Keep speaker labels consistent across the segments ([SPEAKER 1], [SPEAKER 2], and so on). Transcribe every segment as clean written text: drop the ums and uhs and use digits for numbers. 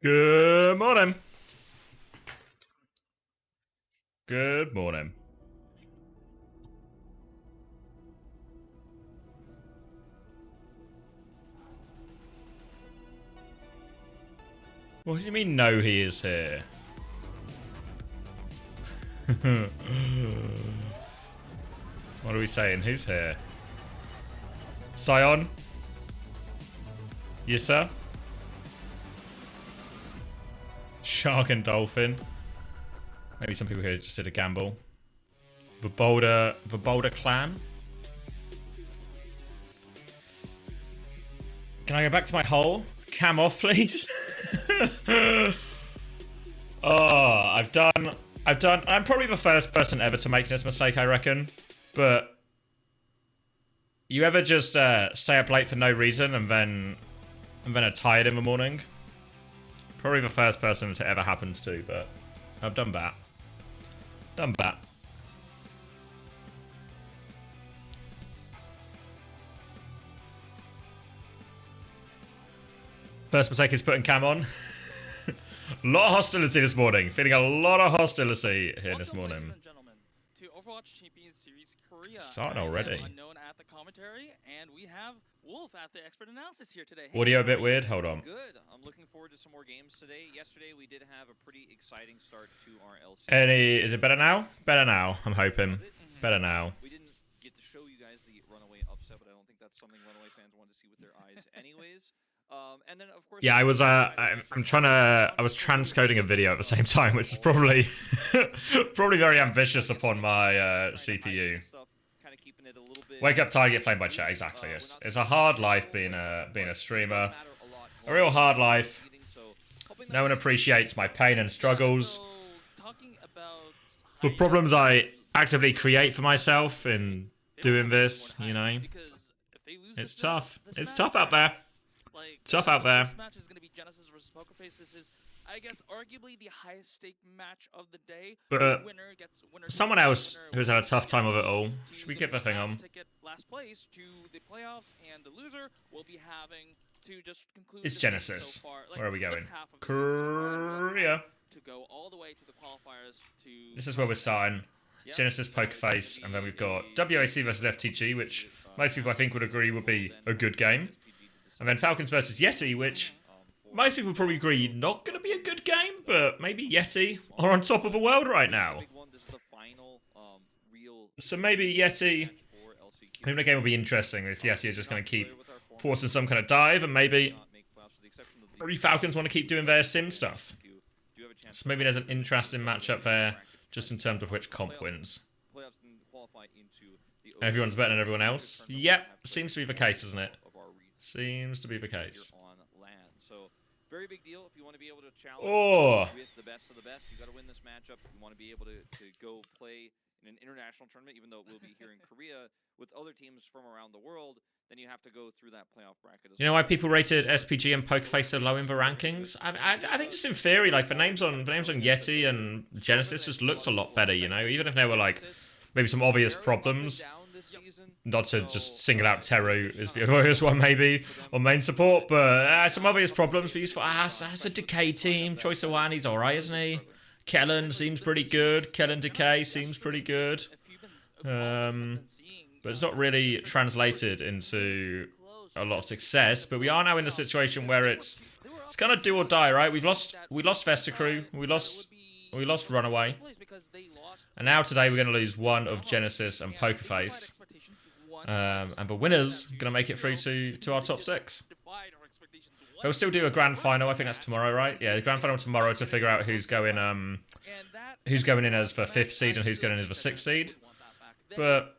[SPEAKER 1] Good morning. Good morning. What do you mean, no, he is here? What are we saying? Who's here? Scion? Yes, sir? Shark and Dolphin? Maybe some people here just did a gamble. The Boulder clan? Can I go back to my hole? Cam off, please. I'm probably the first person ever to make this mistake, I reckon. But you ever just stay up late for no reason and then are tired in the morning? Probably the first person it ever happens to, but I've done that. Done that. First mistake is putting cam on. A lot of hostility this morning. Feeling a lot of hostility here this morning.
[SPEAKER 2] Ladies and gentlemen, to Overwatch Championship Series Korea.
[SPEAKER 1] Starting already.
[SPEAKER 2] Unknown at the commentary, and we have Wolf at the expert analysis here today.
[SPEAKER 1] Audio a bit weird. Hold on.
[SPEAKER 3] Good. I'm looking forward to some more games today. Yesterday we did have a pretty exciting start to our LCQ.
[SPEAKER 1] Is it better now? Better now. I'm hoping. Better now.
[SPEAKER 3] We didn't get to show you guys the runaway upset, but I don't think that's something runaway fans want to see with their eyes, anyways. And then of course.
[SPEAKER 1] Yeah, I was. I was transcoding a video at the same time, which is probably probably very ambitious upon my CPU. Wake up tired, get flamed by chat. Exactly. It's a hard life being a streamer. A real hard life. No one appreciates my pain and struggles. The problems I actively create for myself in doing this, you know. It's tough. It's tough out there. Tough out there.
[SPEAKER 2] This match is going to be Genesis versus Pokerface. This is, I guess, arguably the highest stake match of the day.
[SPEAKER 1] But someone else who's had a tough time of it all. Should we get the thing on?
[SPEAKER 2] Ticket last place to the playoffs, and the loser will be having to just conclude.
[SPEAKER 1] It's Genesis.
[SPEAKER 2] So far.
[SPEAKER 1] Where are we going?
[SPEAKER 2] Korea. To go all the way to the qualifiers.
[SPEAKER 1] This is where we're starting. Genesis, Pokerface, and then we've got WAC versus FTG, which most people I think would agree would be a good game. And then Falcons versus YETI, which most people probably agree not going to be a good game, but maybe YETI are on top of the world right now. So maybe YETI, maybe the game will be interesting if YETI are just going to keep forcing some kind of dive, and maybe Falcons want to keep doing their sim stuff. So maybe there's an interesting matchup there, just in terms of which comp wins. Everyone's better than everyone else? Yep, seems to be the case, isn't it? Seems to be the case.
[SPEAKER 3] So very big deal if you want to be able to challenge with the best of the best. You got to win this matchup. You want to be able to go play in an international tournament, even though it will be here in Korea with other teams from around the world. Then you have to go through that playoff bracket.
[SPEAKER 1] You know why people rated SPG and Pokerface so low in the rankings? I think just in theory, like the names on YETI and Genesis just looked a lot better. You know, even if there were like maybe some obvious problems. Not to just single out Teru as the obvious one, maybe, or main support, but some obvious problems. But he's as a Decay team. Choi So-wan, he's alright, isn't he? Kellen seems pretty good. Kellen Decay seems pretty good. But it's not really translated into a lot of success. But we are now in a situation where it's kind of do or die, right? We lost Vesta Crew. We lost Runaway. And now today we're going to lose one of Genesis and Pokerface. And the winners are going to make it through to our top 6. They'll still do a grand final. I think that's tomorrow, right? Yeah, the grand final tomorrow to figure out who's going in as the 5th seed and who's going in as the 6th seed. But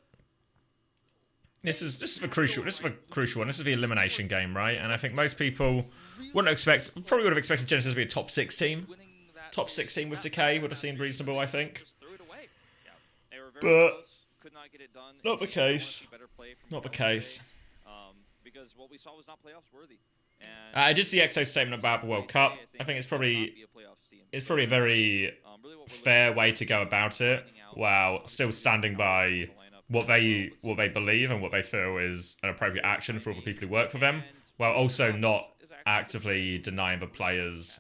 [SPEAKER 1] this is the crucial one. This is the elimination game, right? And I think most people probably would have expected Genesis to be a top 6 team. Top 6 team with Decay would have seemed reasonable, I think. But not the case. Not the case.
[SPEAKER 3] Because what we saw was not playoffs worthy.
[SPEAKER 1] I did see EXO's statement about the World Cup. I think it's probably a very fair way to go about it, while still standing by what they believe and what they feel is an appropriate action for all the people who work for them, while also not actively denying the players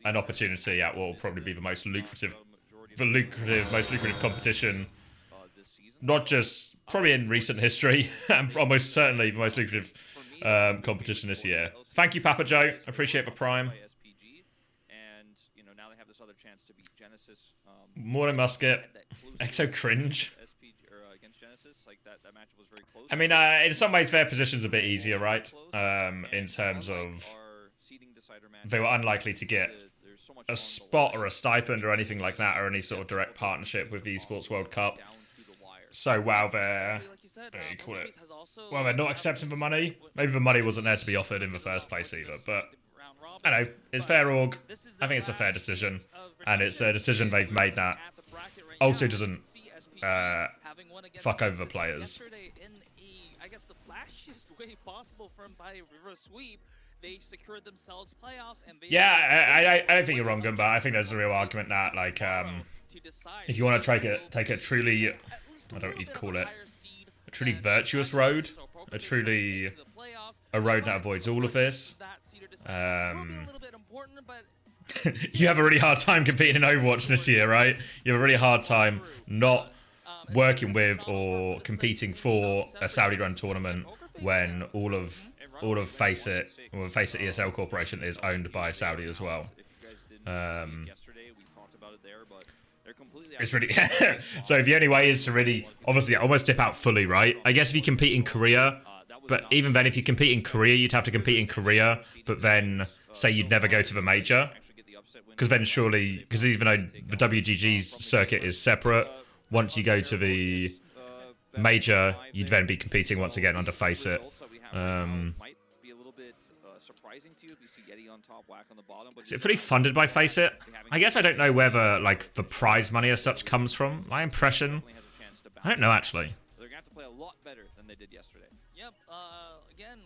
[SPEAKER 1] an opportunity at what will probably be the most lucrative, most lucrative competition, not just probably in recent history, and almost certainly the most lucrative competition this year. Thank you, Papa Joe. Appreciate the prime. Morning Musket. Exo cringe. I mean, in some ways their position's a bit easier, right? In terms of they were unlikely to get a spot or a stipend or anything like that, or any sort of direct partnership with the Esports World Cup. So while they're, well, they're not accepting the money, maybe the money wasn't there to be offered in the first place either, but I don't know, it's fair org. I think it's a fair decision, and it's a decision they've made that also doesn't fuck over the players.
[SPEAKER 2] I guess the flashiest way possible by reverse sweep, they secured themselves playoffs, and they
[SPEAKER 1] I don't think you're wrong, Gumba. I think there's a real argument that, like, if you want to take a truly, I don't know what you'd call it, a truly virtuous road, a road that avoids all of this. You have a really hard time competing in Overwatch this year, right? You have a really hard time not working with or competing for a Saudi-run tournament when all of Faceit ESL Corporation is owned by Saudi as well. It's really so the only way is to really obviously almost dip out fully, right? I guess if you compete in Korea, but even then, if you compete in Korea, you'd have to compete in Korea, but then say you'd never go to the major, because then surely, because even though the WGG's circuit is separate, once you go to the major, you'd then be competing once again under Faceit. Is it fully funded by Faceit? I guess I don't know whether like the prize money as such comes from. My impression, I don't know actually.
[SPEAKER 3] They're gonna have to play a lot better than they did yesterday.
[SPEAKER 2] Yep.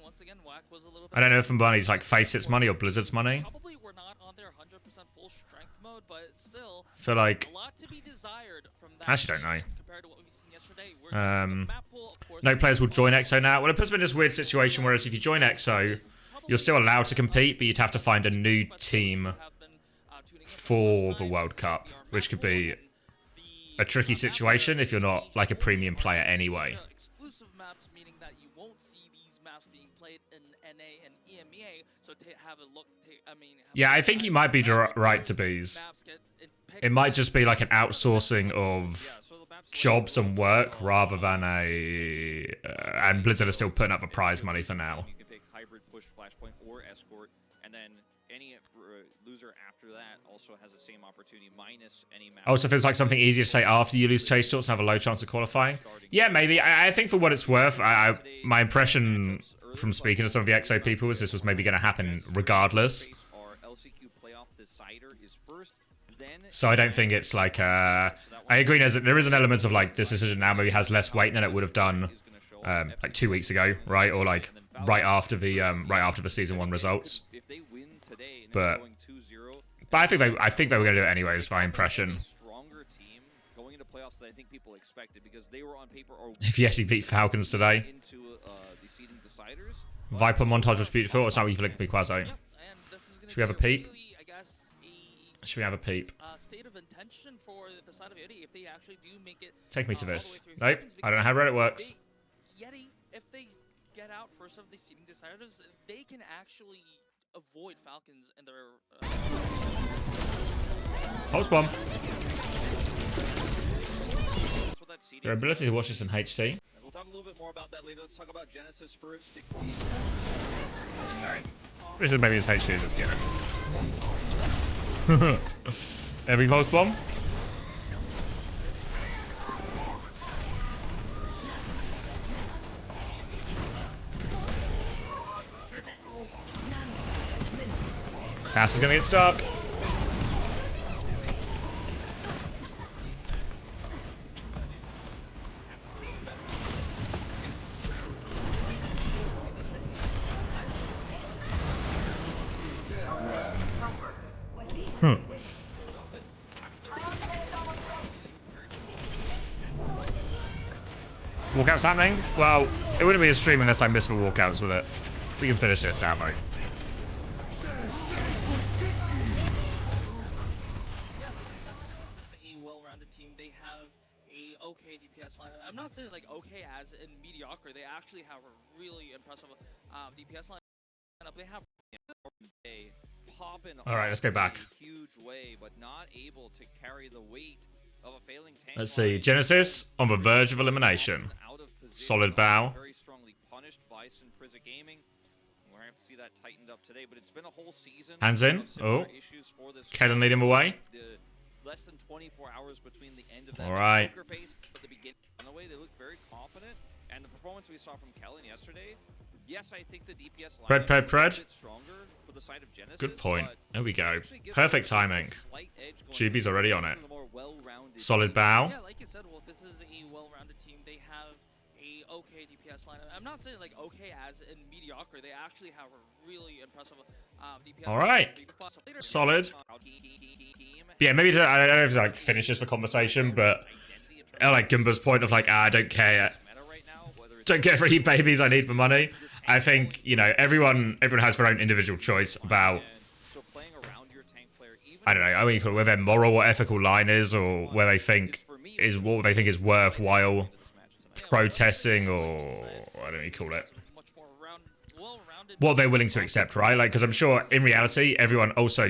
[SPEAKER 2] Once again, WAC was a little bit.
[SPEAKER 1] I don't know if the money's like Faceit's money or Blizzard's money.
[SPEAKER 2] Probably we're not on their 100% full strength mode, but still.
[SPEAKER 1] So like,
[SPEAKER 2] a lot to be desired from that.
[SPEAKER 1] I actually don't know.
[SPEAKER 2] Compared to what we've seen yesterday.
[SPEAKER 1] No players will join EXO now. Well, it puts them in this weird situation. Whereas if you join EXO, you're still allowed to compete, but you'd have to find a new team for the World Cup, which could be a tricky situation if you're not like a premium player anyway.
[SPEAKER 2] Exclusive maps, meaning that you won't see these maps being played in NA and EMEA. So have a look.
[SPEAKER 1] Yeah, I think you might be right to Bees. It might just be like an outsourcing of jobs and work rather than a and Blizzard are still putting up the prize money for now.
[SPEAKER 3] You can pick hybrid, push, flashpoint, or escort, and then any loser after that also has the same opportunity minus any map.
[SPEAKER 1] Also feels like something easier to say after you lose chase shots and have a low chance of qualifying. Yeah, maybe. I think for what it's worth, my impression from speaking to some of the EXO people is this was maybe going to happen regardless. So I don't think it's like I agree there is an element of like this decision now maybe has less weight than it would have done like 2 weeks ago, right? Or like right after the season 1 results. But I think they were going to do it anyway, is my impression. If YETI beat Falcons today. Viper montage was beautiful. It's not what you flicked me, Quazo. Should we have a peep? Should we have a peep? Take me to this. Nope. I don't know how Reddit works.
[SPEAKER 2] YETI, if they get out first of the seeding deciders, they can actually avoid Falcons in their
[SPEAKER 1] Pulse bomb. Their ability to watch this in HD.
[SPEAKER 3] We'll talk a little bit more about that later. Let's talk about Genesis first.
[SPEAKER 1] Alright. This is maybe as HD as it's getting. Every pulse bomb. Pass is gonna get stuck. Walkout's happening? Well, it wouldn't be a stream unless I missed the walkouts with it. We can finish this down though.
[SPEAKER 2] DPS line. I'm not saying like okay as in mediocre. They actually have a really impressive DPS line. They have
[SPEAKER 3] popping
[SPEAKER 1] All right, let's go back.
[SPEAKER 3] in a huge way, but not able to carry the weight of a failing tank.
[SPEAKER 1] Let's see. Genesis on the verge of elimination.
[SPEAKER 3] Out of position,
[SPEAKER 1] Solid bow.
[SPEAKER 3] very strongly punished by Priza Gaming. We're gonna have to see that tightened up today, but it's been a whole season.
[SPEAKER 1] Hands in.
[SPEAKER 3] of similar
[SPEAKER 1] Oh.
[SPEAKER 3] issues for this
[SPEAKER 1] Kellen leading the way.
[SPEAKER 3] The less than 24 hours between the end of that
[SPEAKER 1] All right.
[SPEAKER 3] poker face at the beginning. On the way, they looked very confident, and the performance we saw from Kellen yesterday. Yes, I think the DPS line is a bit stronger for the side of Genesis.
[SPEAKER 1] Good point.
[SPEAKER 3] but
[SPEAKER 1] There we go.
[SPEAKER 3] actually gives
[SPEAKER 1] Perfect
[SPEAKER 3] Genesis a
[SPEAKER 1] timing.
[SPEAKER 3] slight edge going
[SPEAKER 1] Chibi's
[SPEAKER 3] forward,
[SPEAKER 1] already on it.
[SPEAKER 3] making them a more well-rounded
[SPEAKER 1] Solid
[SPEAKER 3] team.
[SPEAKER 1] bow.
[SPEAKER 2] Yeah, like you said, well, this is a well-rounded team. They have a okay DPS line. I'm not saying like okay as in mediocre. They actually have a really impressive DPS
[SPEAKER 1] All
[SPEAKER 2] line.
[SPEAKER 1] right. Solid. Yeah, maybe I don't know if to like finish this for conversation, but I like Goomba's point of like, I don't care. Don't care for any babies I need for money. I think, you know, everyone has their own individual choice about, I don't know, I mean, where their moral or ethical line is, or where they think is what they think is worthwhile protesting, or I don't know what you call it. What they're willing to accept, right? Like, because I'm sure in reality, everyone also,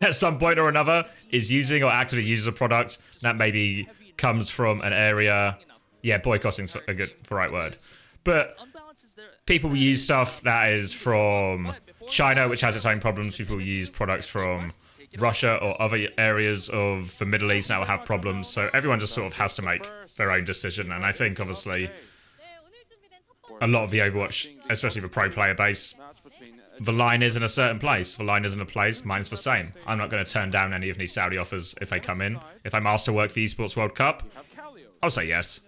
[SPEAKER 1] at some point or another, is using or actively uses a product that maybe comes from an area. Yeah, boycotting's a good, the right word. But people use stuff that is from China, which has its own problems. People use products from Russia or other areas of the Middle East that will have problems. So everyone just sort of has to make their own decision. And I think, obviously, a lot of the Overwatch, especially the pro player base, the line is in a certain place. The line is in a place. Mine's the same. I'm not going to turn down any of these Saudi offers if they come in. If I'm asked to work for Esports World Cup, I'll say yes.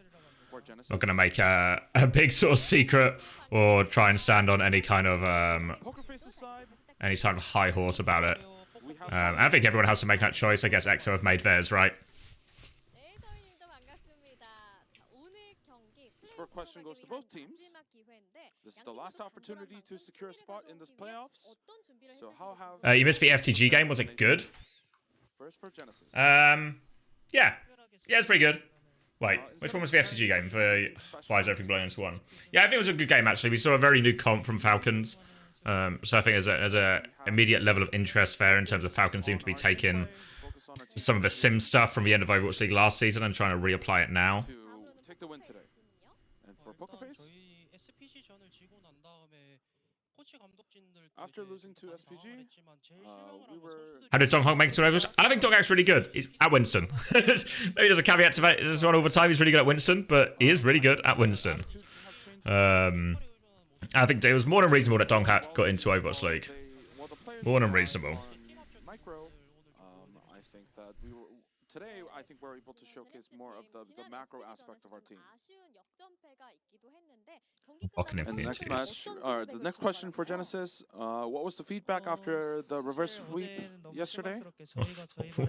[SPEAKER 1] Not going to make a big sort of secret or try and stand on any kind of high horse about it. I think everyone has to make that choice. I guess EXO have made theirs, right?
[SPEAKER 4] This first question goes to both teams. This is the last opportunity to secure a spot in this playoffs. So how have
[SPEAKER 1] You missed the FTG game. Was it good?
[SPEAKER 4] first for Genesis?
[SPEAKER 1] Yeah, it's pretty good. Wait, which one was the FTG game? Why is everything blowing into one? Yeah, I think it was a good game, actually. We saw a very new comp from Falcons. So I think there's a immediate level of interest there in terms of Falcons seem to be taking some of the sim stuff from the end of Overwatch League last season and trying to reapply it now.
[SPEAKER 4] To take the win today. And for Pokerface, after losing to SPG, we were...
[SPEAKER 1] How did Donghak make it to Overwatch? I think Donghak's really good. He's at Winston. Maybe there's a caveat to that. He doesn't run all the time. He's really good at Winston, but he is really good at Winston. I think it was more than reasonable that Donghak got into Overwatch League. More than reasonable.
[SPEAKER 4] Micro, I think that today, I think we're able to showcase more of the macro aspect of our team.
[SPEAKER 1] Walking in for
[SPEAKER 4] And
[SPEAKER 1] the
[SPEAKER 4] the next
[SPEAKER 1] interviews.
[SPEAKER 4] match, the next question for Genesis, what was the feedback after the reverse sweep yesterday?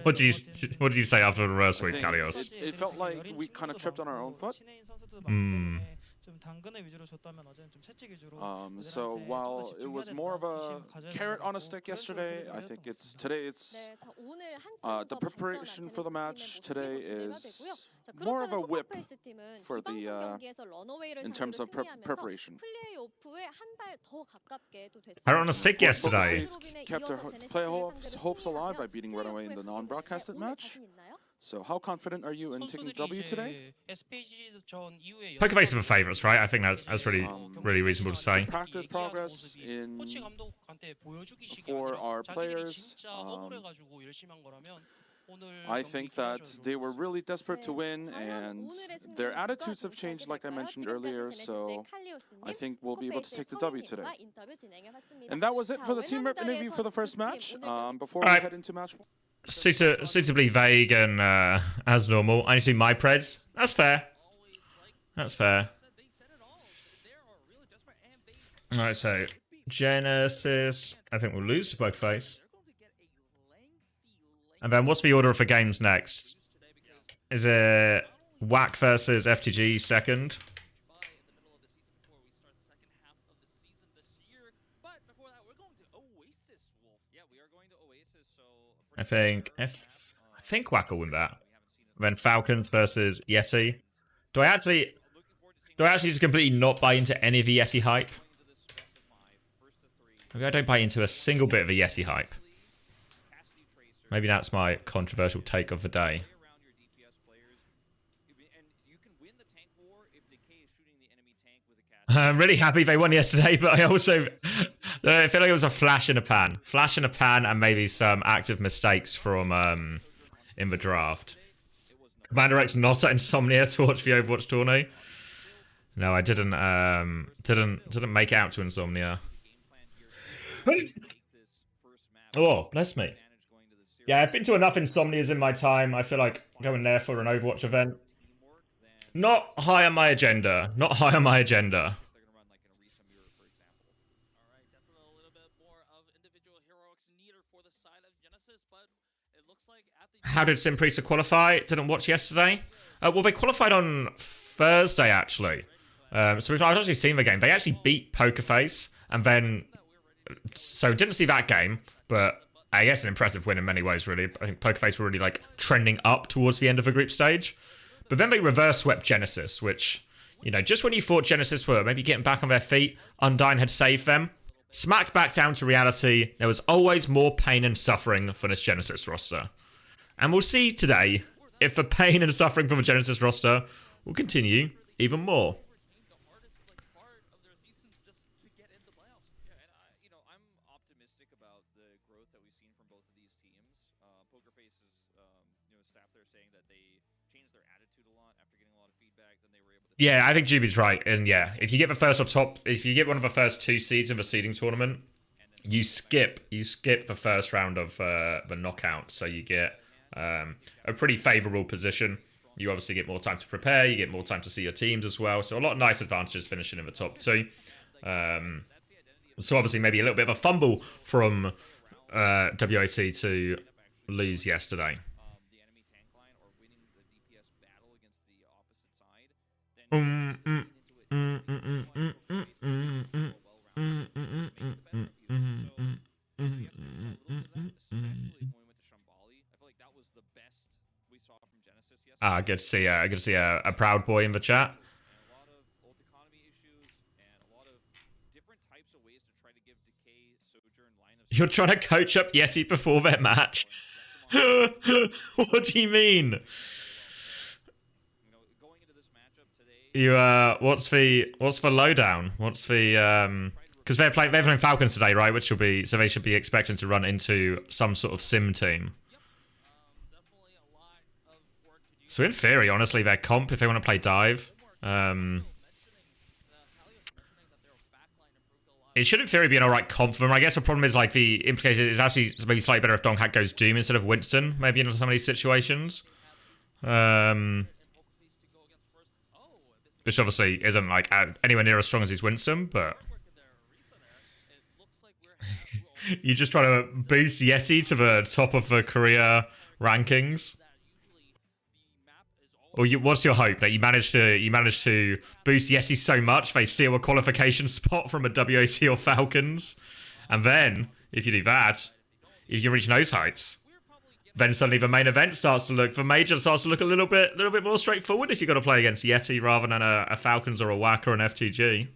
[SPEAKER 1] What did you say after the reverse
[SPEAKER 4] I
[SPEAKER 1] week,
[SPEAKER 4] think
[SPEAKER 1] Kalios?
[SPEAKER 4] it felt like we kind of tripped on our own foot. So while it was more of a carrot on a stick yesterday, I think today it's the preparation for the match today is more of a whip for the in terms of preparation.
[SPEAKER 1] Carrot on a stick yesterday.
[SPEAKER 4] Pokerface kept their player hopes alive by beating Runaway in the non-broadcasted match. So how confident are you in taking W today?
[SPEAKER 1] Pokerface are the favourites, right? I think that's really reasonable to say.
[SPEAKER 4] Practice progress for our players. I think that they were really desperate to win, and their attitudes have changed, like I mentioned earlier, so I think we'll be able to take the W today. And that was it for the team rep interview for the first match. Before we head into match one.
[SPEAKER 1] Suitably vague and as normal. I need to do my preds. That's fair. That's fair. Alright, so Genesis, I think we'll lose to Pokerface. And then what's the order for games next? Is it WAC versus FTG second? I think WAC will win that. Then Falcons versus YETI. Do I actually just completely not buy into any of the YETI hype? Maybe I don't buy into a single bit of the YETI hype. Maybe that's my controversial take of the day. I'm really happy they won yesterday, but I also I feel like it was a flash in a pan. Flash in a pan and maybe some active mistakes from in the draft. Commander X not at Insomnia to watch the Overwatch tourney. No, I didn't make it out to Insomnia. Oh, bless me. Yeah, I've been to enough Insomnias in my time. I feel like going there for an Overwatch event. Not high on my agenda. Not high on my agenda. How did Simprisa qualify? Didn't watch yesterday. Well, they qualified on Thursday, actually. So I've actually seen the game. They actually beat Pokerface, and then... So didn't see that game, but I guess an impressive win in many ways, really. I think Pokerface were really, like, trending up towards the end of the group stage. But then they reverse swept Genesis, which, you know, just when you thought Genesis were maybe getting back on their feet, Undyne had saved them. Smacked back down to reality, there was always more pain and suffering for this Genesis roster. And we'll see today if the pain and suffering from the Genesis roster will continue even more. Yeah, I think Juby's right. And yeah, if you get the first or top, if you get one of the first 2 seeds in the seeding tournament, you skip the first round of the knockout. So you get a pretty favourable position. You obviously get more time to prepare. You get more time to see your teams as well. So a lot of nice advantages finishing in the top 2. So obviously maybe a little bit of a fumble from WOC to lose yesterday. Good to see a proud boy in the chat. You're trying to coach up YETI before their match? What do you mean? You what's the lowdown? What's the because they're playing Falcons today, right? Which will be, so they should be expecting to run into some sort of sim team. So in theory, honestly, their comp, if they want to play dive, it should in theory be an alright comp for them. I guess the problem is like the implication is actually maybe slightly better if Donghack goes Doom instead of Winston, maybe in some of these situations. Which obviously isn't like anywhere near as strong as his Winston, but you just try to boost YETI to the top of the career rankings. Or what's your hope that you manage to boost YETI so much they steal a qualification spot from a WOC or Falcons, and then if you do that, if you reach those heights, then suddenly the main event starts to look, the major starts to look a little bit more straightforward if you've got to play against YETI rather than a Falcons or a WAC or an FTG.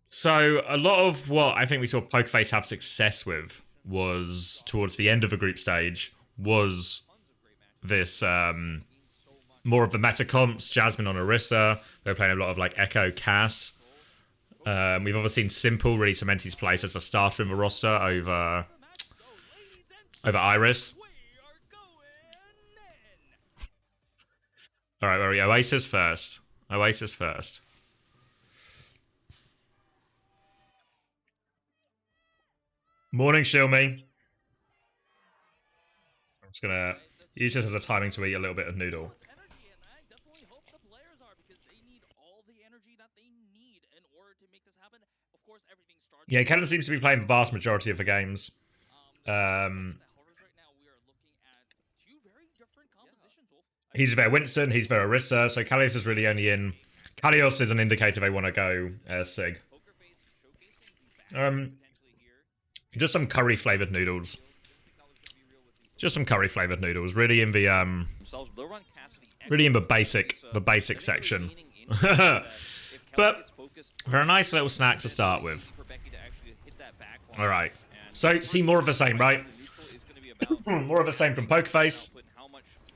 [SPEAKER 1] So a lot of what I think we saw Pokerface have success with was towards the end of the group stage was this more of the meta comps, Jasmine on Orisa. They were playing a lot of like Echo Cass. We've obviously seen Simple really cement his place as the starter in the roster over Iris. Alright, where are we? Oasis first. Oasis first. Morning, Shilmy. I'm just gonna use this as a timing to eat a little bit of noodle. Yeah, Kellen seems to be playing the vast majority of the games. He's their Winston, he's their Orisa, so Kalios is really only in... Kalios is an indicator they want to go Sig. Just some curry flavored noodles. Just some curry flavored noodles. Really in the basic section. But they're a nice little snack to start with. All right. So see more of the same, right? More of the same from Pokerface.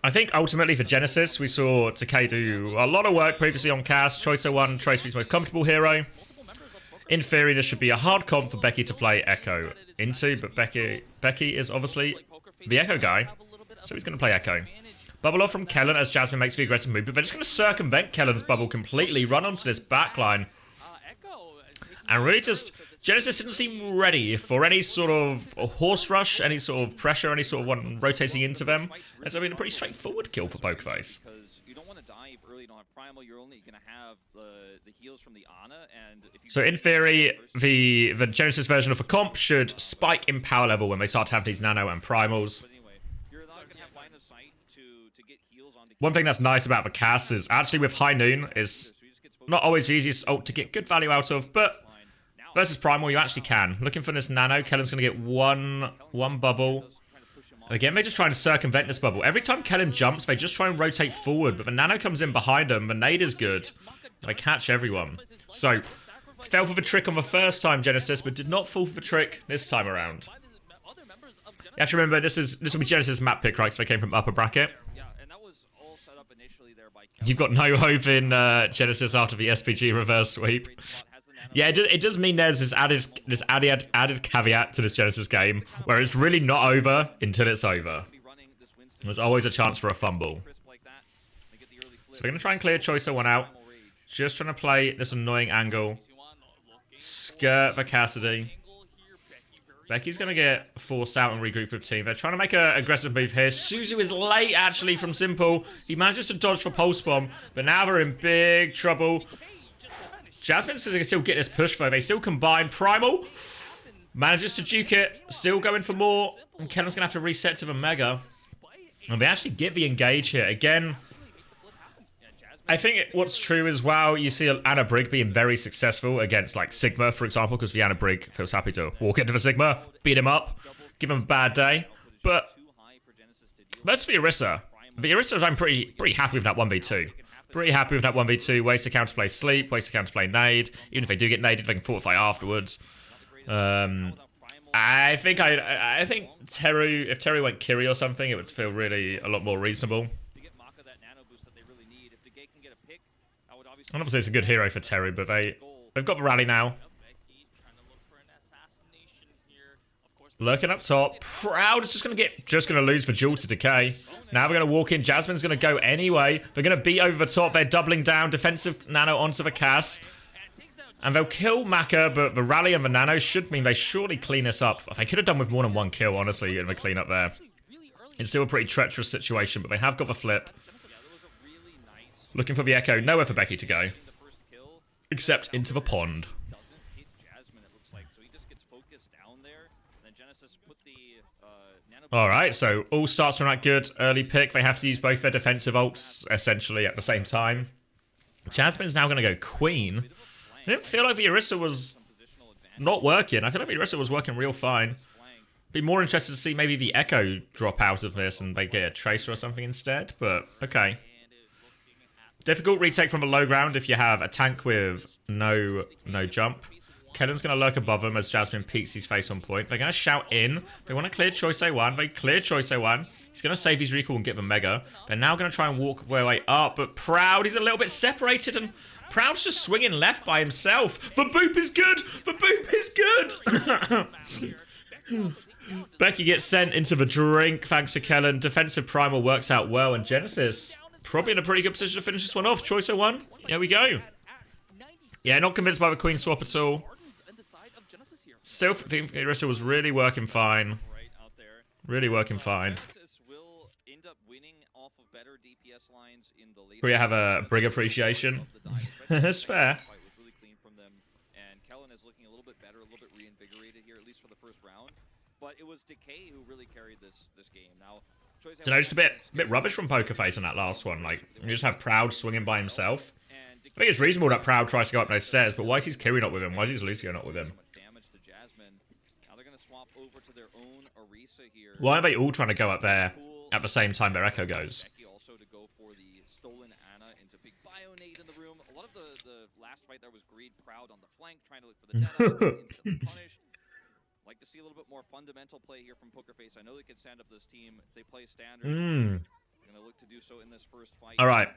[SPEAKER 1] I think ultimately for Genesis, we saw Decay do a lot of work previously on Cass. Choice 01, Tracery's most comfortable hero. In theory, this should be a hard comp for Becky to play Echo into, but Becky is obviously the Echo guy, so he's going to play Echo. Bubble off from Kellen as Jasmine makes the aggressive move, but they're just going to circumvent Kellen's bubble completely, run onto this backline. And really just, Genesis didn't seem ready for any sort of horse rush, any sort of pressure, any sort of one rotating into them. It's been a pretty straightforward kill for Pokerface. So in theory, the Genesis version of a comp should spike in power level when they start to have these nano and primals. One thing that's nice about the Cass is actually with High Noon is not always the easiest ult to get good value out of, but versus primal you actually can. Looking for this nano, Kellen's going to get one bubble. Again, they're just trying to circumvent this bubble. Every time Kellen jumps, they just try and rotate forward, but the nano comes in behind them. The nade is good. They catch everyone. So, fell for the trick on the first time, Genesis, but did not fall for the trick this time around. You have to remember, this will be Genesis map pick, right? So they came from upper bracket. You've got no hope in Genesis after the SPG reverse sweep. Yeah, it does mean there's this added caveat to this Genesis game, where it's really not over until it's over. There's always a chance for a fumble. So we're going to try and clear Choice 01 out. Just trying to play this annoying angle. Skirt for Cassidy. Becky's going to get forced out and regroup with team. They're trying to make an aggressive move here. Suzu is late, actually, from Simple. He manages to dodge for Pulse Bomb, but now they're in big trouble. Jasmine's going to still get this push, though. They still combine. Primal manages to juke it. Still going for more. And Kellen's going to have to reset to the Mega. And they actually get the engage here. Again, I think what's true as well, you see Anna Brig being very successful against, like, Sigma, for example, because the Anna Brig feels happy to walk into the Sigma, beat him up, give him a bad day. But versus the Orisa, I'm pretty happy with that 1v2. Pretty happy with that 1v2. Ways to counterplay sleep, ways to counterplay nade. Even if they do get naded, they can fortify afterwards. I think Teru, if Teru went Kiri or something, it would feel really a lot more reasonable. And obviously it's a good hero for Teru, but they've got the rally now. Lurking up top. Proud is just gonna lose the duel to Decay. Now we're gonna walk in. Jasmine's gonna go anyway. They're gonna beat over the top. They're doubling down. Defensive nano onto the Cass. And they'll kill Maka, but the rally and the nano should mean they surely clean this up. They could have done with more than one kill, honestly, in the cleanup there. It's still a pretty treacherous situation, but they have got the flip. Looking for the Echo. Nowhere for Becky to go. Except into the pond. Alright, so all starts from that good early pick. They have to use both their defensive ults, essentially, at the same time. Jasmine's now going to go Queen. I didn't feel like the Orisa was not working. I feel like the Orisa was working real fine. Be more interested to see maybe the Echo drop out of this and they get a Tracer or something instead, but okay. Difficult retake from a low ground if you have a tank with no jump. Kellen's going to lurk above him as Jasmine peeks his face on point. They're going to shout in. They want to clear Choice 01. They clear Choice 01. He's going to save his recall and get the Mega. They're now going to try and walk their way up, but Proud, he's a little bit separated, and Proud's just swinging left by himself. The boop is good! The boop is good! Becky gets sent into the drink thanks to Kellen. Defensive Primal works out well, and Genesis probably in a pretty good position to finish this one off. Choice 01. Here we go. Yeah, not convinced by the Queen swap at all. Still think Orisa was really working fine. Really working fine. We have a Brig appreciation. That's fair.
[SPEAKER 3] But it was Decay who really carried this game. Now,
[SPEAKER 1] You know, just a bit rubbish from Pokerface in that last one. Like, you just have Proud swinging by himself. I think it's reasonable that Proud tries to go up those stairs, but why is his Kiri not with him? Why is his Lucio not with him?
[SPEAKER 3] over to their own Orisa here.
[SPEAKER 1] Why are they all trying to go up there at the same time their Echo goes?
[SPEAKER 3] Becky also to go for the stolen Ana into big Bionade in the room. A lot of the last fight there was Greed Proud on the flank, trying to look for the Deadeye, instantly punished. Like to see a little bit more fundamental play here from PokerFace. I know they can stand up this team if they play standard. They're gonna look to do so in this first fight.
[SPEAKER 1] All right.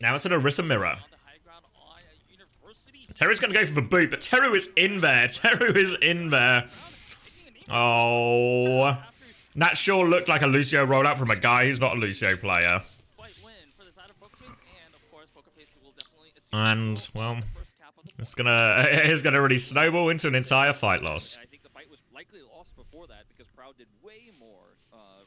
[SPEAKER 1] Now it's an Orisa mirror. Teru's gonna go for the boot, but Teru is in there. Teru is in there. Oh, that sure looked like a Lucio rollout from a guy who's not a Lucio player. And well, it's gonna really snowball into an entire fight loss.
[SPEAKER 3] I think the fight was likely lost before that because Proud did way more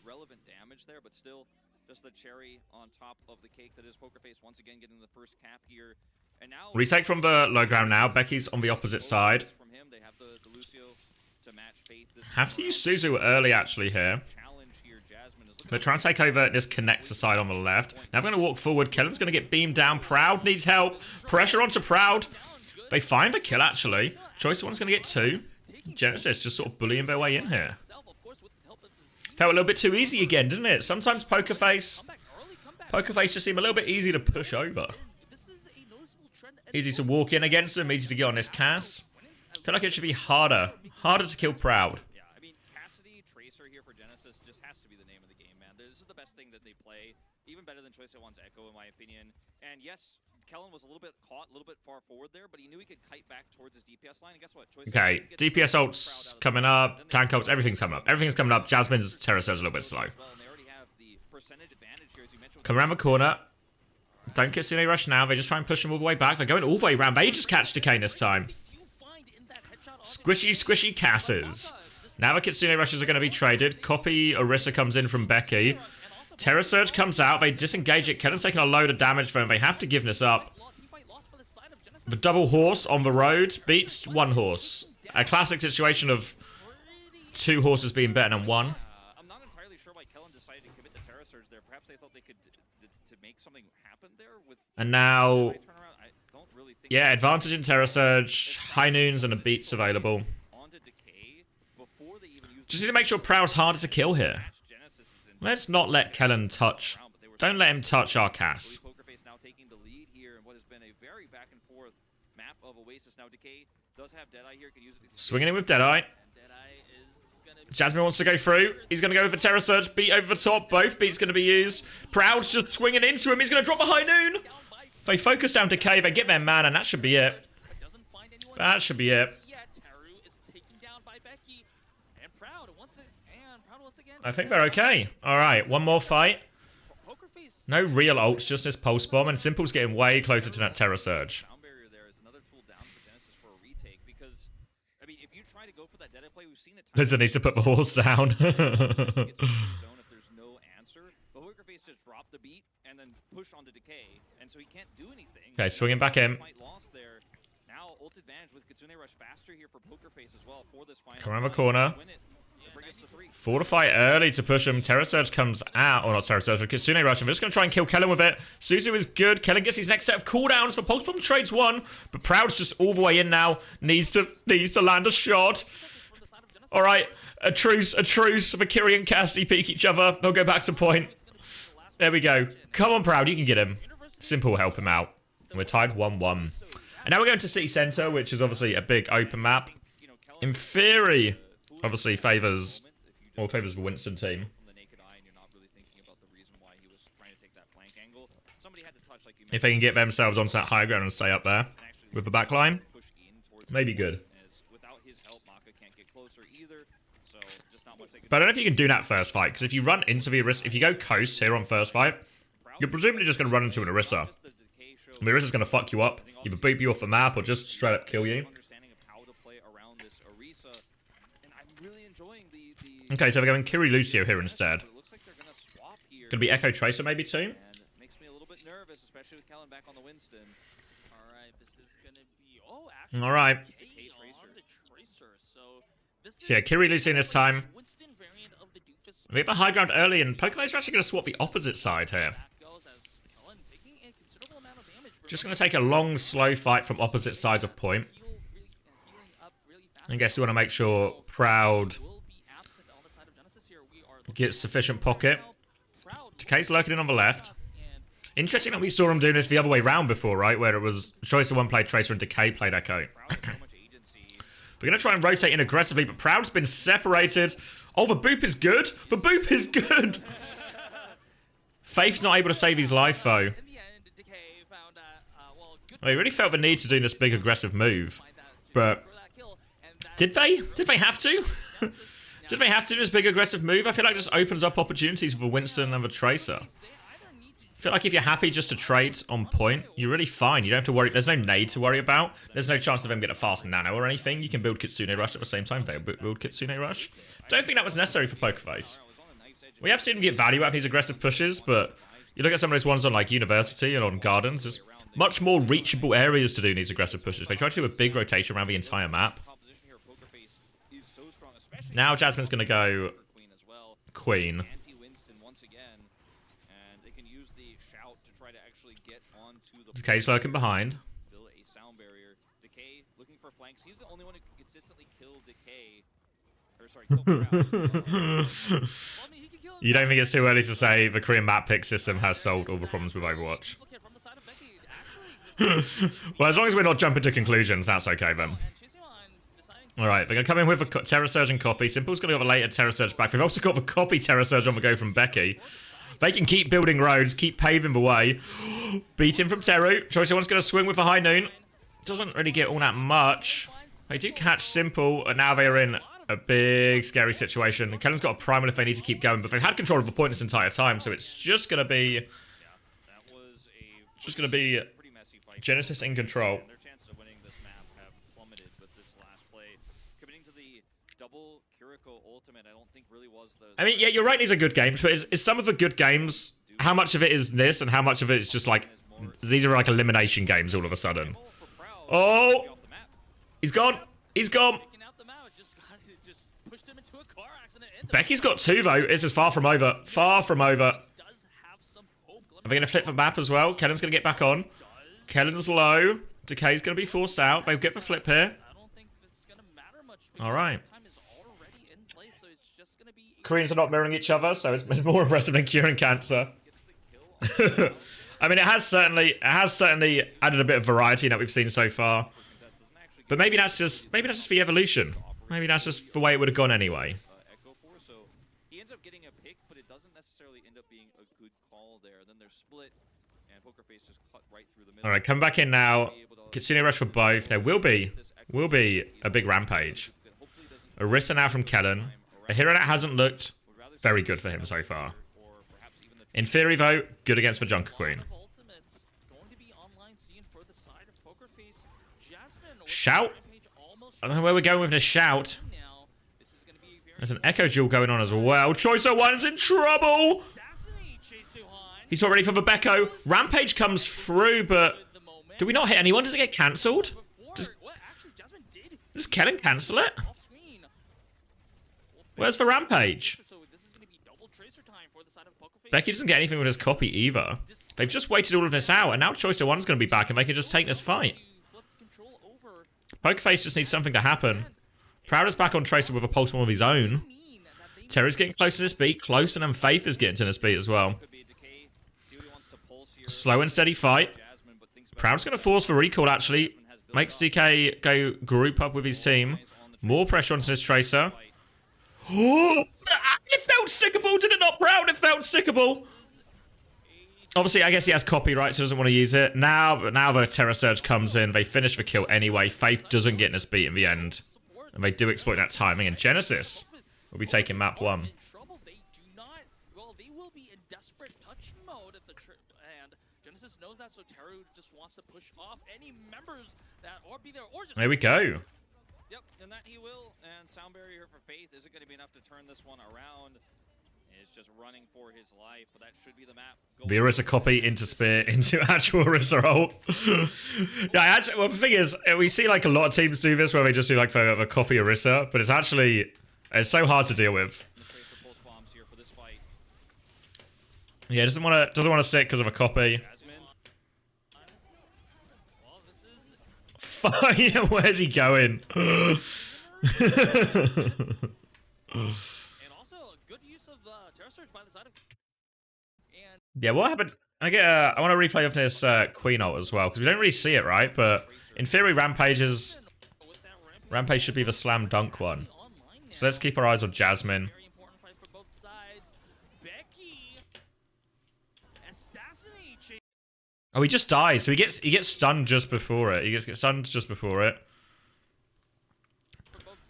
[SPEAKER 3] relevant damage there, but still just the cherry on top of the cake that is PokerFace once again getting the first cap here. And now
[SPEAKER 1] Retake from the low ground now. Becky's on the opposite side.
[SPEAKER 3] From him, they have the Lucio to match Faith.
[SPEAKER 1] Have to use Suzu early actually here. They're trying to take over this connector side on the left. Now they're going to walk forward. Kellen's going to get beamed down. Proud needs help. Pressure onto Proud. They find the kill actually. Choice One's going to get 2. Genesis just sort of bullying their way in here. Felt a little bit too easy again, didn't it? Sometimes PokerFace just seem a little bit easy to push over. Easy to walk in against them, easy to get on this Cass. Feel like it should be harder to kill Proud.
[SPEAKER 3] Yeah, I mean, Cassidy, Tracer here for Genesis just has to be the name of the game, man. This is the best thing that they play, even better than Choice One's Echo, in my opinion. And yes, Kellen was a little bit caught, a little bit far forward there, but he knew he could kite back towards his DPS line. And guess what? Choice
[SPEAKER 1] Okay, DPS ults coming up, tank ults, everything's coming up. Everything's coming up. Jasmine's Terra Surge a little bit slow. Come around the corner. Don't Kitsune Rush now. They just try and push them all the way back. They're going all the way around. They just catch Decay this time. Squishy, squishy Casses. Now the Kitsune Rushes are going to be traded. Copy Orisa comes in from Becky. Terra Surge comes out. They disengage it. Kellen's taking a load of damage from them. They have to give this up. The double horse on the road beats one horse. A classic situation of 2 horses being better than 1.
[SPEAKER 3] I'm not entirely sure why Kellen decided to commit the Terra Surge there. Perhaps they thought they could to make something happen there with.
[SPEAKER 1] And now,
[SPEAKER 3] I don't really think
[SPEAKER 1] yeah, advantage in Terra Surge, High Noons and a Beats available.
[SPEAKER 3] onto Decay before they even use
[SPEAKER 1] Just need to make sure Proud's harder to kill here.
[SPEAKER 3] Genesis is in
[SPEAKER 1] Let's not let Kellen touch. Don't let him touch our Cass.
[SPEAKER 3] PokerFace now taking the lead here in what has been a very back and forth map of Oasis. Now Decay does have Deadeye here, can use it.
[SPEAKER 1] Swinging in with Deadeye. Jasmine wants to go through. He's going to go with the Terra Surge. Beat over the top. Both beats going to be used. Proud's just swinging into him. He's going to drop a High Noon. They focus down Decay. They get their man, and that should be it. That should be it. I think they're okay. All right, one more fight. No real ults, just this Pulse Bomb, and Simple's getting way closer to that Terra Surge.
[SPEAKER 3] Sound barrier there is another tool down for Genesis for a retake because, I mean, if you try to go for that Deadeye play, we've seen it.
[SPEAKER 1] Lizard needs to put the horse down.
[SPEAKER 3] If there's no answer, but PokerFace just dropped the beat and then push onto Decay, and so he can't do anything.
[SPEAKER 1] Okay, swinging back in.
[SPEAKER 3] Fight lost there. Now ult advantage with Kitsune Rush faster here for PokerFace as well for this final.
[SPEAKER 1] Come around the corner.
[SPEAKER 3] Win it. Bring us to 3.
[SPEAKER 1] Fortify early to push him. Terra Surge comes out. Or not Terra Surge, but Kitsune Rush. I'm just going to try and kill Kellen with it. Suzu is good. Kellen gets his next set of cooldowns. The Pulse Bomb trades 1. But Proud's just all the way in now. Needs to land a shot. Alright. A truce for Kiri and Cassidy peek each other. They'll go back to point. There we go. Come on, Proud. You can get him. Simple will help him out. We're tied 1-1. And now we're going to City Center, which is obviously a big open map. In theory, obviously favors the Winston team. If they can get themselves onto that high ground and stay up there with the back line, maybe good. But I don't know if you can do that first fight, because if you run into the Orisa, if you go coast here on first fight, you're presumably just going to run into an Orisa. And the Orisa's going to fuck you up, either boot you off the map or just straight up kill you. Okay, so they're going Kiri Lucio here instead. Going to be Echo Tracer maybe too?
[SPEAKER 3] Makes me a little bit nervous, especially with Kellen back on the Winston.
[SPEAKER 2] Alright, this is gonna be
[SPEAKER 1] Alright. So yeah, Kiri Lucio this time. We have a high ground early, and PokerFace are actually going to swap the opposite side here. Just going to take a long, slow fight from opposite sides of point. I guess we want to make sure Proud gets sufficient pocket. Decay's lurking in on the left. Interesting that we saw him doing this the other way round before, right? Where it was Choice of One played Tracer and Decay played Echo. We're going to try and rotate in aggressively, but Proud's been separated. Oh, the boop is good. The boop is good. Faith's not able to save his life, though. Well, he really felt the need to do this big aggressive move. But did they? Did they have to? Did they have to do this big aggressive move? I feel like this opens up opportunities for Winston and the Tracer. I feel like if you're happy just to trade on point, you're really fine. You don't have to worry. There's no nade to worry about. There's no chance of them getting a fast nano or anything. You can build Kitsune Rush at the same time. They'll build Kitsune Rush. Don't think that was necessary for Pokerface. We have seen him get value out of these aggressive pushes, but you look at some of those ones on like University and on Gardens, there's much more reachable areas to do these aggressive pushes. They try to do a big rotation around the entire map. Now Jasmine's going to go Queen. Decay's lurking behind.
[SPEAKER 3] He's the only one who can consistently kill Decay. Or sorry, kill
[SPEAKER 1] You don't think it's too early to say the Korean map pick system has solved all the problems with Overwatch? Well, as long as we're not jumping to conclusions, that's okay then. Alright, they're going to come in with a Terra Surge and copy. Simple's going to have a later Terra Surge back. They've also got the copy Terra Surge on the go from Becky. They can keep building roads, keep paving the way. Beat him from Teru. Choice one's going to swing with a high noon. Doesn't really get all that much. They do catch Simple, and now they are in a big, scary situation. And Kellen's got a primal if they need to keep going, but they've had control of the point this entire time, so it's just going to be... Genesis in control. I mean, yeah, you're right, these are good games, but is some of the good games, how much of it is this, and how much of it is just like, these are like elimination games all of a sudden? Oh! He's gone! He's gone! Becky's got two, though. This is far from over. Far from over. Are they going to flip the map as well? Kellen's going to get back on. Kellen's low. Decay's going to be forced out. They'll get the flip here. Alright. Koreans are not mirroring each other, so it's more impressive than curing cancer. I mean, it has certainly added a bit of variety that we've seen so far. But maybe that's just the evolution. Maybe that's just the way it would have gone anyway.
[SPEAKER 3] He ends up getting a pick, but it doesn't necessarily end up being a good call there. Then they're split, and Pokerface just cut right through the middle.
[SPEAKER 1] All right, come back in now. Kitsune Rush for both. There will be a big rampage. Orisa now from Kellen. A hero that hasn't looked very good for him so far. In theory, though, good against the Junker Queen. Shout. I don't know where we're going with this shout. There's an Echo duel going on as well. Choice One's in trouble. He's not ready for the Becco. Rampage comes through, but do we not hit anyone? Does it get cancelled? Does Kellen cancel it? Where's the Rampage? Becky doesn't get anything with his copy either. They've just waited all of this out, and now Choice One's going to be back, and they can just take this fight. Pokerface just needs something to happen. Proud is back on Tracer with a pulse one of his own. Terry's getting close to this beat. Close, and then Faith is getting to this beat as well. Slow and steady fight. Proud's going to force the recall, actually. Makes DK go group up with his team. More pressure onto this Tracer. Oh, it felt stickable, did it not, Proud? It felt stickable. Obviously, I guess he has copyright, so he doesn't want to use it. Now the Terra Surge comes in. They finish the kill anyway. Faith doesn't get in this beat in the end. And they do exploit that timing. And Genesis will be taking map 1. There we go.
[SPEAKER 3] Yep, and that he will. And sound barrier for Faith isn't going to be enough to turn this one around. It's just running for his life, but that should be the map.
[SPEAKER 1] The Orisa copy into Spear into actual Orisa ult. Yeah, actually, well, the thing is, we see like a lot of teams do this where they just do like the copy Orisa, but it's so hard to deal with. Yeah, doesn't want to stick because of a copy. Fire, where's he going?
[SPEAKER 2] And also a good use of Terror Surge by the side of. And
[SPEAKER 1] Yeah, what happened? I want to replay of this Queen ult as well because we don't really see it, right? But in theory, Rampage should be the slam dunk one. So let's keep our eyes on Jasmine.
[SPEAKER 2] very important fight for both sides. Becky assassinate.
[SPEAKER 1] Oh, he just dies. So he gets stunned just before it. He gets stunned just before it.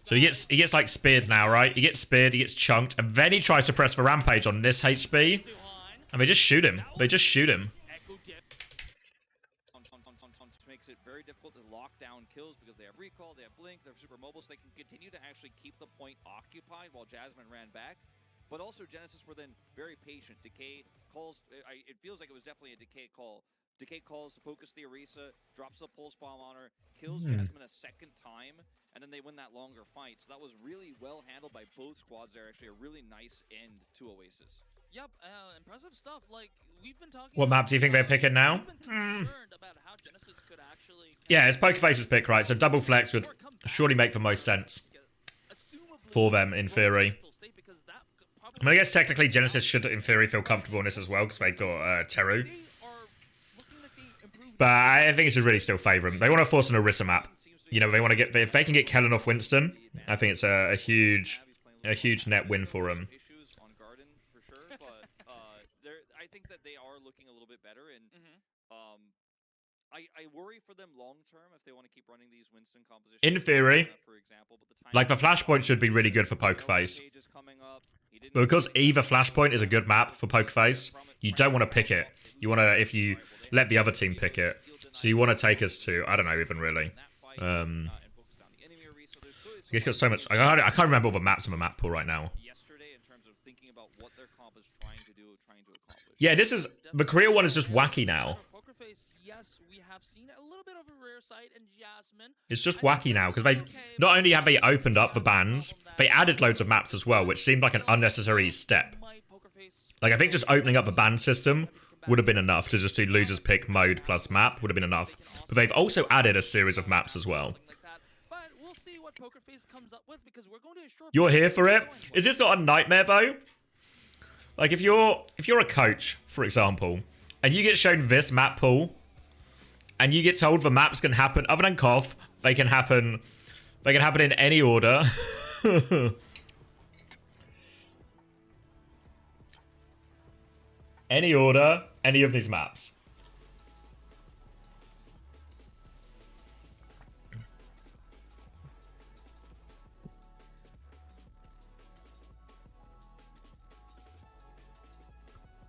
[SPEAKER 1] So he gets like speared now, right? He gets speared, he gets chunked, and then he tries to press for Rampage on this HB, and they just shoot him. They just shoot him.
[SPEAKER 3] Makes it very difficult to lock down kills because they have recall, they have blink, they're super mobile, so they can continue to actually keep the point occupied while Jasmine ran back. But also Genesis were then very patient. Decay calls, it feels like it was definitely a Decay call. Decay calls to focus the Orisa, drops the pulse bomb on her, kills Jasmine a second time, and then they win that longer fight. So that was really well handled by both squads there. Actually, a really nice end to Oasis.
[SPEAKER 2] Yep, impressive stuff. Like we've been talking.
[SPEAKER 1] What map do you think they're picking now?
[SPEAKER 2] About how Genesis could actually
[SPEAKER 1] Yeah, it's Pokerface's pick, right? So double flex would surely make the most sense for them, in theory. I mean, I guess technically Genesis should, in theory, feel comfortable in this as well because they've got Teru. But I think it should really still favour them. They want to force an Orisa map. You know, they want to get, if they can get Kellen off Winston, I think it's a huge net win for them.
[SPEAKER 3] I think that they are looking a little bit better, and I worry for them long term if they want to keep running these Winston compositions.
[SPEAKER 1] In theory,
[SPEAKER 3] for example, but
[SPEAKER 1] like the Flashpoint should be really good for Pokerface. But because either Flashpoint is a good map for Pokerface, you don't want to pick it. You want to, if you let the other team pick it. So you want to take us to, I don't know even really. He's got so much, I can't remember all the maps in the map pool right now. Yeah, this is, the Korea one is just wacky now.
[SPEAKER 2] Yes, we have seen a little bit of a rare sight in Jasmine.
[SPEAKER 1] It's just wacky now, because they've, not only have they opened up the bans, they added loads of maps as well, which seemed like an unnecessary step. Like, I think just opening up the ban system would have been enough to just do losers pick mode plus map would have been enough. But they've also added a series of maps as well. You're here for it? Is this not a nightmare though? Like if you're a coach, for example, and you get shown this map pool, and you get told the maps can happen, other than Koth, they can happen in any order. Any order, any of these maps.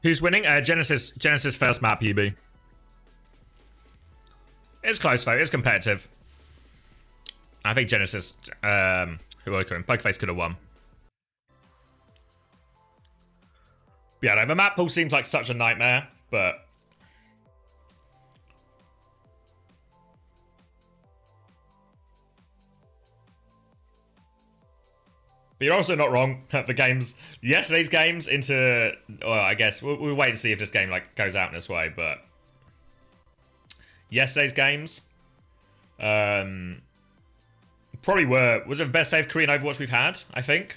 [SPEAKER 1] Who's winning? Genesis first map, UB. It's close though, it's competitive. I think Genesis, who are going, Pokerface could have won. Yeah, no, the map pool seems like such a nightmare, but... But you're also not wrong. The games, yesterday's games into, well, I guess we'll wait and see if this game like goes out in this way. But yesterday's games, probably was it the best day of Korean Overwatch we've had? I think.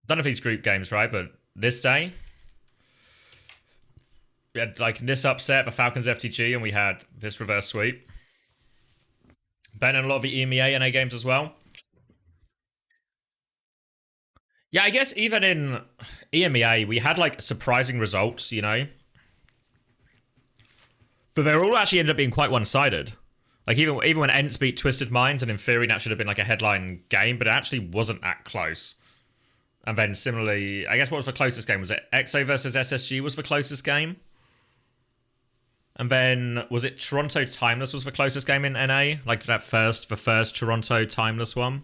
[SPEAKER 1] None of these group games, right? But this day, we had like this upset, the Falcons FTG, and we had this reverse sweep. Better than a lot of the EMEA NA games as well. Yeah, I guess even in EMEA, we had like surprising results, you know. But they all actually ended up being quite one-sided. Like even when Ents beat Twisted Minds, and in theory that should have been like a headline game, but it actually wasn't that close. And then similarly, I guess what was the closest game? Was it EXO versus SSG was the closest game? And then, was it Toronto Timeless was the closest game in NA? Like the first Toronto Timeless one?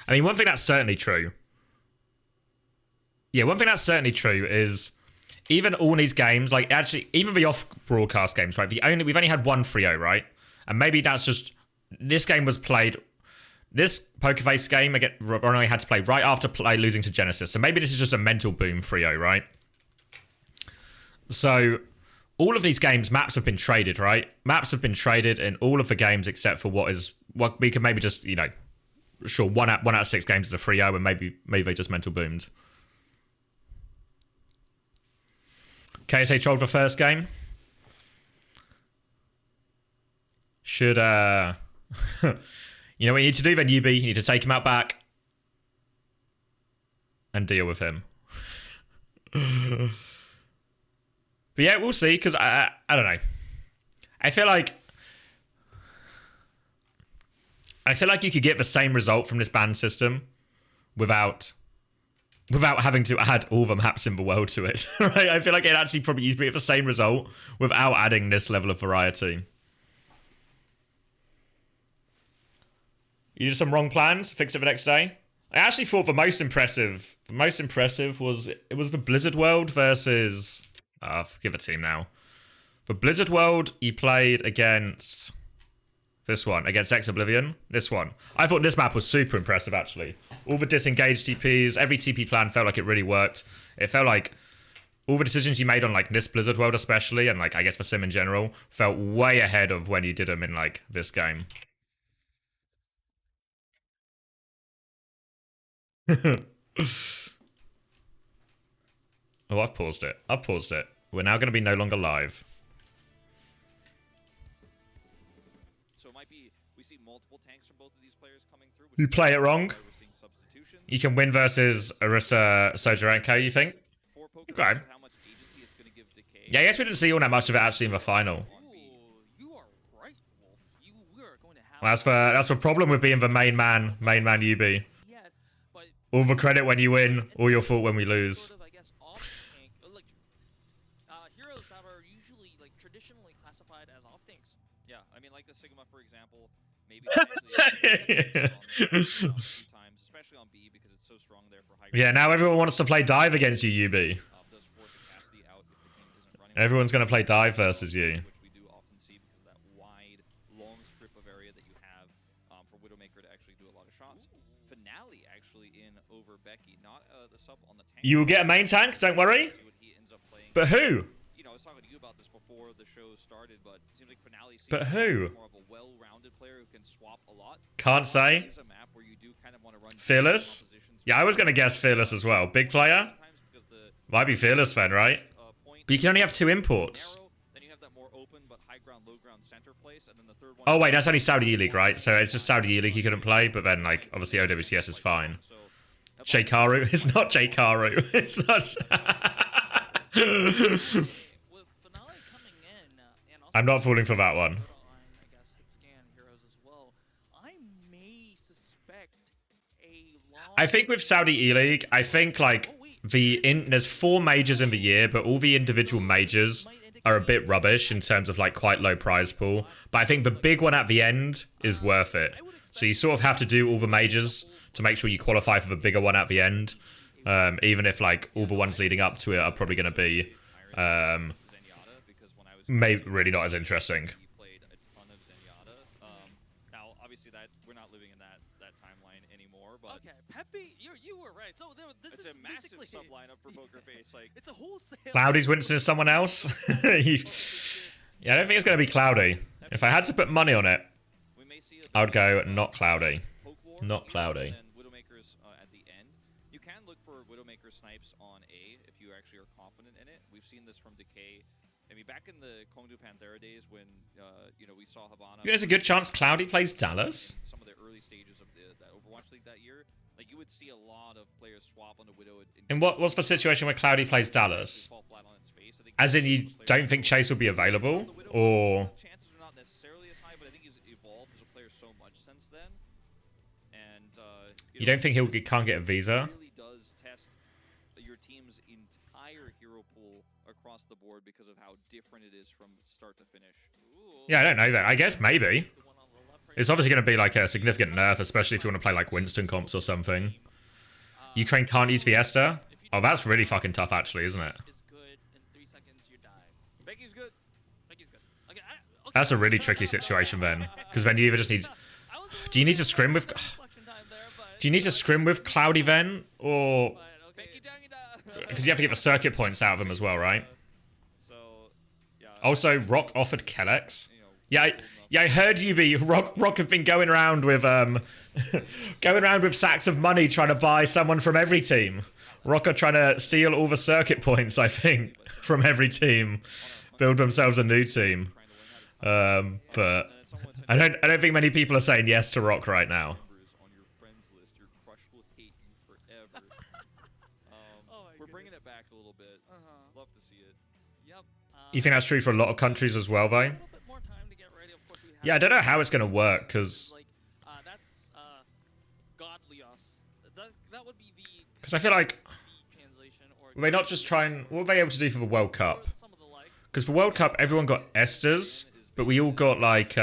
[SPEAKER 1] I mean, one thing that's certainly true. Yeah, one thing that's certainly true is even all these games, like actually, even the off-broadcast games, right? We've only had one 3-0, right? And maybe that's just, this game was played, this Pokerface game, again, Ronnie had to play right after losing to Genesis. So maybe this is just a mental boom 3-0, right? So all of these games, maps have been traded, right? Maps have been traded in all of the games except for what we can maybe just, you know, sure, one out of 6 games is a 3-0, and maybe they just mental boomed. KSA trolled the first game. Should, you know what you need to do then, UB? You need to take him out back and deal with him. But yeah, we'll see, because I don't know. I feel like you could get the same result from this ban system without having to add all the maps in the world to it. Right? I feel like it actually probably used to be the same result without adding this level of variety. You did some wrong plans, fix it the next day. I actually thought the most impressive was the Blizzard World versus I'll give a team now. For Blizzard World, you played against this one, against X Oblivion. This one. I thought this map was super impressive, actually. All the disengaged TPs, every TP plan felt like it really worked. It felt like all the decisions you made on, like, this Blizzard World especially, and, like, I guess for Sim in general, felt way ahead of when you did them in, like, this game. Oh, I've paused it. We're now going to be no longer live.
[SPEAKER 3] So it might be, we see multiple tanks from both of these players coming through.
[SPEAKER 1] You play it wrong. You can win versus Orisa, Sojorenko, you think? Okay. Yeah, I guess we didn't see all that much of it actually in the final. Well, that's the problem with being the main man UB. All the credit when you win, all your fault when we lose.
[SPEAKER 2] Heroes that are usually like traditionally classified as off tanks.
[SPEAKER 3] Yeah, I mean, like the Sigma, for example, maybe times, especially on B because it's so strong there for high.
[SPEAKER 1] Yeah, now everyone wants to play dive against you, UB. Everyone's going to play dive versus you.
[SPEAKER 3] Which we do often see because of that wide, long strip of area that you have for Widowmaker to actually do a lot of shots. Finale actually in over Becky, not the sub on the tank.
[SPEAKER 1] You will get a main tank, don't worry. But who?
[SPEAKER 3] You know, I was talking to you about this before the show started, but it seems like Finale seems
[SPEAKER 1] but who?
[SPEAKER 3] more of a well-rounded player who can swap a lot.
[SPEAKER 1] Can't say.
[SPEAKER 3] A map where you do kind of want to run
[SPEAKER 1] Fearless? Yeah, I was going to guess Fearless as well. Big player? Might be Fearless then, right? But you can only have 2 imports.
[SPEAKER 3] Then you have that more open but high ground, low ground center place, and then the third one.
[SPEAKER 1] Oh wait, that's only Saudi E-League, right? So it's just Saudi E-League he couldn't play, but then like obviously OWCS is fine. Sheikaru? It's not Sheikaru. It's not. I'm not falling for that one. I think with Saudi E-League, I think like there's 4 majors in the year, but all the individual majors are a bit rubbish in terms of like quite low prize pool. But I think the big one at the end is worth it. So you sort of have to do all the majors to make sure you qualify for the bigger one at the end. Even if like all the ones leading up to it are probably going to be maybe really not as interesting.
[SPEAKER 3] Now, obviously, that we're not living in that timeline anymore. But
[SPEAKER 2] okay, Pepe, you were right. So this
[SPEAKER 3] is a massive sub lineup for Poker Face. Like
[SPEAKER 2] it's a wholesale.
[SPEAKER 1] Cloudy's Winston is someone else. Yeah, I don't think it's going to be Cloudy. If I had to put money on it, I would go not Cloudy. Not Cloudy.
[SPEAKER 3] At the end, you can look for Widowmaker snipes on A if you actually are confident in it. We've seen this from Decay. I mean, back in the Kongdu Panthera days when you know, we saw Havana.
[SPEAKER 1] There's a good chance Cloudy plays Dallas.
[SPEAKER 3] Some of the early stages of that Overwatch League that year, like you would see a lot of players swap onto Widow.
[SPEAKER 1] And what's the situation where Cloudy plays Dallas? As in, you don't think Chase will be available, or?
[SPEAKER 3] Chances are not necessarily as high, but I think he's evolved as a player so much since then. And
[SPEAKER 1] you don't think he can't get a visa?
[SPEAKER 3] It really does test your team's entire hero pool across the board because of how different it is from start to finish.
[SPEAKER 1] Yeah, I don't know that. I guess maybe. It's obviously going to be like a significant nerf, especially if you want to play like Winston comps or something. Ukraine can't use Fiesta? Oh, that's really fucking tough actually, isn't it?
[SPEAKER 3] Becky's good.
[SPEAKER 2] Okay,
[SPEAKER 1] That's a really tricky situation then. Because then you either just need... Do you need to scrim with... Do you need to scrim with Cloudy then? Or... Because you have to get the circuit points out of them as well, right? Also, Rock offered Kellex. Yeah, I heard you be Rock have been going around with sacks of money trying to buy someone from every team. Rock are trying to steal all the circuit points, I think, from every team, build themselves a new team. But I don't think many people are saying yes to Rock right now.
[SPEAKER 3] We're bringing it back a little bit. Love to see it.
[SPEAKER 2] Yep.
[SPEAKER 1] You think that's true for a lot of countries as well, though? Yeah, I don't know how it's going to work, because...
[SPEAKER 2] That's godly us. That would be the...
[SPEAKER 1] Because I feel like... Will they not just try and... What were they able to do for the World Cup? Because for World Cup, everyone got Esters, but we all got, like,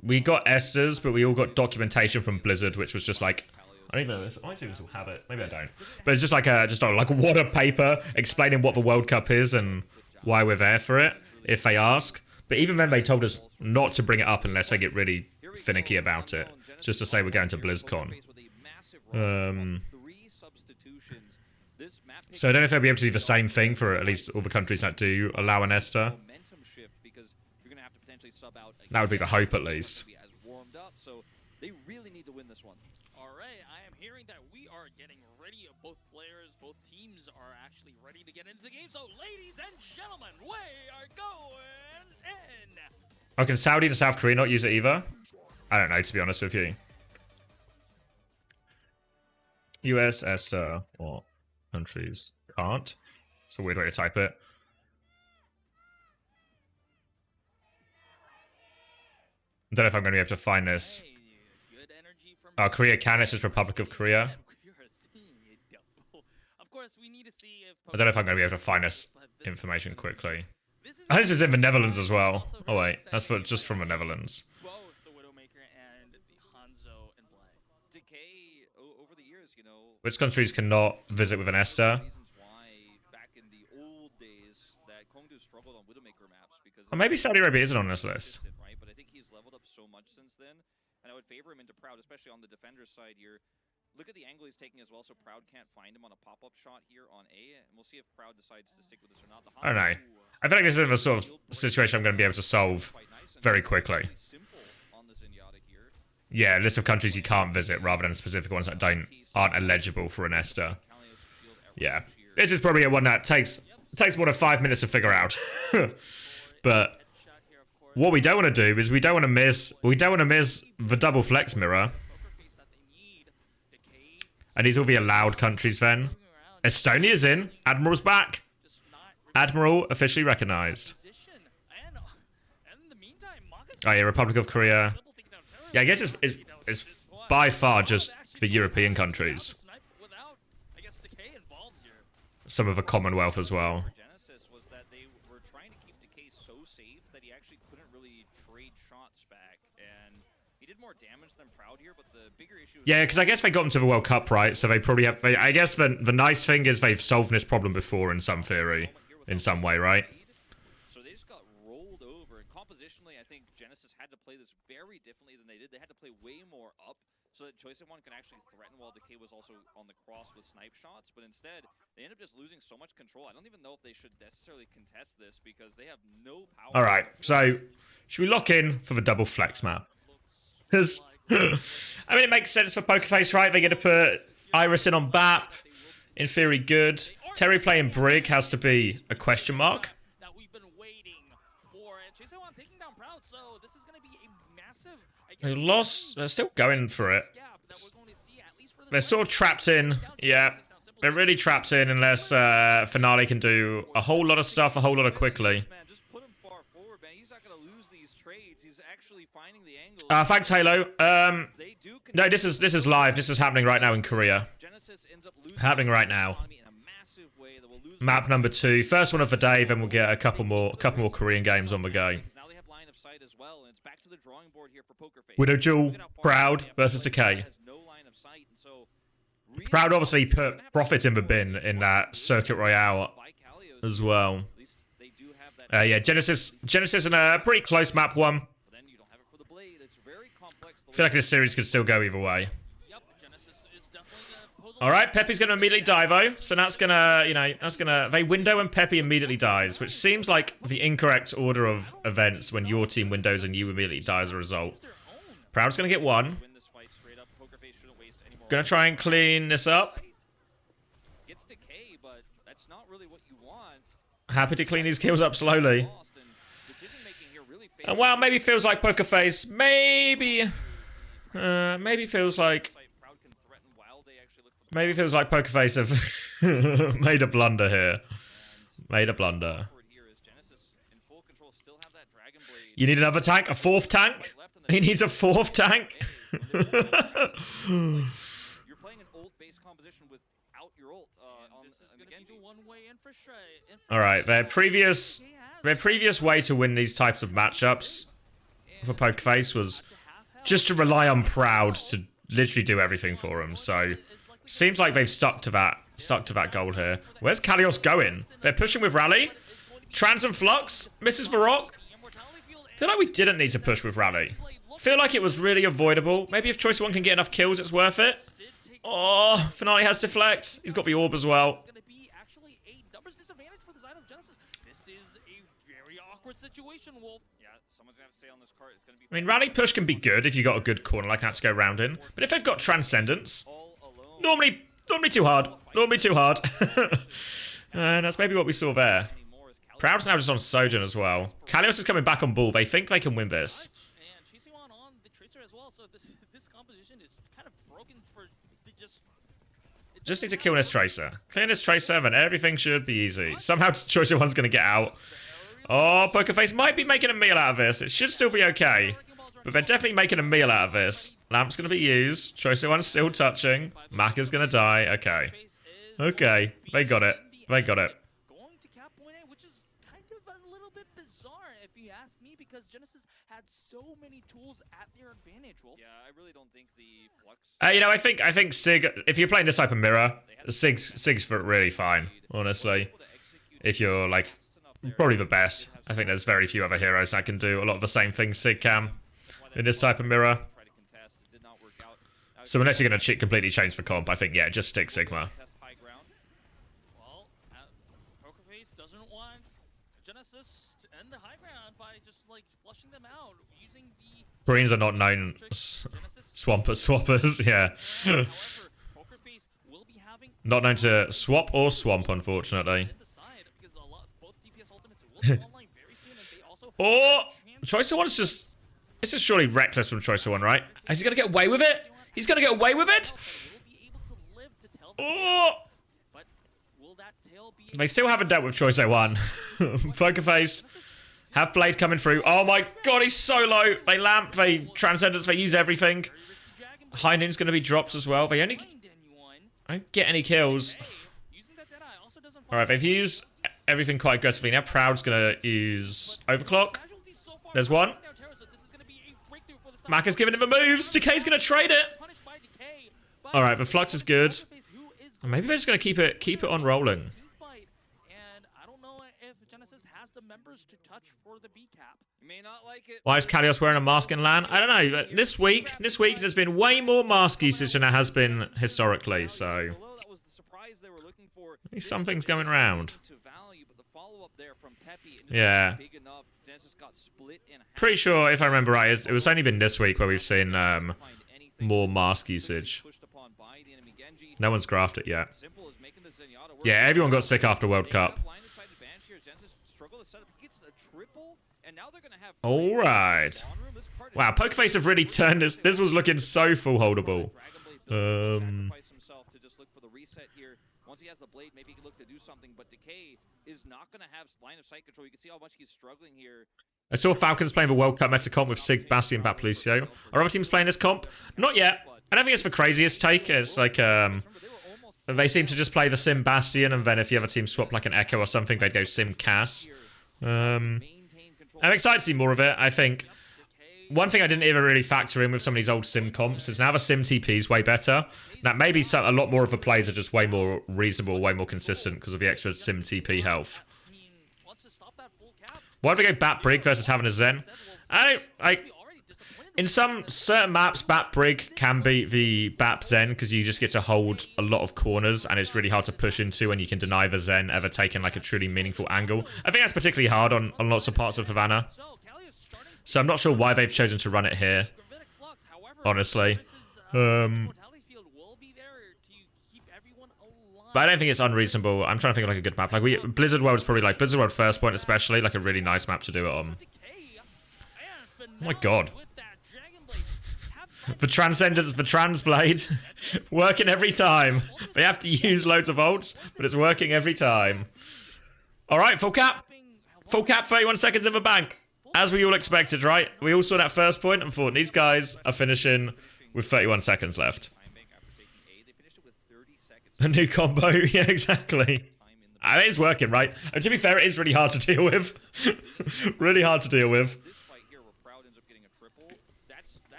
[SPEAKER 1] we got Esters, but we all got documentation from Blizzard, which was just, like... I don't even know this. I might still have it. Maybe I don't. But it's just like a water paper explaining what the World Cup is and why we're there for it, if they ask. But even then, they told us not to bring it up unless they get really finicky about it. Just to say we're going to BlizzCon. So I don't know if they'll be able to do the same thing for at least all the countries that do allow an Ester. That would be the hope, at least.
[SPEAKER 3] They really need to win this one.
[SPEAKER 2] Alright, I am hearing that we are getting ready. Both players, both teams are actually ready to get into the game. So, ladies and gentlemen, we are going in.
[SPEAKER 1] Oh, can Saudi and South Korea not use it either? I don't know, to be honest with you. US, Ester, or countries can't. It's a weird way to type it. I don't know if I'm going to be able to find this. Oh, Korea can. This is Republic of Korea. I don't know if I'm going to be able to find this information quickly. Oh, this is in the Netherlands as well. Oh wait, that's just from the Netherlands. Which countries cannot visit with an Ester? Or maybe Saudi Arabia isn't on this list.
[SPEAKER 3] And I would favor him into Proud, especially on the defender's side here. Look at the angle he's taking as well, so Proud can't find him on a pop-up shot here on A, and we'll see if Proud decides to stick with this or not.
[SPEAKER 1] I don't know. I feel like this is the sort of situation I'm going to be able to solve very quickly. Yeah, list of countries you can't visit rather than specific ones that aren't eligible for an Ester. Yeah, this is probably a one that takes more than 5 minutes to figure out. But what we don't want to do is we don't want to miss the double flex mirror. And these will be allowed countries then. Estonia's in. Admiral's back. Admiral officially recognized. Oh yeah, Republic of Korea. Yeah, I guess it's by far just the European countries. Some of the Commonwealth as well. Yeah, because I guess they got into the World Cup, right? So they probably have... I guess the nice thing is they've solved this problem before in some theory. In some way, right?
[SPEAKER 3] So they just got rolled over. And compositionally, I think Genesis had to play this very differently than they did. They had to play way more up so that Choice One can actually threaten while Decay was also on the cross with snipe shots. But instead, they end up just losing so much control. I don't even know if they should necessarily contest this because they have no power.
[SPEAKER 1] All right, so should we lock in for the double flex map? Because... I mean, it makes sense for Pokerface, right? They get to put Iris in on BAP. In theory, good. Terry playing Brig has to be a question mark. They lost. They're still going for it. They're sort of trapped in. Yeah, they're really trapped in unless Finale can do a whole lot of stuff, a whole lot of quickly. Thanks, Halo. No, this is live. This is happening right now in Korea. Happening right now. Map number 2. First one of the day, then we'll get a couple more Korean games on the go. Widow Jewel, Proud versus Decay. Proud obviously put Profit in the bin in that Circuit Royale as well. Yeah, Genesis in a pretty close map 1. I feel like this series could still go either way. All right, Pepe's going to immediately divo. So that's going to, you know, that's going to... They window and Pepe immediately dies, which seems like the incorrect order of events when your team windows and you immediately die as a result. Proud's going to get one. Going to try and clean this up. Happy to clean these kills up slowly. And wow, maybe feels like Pokerface. Maybe feels like Pokerface have made a blunder here. Made a blunder. You need another tank? A fourth tank? He needs a fourth tank?
[SPEAKER 3] You're playing an ult base composition without your ult.
[SPEAKER 1] Alright, their previous way to win these types of matchups for Pokerface was just to rely on Proud to literally do everything for him. So seems like they've stuck to that goal here. Where's Kalios going? They're pushing with Rally. Trans and Flux misses the rock. Feel like we didn't need to push with Rally. Feel like it was really avoidable. Maybe if Choice One can get enough kills, it's worth it. Oh, Finale has Deflect. He's got the orb as well. I mean, Rally push can be good if you got a good corner like that to go round in. But if they've got Transcendence, normally too hard. Normally too hard. And that's maybe what we saw there. Proud's now just on Sojourn as well. Kalios is coming back on ball. They think they can win this. Just need to kill this Tracer. Clear this Tracer, and everything should be easy. Somehow Choice One's going to get out. Oh, Pokerface might be making a meal out of this. It should still be okay. But they're definitely making a meal out of this. Lamp's going to be used. Choice One's still touching. Mac is going to die. Okay. Okay. They got it. They got it.
[SPEAKER 2] So many tools at their advantage, Wolf.
[SPEAKER 3] Yeah, I really don't think the Flux.
[SPEAKER 1] You know, I think Sig. If you're playing this type of mirror, Sig's really fine. Honestly, if you're like probably the best. I think there's very few other heroes that can do a lot of the same things Sig can in this type of mirror. So unless you're going to completely change the comp, I think yeah, just stick Sigma.
[SPEAKER 2] Well, Pokerface doesn't want Genesis to end the high ground by just like flushing them out using the
[SPEAKER 1] Greens are not known swappers, yeah. Not known to swap or swamp, unfortunately. Oh, Choice One's just... This is surely reckless from Choice One, right? Is he going to get away with it? He's going to get away with it? Oh! They still haven't dealt with Choice One. Pokerface. Have Blade coming through. Oh my god, he's so low. They lamp, they Transcendence, they use everything. High Noon's going to be dropped as well. They only don't get any kills. Alright, they've used everything quite aggressively. Now Proud's going to use Overclock. There's one. Mac is giving him the moves. Decay's going to trade it. Alright, the Flux is good. Maybe they're just going to keep it on rolling. Why is Kalios wearing a mask in LAN? I don't know. This week there's been way more mask usage than there has been historically, so maybe something's going around. Yeah. Pretty sure, if I remember right, it was only been this week where we've seen more mask usage. No one's graphed it yet. Yeah, everyone got sick after World Cup. Alright. Wow, Pokerface have really turned this. This was looking so full holdable. Once he has the blade, maybe he can look to do something, but Decay is not going to have line of sight control. You can see how much he's struggling here. I saw Falcons playing the World Cup meta comp with Sig, Basti, and Batlucio. Are other teams playing this comp? Not yet. I don't think it's the craziest take. It's like, they seem to just play the Sim Bastion, and then if the other team swap like an Echo or something, they'd go Sim Cass. I'm excited to see more of it. I think one thing I didn't even really factor in with some of these old Sim comps is now the Sim TP is way better. That maybe a lot more of the plays are just way more reasonable, way more consistent because of the extra Sim TP health. Why do we go Bat Brig versus having a Zen? In some certain maps, Bat Brig can beat the Bat Zen because you just get to hold a lot of corners and it's really hard to push into, and you can deny the Zen ever taking like a truly meaningful angle. I think that's particularly hard on lots of parts of Havana. So I'm not sure why they've chosen to run it here, honestly. But I don't think it's unreasonable. I'm trying to think of like a good map. Like Blizzard World is probably like Blizzard World First Point especially, like a really nice map to do it on. Oh my god. The Transcendence, the Transblade, working every time. They have to use loads of ults, but it's working every time. Alright, full cap. Full cap, 31 seconds in the bank. As we all expected, right? We all saw that first point and thought these guys are finishing with 31 seconds left. A new combo, yeah, exactly. I mean, it's working, right? And to be fair, it is really hard to deal with. Really hard to deal with.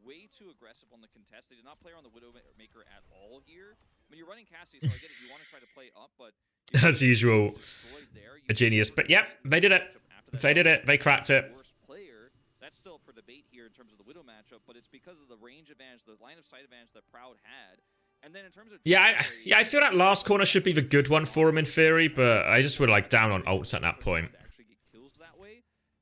[SPEAKER 1] Way too aggressive on the contest. They did not play on the Widowmaker at all here. I mean, you're running Cassie, so I get it. You want to try to play up, but as usual, a genius. But yep, they did it. They did it. They cracked it. That's still for debate here in terms of the Widow matchup, but it's because of the range advantage, the line of sight advantage that Proud had. And then in terms of I feel that last corner should be the good one for him in theory, but I just would like down on ults at that point.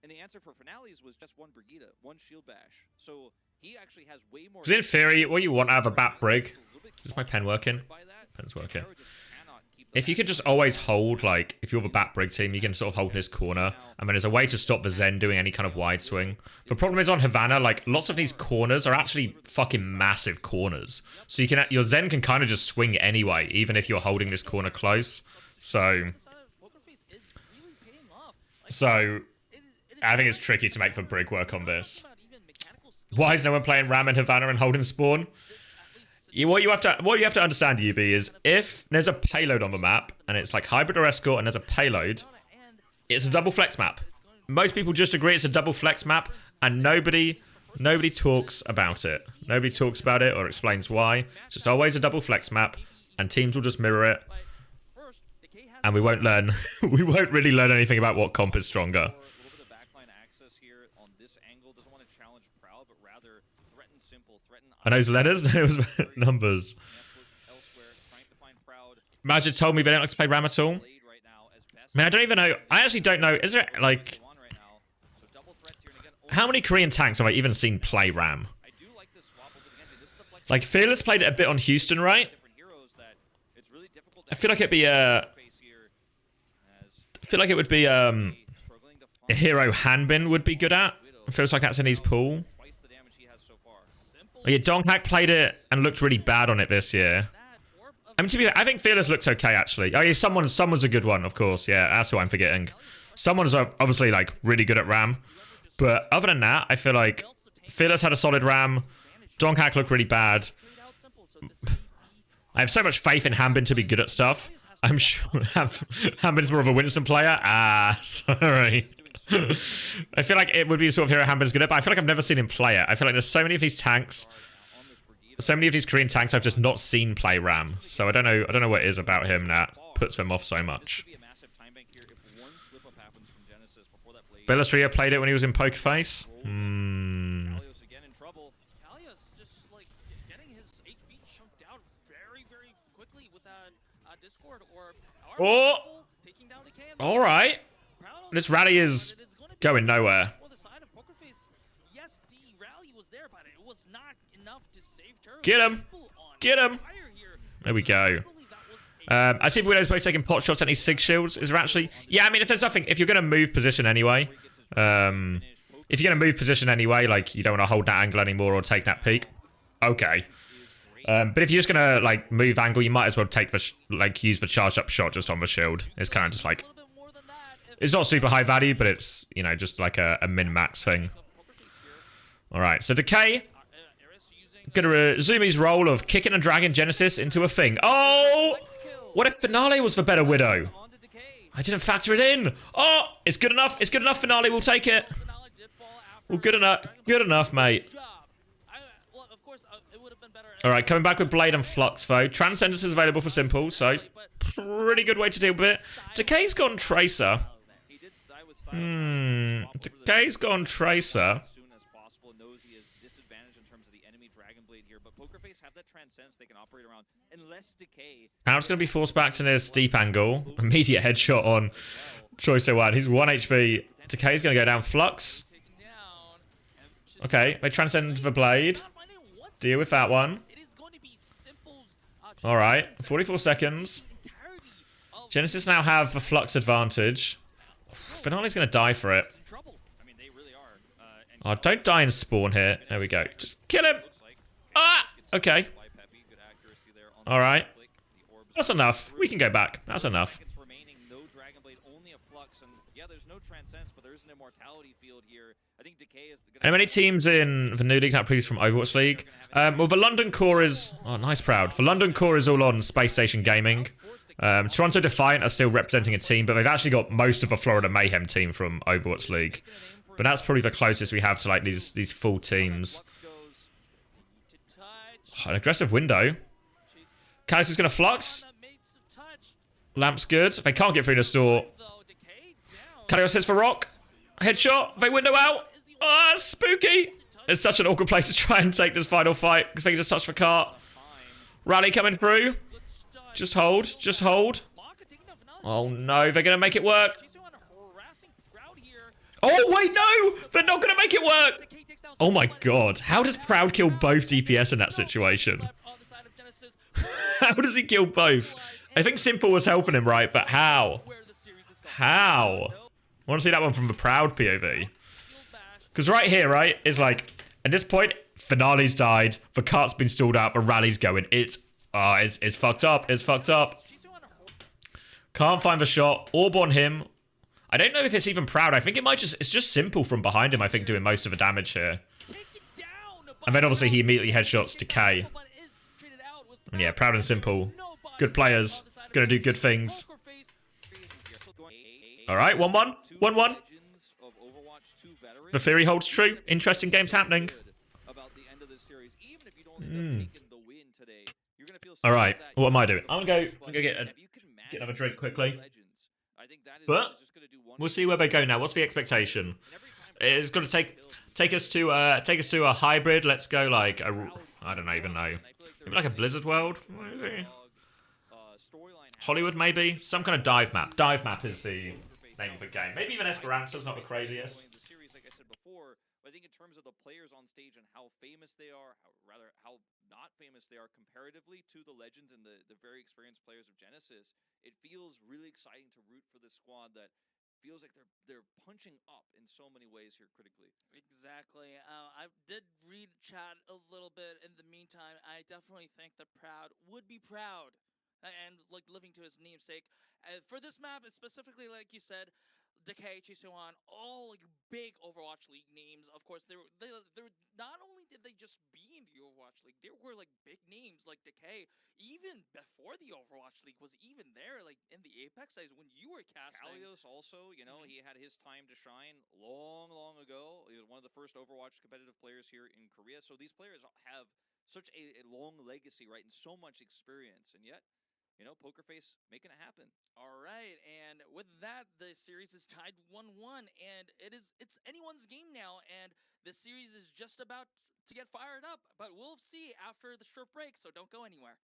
[SPEAKER 1] And the answer for finales was just one Brigida, one shield bash. So he actually has way more. Because in theory, what you want out of a Bat Brig. Is my pen working? Pen's working. If you could just always hold, like, if you're the Bat Brig team, you can sort of hold this corner. And then there's a way to stop the Zen doing any kind of wide swing. The problem is on Havana, like, lots of these corners are actually fucking massive corners. So you can, your Zen can kind of just swing anyway, even if you're holding this corner close. So I think it's tricky to make the Brig work on this. Why is no one playing Ram in Havana and holding spawn? What you have to understand, UB, is if there's a payload on the map and it's like hybrid or escort and there's a payload, it's a double flex map. Most people just agree it's a double flex map, and nobody talks about it. Nobody talks about it or explains why. It's just always a double flex map, and teams will just mirror it, and we won't learn. We won't really learn anything about what comp is stronger. Are those letters? Those numbers. Majid told me they don't like to play Ram at all. I mean, I don't even know. I actually don't know. Is there, like... How many Korean tanks have I even seen play Ram? Like, Fearless played it a bit on Houston, right? I feel like it'd be, I feel like it would be, a hero Hanbin would be good at. It feels like that's in his pool. Oh, yeah, Donghack played it and looked really bad on it this year. I mean, to be fair, I think Fearless looked okay, actually. Oh, yeah, someone's a good one, of course. Yeah, that's who I'm forgetting. Someone's obviously, like, really good at Ram. But other than that, I feel like Fearless had a solid Ram. Donghack looked really bad. I have so much faith in Hanbin to be good at stuff. I'm sure Hanbin's more of a Winston player. Ah, sorry. I feel like it would be sort of hero Hanbin's good at, but I feel like I've never seen him play it. I feel like there's so many of these tanks, so many of these Korean tanks I've just not seen play Ram. So I don't know what it is about him that puts them off so much. Bellastria played it when he was in Poker Face. Oh! Alright. This rally is going nowhere. Get him! Get him! There we go. I see Widow's both taking pot shots at these Sig shields. Is there actually... Yeah, I mean, if there's nothing... If you're going to move position anyway... if you're going to move position anyway, like, you don't want to hold that angle anymore or take that peak. Okay. But if you're just going to, like, move angle, you might as well take the... use the charged up shot just on the shield. It's kind of just, like... It's not super high value, but it's, you know, just like a min-max thing. Alright, so Decay... Gonna resume his role of kicking and dragging Genesis into a thing. Oh! What if Finale was the better Widow? I didn't factor it in. Oh! It's good enough. It's good enough, Finale. We'll take it. Well, good enough. Good enough, mate. Alright, coming back with Blade and Flux, though. Transcendence is available for Simple, so pretty good way to deal with it. Decay's gone Tracer. Decay's gone Tracer.
[SPEAKER 3] As soon as possible, knows he is disadvantaged in terms of the enemy Dragon Blade here, but Pokerface have that transcendence they can operate around. Unless Decay.
[SPEAKER 1] Now it's going to be forced back to this deep angle. Immediate headshot on Choice 01. He's 1 HP. Decay's going to go down. Flux. Okay, they transcend the blade. Deal with that one. Alright, 44 seconds. Genesis now have the Flux advantage. Finale's going to die for it. Oh, don't die in spawn here. There we go. Just kill him. Ah! Okay. Alright. That's enough. We can go back. That's enough. How many teams in the new league that please from Overwatch League? Well, the London core is... Oh, nice, Proud. The London core is all on Space Station Gaming. Toronto Defiant are still representing a team, but they've actually got most of the Florida Mayhem team from Overwatch League. But that's probably the closest we have to like these full teams. Oh, an aggressive window. Callus is going to Flux. Lamp's good. They can't get through the door. Callus hits for Rock. Headshot. They window out. Ah, spooky. It's such an awkward place to try and take this final fight because they just touched the cart. Rally coming through. Just hold. Just hold. Oh no, they're going to make it work. Oh wait, no! They're not going to make it work! Oh my god. How does Proud kill both DPS in that situation? How does he kill both? I think Simple was helping him, right? But how? How? I want to see that one from the Proud POV. Because right here, right, is like, at this point, Finale's died, the cart's been stalled out, the rally's going. It's fucked up. It's fucked up. Can't find the shot. Orb on him. I don't know if it's even Proud. I think it's just Simple from behind him, I think, doing most of the damage here. And then obviously he immediately headshots Decay. And yeah, Proud and Simple. Good players. Gonna do good things. Alright, 1-1. 1-1. The theory holds true. Interesting games happening. Alright, what am I doing? I'm gonna go get another drink quickly. But we'll see where they go now. What's the expectation? It's gonna take us to a hybrid. Let's go like I don't even know. Maybe like a Blizzard world? Maybe. Hollywood maybe? Some kind of dive map. Dive map is the name of the game. Maybe even Esperanza's not the craziest.
[SPEAKER 3] I think in terms of the players on stage and how famous they are, how not famous they are comparatively to the legends and the very experienced players of Genesis, it feels really exciting to root for this squad that feels like they're punching up in so many ways here critically.
[SPEAKER 2] Exactly. I did read chat a little bit in the meantime. I definitely think that Proud would be proud and like living to his namesake. For this map, specifically, like you said, Decay, Chisuan, all like big Overwatch League names. Of course, they were not only did they just be in the Overwatch League, there were like big names like Decay, even before the Overwatch League was even there, like in the Apex days when you were casting.
[SPEAKER 3] Kalios also, you know, he had his time to shine long ago. He was one of the first Overwatch competitive players here in Korea. So these players have such a long legacy, right, and so much experience, and yet, you know, Pokerface making it happen.
[SPEAKER 2] All right, and with that, the series is tied 1-1, and it's anyone's game now, and the series is just about to get fired up, but we'll see after the short break, so don't go anywhere.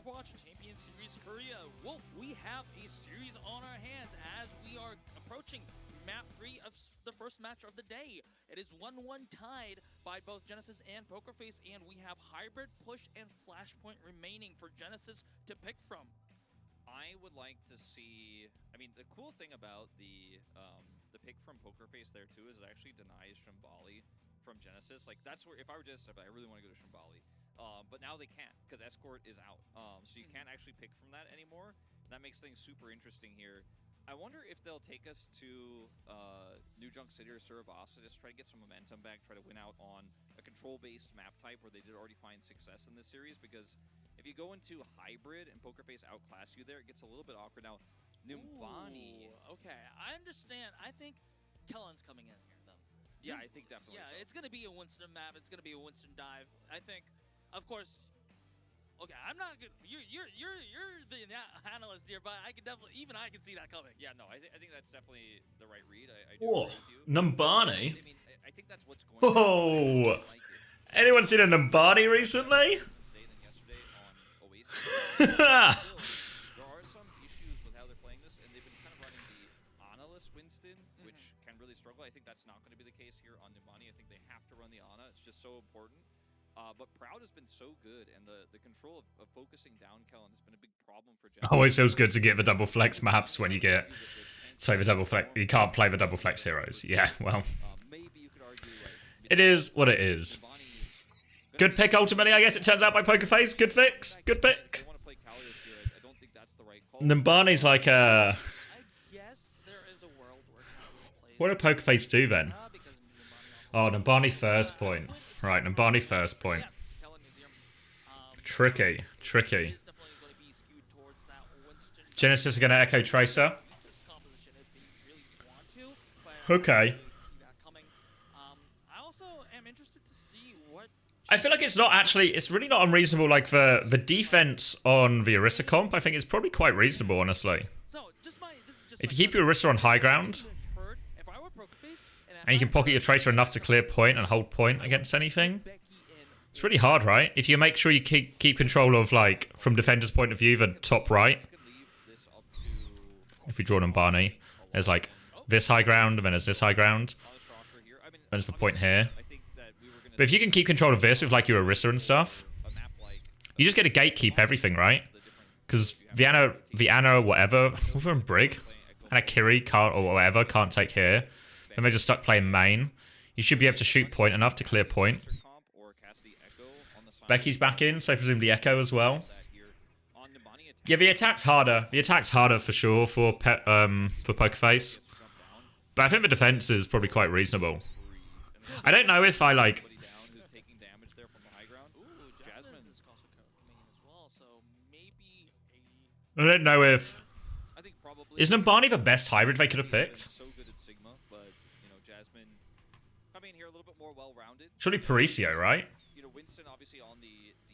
[SPEAKER 2] Overwatch Championship Series Korea. Wolf, we have a series on our hands as we are approaching map 3 of the first match of the day. It is 1-1 tied by both Genesis and Pokerface, and we have Hybrid, Push, and Flashpoint remaining for Genesis to pick from.
[SPEAKER 3] I would like to see. I mean, the cool thing about the pick from Pokerface there too is it actually denies Shambali from Genesis. Like that's where if I were Genesis, I really want to go to Shambali. But now they can't because Escort is out. So you can't actually pick from that anymore. That makes things super interesting here. I wonder if they'll take us to New Junk City or Surabasa, just try to get some momentum back, try to win out on a control-based map type where they did already find success in this series. Because if you go into Hybrid and Pokerface outclass you there, it gets a little bit awkward. Now, Nimbani.
[SPEAKER 2] Okay, I understand. I think Kellen's coming in here, though.
[SPEAKER 3] Yeah, I think definitely so.
[SPEAKER 2] It's going to be a Winston map. It's going to be a Winston dive. I think, of course... Okay, I'm not good. You're the analyst here, but I can definitely I can see that coming.
[SPEAKER 3] Yeah, no, I think that's definitely the right read. I
[SPEAKER 1] Oh,
[SPEAKER 3] do agree with you.
[SPEAKER 1] Numbani.
[SPEAKER 3] I mean, I think that's what's going on.
[SPEAKER 1] Oh, anyone seen a Numbani recently?
[SPEAKER 3] Today than yesterday on OWCS. There are some issues with how they're playing this, and they've been kind of running the Ana-less Winston, which can really struggle. I think that's not going to be the case here on Numbani. I think they have to run the Ana. It's just so important. But Proud has been so good, and the control of focusing down Kellen has been a big problem for Genesis.
[SPEAKER 1] Always feels good to get the double flex maps when you get the double flex. You can't play the double flex heroes. Yeah, well,
[SPEAKER 3] Maybe you could argue
[SPEAKER 1] it is what it is. Good pick ultimately, I guess it turns out by Pokerface. Good fix. Good pick.
[SPEAKER 3] I want to play Kalios here. I don't think that's the right call.
[SPEAKER 1] Numbani's like a.
[SPEAKER 2] I guess there is a world where Kalios plays.
[SPEAKER 1] What did Pokerface do then? Oh, Numbani first point. Right, Numbani first point. Tricky. Genesis are going to Echo Tracer. Okay. I feel like it's not actually, it's really not unreasonable. Like the defense on the Orisa comp, I think it's probably quite reasonable, honestly. If you keep your Orisa on high ground, and you can pocket your Tracer enough to clear point and hold point against anything, it's really hard, right? If you make sure you keep control of, like, from defender's point of view, the top right. If we draw Numbani, there's like this high ground, and then there's this high ground. There's the point here. But if you can keep control of this with like your Orisa and stuff, you just get to gatekeep everything, right? Because the Ana, whatever, we're in Brig, and a Kiri can't, or whatever, can't take here. And they're just stuck playing main. You should be able to shoot point enough to clear point. Becky's back in, so presumably Echo as well. Yeah, the attack's harder. The attack's harder for sure for Pokerface. But I think the defense is probably quite reasonable. I don't know if I like. I don't know if. Is Numbani the best hybrid they could have picked? Surely Paricio, right?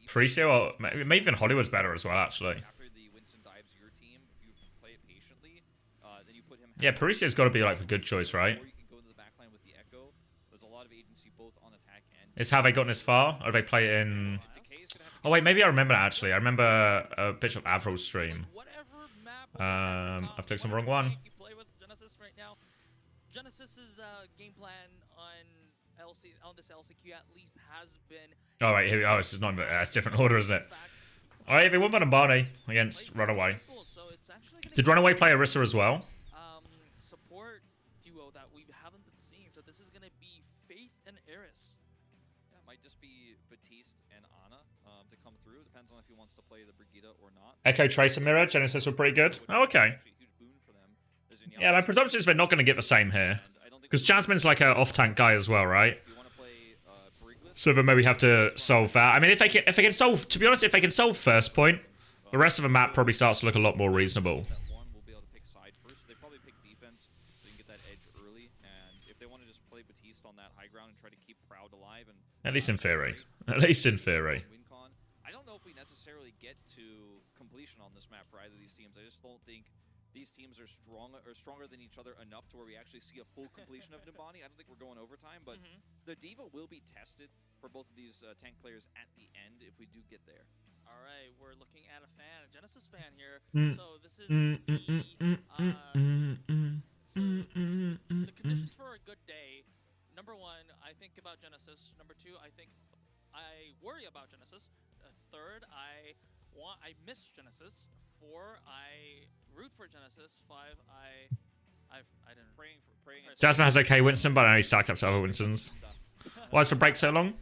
[SPEAKER 1] Paricio, or maybe even Hollywood's better as well, actually. Yeah, Paricio's got to be like the good choice, right? Is how they gotten this far? Or do they play it in... Oh wait, maybe I remember that, actually. I remember Bishop Avril's stream. I've clicked on the wrong one.
[SPEAKER 2] Genesis's game plan on this LCQ at least has been...
[SPEAKER 1] Oh wait, here, it's not it's a different order, isn't it? Alright, they won by Numbani against Runaway. Did Runaway play Orisa as well?
[SPEAKER 2] Support duo that we haven't been seeing, so this is going to be Faith and Eris.
[SPEAKER 3] Yeah, it might just be Batiste and Ana to come through. Depends on if he wants to play the Brigida or not.
[SPEAKER 1] Echo Tracer Mirror, Genesis were pretty good. Oh, okay. Yeah, my presumption is they're not going to get the same here. Because Jasmine's like an off-tank guy as well, right? So then maybe have to solve that. I mean, if they can solve, to be honest, if they can solve first point, the rest of the map probably starts to look a lot more reasonable. At least in theory. At least in theory.
[SPEAKER 3] I don't know if we necessarily get to completion on this map for either of these teams. I just don't think these teams are stronger than each other enough to where we actually see a full completion of Numbani. I don't think we're going overtime, but the Diva will be tested for both of these tank players at the end if we do get there.
[SPEAKER 2] All right, we're looking at a fan, a Genesis fan here.
[SPEAKER 1] Mm.
[SPEAKER 2] So this is the conditions for a good day. Number one, I think about Genesis. Number two, I worry about Genesis. Third, I miss Genesis. 4, I root for Genesis. 5, I didn't praying.
[SPEAKER 1] Jasmine has okay Winston, but I know he stacked up to other Winstons. Why is the break so long?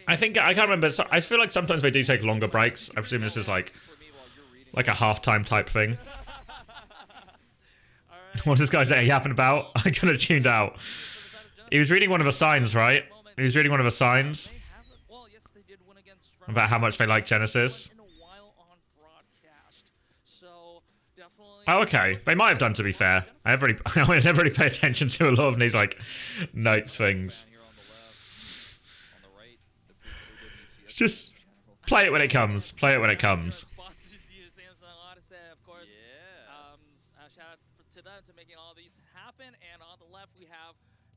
[SPEAKER 1] I can't remember. So I feel like sometimes they do take longer breaks. I presume this is like a halftime type thing. What's this guy saying yapping about? I kind of tuned out. He was reading one of the signs, right? He was reading one of the signs about how much they like Genesis. Oh, okay. They might have done, to be fair. I never really pay attention to a lot of these like notes things. Just play it when it comes. Play it when it comes.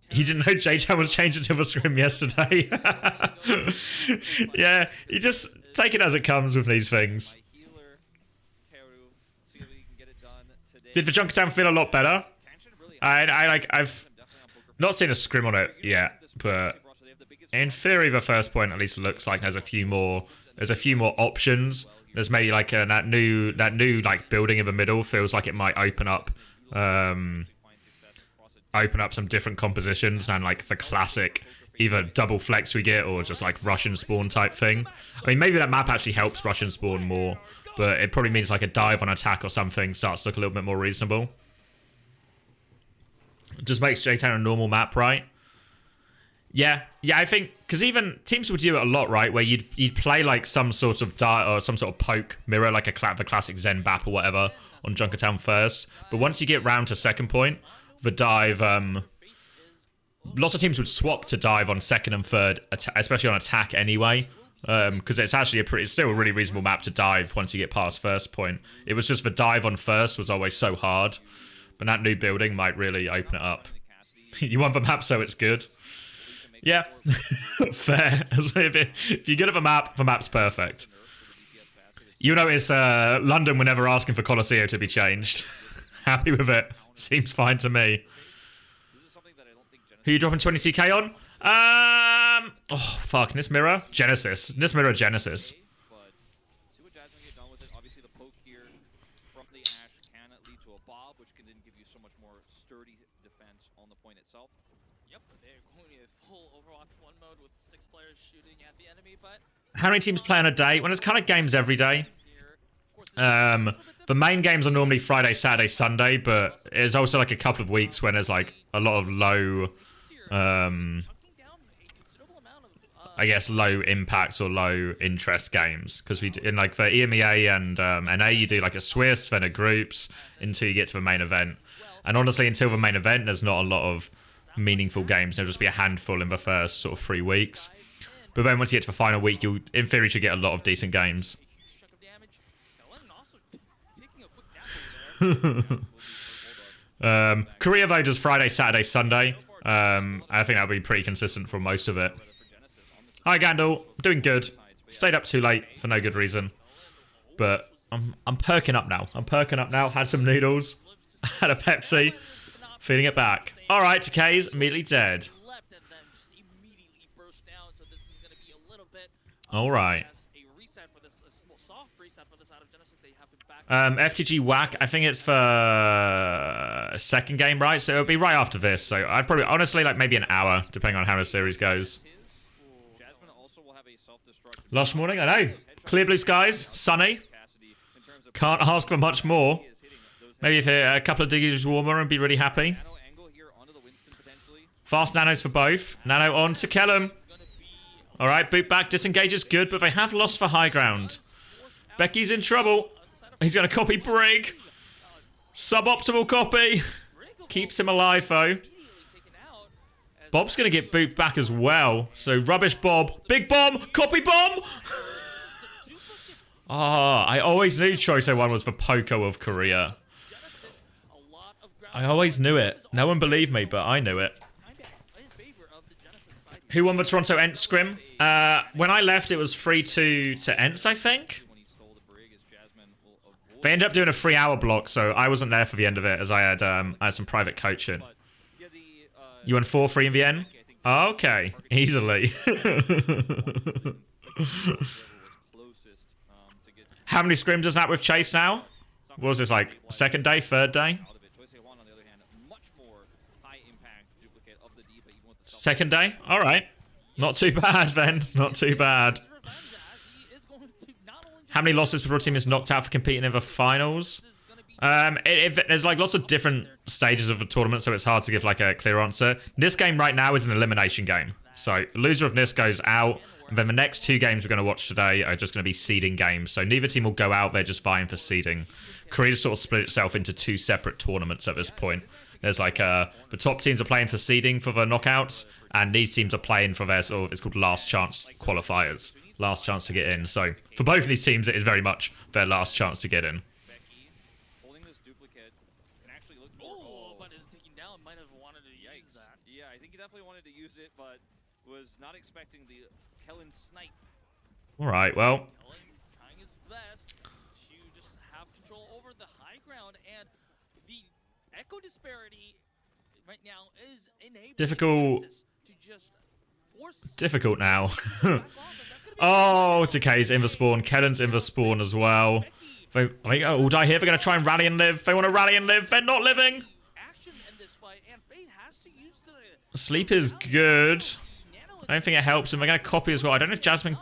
[SPEAKER 1] He didn't know J-Chan was changing to the scrim yesterday. Yeah, you just take it as it comes with these things. Did the Junkertown feel a lot better? I've not seen a scrim on it yet, but in theory, the first point at least looks like there's a few more options. There's maybe like that new like building in the middle feels like it might open up some different compositions than like the classic either double flex we get or just like Russian spawn type thing. I mean, maybe that map actually helps Russian spawn more, but it probably means like a dive on attack or something starts to look a little bit more reasonable. It just makes J-Town a normal map, right? Yeah, I think because even teams would do it a lot, right? Where you'd play like some sort of poke mirror, like the classic Zen Bap or whatever on Junkertown first. But once you get round to second point, the dive, lots of teams would swap to dive on second and third, especially on attack anyway. Because it's actually it's still a really reasonable map to dive once you get past first point. It was just the dive on first was always so hard, but that new building might really open it up. You want the map so it's good. Yeah, fair. If you're good at the map's perfect. You notice London were never asking for Colosseo to be changed. Happy with it. Seems fine to me. Who you dropping 22k on? Oh, fuck. This mirror? Genesis. This mirror, Genesis. How many teams play on a day? Well, there's kind of games every day. The main games are normally Friday, Saturday, Sunday, but there's also like a couple of weeks when there's like a lot of low, I guess low impact or low interest games. Because in like for EMEA and NA, you do like a Swiss, then a groups until you get to the main event. And honestly, until the main event, there's not a lot of meaningful games. There'll just be a handful in the first sort of 3 weeks. But then once you get to the final week, you in theory should get a lot of decent games. Korea though does Friday, Saturday, Sunday. I think that'll be pretty consistent for most of it. Hi Gandalf, doing good. Stayed up too late for no good reason, but I'm perking up now. Had some noodles, had a Pepsi, feeling it back. All right, Takei's immediately dead. All right. FTG whack. I think it's for a second game, right? So it'll be right after this. So I'd probably, honestly, like maybe an hour, depending on how the series goes. Lush morning, I know. Clear blue skies, sunny. Can't ask for much more. Maybe if a couple of degrees warmer and be really happy. Fast nanos for both. Nano on to Kellum. All right, boot back, disengage is good, but they have lost for high ground. Becky's in trouble. He's going to copy Brig. Suboptimal copy. Keeps him alive, though. Bob's going to get boot back as well. So, rubbish Bob. Big bomb. Copy bomb. I always knew Choice 1 was the Poco of Korea. I always knew it. No one believed me, but I knew it. Who won the Toronto Ents scrim? When I left, it was 3-2 to Ents, I think. They ended up doing a 3-hour block, so I wasn't there for the end of it, as I had some private coaching. You won 4-3 in the end? Oh, okay, easily. How many scrims is that with Chase now? What was this, like, second day, third day? Second day? Alright. Not too bad, then. Not too bad. How many losses before a team is knocked out for competing in the finals? There's like lots of different stages of the tournament, so it's hard to give like a clear answer. This game right now is an elimination game. So the loser of this goes out, and then the next 2 games we're going to watch today are just going to be seeding games. So neither team will go out, they're just vying for seeding. Korea's sort of split itself into 2 separate tournaments at this point. There's like the top teams are playing for seeding for the knockouts, and these teams are playing for their sort of, it's called last chance qualifiers. Last chance to get in. So for both of these teams, it is very much their last chance to get in.
[SPEAKER 3] Yeah, I think he definitely wanted to use it, but was not expecting the Kellen snipe.
[SPEAKER 1] All right, well.
[SPEAKER 2] Trying his best to just have control over the high ground, and the echo disparity right now is enabling
[SPEAKER 1] difficult.
[SPEAKER 2] To just force
[SPEAKER 1] difficult now. Oh, Decay's in the spawn. Kellen's in the spawn as well. They all die here. They're going to try and rally and live. They want to rally and live. They're not living. Sleep is good. I don't think it helps. And they're going to copy as well. I don't know if Jasmine...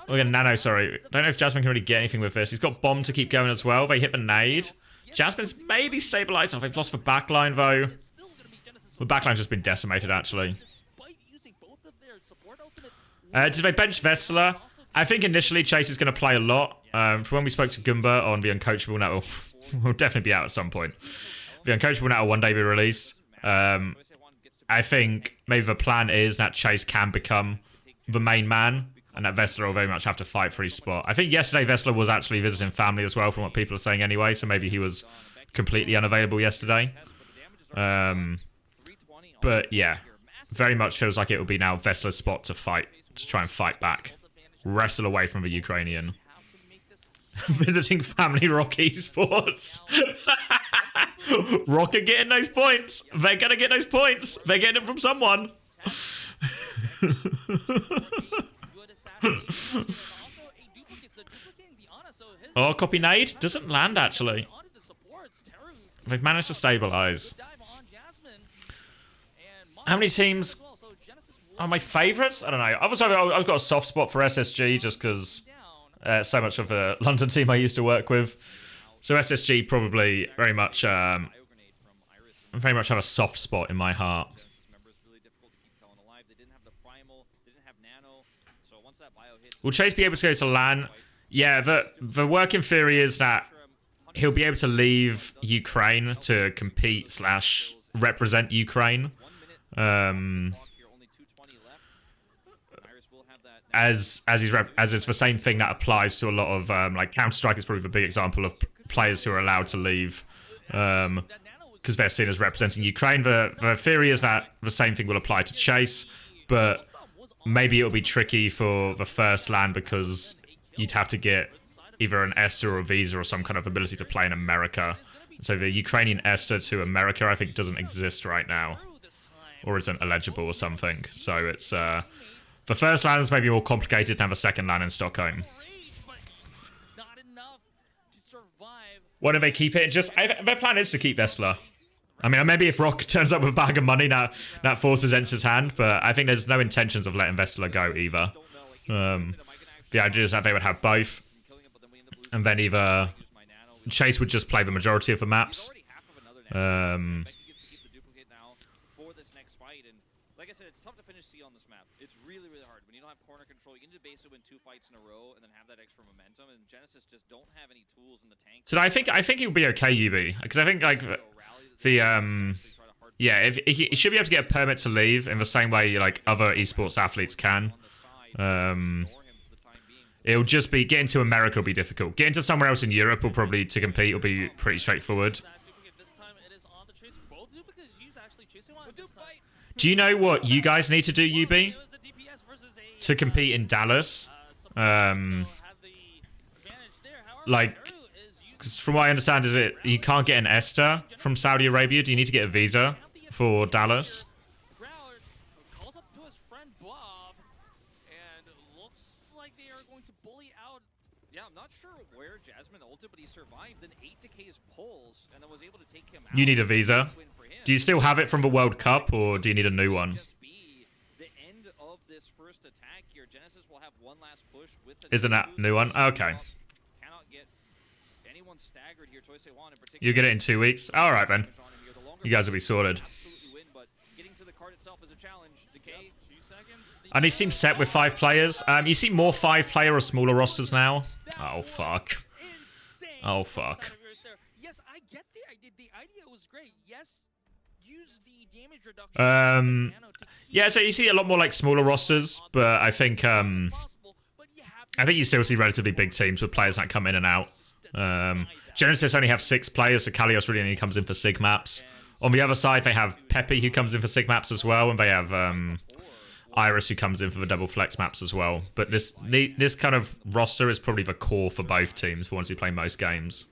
[SPEAKER 1] Oh, yeah, Nano, sorry. I don't know if Jasmine can really get anything with this. He's got Bomb to keep going as well. They hit the nade. Jasmine's maybe stabilized. Oh, they've lost the backline, though. The backline's just been decimated, actually. Did they bench Vestler? I think initially Chase is going to play a lot. From when we spoke to Goomba on the Uncoachable Net, we'll definitely be out at some point. The Uncoachable Net will one day be released. I think maybe the plan is that Chase can become the main man, and that Vestler will very much have to fight for his spot. I think yesterday Vestler was actually visiting family as well, from what people are saying anyway, so maybe he was completely unavailable yesterday. But yeah, very much feels like it will be now Vestler's spot to fight, to try and fight back. Wrestle away from the Ukrainian. Visiting family Rock Esports. Rock are getting those points. They're going to get those points. They're getting them from someone. Oh, copy nade. Doesn't land, actually. They've managed to stabilize. How many teams are my favorites? I don't know. I've got a soft spot for SSG just because so much of a London team I used to work with. So SSG probably very much have a soft spot in my heart. Will Chase be able to go to LAN? Yeah, the working theory is that he'll be able to leave Ukraine to compete / represent Ukraine. As it's the same thing that applies to a lot of like Counter-Strike is probably the big example of players who are allowed to leave because they're seen as representing Ukraine. The theory is that the same thing will apply to Chase, but maybe it'll be tricky for the first LAN because you'd have to get either an ESTA or a visa or some kind of ability to play in America. So the Ukrainian ESTA to America, I think, doesn't exist right now, or isn't eligible or something. So it's the first LAN is maybe more complicated than the second LAN in Stockholm. Why don't they keep it? Their plan is to keep Vestler. I mean, maybe if Rock turns up with a bag of money, that forces Ence's hand, but I think there's no intentions of letting Vestler go either. The idea is that they would have both, and then either Chase would just play the majority of the maps.
[SPEAKER 3] Like I said, it's tough to finish C on this map. It's really, really hard. When you don't have corner control, you can just basically win 2 fights in a row and then have that extra momentum, and Genesis just don't have any tools in the tank.
[SPEAKER 1] So I think he'll be okay, UB, because I think like if he should be able to get a permit to leave in the same way like other esports athletes can. It'll just be getting to America will be difficult. Getting to somewhere else in Europe will probably to compete will be pretty straightforward. Do you know what you guys need to do, UB, to compete in Dallas? Like, 'cause from what I understand, is it you can't get an ESTA from Saudi Arabia? Do you need to get a visa for Dallas?
[SPEAKER 2] Calls up to his friend Bob, and looks like they are going to bully out.
[SPEAKER 3] Yeah, I'm not sure where Jasmine ulted, but he survived an 8 decays pulse and then was able to take him out.
[SPEAKER 1] You need a visa. Do you still have it from the World Cup, or do you need a new one?
[SPEAKER 3] The end of this first attack here. Genesis will have one last push with the
[SPEAKER 1] Isn't that new one? Okay.
[SPEAKER 3] Cannot get anyone staggered here. Choice one in particular.
[SPEAKER 1] You get it in 2 weeks? Alright then. You guys will be sorted.
[SPEAKER 3] Absolutely win, but getting to the card itself is a challenge. Decay, 2 seconds.
[SPEAKER 1] And he seems set with 5 players. You see more 5-player or smaller rosters now? Oh, fuck. Oh, fuck.
[SPEAKER 2] Yes, I get the idea. The idea was great. Yes, use the damage reduction.
[SPEAKER 1] Yeah, so you see a lot more like smaller rosters, but I think you still see relatively big teams with players that come in and out. Genesis only have 6 players, so Kalios really only comes in for SIG maps. On the other side, they have Pepe who comes in for SIG maps as well, and they have Iris who comes in for the double flex maps as well. But this kind of roster is probably the core for both teams for once you play most games.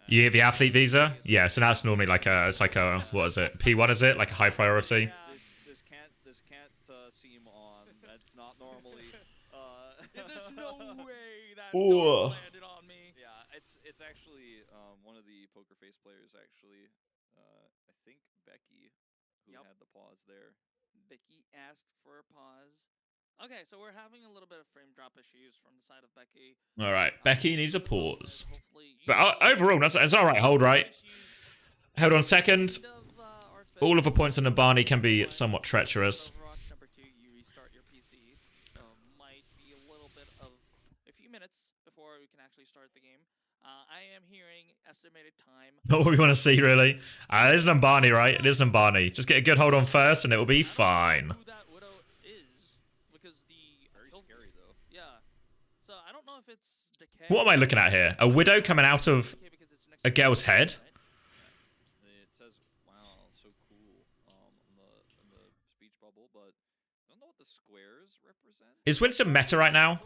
[SPEAKER 1] You have the athlete visa? Yeah, so that's normally like it's like a, what is it? P1 is it? Like a high priority?
[SPEAKER 3] This can't seem on. That's not normally.
[SPEAKER 2] There's no way that
[SPEAKER 1] Ooh.
[SPEAKER 2] landed on me.
[SPEAKER 3] Yeah, it's actually one of the poker face players actually. I think Becky who had the pause there.
[SPEAKER 2] Becky asked for a pause. Okay, so we're having a little bit of frame drop issues from the side of Becky.
[SPEAKER 1] All right, Becky needs a pause. But overall, that's all right. Hold right. Hold on a second. All of the points on Nabani can be somewhat treacherous.
[SPEAKER 2] Overwatch number 2, you restart your PC. Might be a little bit of a few minutes before we can actually start the game. I am hearing estimated time.
[SPEAKER 1] Not what we want to see, really. It is Nambani, right? It is Nambani. Just get a good hold on first, and it will be fine.
[SPEAKER 2] Who that Widow is, because the
[SPEAKER 3] Very scary though.
[SPEAKER 2] yeah. So I don't know if it's Decay.
[SPEAKER 1] What am I looking at here? A widow coming out of a girl's head?
[SPEAKER 3] It says, "Wow, so cool." In the speech bubble, but I don't know what the squares represent.
[SPEAKER 1] Is Winston meta right now?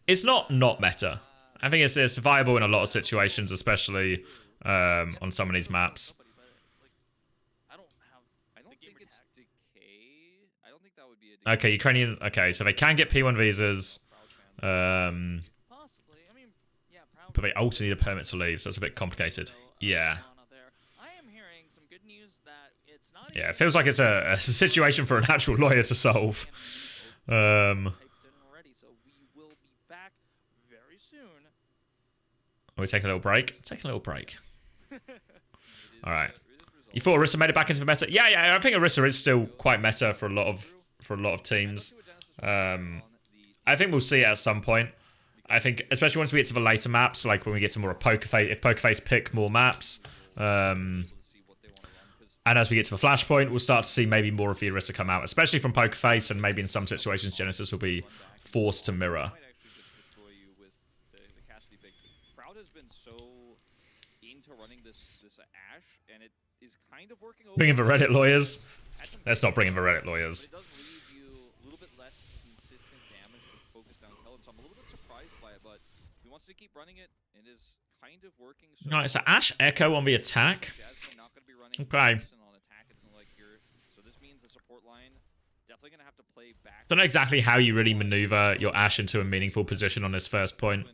[SPEAKER 1] It's not meta. I think it's viable in a lot of situations, especially on some of these maps.
[SPEAKER 2] I don't
[SPEAKER 3] think it's Decay. I don't think that would be a Decay.
[SPEAKER 1] Okay, Ukrainian. Okay, so they can get P1 visas.
[SPEAKER 2] Possibly. I mean, yeah,
[SPEAKER 1] But they also need a permit to leave, so it's a bit complicated. Yeah.
[SPEAKER 2] I am hearing some good news that it's not.
[SPEAKER 1] Yeah, it feels like it's a situation for an actual lawyer to solve.
[SPEAKER 2] So we will be back very soon.
[SPEAKER 1] Are we taking a little break? Taking a little break. All right. You thought Orisa made it back into the meta? Yeah. I think Orisa is still quite meta for a lot of teams. I think we'll see it at some point. I think, especially once we get to the later maps, like when we get to more of Pokerface, if Pokerface pick more maps, and as we get to the Flashpoint, we'll start to see maybe more of the Orisa come out, especially from Pokerface, and maybe in some situations Genesis will be forced to mirror.
[SPEAKER 3] Proud has been so into running this Ashe, and it is kind of working.
[SPEAKER 1] Bringing the Reddit lawyers. Let's not bring in the Reddit lawyers.
[SPEAKER 3] It does leave you a little bit less consistent damage with focus down kill, and so I'm a little bit surprised by it, but he wants to keep running it. It is kind of working. So
[SPEAKER 1] Alright, so Ashe Echo on the attack.
[SPEAKER 3] not going to be running
[SPEAKER 1] Okay.
[SPEAKER 3] on attack. It's not like you're, so this means the support line definitely going to have to play back.
[SPEAKER 1] Don't know exactly how you really maneuver your Ashe into a meaningful position on this first point.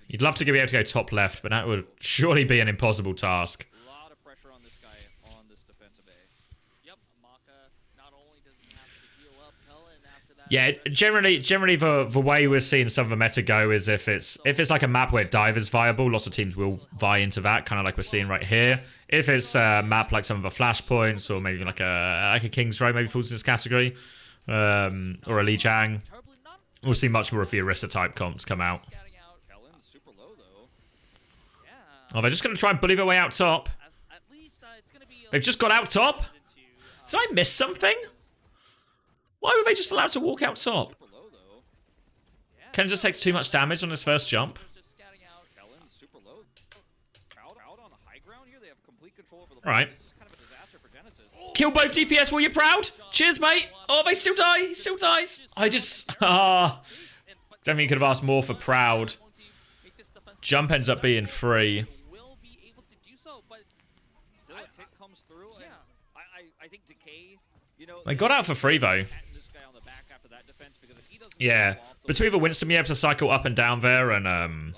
[SPEAKER 1] You'd love to be able to go top left, but that would surely be an impossible task.
[SPEAKER 3] A lot of pressure on this guy on this defensive A.
[SPEAKER 2] Yep, Maka not only does he have to heal up Helen after that.
[SPEAKER 1] Yeah, generally the way we're seeing some of the meta go is if it's like a map where dive is viable, lots of teams will vie into that, kind of like we're seeing right here. If it's a map like some of the flashpoints, or maybe like a King's Row maybe falls in this category, or a Li Chang, we'll see much more of the Orisa type comps come out.
[SPEAKER 3] Kellen's super low though.
[SPEAKER 1] Oh, they're just going to try and bully their way out top. They've just got out top? Did I miss something? Why were they just allowed to walk out top?
[SPEAKER 3] Super low though.
[SPEAKER 1] Ken just takes too much damage on his first jump.
[SPEAKER 3] Kellen's super low. Proud out on the high ground here. They have complete control over the
[SPEAKER 1] All right.
[SPEAKER 3] This is kind of a disaster
[SPEAKER 1] Kill both DPS while you're proud. Cheers, mate. Oh, they still die. He still dies. I just... don't think you could have asked more for proud. Jump ends up being free. They got out for free, though. Yeah. Between the Winston being able to cycle up and down there and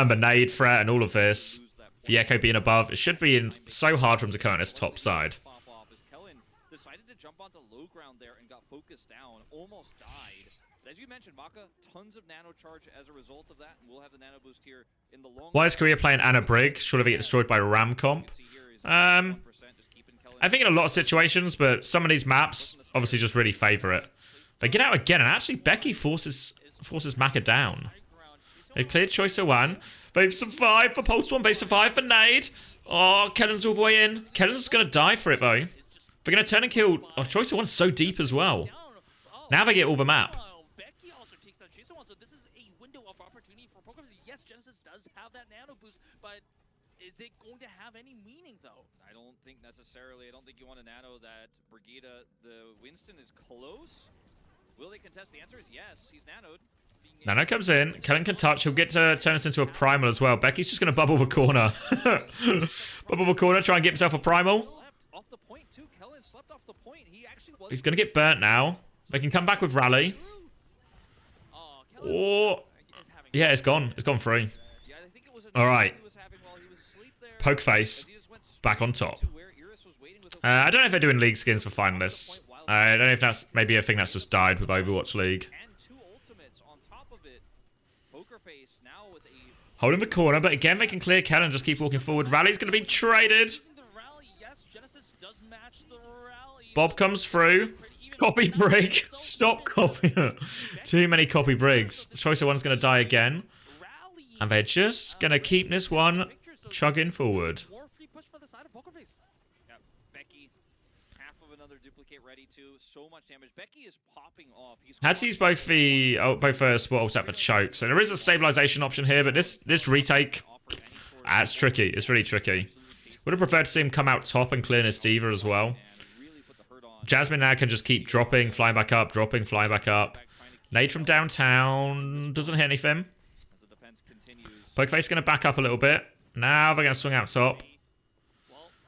[SPEAKER 1] the nade threat and all of this, the Echo being above, it should be so hard for him to come on his top side.
[SPEAKER 3] Decided to jump onto low ground there and got focused down, almost died. But as you mentioned, Maka, tons of nano charge as a result of that, and we'll have the nano boost here in the long.
[SPEAKER 1] Why is Korea playing Anna Brig? Surely they get destroyed by Ram comp. I think in a lot of situations, but some of these maps obviously just really favor it. They get out again, and actually Becky forces Maka down. They've cleared Choice of One. They've survived for Pulse One. They've survived for Nade. Oh, Kellen's all the way in. Kellen's going to die for it, though. They're going to turn and kill... Oh, Choice of One's so deep as well. Now they get all the map.
[SPEAKER 2] Becky also takes down Choice of One, so this is a window of opportunity for Pokemon. Yes, Genesis does have that nano boost, but is it going to have any meaning, though?
[SPEAKER 3] I don't think necessarily. I don't think you want to nano that Brigida. The Winston is close. Will they contest? The answer is yes. He's nanoed.
[SPEAKER 1] Nano comes in. Kellen can touch. He'll get to turn this into a primal as well. Becky's just going to bubble the corner. Bubble the corner, try and get himself a primal.
[SPEAKER 3] Off the point too. Kellen slept off the point. He actually was.
[SPEAKER 1] He's going to get burnt now. They can come back with Rally. Or... Yeah, it's gone. It's gone free. Alright. Pokeface. Back on top. I don't know if they're doing league skins for finalists. I don't know if that's maybe a thing that's just died with Overwatch League. Holding the corner, but again they can clear Kellen and just keep walking forward. Rally's going to be traded. Bob comes through. Copy Brig. Stop copying. Too many copy Brigs. Choice of One's going to die again. And they're just going to keep this one chugging forward. Had to use both the spot ulti for choke, so there is a stabilization option here, but this retake, it's tricky. It's really tricky. Would have preferred to see him come out top and clear his Diva as well. Jasmine now can just keep dropping, flying back up, dropping, flying back up. Nade from downtown doesn't hit anything. Pokeface going to back up a little bit. Now they're going to swing out top.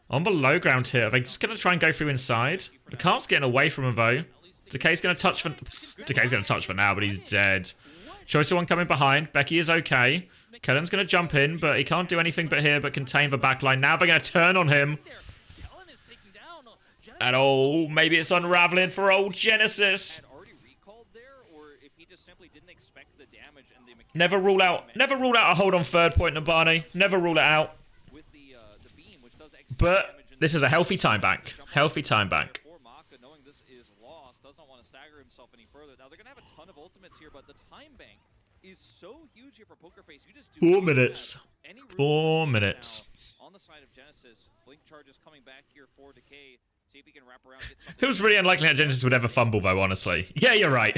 [SPEAKER 1] On the low ground here, they're just going to try and go through inside. The cart's getting away from him though. Decay's going to touch for... Decay's going to touch for now, but he's dead. Choice of One coming behind. Becky is okay. Kellen's going to jump in, but he can't do anything but here, but contain the backline. Now they're going to turn on him. And oh, maybe it's unraveling for old Genesis. Never rule out a hold on third point, Nabani. Never rule it out. But this is a healthy time bank. Healthy time bank.
[SPEAKER 3] Now they're gonna have a ton of ultimates here, but the time bank is so huge here for Pokerface. You just do
[SPEAKER 1] 4 minutes. 4 minutes.
[SPEAKER 3] On the side of Genesis, Blink charges coming back here for Decay. See if he can wrap around.
[SPEAKER 1] It was really unlikely that Genesis would ever fumble, though. Honestly, yeah, you're right.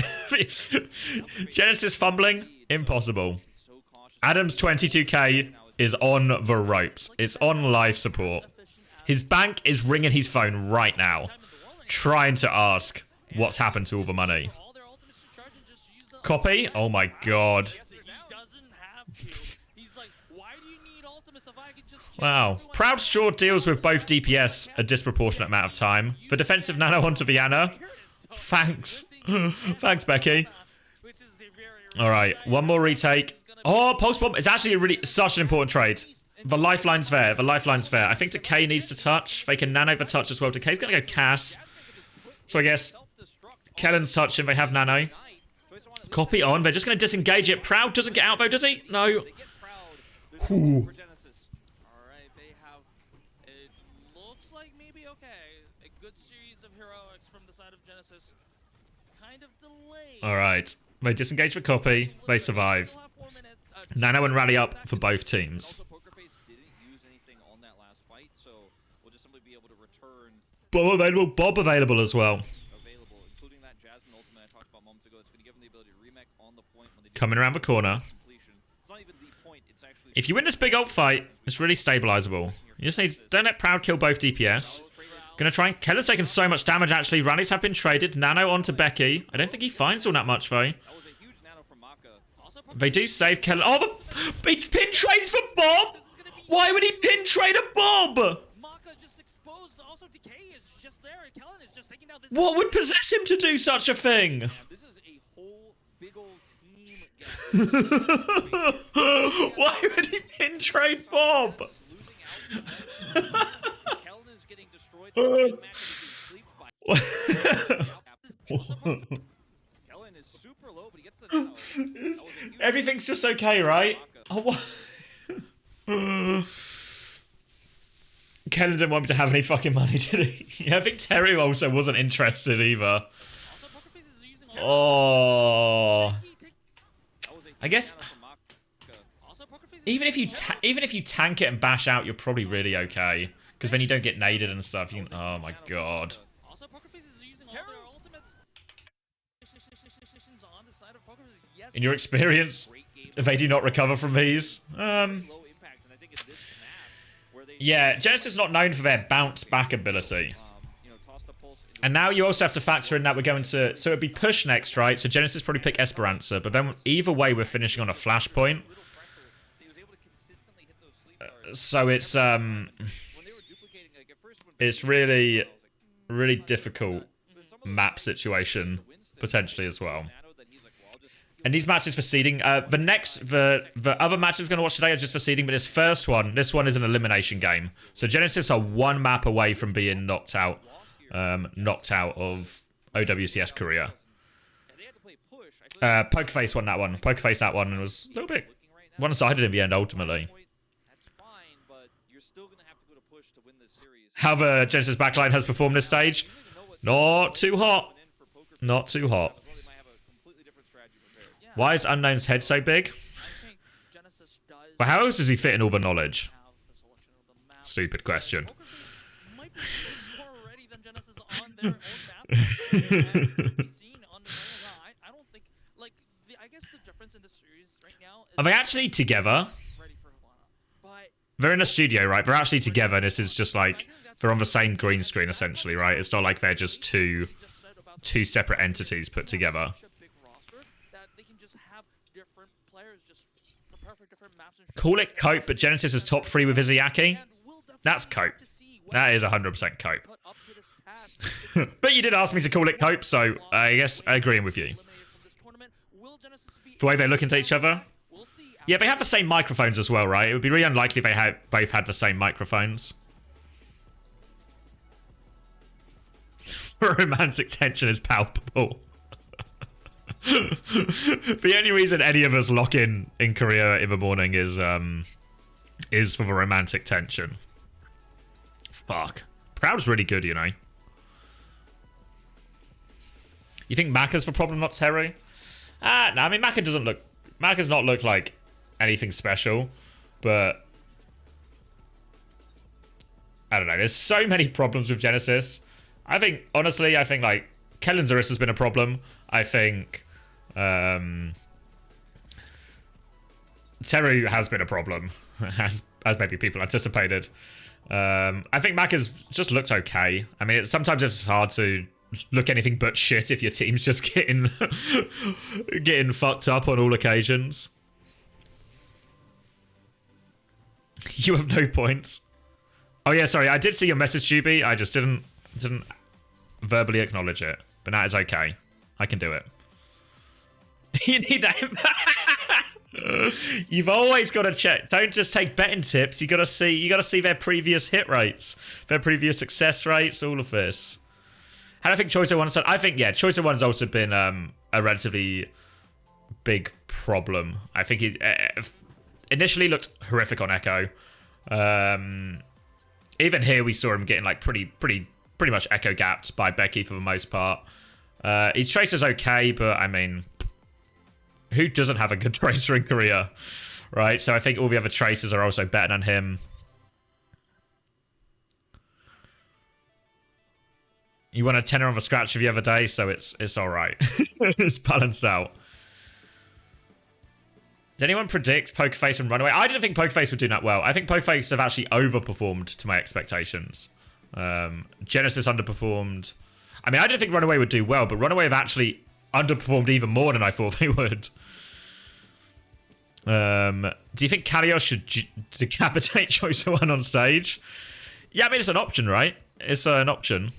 [SPEAKER 1] Genesis fumbling, impossible. Adam's 22k is on the ropes. It's on life support. His bank is ringing his phone right now, trying to ask what's happened to all the money. Copy? Oh my god. Wow. Proud short deals with both DPS a disproportionate amount of time. For defensive nano onto Vianna. Thanks. Thanks, Becky. Alright, one more retake. Oh, post bomb. It's actually such an important trade. The lifeline's there. The lifeline's there. I think Decay needs to touch. They can nano the touch as well. Decay's going to go Cass. So I guess Kellen's touching. They have nano. Copy on. They're just going to disengage it. Proud doesn't get out though, does he? No. Ooh. Alright. They disengage for Copy. They survive. Nano and Rally up for both teams. Bob available as well. Coming around the corner. If you win this big ult fight, it's really stabilizable. You just need don't let Proud kill both DPS. Gonna try and Kellen's taken so much damage actually. Rallies have been traded. Nano onto Becky. I don't think he finds all that much though. They do save Kellen. Oh, the big pin trades for Bob. Why would he pin trade a Bob? What would possess him to do such a thing? Why would he pin trade Bob? Everything's just okay, right? Oh, what? Kellen didn't want me to have any fucking money, did he? Yeah, I think Terry also wasn't interested either. Oh, I guess even if you tank it and bash out, you're probably really okay because then you don't get naded and stuff. You can, oh my god. In your experience, they do not recover from these. Yeah, Genesis is not known for their bounce back ability. And now you also have to factor in that we're going to... So it'd be push next, right? So Genesis probably pick Esperanza, but then either way we're finishing on a flashpoint. So it's really, really difficult map situation, potentially as well. And these matches for seeding, the other matches we're going to watch today are just for seeding, but this one is an elimination game. So Genesis are one map away from being knocked out of OWCS Korea. Pokerface won that one. Pokerface that one and was a little bit one-sided in the end, ultimately. How the Genesis backline has performed this stage? Not too hot. Not too hot. Why is Unknown's head so big? Well, how else does he fit in all the knowledge? Stupid question. Are they actually together? They're in a studio, right? They're actually together. This is just like they're on the same green screen, essentially, right? It's not like they're just two separate entities put together. Call it cope, but Genesis is top 3 with Izayaki. That's cope. That is 100% cope. But you did ask me to call it cope, so I guess I agree with you. The way they look into each other. Yeah, they have the same microphones as well, right? It would be really unlikely they both had the same microphones. Romantic tension is palpable. The only reason any of us lock in Korea in the morning is for the romantic tension. Fuck. Proud's really good, you know. You think Maka's the problem, not Terry? No, I mean Maka's not look like anything special, but I don't know. There's so many problems with Genesis. I think like Kellen Zarissa has been a problem. I think Teru has been a problem, as maybe people anticipated. I think Maka's just looked okay. I mean, sometimes it's hard to look anything but shit if your team's just getting fucked up on all occasions. You have no points. Oh yeah, sorry, I did see your message, Juby. I just didn't verbally acknowledge it, but that is okay. I can do it. You need that. You've always got to check. Don't just take betting tips. You got to see their previous hit rates, their previous success rates, all of this. How do I think Choice 01's done? I think, yeah, Choice 01's also been a relatively big problem. I think he initially looked horrific on Echo. Even here, we saw him getting like pretty much Echo gapped by Becky for the most part. His Tracer's okay, but I mean, who doesn't have a good Tracer in Korea, right? So I think all the other Tracers are also better than him. You won a tenner on the scratch the other day, so it's all right. It's balanced out. Did anyone predict Pokerface and Runaway? I didn't think Pokerface would do that well. I think Pokerface have actually overperformed to my expectations. Genesis underperformed. I mean, I didn't think Runaway would do well, but Runaway have actually underperformed even more than I thought they would. Do you think Kalios should decapitate Choice One on stage? Yeah, I mean, it's an option, right? It's an option.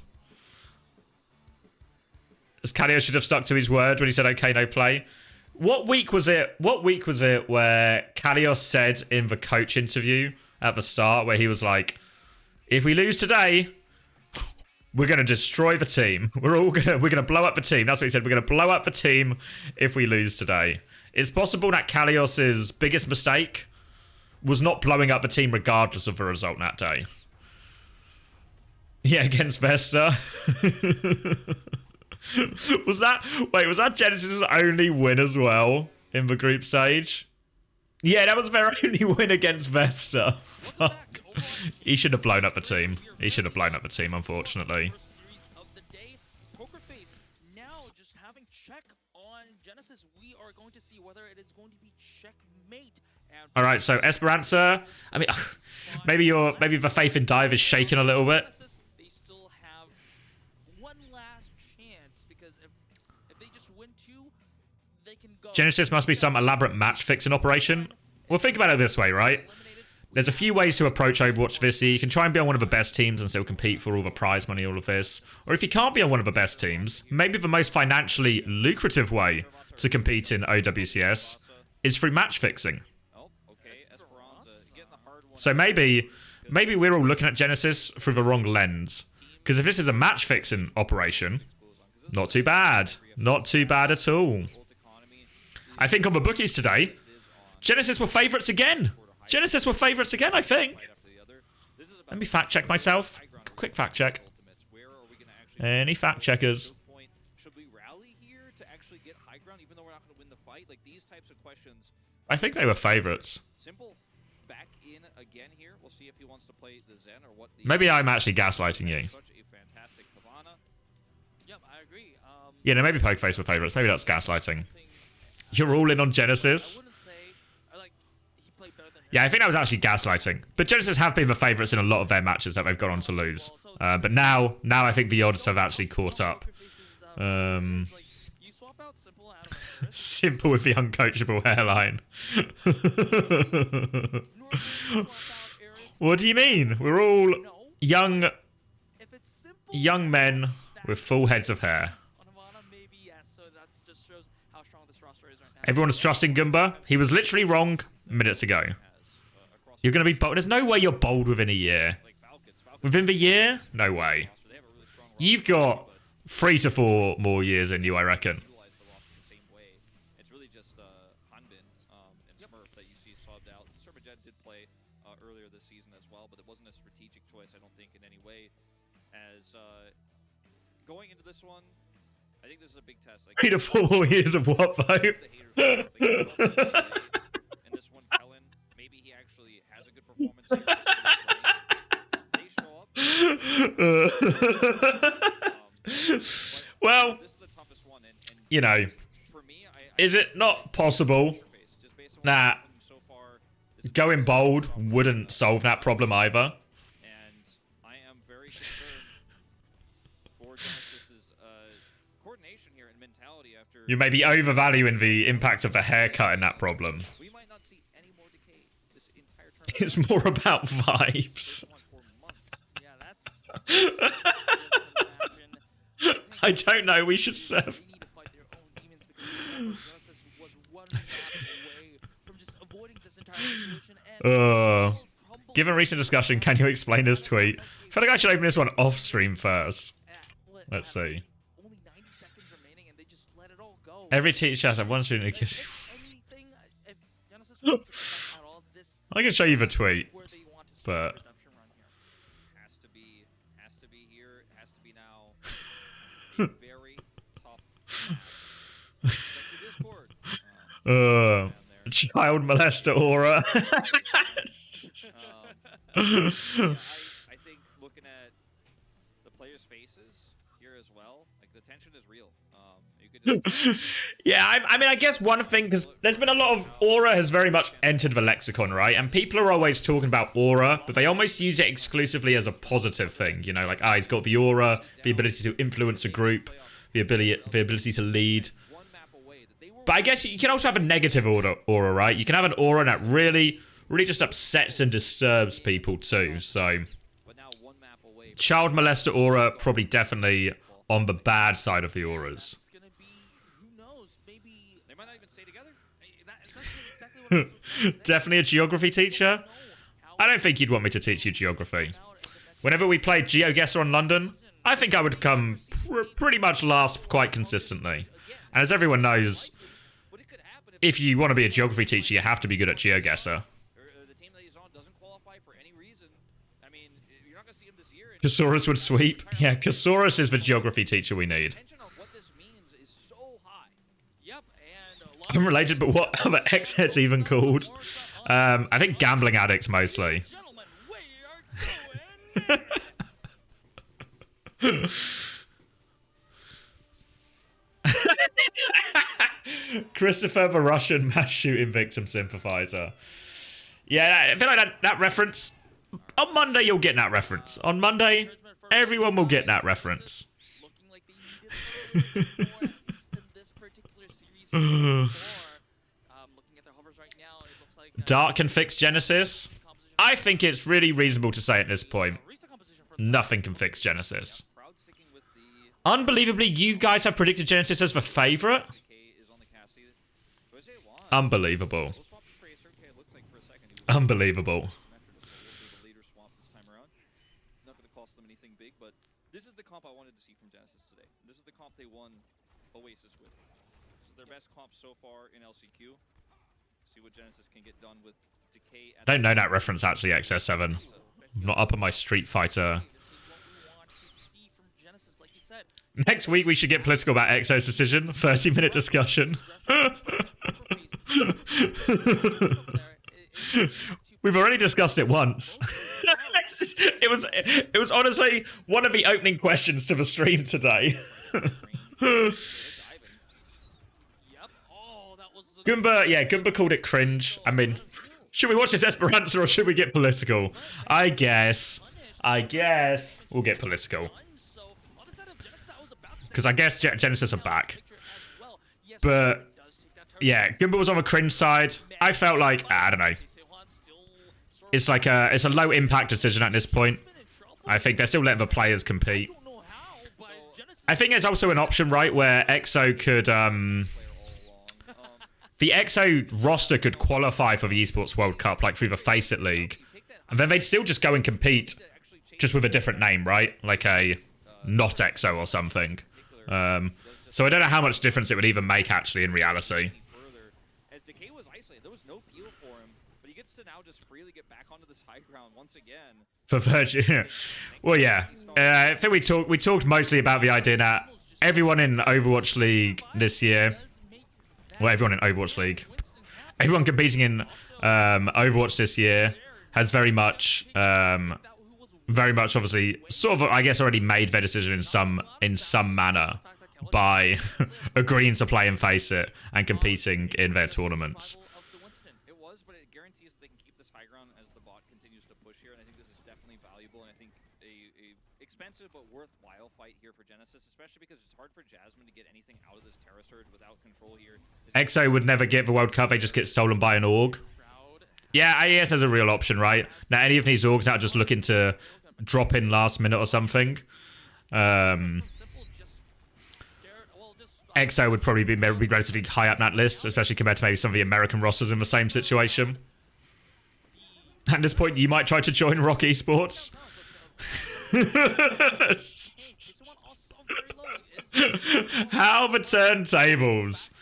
[SPEAKER 1] As Kalios should have stuck to his word when he said, okay, no play. What week was it? What week was it where Kalios said in the coach interview at the start where he was like, if we lose today, we're going to destroy the team. We're going to blow up the team. That's what he said. We're going to blow up the team if we lose today. It's possible that Kalios's biggest mistake was not blowing up the team regardless of the result that day. Yeah, against Vesta. Was that Genesis' only win as well in the group stage? Yeah, that was their only win against Vesta. Fuck. He should have blown up the team. He should have blown up the team, unfortunately.
[SPEAKER 2] Now, just having check on Genesis, we are going to see whether it is going to be checkmate.
[SPEAKER 1] All right, so Esperanza. I mean, maybe the faith in Dive is shaking a little bit.
[SPEAKER 2] They still have one last chance because if they just win two, they can go.
[SPEAKER 1] Genesis must be some elaborate match fixing operation. Well, think about it this way, right? There's a few ways to approach Overwatch this year. You can try and be on one of the best teams and still compete for all the prize money, all of this. Or if you can't be on one of the best teams, maybe the most financially lucrative way to compete in OWCS is through match fixing. So maybe we're all looking at Genesis through the wrong lens. Because if this is a match fixing operation, not too bad. Not too bad at all. I think on the bookies today, Genesis were favourites again. Genesis were favourites again, I think. Let me fact check myself. Quick fact check. Any fact checkers?
[SPEAKER 3] Should we rally here to actually get high ground even though we're not going to win the fight? Like these types of questions.
[SPEAKER 1] I think they were favourites.
[SPEAKER 3] Simple back in again here. We'll see if he wants to play the Zen or what.
[SPEAKER 1] Maybe I'm actually gaslighting you.
[SPEAKER 3] Such a fantastic Pavana.
[SPEAKER 2] Yep, I agree.
[SPEAKER 1] Yeah, no, maybe Pokeface were favourites. Maybe that's gaslighting. You're all in on Genesis? Yeah, I think that was actually gaslighting. But Genesis have been the favourites in a lot of their matches that they've gone on to lose. But now I think the odds have actually caught up. Simple with the uncoachable hairline. What do you mean? We're all young men with full heads of hair. Everyone is trusting Goomba. He was literally wrong minutes ago. You're going to be bold. There's no way you're bold within a year. Within the year? No way. You've got 3 to 4 more years in you, I reckon.
[SPEAKER 3] It's really just Hanbin and Smurf that you see subbed out. Surbajet did play earlier this season as well, but it wasn't a strategic choice, I don't think, in any way. As going into this one, I think this is a big test. Like,
[SPEAKER 1] 3 to 4 more years of what, though?
[SPEAKER 3] In this one, Kellen, maybe he actually has a good performance. They show up.
[SPEAKER 1] Well,
[SPEAKER 3] this is the toughest one, and
[SPEAKER 1] you know,
[SPEAKER 3] for me,
[SPEAKER 1] is it not possible that going bold wouldn't solve that problem either?
[SPEAKER 3] And I am very concerned for Genesis's coordination here and mentality after.
[SPEAKER 1] You may be overvaluing the impact of the haircut in that problem.
[SPEAKER 3] We might not see any more decay this entire tournament.
[SPEAKER 1] It's more about vibes. I don't know, we should serve. Given recent discussion, can you explain this tweet? I feel like I should open this one off stream first. Let's see. Every teacher has one student who gives you... I can show you the tweet, but...
[SPEAKER 3] Has to be now. A very tough.
[SPEAKER 1] Child molester aura.
[SPEAKER 3] I think looking at the players' faces, here as well. Like the tension is real. You could just
[SPEAKER 1] Yeah, I mean, I guess one thing, because there's been a lot of Aura has very much entered the lexicon, right? And people are always talking about Aura, but they almost use it exclusively as a positive thing. You know, like, he's got the Aura, the ability to influence a group, the ability to lead. But I guess you can also have a negative aura, right? You can have an aura that really just upsets and disturbs people too. So, child molester aura, probably definitely on the bad side of the auras. Definitely a geography teacher. I don't think you'd want me to teach you geography. Whenever we played GeoGuessr on London, I think I would come pretty much last quite consistently. And as everyone knows, if you want to be a geography teacher, you have to be good at GeoGuessr. Casaurus would sweep. Yeah, Casaurus is the geography teacher we need. Unrelated, but what are the X-heads even called? I think gambling addicts mostly. Christopher, the Russian mass shooting victim sympathizer. Yeah, I feel like that reference. On Monday, you'll get that reference. On Monday, everyone will get that reference. Dark can fix Genesis. I think it's really reasonable to say at this point, nothing can fix Genesis. Unbelievably, you guys have predicted Genesis as the favorite. Unbelievable. Unbelievable.
[SPEAKER 3] This is the comp I wanted to see from Genesis today. This is the comp they won OWCS with. This is their best comp so far in LCQ. See what Genesis can get done with Decay.
[SPEAKER 1] Don't know that reference actually, XS7. I'm not up on my Street Fighter. Next week we should get political about EXO's decision. 30-minute discussion. We've already discussed it once. It was honestly one of the opening questions to the stream today. Goomba called it cringe. I mean, should we watch this Esperanza or should we get political? I guess we'll get political. Because I guess Genesis are back. But yeah, Goomba was on the cringe side. I felt like, I don't know. It's like it's a low impact decision at this point. I think they're still letting the players compete. I think there's also an option, right, where EXO could the EXO roster could qualify for the Esports World Cup, like through the Face It League. And then they'd still just go and compete just with a different name, right? Like a not EXO or something. So I don't know how much difference it would even make actually in reality.
[SPEAKER 3] As Decay was isolated, there was no peel for him, but he gets to now just freely get back onto this high ground once again.
[SPEAKER 1] For Virgin. Well, yeah. I think we talked mostly about the idea that everyone in Overwatch League this year, well, everyone in Overwatch League, everyone competing in Overwatch this year has very much obviously sort of, I guess, already made their decision in some manner by agreeing to play and Face It and competing in their tournaments.
[SPEAKER 3] It was, but it guarantees that they can keep this high ground as the bot continues to push here, and I think this is definitely valuable, and I think a expensive but worthwhile fight here for Genesis, especially because it's hard for Jasmine to get anything out of this Terra Surge without control here.
[SPEAKER 1] EXO would never get the World Cup, they just get stolen by an org. Yeah, IES has a real option, right? Now, any of these orgs that are just looking to drop in last minute or something, EXO would probably be relatively high up that list, especially compared to maybe some of the American rosters in the same situation. At this point, you might try to join Rock Esports. How the turntables?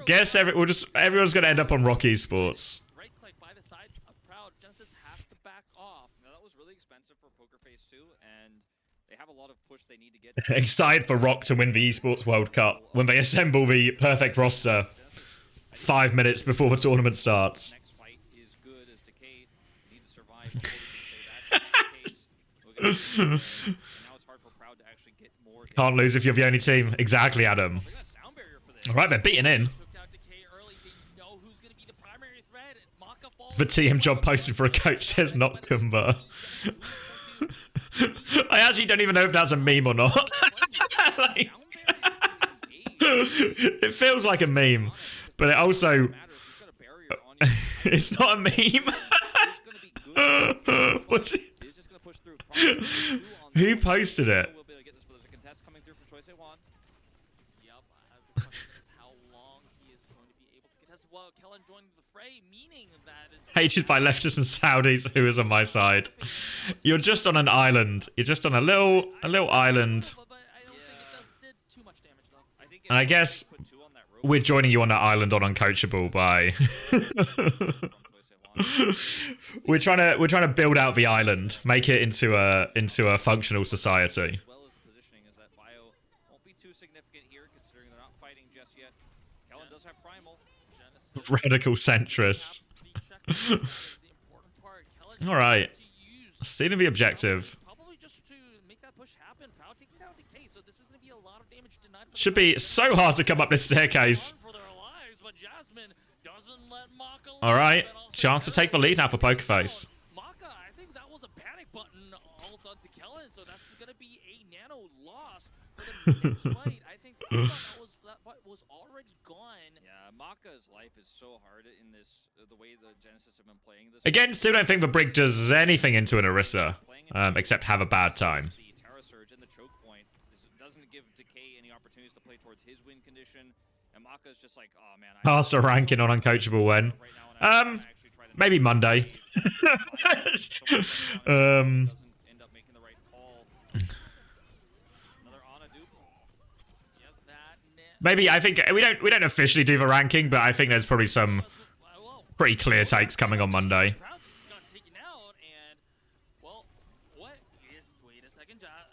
[SPEAKER 1] Guess everyone's going to end up on Rock Esports. Excited for Rock to win the Esports World Cup when they assemble the perfect roster 5 minutes before the tournament starts.
[SPEAKER 3] actually get more.
[SPEAKER 1] Can't lose if you're the only team. Exactly, Adam.
[SPEAKER 3] They got a sound barrier for this.
[SPEAKER 1] All right, they're beating in.
[SPEAKER 2] Took out Decay early. They know who's going to be the primary threat. Maka falls.
[SPEAKER 1] The TM job posted for a coach says not Kumba. I actually don't even know if that's a meme or not. Like, it feels like a meme, but it also it's not a meme. What's it? Who posted it?
[SPEAKER 2] Yep, the question is how long he is going to be able to contest. Well, Kellen joined the fray, meaning that is
[SPEAKER 1] Hated by leftists and Saudis. Who is on my side? You're just on an island. You're just on a little island.
[SPEAKER 2] But I don't think it did too much damage though.
[SPEAKER 1] And I guess we're joining you on that island on Uncoachable by we're trying to build out the island, make it into a functional society.
[SPEAKER 3] As well as the positioning is that Bio won't be too significant here, considering they're not fighting just yet. Kellen does have Primal.
[SPEAKER 1] Radical centrist. All right, stealing the objective.
[SPEAKER 2] Probably just to make that push happen. Proud taking down Decay, so this is going to be a lot of damage denied.
[SPEAKER 1] Should be so hard to come up this staircase.
[SPEAKER 2] For their lives, but Jasmine doesn't let Maka
[SPEAKER 1] All right, chance to take the lead now for Pokerface.
[SPEAKER 2] Maka, I think that was a panic button ult onto Kellen, so that's going to be a nano loss for the next fight. I think that was already gone.
[SPEAKER 3] Yeah, Maka's life is so hard in this, the way the Genesis have been playing this.
[SPEAKER 1] Again, still don't think the Brig does anything into an Orisa, except have a bad time.
[SPEAKER 3] The Terra Surge and the choke point doesn't give Decay any opportunities to play towards his win condition, and Maka's just like, oh man.
[SPEAKER 1] Past a ranking on Uncoachable when? Maybe Monday.
[SPEAKER 3] Doesn't end up making the right call. Another Ana dupe.
[SPEAKER 2] Yep,
[SPEAKER 1] Maybe I think we don't officially do the ranking, but I think there's probably some pretty clear takes coming on Monday.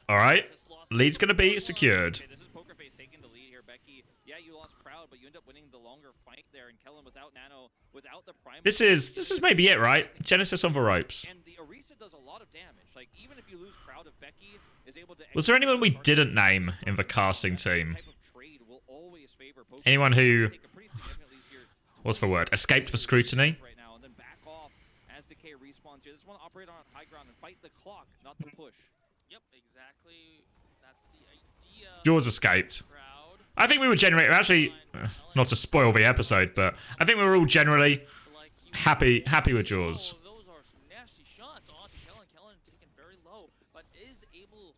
[SPEAKER 1] All right, lead's gonna be secured.
[SPEAKER 3] Okay, this is Pokerface taking the lead here. Becky, yeah, you lost Proud, but you end up winning the longer fight there. And Kellen without Nano, without the Prime.
[SPEAKER 1] This is maybe it, right? Genesis on the ropes.
[SPEAKER 3] And the Orisa does a lot of damage. Like even if you lose Proud, if Becky is able to.
[SPEAKER 1] Was there anyone we didn't name in the casting team? Anyone who, what's the word, escaped the scrutiny?
[SPEAKER 3] Right now, and then back off as Decay respawns here. This one operate on high ground and fight the clock, not the push.
[SPEAKER 2] Yep, exactly. That's the idea.
[SPEAKER 1] Jaws escaped. I think we were generally, actually, not to spoil the episode, but I think we were all generally happy with Jaws.
[SPEAKER 2] Those are some nasty shots onto Kellen. Kellen taken very low, but is able,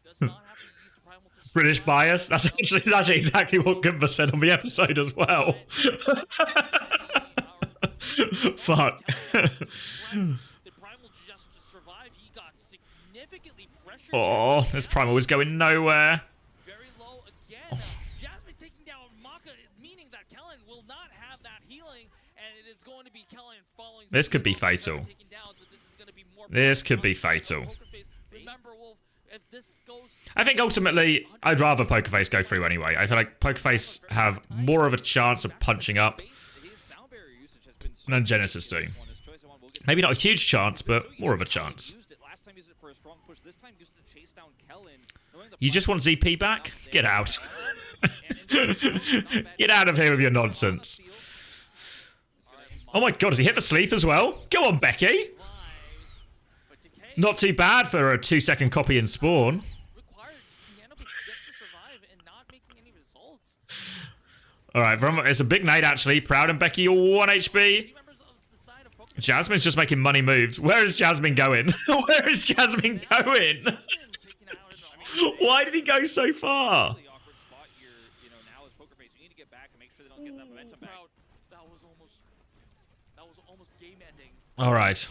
[SPEAKER 2] does not have to use the primal to
[SPEAKER 1] British bias. That's actually exactly what Gumba said on the episode as well. Fuck.
[SPEAKER 2] The primal just to survive, he got significantly pressured.
[SPEAKER 1] Oh, this primal was going nowhere.
[SPEAKER 2] Very low again. Jasmine taking down Maka, meaning that Kellen will not have that healing, and it is going to be Kellen following.
[SPEAKER 1] This could be fatal. This could be fatal.
[SPEAKER 2] Remember, Wolf, if this goes.
[SPEAKER 1] I think ultimately, I'd rather Pokerface go through anyway. I feel like Pokerface have more of a chance of punching up than Genesis do. Maybe not a huge chance, but more of a chance. You just want ZP back? Get out. Get out of here with your nonsense. Oh my god, has he hit the sleep as well? Go on, Becky. Not too bad for a 2-second copy in Spawn. Alright, it's a big nade actually. Proud and Becky 1 HP. Jasmine's just making money moves. Where is Jasmine going? Where is Jasmine going? Why did he go so far? Alright.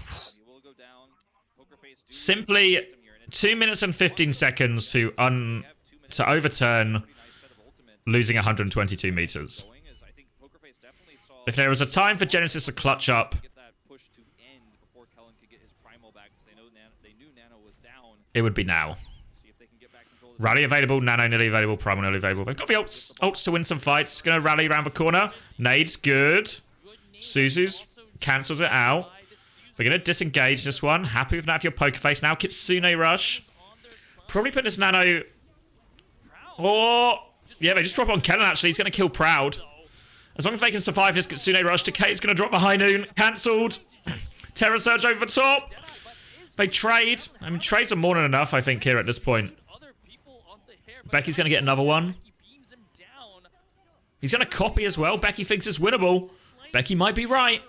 [SPEAKER 1] Simply 2 minutes and 15 seconds to overturn losing 122 meters. If there was a time for Genesis to clutch up, it would be now. Rally available, Nano nearly available, Primal nearly available. They've got the ults to win some fights. Gonna rally around the corner. Nades, good. Suzu's cancels it out. They're gonna disengage this one. Happy with that if you're Pokerface now. Kitsune rush. Probably put this Nano Oh, yeah, they just drop on Kellen, actually. He's going to kill Proud. As long as they can survive this Kitsune Rush, Decay's going to drop the High Noon. Cancelled. Terror Surge over the top. They trade. I mean, trades are more than enough, I think, here at this point. Becky's going to get another one. He's going to copy as well. Becky thinks it's winnable. Becky might be right.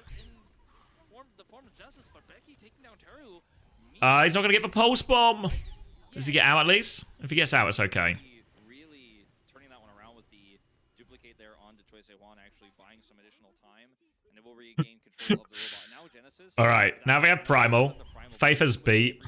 [SPEAKER 1] He's not going to get the Pulse Bomb. Does he get out at least? If he gets out, it's okay.
[SPEAKER 3] Really turning that one around with the duplicate there onto Choice A1, actually buying some additional time, and it will regain control of the robot. Now Genesis.
[SPEAKER 1] Alright, now they have Primal. Faith has beat.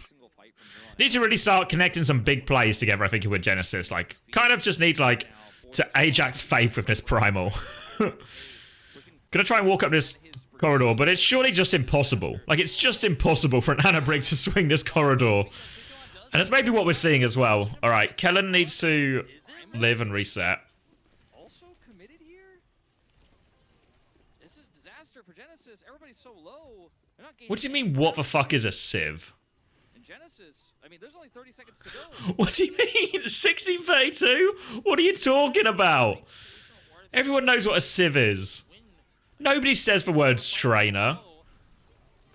[SPEAKER 1] Need to really start connecting some big plays together, I think, with Genesis. Like, kind of just need, like, to Ajax Faith with this Primal. Gonna try and walk up this corridor, but it's surely just impossible. Like, it's just impossible for an Anabrig to swing this corridor. And it's maybe what we're seeing as well. Alright, Kellen needs to live and reset.
[SPEAKER 3] Also committed here? This is disaster for Genesis. Everybody's so low. They're not
[SPEAKER 1] What do you mean, what the fuck is a Civ?
[SPEAKER 3] in Genesis. I mean, there's only 30 seconds to go.
[SPEAKER 1] What do you mean? 1632? What are you talking about? Everyone knows what a Civ is. Nobody says the word strainer.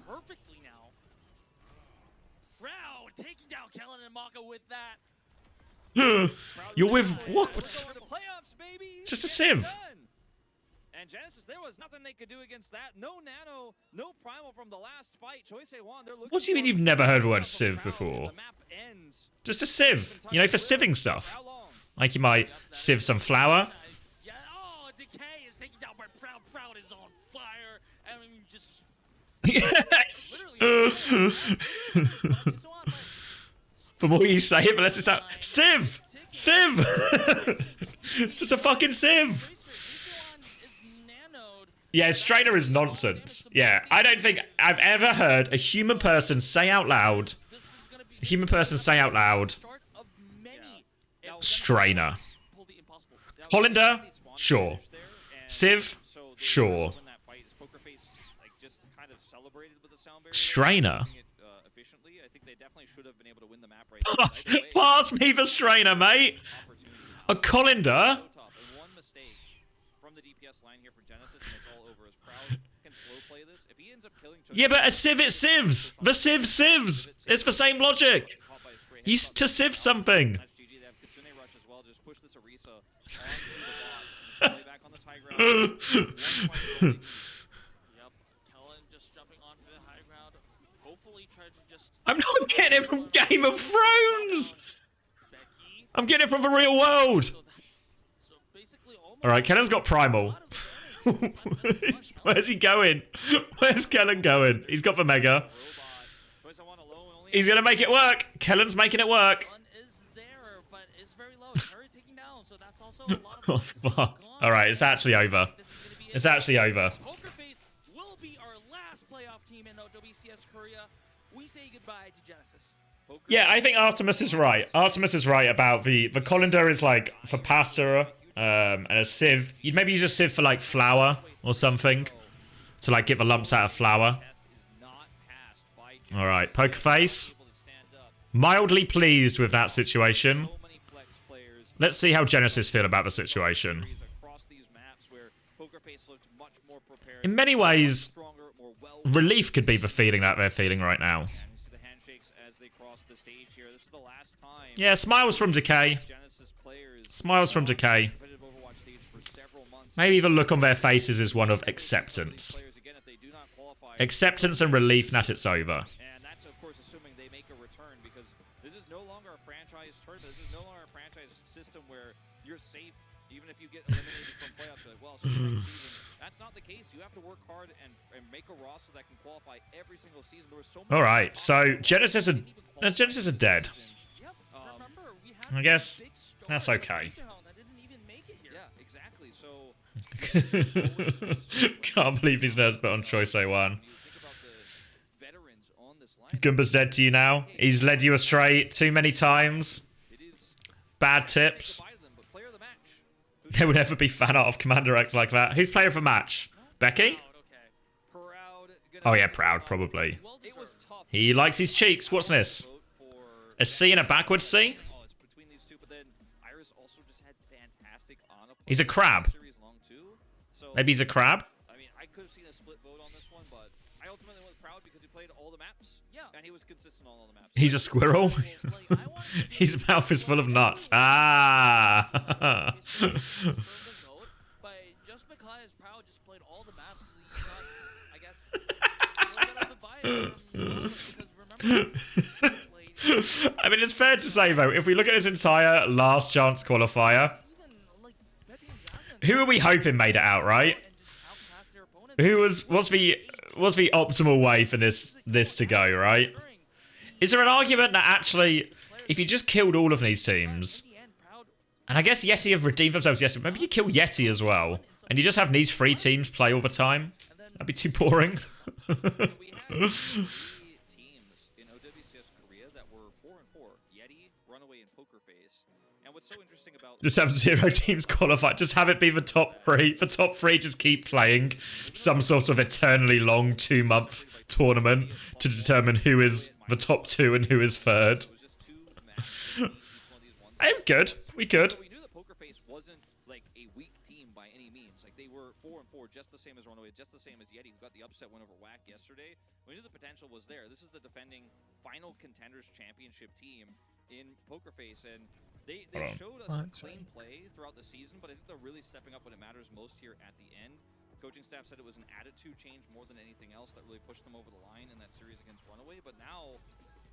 [SPEAKER 2] Perfectly now. Proud taking down Kellen and Maka with that.
[SPEAKER 1] You're with what?
[SPEAKER 3] It's
[SPEAKER 1] Just a Civ.
[SPEAKER 3] And Genesis, there was nothing they could do against that. No nano, no primal from the last fight. Choice A1, they're looking.
[SPEAKER 1] What do you mean you've never heard the word Civ before?
[SPEAKER 3] The map ends.
[SPEAKER 1] Just a Civ. You know, for Civing stuff. Like you might Civ some flour.
[SPEAKER 2] Yeah, oh, Decay is taking down by Proud. Proud is on fire. I mean, just
[SPEAKER 1] Yes!
[SPEAKER 2] literally.
[SPEAKER 1] The more you say it, the less it's out. Civ! Civ! It's just a fucking Civ! Yeah, strainer is nonsense. Yeah, I don't think I've ever heard a human person say out loud, strainer. Hollander? Sure. Civ? Sure. Strainer? Pass me the strainer, mate! A colander? Yeah, but a Civ, it Civs! The Civ Civs! It's the same logic! Used to Civ something! I'm not getting it from Game of Thrones! I'm getting it from the real world! Alright, Kellen's got Primal. Where's he going? Where's Kellen going? He's got the Mega. He's gonna make it work! Kellen's making it work! Oh, fuck. Alright, it's actually over. It's actually over.
[SPEAKER 2] Pokerface will be our last playoff team in OWCS Korea. We say goodbye to Genesis.
[SPEAKER 1] Yeah, I think Artemis is right. Artemis is right about the colander is like for pasta, and a Civ. You'd maybe use a Civ for like flour or something to like get the lumps out of flour. All right, Pokerface. Mildly pleased with that situation. Let's see how Genesis feel about the situation. In many ways, relief could be the feeling that they're feeling right now. Yeah, smiles from Decay. Smiles from Decay. Maybe the look on their faces is one of acceptance. Acceptance and relief that it's over.
[SPEAKER 3] And that's, of course, assuming they make a return, because this is no longer a franchise tournament. This is no longer a franchise system where you're safe, even if you get eliminated from playoffs. You're like, well, so next season. That's not the case. You have to work hard and make a roster that can qualify every single season. There was so many.
[SPEAKER 1] All right, so Genesis are dead. I guess that's okay.
[SPEAKER 3] Yeah, exactly. So
[SPEAKER 1] Can't believe he's nerds put on Choice A1. Goomba's dead to you now. He's led you astray too many times. Bad tips. There would never be fan art of Commander X like that. Who's player of the match? Becky? Oh yeah, Proud, probably. He likes his cheeks. What's this? A C and a backwards C?
[SPEAKER 3] Iris also just had fantastic on a
[SPEAKER 1] He's a crab.
[SPEAKER 3] series long too. So
[SPEAKER 1] Maybe he's a crab.
[SPEAKER 3] I mean, I could have seen a split vote on this one, but I ultimately went Proud because he played all the maps. Yeah, and he was consistent on all the maps.
[SPEAKER 1] He's a squirrel. His mouth is full of nuts. Ah.
[SPEAKER 2] But just because Proud just played all the maps, you got, I guess, a little bit of a bias because remember,
[SPEAKER 1] I mean, it's fair to say, though, if we look at his entire last chance qualifier,
[SPEAKER 2] even like Betty and Jasmine
[SPEAKER 1] who are we hoping made it out, right?
[SPEAKER 2] and just outclassed their opponents.
[SPEAKER 1] Who was the optimal way for this to go, right? Is there an argument that actually, if you just killed all of these teams, and I guess YETI have redeemed themselves yesterday, maybe you kill YETI as well, and you just have these 3 teams play all the time? That'd be too boring.
[SPEAKER 3] We had 3 teams in OWCS Korea that were 4-4: YETI, Runaway, and Poker Face. And what's so interesting about
[SPEAKER 1] Just have 0 teams qualified. Just have it be the top 3. The top 3 just keep playing some sort of eternally long 2-month tournament to determine who is the top 2 and who is 3rd.
[SPEAKER 3] it was just 2 matches in each one of these ones.
[SPEAKER 1] I'm good. We could.
[SPEAKER 3] So we knew that Poker Face wasn't like a weak team by any means. Like they were 4-4, just the same as Runaway, just the same as YETI, who got the upset win over WAC yesterday. We knew the potential was there. This is the defending Final Contenders Championship team in Poker Face, and they showed us some clean play throughout the season, but I think they're really stepping up when it matters most here at the end. Coaching staff said it was an attitude change more than anything else that really pushed them over the line in that series against Runaway. But now,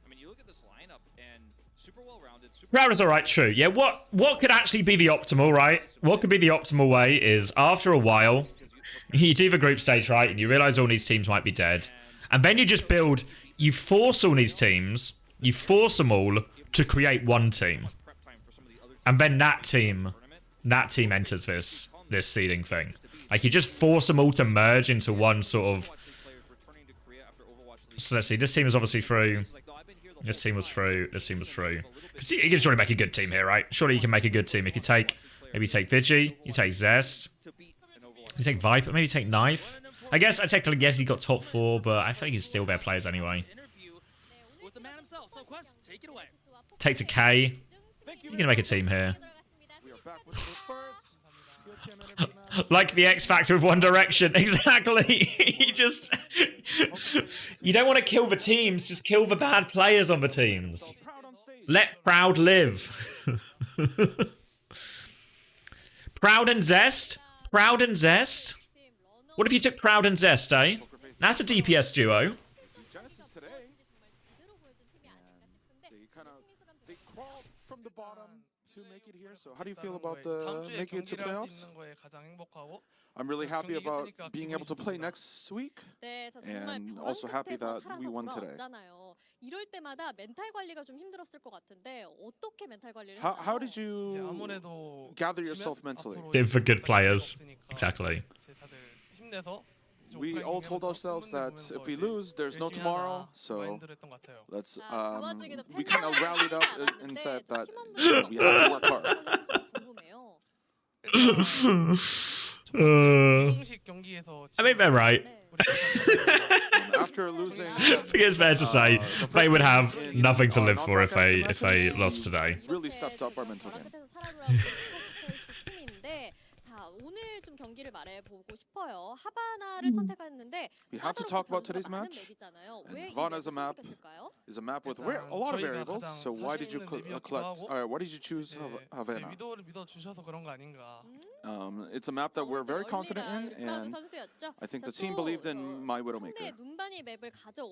[SPEAKER 3] I mean, you look at this lineup and super well-rounded.
[SPEAKER 1] Crowd is alright, true. Yeah, what could actually be the optimal, right? What could be the optimal way is after a while, you do the group stage, right, and you realize all these teams might be dead. And then you just build, you force all these teams, you force them all to create one team. And then that team enters this seeding thing. Like, you just force them all to merge into one sort of... So let's see, this team is obviously through. This team was through. This team was through. Because you can surely make a good team here, right? Surely you can make a good team if you take... Maybe you take Vigi, you take Zest, you take Viper, maybe you take Knife. I guess I take YETI, he got top 4, but I think he's still their players anyway. Take to K. You're gonna make a team here. Like the X Factor of One Direction. Exactly. You just... You don't want to kill the teams, just kill the bad players on the teams. Let Proud live. Proud and Zest? Proud and Zest? What if you took Proud and Zest, eh? That's a DPS duo.
[SPEAKER 4] Genesis today, they crawled from the bottom to make it here. So how do you feel about making it to playoffs? I'm really happy about being able to play next week, and also happy that we won today.
[SPEAKER 5] 이럴 때마다 멘탈 관리가 좀 힘들었을 것 같은데 어떻게 멘탈 관리를
[SPEAKER 4] How did you gather yourself mentally?
[SPEAKER 1] Did for good players. Exactly.
[SPEAKER 4] We all told ourselves that if we lose, there's no tomorrow. So let's we kind of rallied up and said that we have to work hard.
[SPEAKER 1] I mean, they're right.
[SPEAKER 4] After losing,
[SPEAKER 1] I think it's fair to say they would have nothing to live for if they lost today.
[SPEAKER 4] Really stepped up our mental game.
[SPEAKER 5] 오늘 좀 경기를 말해보고 싶어요. 하바나를 선택했는데
[SPEAKER 4] We have to talk about today's match. And Havana is a map with a lot of variables. So why did you why did you choose Havana? It's a map that we're very confident in, and I think the team believed in my Widowmaker.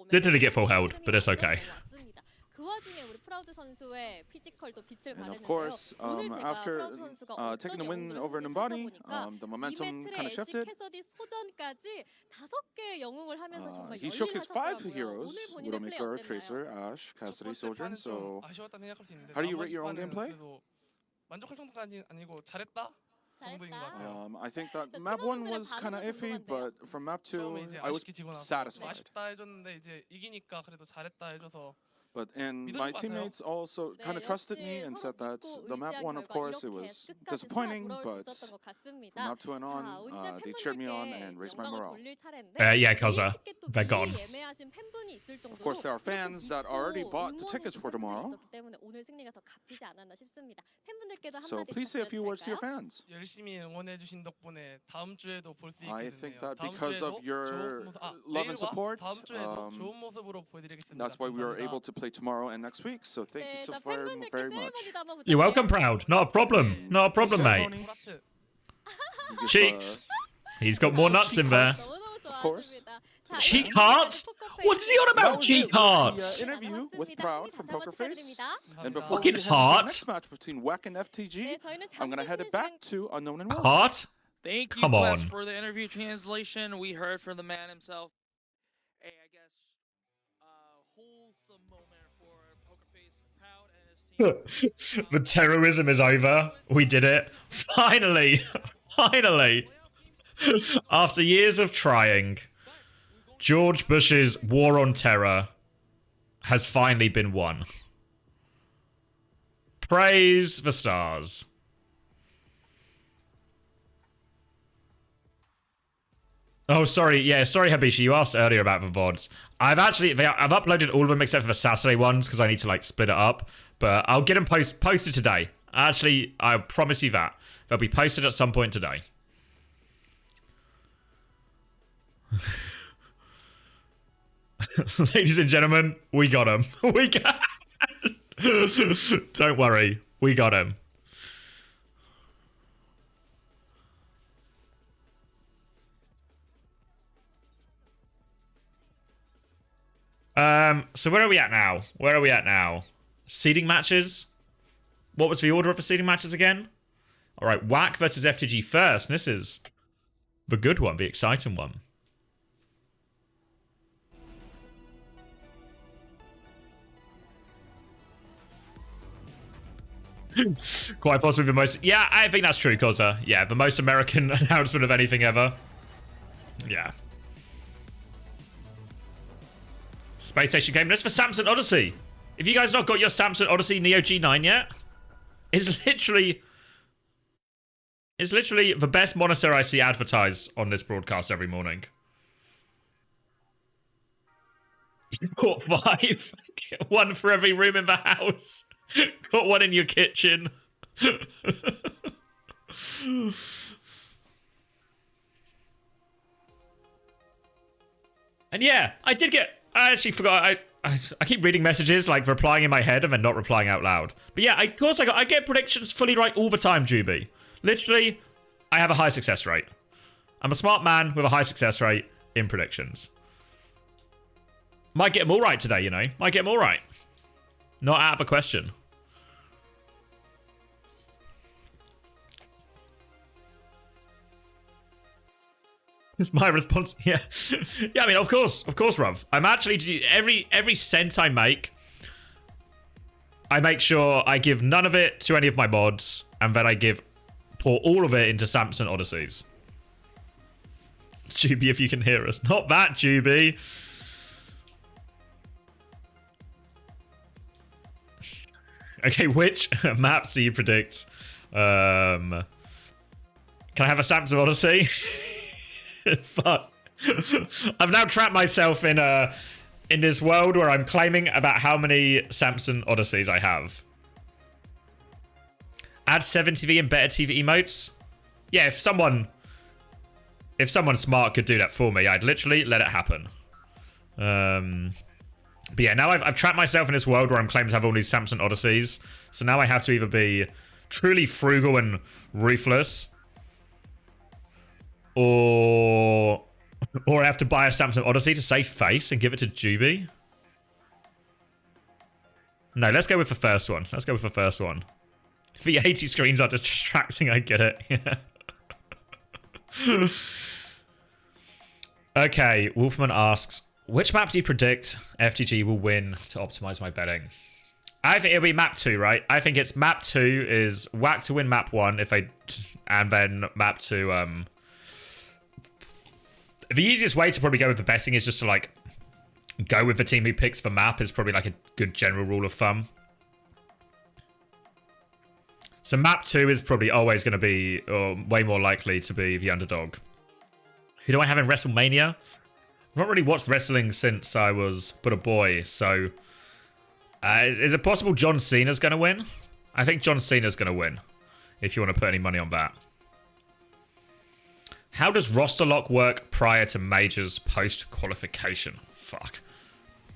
[SPEAKER 1] Didn't get full held, but it's okay.
[SPEAKER 5] 그 와중에 우리 프라우드 선수의 피지컬도 빛을
[SPEAKER 4] And of
[SPEAKER 5] 발했는데요.
[SPEAKER 4] course,
[SPEAKER 5] 오늘 제가
[SPEAKER 4] after
[SPEAKER 5] 프라우드 선수가
[SPEAKER 4] taking
[SPEAKER 5] 어떤
[SPEAKER 4] the win
[SPEAKER 5] 영웅들을
[SPEAKER 4] over
[SPEAKER 5] 하는지
[SPEAKER 4] Numbani,
[SPEAKER 5] 살펴보니까
[SPEAKER 4] the momentum kind of shifted.
[SPEAKER 5] 캐서디 소전까지 5개의 영웅을 하면서 정말
[SPEAKER 4] He showcased 5
[SPEAKER 5] 열일하셨더라고요.
[SPEAKER 4] heroes:
[SPEAKER 5] 오늘 본인의 플레이
[SPEAKER 4] Widowmaker,
[SPEAKER 5] 어땠나요?
[SPEAKER 4] Tracer, Ash, Cassidy, Sojourn. So how do you rate your own gameplay?
[SPEAKER 6] 만족할 정도까지는 아니고 잘했다 정도인 것 같아요.
[SPEAKER 4] I think that map 1 was kind of iffy, but from map 2,
[SPEAKER 6] 처음에 이제
[SPEAKER 4] I was
[SPEAKER 6] 아쉽게 지고 나서
[SPEAKER 4] satisfied.
[SPEAKER 6] 아쉽다 해줬는데 이제 이기니까 그래도 잘했다 해줘서
[SPEAKER 4] And my teammates also kind of trusted me and said that the map one, of course, it was disappointing, but from map 2 and on, they cheered me on and raised my morale.
[SPEAKER 1] Yeah, Koza, they're gone.
[SPEAKER 4] Of course, there are fans that already bought the tickets for tomorrow. So please say a few words to your fans.
[SPEAKER 6] 열심히 응원해 주신 덕분에 다음 주에도 볼 수 있게
[SPEAKER 4] I
[SPEAKER 6] 됐네요.
[SPEAKER 4] think that because of your love and support,
[SPEAKER 6] 다음 주에도 좋은 모습으로 보여드리겠습니다.
[SPEAKER 4] that's why we are able to play tomorrow and next week. So thank you so very much.
[SPEAKER 1] You're welcome, Proud. Not a problem. Not a problem, mate. Cheeks. He's got more nuts in there.
[SPEAKER 4] Of course.
[SPEAKER 1] Cheek hearts? What is he on about, cheek hearts?
[SPEAKER 4] Interview with Proud from Pokerface. And before
[SPEAKER 1] Fucking
[SPEAKER 4] we head
[SPEAKER 1] heart.
[SPEAKER 4] to the next match between WEC and FTG, I'm gonna head it back to Unknown and Will.
[SPEAKER 1] Heart?
[SPEAKER 2] Thank you,
[SPEAKER 1] Come
[SPEAKER 2] Wes,
[SPEAKER 1] on.
[SPEAKER 2] for the interview translation. We heard from the man himself. A, I guess, wholesome moment for Pokerface, Proud, and his team.
[SPEAKER 1] The terrorism is over. We did it. Finally. Finally. After years of trying, George Bush's war on terror has finally been won. Praise the stars. Oh, sorry. Yeah, sorry, Habishi. You asked earlier about the VODs. I've uploaded all of them except for the Saturday ones because I need to like split it up. But I'll get them posted today. Actually, I promise you that. They'll be posted at some point today. Ladies and gentlemen, we got him. We got. Don't worry, we got him. So where are we at now? Where are we at now? Seeding matches? What was the order of the seeding matches again? Alright, WAC versus FTG first. This is the good one, the exciting one. Quite possibly the most... Yeah, I think that's true, Koza. Yeah, the most American announcement of anything ever. Yeah. Space Station game. That's for Samsung Odyssey. If you guys not got your Samsung Odyssey Neo G9 yet, it's literally the best monitor I see advertised on this broadcast every morning. You bought 5. One for every room in the house. Got one in your kitchen. And yeah, I actually forgot. I keep reading messages, like replying in my head and then not replying out loud. But yeah, of course I get predictions fully right all the time, Juby. Literally, I have a high success rate. I'm a smart man with a high success rate in predictions. Might get them all right today, you know. Might get them all right. Not out of a question. It's my response. Yeah. Yeah, I mean, of course, Ruv. I'm actually, every cent I make sure I give none of it to any of my mods, and then I pour all of it into Samsung Odysseys. Juby, if you can hear us. Not that, Juby. Okay, which maps do you predict? Can I have a Samsung Odyssey? Fuck. I've now trapped myself in this world where I'm claiming about how many Samsung Odysseys I have. Add 7TV and better TV emotes. Yeah, if someone smart could do that for me, I'd literally let it happen. But yeah, now I've trapped myself in this world where I'm claiming to have all these Samsung Odysseys. So now I have to either be truly frugal and ruthless, or I have to buy a Samsung Odyssey to save face and give it to Juby. No, let's go with the first one. Let's go with the first one. The 80 screens are distracting, I get it. Yeah. Okay, Wolfman asks, which map do you predict FTG will win to optimize my betting? I think it'll be map 2, right? I think it's map 2 is WAC to win map 1 and then map 2, the easiest way to probably go with the betting is just to like go with the team who picks the map is probably like a good general rule of thumb. So map 2 is probably always going to be, or way more likely to be, the underdog. Who do I have in WrestleMania? I've not really watched wrestling since I was but a boy, so... is it possible John Cena's going to win? I think John Cena's going to win, if you want to put any money on that. How does roster lock work prior to majors post-qualification? Fuck.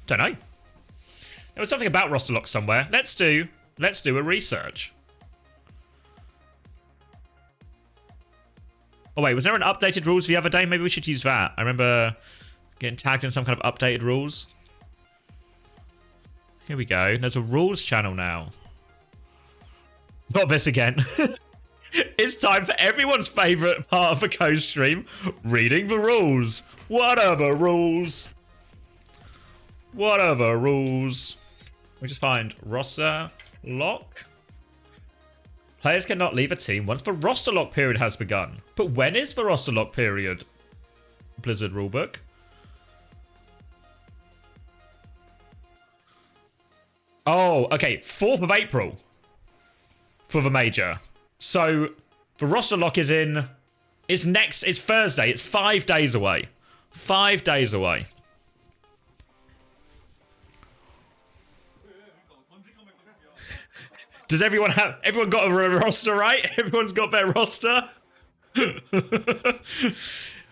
[SPEAKER 1] Don't know. There was something about roster lock somewhere. Let's do a research. Oh wait, was there an updated rules the other day? Maybe we should use that. I remember getting tagged in some kind of updated rules. Here we go. There's a rules channel now. Not this again. It's time for everyone's favourite part of the co-stream. Reading the rules. What are the rules? What are the rules? We just find roster lock. Players cannot leave a team once the roster lock period has begun. But when is the roster lock period? Blizzard rulebook. Oh, okay. 4th of April for the major. So the roster lock is in... It's Thursday. It's 5 days away. 5 days away. Does everyone got a roster, right? Everyone's got their roster?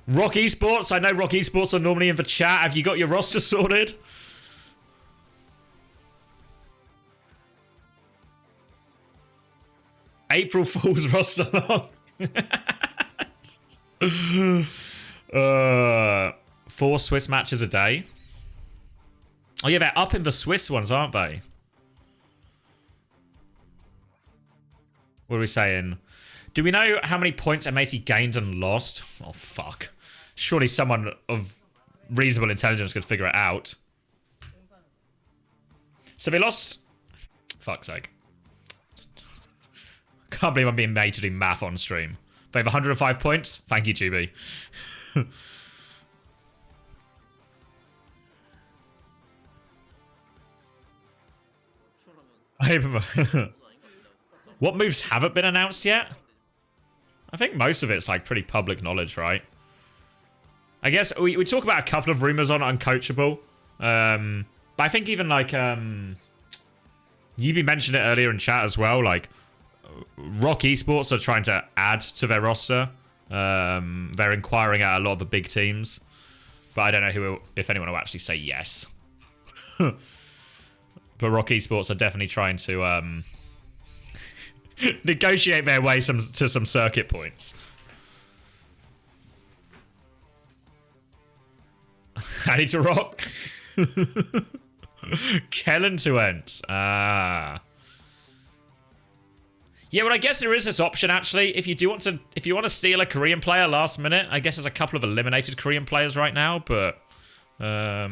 [SPEAKER 1] Rock Esports. I know Rock Esports are normally in the chat. Have you got your roster sorted? April Fool's roster lock. 4 Swiss matches a day. Oh yeah, they're up in the Swiss ones, aren't they? What are we saying? Do we know how many points M80 gained and lost? Oh, fuck. Surely someone of reasonable intelligence could figure it out. So they lost... Fuck's sake. Can't believe I'm being made to do math on stream. They have 105 points. Thank you, GB. What moves haven't been announced yet? I think most of it's like pretty public knowledge, right? I guess we talk about a couple of rumors on Uncoachable. But I think even like Yubi mentioned it earlier in chat as well, like Rock Esports are trying to add to their roster. They're inquiring at a lot of the big teams. But I don't know if anyone will actually say yes. But Rock Esports are definitely trying to negotiate their way to some circuit points. I need to rock. Kellen to ents. Yeah, well, I guess there is this option actually. If you want to steal a Korean player last minute, I guess there's a couple of eliminated Korean players right now, but I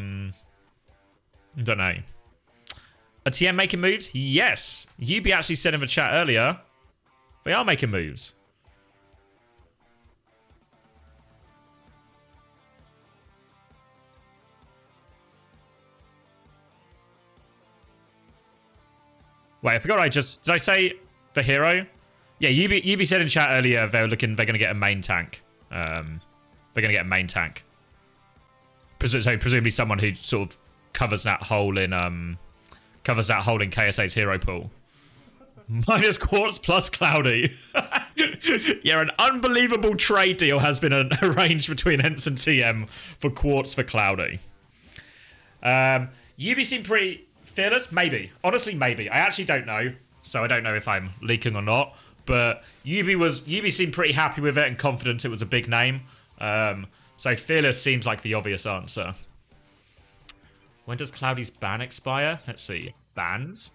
[SPEAKER 1] don't know. Are TM making moves? Yes. Yubi actually said in the chat earlier, they are making moves. Wait, I forgot did I say the hero? Yeah, Yubi said in chat earlier they're going to get a main tank. They're going to get a main tank. Presumably someone who sort of covers that hole in KSA's hero pool. Minus Quartz plus Cloudy. Yeah, an unbelievable trade deal has been arranged between Ents and TM for Quartz for Cloudy. Yubi seemed pretty fearless? Maybe. Honestly, maybe. I actually don't know, so I don't know if I'm leaking or not. But Yubi seemed pretty happy with it and confident it was a big name. So fearless seems like the obvious answer. When does Cloudy's ban expire? Let's see. Bans?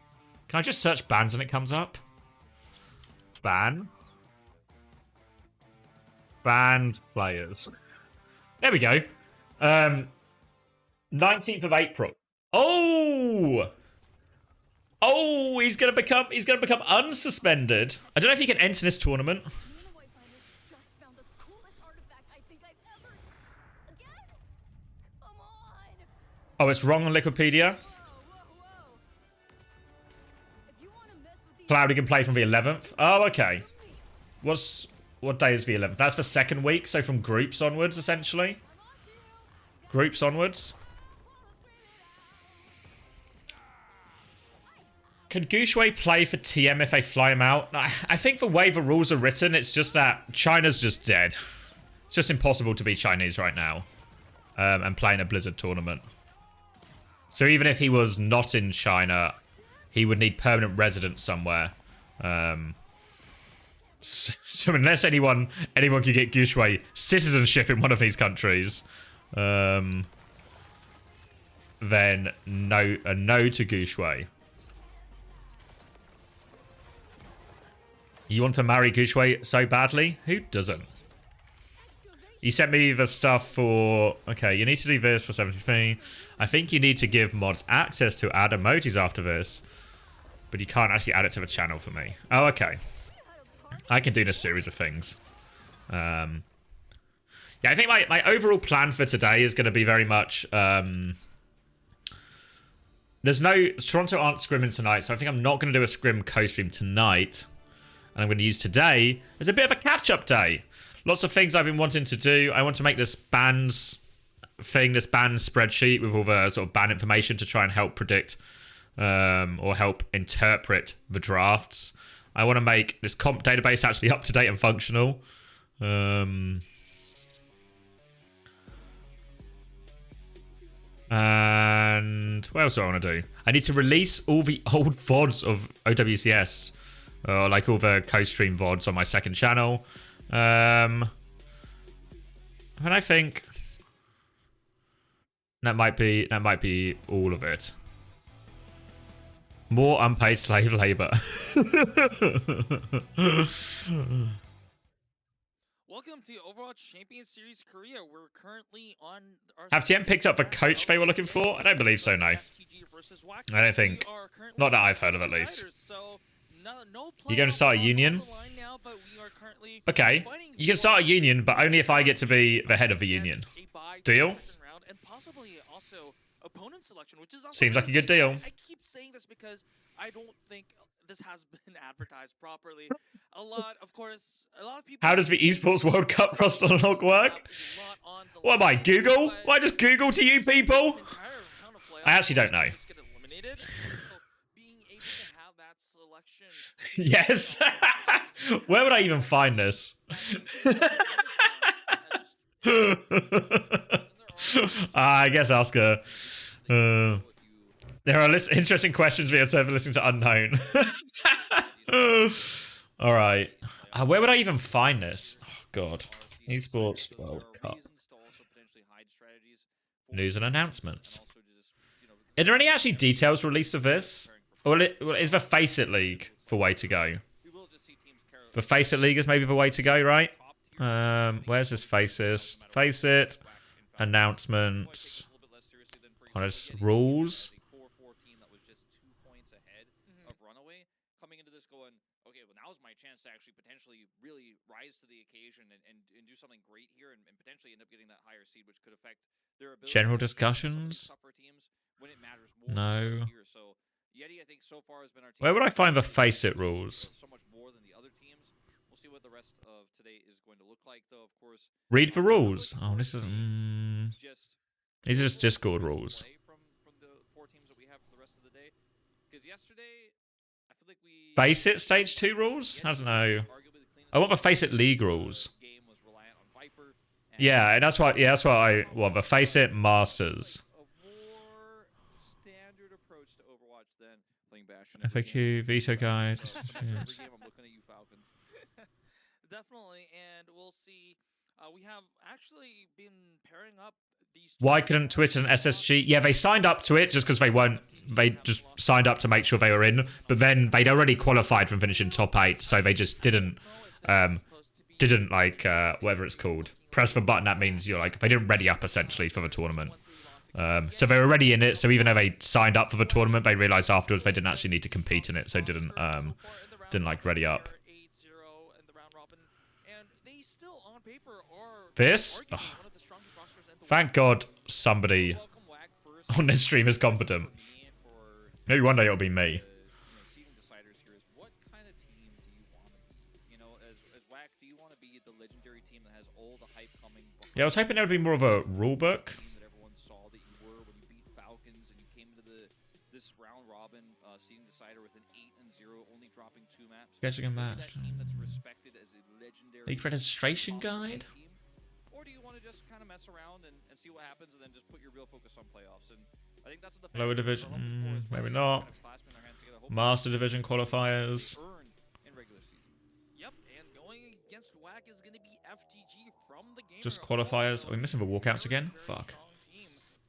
[SPEAKER 1] Can I just search bans and it comes up? Ban. Banned players. There we go. 19th of April. Oh! Oh, he's gonna become unsuspended. I don't know if he can enter this tournament. Oh, it's wrong on Liquipedia. Cloudy can play from the 11th. Oh, okay. What day is the 11th? That's the second week, so from groups onwards, essentially. Groups onwards. Can Guxue play for TM if they fly him out? I think the way the rules are written, it's just that China's just dead. It's just impossible to be Chinese right now. And play in a Blizzard tournament. So even if he was not in China, he would need permanent residence somewhere. So unless anyone can get Guxue citizenship in one of these countries, then no to Guxue. You want to marry Guxue so badly? Who doesn't? You sent me the stuff for... Okay, you need to do this for 73. I think you need to give mods access to add emojis after this. But you can't actually add it to the channel for me. Oh, okay. I can do this series of things. Yeah, I think my overall plan for today is going to be very much... there's no... Toronto aren't scrimming tonight, so I think I'm not going to do a scrim co-stream tonight. And I'm going to use today as a bit of a catch-up day. Lots of things I've been wanting to do. I want to make this bans thing, this ban spreadsheet with all the sort of ban information to try and help predict or help interpret the drafts. I want to make this comp database actually up to date and functional. And what else do I want to do? I need to release all the old VODs of OWCS. Like all the co-stream VODs on my second channel. And I think that might be all of it. More unpaid slave labor.
[SPEAKER 2] Welcome to Overwatch Championship Series Korea. We're currently on our...
[SPEAKER 1] Have TM picked up the coach they were looking for? I don't believe so, no. I don't think. Not that I've heard of, at least. You're going to start a union? Okay. You can start a union, but only if I get to be the head of the union. Deal? Seems like a good deal.
[SPEAKER 2] I keep saying this because I don't think this has been advertised properly. A lot of people...
[SPEAKER 1] How does the Esports World Cup roster log work? What am I, Google? What, I just Google to you people? I actually don't know. Yes. Where would I even find this? I guess ask her. There are interesting questions via server listening to Unknown. Alright. Where would I even find this? Oh, God. Esports World Cup. News and announcements. Are there any actually details released of this? Or is the Face It League the way to go? The Face It League is maybe the way to go, right? Where's this Face It? Announcements. Rules. General discussions? No. Where would I find the Face It rules? Read the rules. Oh, this is... These are just Discord rules. Face It Stage 2 rules? I don't know. I want the Face It League rules. Yeah, and that's what I want. The Face It Masters. FAQ, veto guide.
[SPEAKER 2] Definitely, and we'll see. We have actually been pairing up these...
[SPEAKER 1] Why couldn't Twitter and SSG? Yeah, they signed up to it just because they weren't... They just signed up to make sure they were in, but then they'd already qualified from finishing top 8, so they just didn't like, whatever it's called. Press the button, that means you're like... They didn't ready up, essentially, for the tournament. So they were already in it, so even though they signed up for the tournament, they realised afterwards they didn't actually need to compete in it, so didn't like, ready up. This? Oh. Thank God somebody on this stream is competent. Maybe one day it'll be me.
[SPEAKER 3] Seeding deciders here is what kind of team do you want to be? You know, as WAC, do you want to be the legendary team that has all the hype coming?
[SPEAKER 1] Yeah, I was hoping there would be more of a rule book.
[SPEAKER 3] That everyone saw that you were when you beat Falcons and you came into this round robin seeding decider with an 8-0, only dropping 2 maps.
[SPEAKER 1] Scheduling a match.
[SPEAKER 3] That team that's respected as a legendary
[SPEAKER 1] League registration guide.
[SPEAKER 3] team? Or do you want to just kind of mess around and see what happens and then just put your real focus on playoffs? And I think that's what the
[SPEAKER 1] Lower division, maybe not. Master division qualifiers.
[SPEAKER 3] In regular season.
[SPEAKER 2] Yep, and going against WAC is going to be FTG from the game.
[SPEAKER 1] Just qualifiers. Are we missing the walkouts again? Fuck.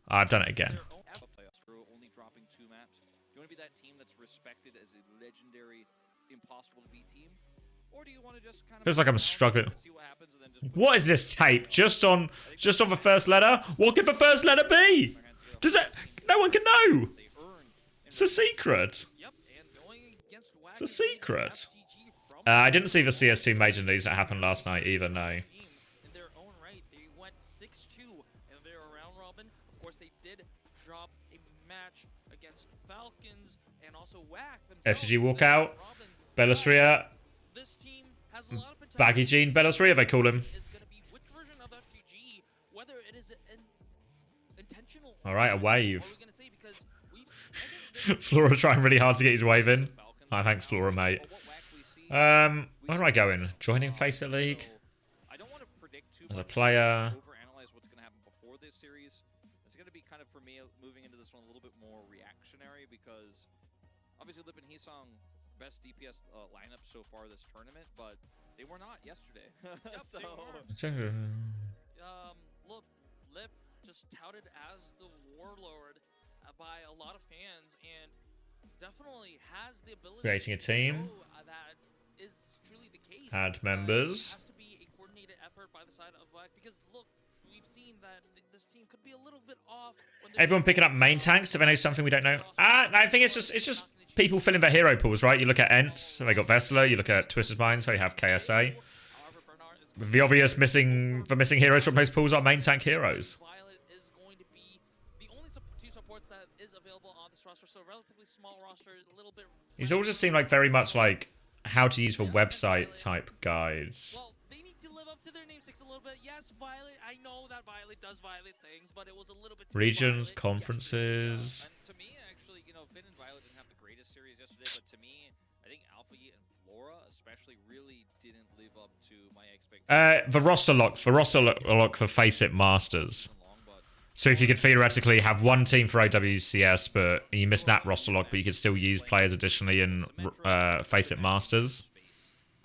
[SPEAKER 1] I've done it again.
[SPEAKER 3] Only dropping 2 maps. Do you want to be that team that's respected as a legendary, impossible to beat team? Or do you want to just kind of
[SPEAKER 1] Feels like I'm struggling.
[SPEAKER 3] see what happens and then just
[SPEAKER 1] What is this tape? Just on the first letter? What could the first letter be? Does it? No one can know. It's a secret. It's a secret. I didn't see the CS2 major news that happened last night either, no.
[SPEAKER 2] In their own right, they went 6-2 in their round robin. Of course, they did drop a match against Falcons and also WAC themselves.
[SPEAKER 1] FTG walkout. Bellastria.
[SPEAKER 2] This team has a lot of potential.
[SPEAKER 1] Baggy Gene Bellastria, they call him.
[SPEAKER 2] Is going to be which version of FTG, whether it is an intentional.
[SPEAKER 1] Alright, a wave.
[SPEAKER 2] Are we going to say because we've
[SPEAKER 1] Flora trying really hard to get his wave in. Oh, thanks, Flora, mate. Where am I going? Joining Faceit League?
[SPEAKER 3] I don't want to predict too
[SPEAKER 1] As a
[SPEAKER 3] much,
[SPEAKER 1] player.
[SPEAKER 3] overanalyze what's going to happen before this series. It's going to be kind of, for me, moving into this one a little bit more reactionary because obviously Lip and Heesong, best DPS lineup so far this tournament, but they were not yesterday. So,
[SPEAKER 2] look, Lip just touted as the warlord by a lot of fans and definitely has the ability
[SPEAKER 1] Creating a team.
[SPEAKER 2] to show, that is truly the case.
[SPEAKER 1] Add
[SPEAKER 2] It
[SPEAKER 1] members.
[SPEAKER 2] has to be a coordinated effort by the side of WAC because look, we've seen that this team could be a little bit off. When
[SPEAKER 1] Everyone picking up main tanks. Do they know something we don't know? I think it's just people filling their hero pools, right? You look at Ents, they got Vessler. You look at Twisted Minds, they have KSA. The obvious missing heroes from those pools are main tank heroes.
[SPEAKER 2] Violet is going to be the only two supports that is available on this roster, so relatively small roster, a little bit.
[SPEAKER 1] These all just seem like very much like how to use the website type guides.
[SPEAKER 2] Well, they need to live up to their namesakes a little bit. Yes, Violet. I know that Violet does Violet things, but it was a little bit too
[SPEAKER 1] Regions,
[SPEAKER 2] Violet.
[SPEAKER 1] conferences.
[SPEAKER 3] and to me, actually, you know, Finn and Violet didn't have the greatest series yesterday, but to me, I think Alpha Yeet and Flora especially really didn't live up to my expectations.
[SPEAKER 1] The roster lock for Faceit Masters. So if you could theoretically have one team for OWCS, but you missed that roster lock, but you could still use players additionally in Faceit Masters.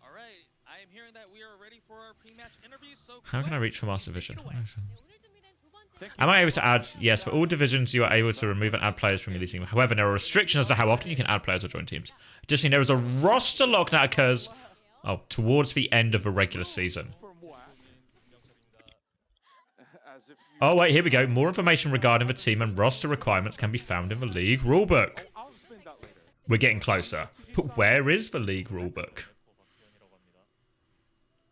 [SPEAKER 2] All right, I am hearing that we are ready for our pre-match interview. So
[SPEAKER 1] How can I reach for Master
[SPEAKER 2] take it
[SPEAKER 1] Division?
[SPEAKER 2] away.
[SPEAKER 1] Am I able to add? Yes, for all divisions, you are able to remove and add players from your leasing. However, there are restrictions as to how often you can add players or join teams. Additionally, there is a roster lock that occurs towards the end of the regular season. Oh, wait, here we go. More information regarding the team and roster requirements can be found in the league rulebook. We're getting closer. But where is the league rulebook?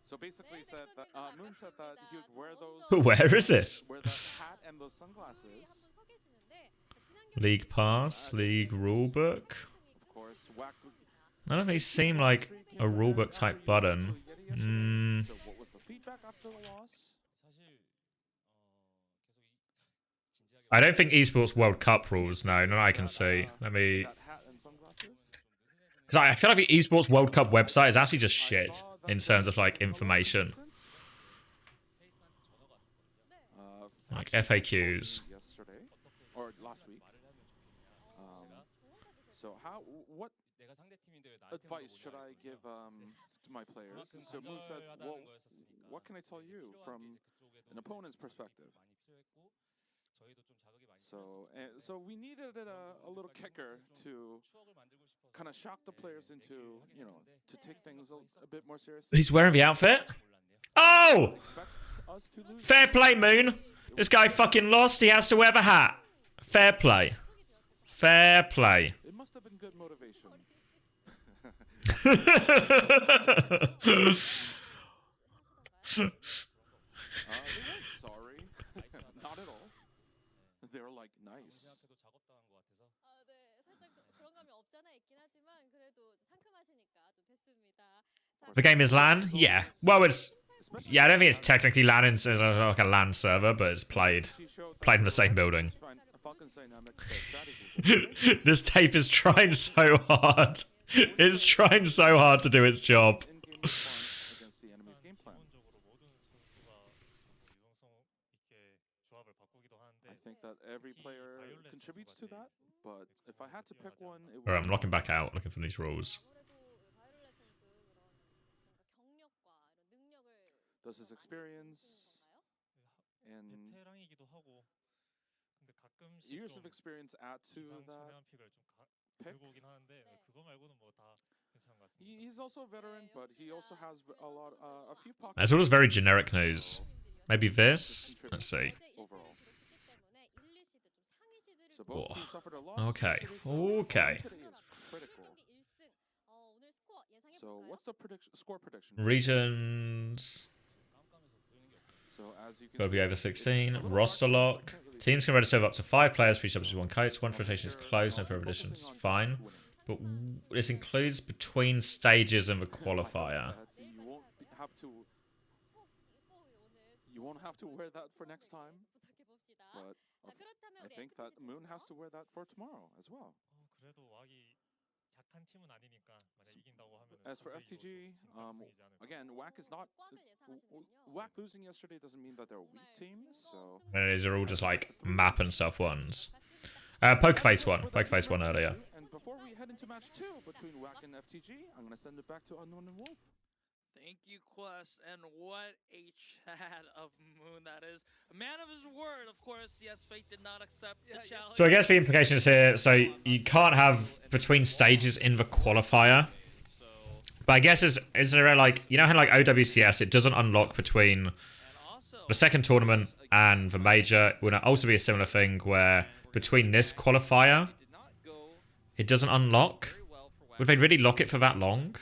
[SPEAKER 4] So basically, said that, Moon said that he would wear those.
[SPEAKER 1] But where is it?
[SPEAKER 4] Wear the hat and those sunglasses.
[SPEAKER 1] League pass, league rulebook.
[SPEAKER 4] Of course, WAC.
[SPEAKER 1] None of these seem like a rulebook type button.
[SPEAKER 4] So what was the feedback after the loss?
[SPEAKER 1] I don't think esports World Cup rules. No, none I can see. Let me.
[SPEAKER 4] That hat and sunglasses.
[SPEAKER 1] Because I feel like the esports World Cup website is actually just shit in terms of like information, like FAQs.
[SPEAKER 4] Yesterday or last week. So what advice should I give to my players? So Moon said, well, what can I tell you from an opponent's perspective? So we needed a little kicker to kind of shock the players into, you know, to take things a bit more seriously.
[SPEAKER 1] He's wearing the outfit? Oh! Fair play, Moon. This guy fucking lost. He has to wear the hat. Fair play. Fair play.
[SPEAKER 4] It must have been good motivation. They weren't sorry. Not at all. They were like, nice. nice.
[SPEAKER 1] The game is LAN? Yeah. Well, it's... Yeah, I don't think it's technically LAN. It's like a LAN server, but it's played in the same building. This tape is trying so hard. It's trying so hard to do its job.
[SPEAKER 4] I think that every player contributes to that, but if I had to pick one, it would...
[SPEAKER 1] Alright, I'm locking back out, looking for these rules.
[SPEAKER 4] Does his experience and years of experience add to that pick? He's also a veteran, but he also has a few pockets.
[SPEAKER 1] That's all very generic news. Maybe this? Let's see.
[SPEAKER 4] Overall. So both teams suffered a loss.
[SPEAKER 1] Okay.
[SPEAKER 4] Today is critical. So what's the score prediction?
[SPEAKER 1] Regions.
[SPEAKER 4] So as you can
[SPEAKER 1] Gotta be
[SPEAKER 4] see,
[SPEAKER 1] over 16. Roster lock. Teams can register up to 5 players for each subject, 1 coach. 1 rotation is closed, no further additions. Fine. But this includes between stages and the qualifier.
[SPEAKER 4] You won't have to wear that for next time. But I think that Moon has to wear that for tomorrow as well. As for FTG, again, WAC is not... WAC losing yesterday doesn't mean that they're a weak team, so...
[SPEAKER 1] And these are all just like map and stuff ones. Pokerface won. Pokerface won earlier.
[SPEAKER 4] And before we head into match 2 between WAC and FTG, I'm going to send it back to Unknown and Wolf.
[SPEAKER 2] Thank you, Quest, and what a chat of Moon that is. A man of his word, of course. Yes, Fate did not accept the challenge.
[SPEAKER 1] So I guess the implications here, so you can't have between stages in the qualifier. But I guess is there like, you know how like OWCS, it doesn't unlock between the second tournament and the major. It would also be a similar thing where between this qualifier, it doesn't unlock. Would they really lock it for that long?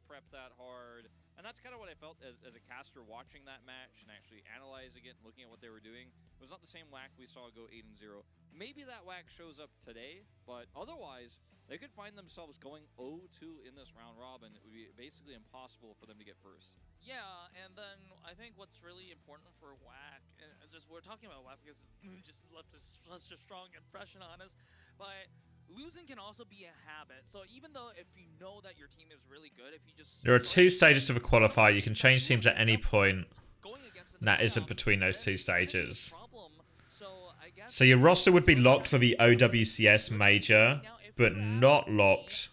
[SPEAKER 3] Prep that hard, and that's kind of what I felt as a caster watching that match and actually analyzing it and looking at what they were doing. It was not the same WAC we saw go 8-0. Maybe that WAC shows up today, but otherwise they could find themselves going 0-2 in this round robin. It would be basically impossible for them to get first.
[SPEAKER 2] Yeah, and then I think what's really important for WAC, and just we're talking about WAC because Moon just left such a strong impression on us, but losing can also be a habit. So even though if you know that your team is really good, if you just...
[SPEAKER 1] There are 2 stages to the qualifier. You can change teams at any point. That isn't between those 2 stages. So your roster would be locked for the OWCS major, but not locked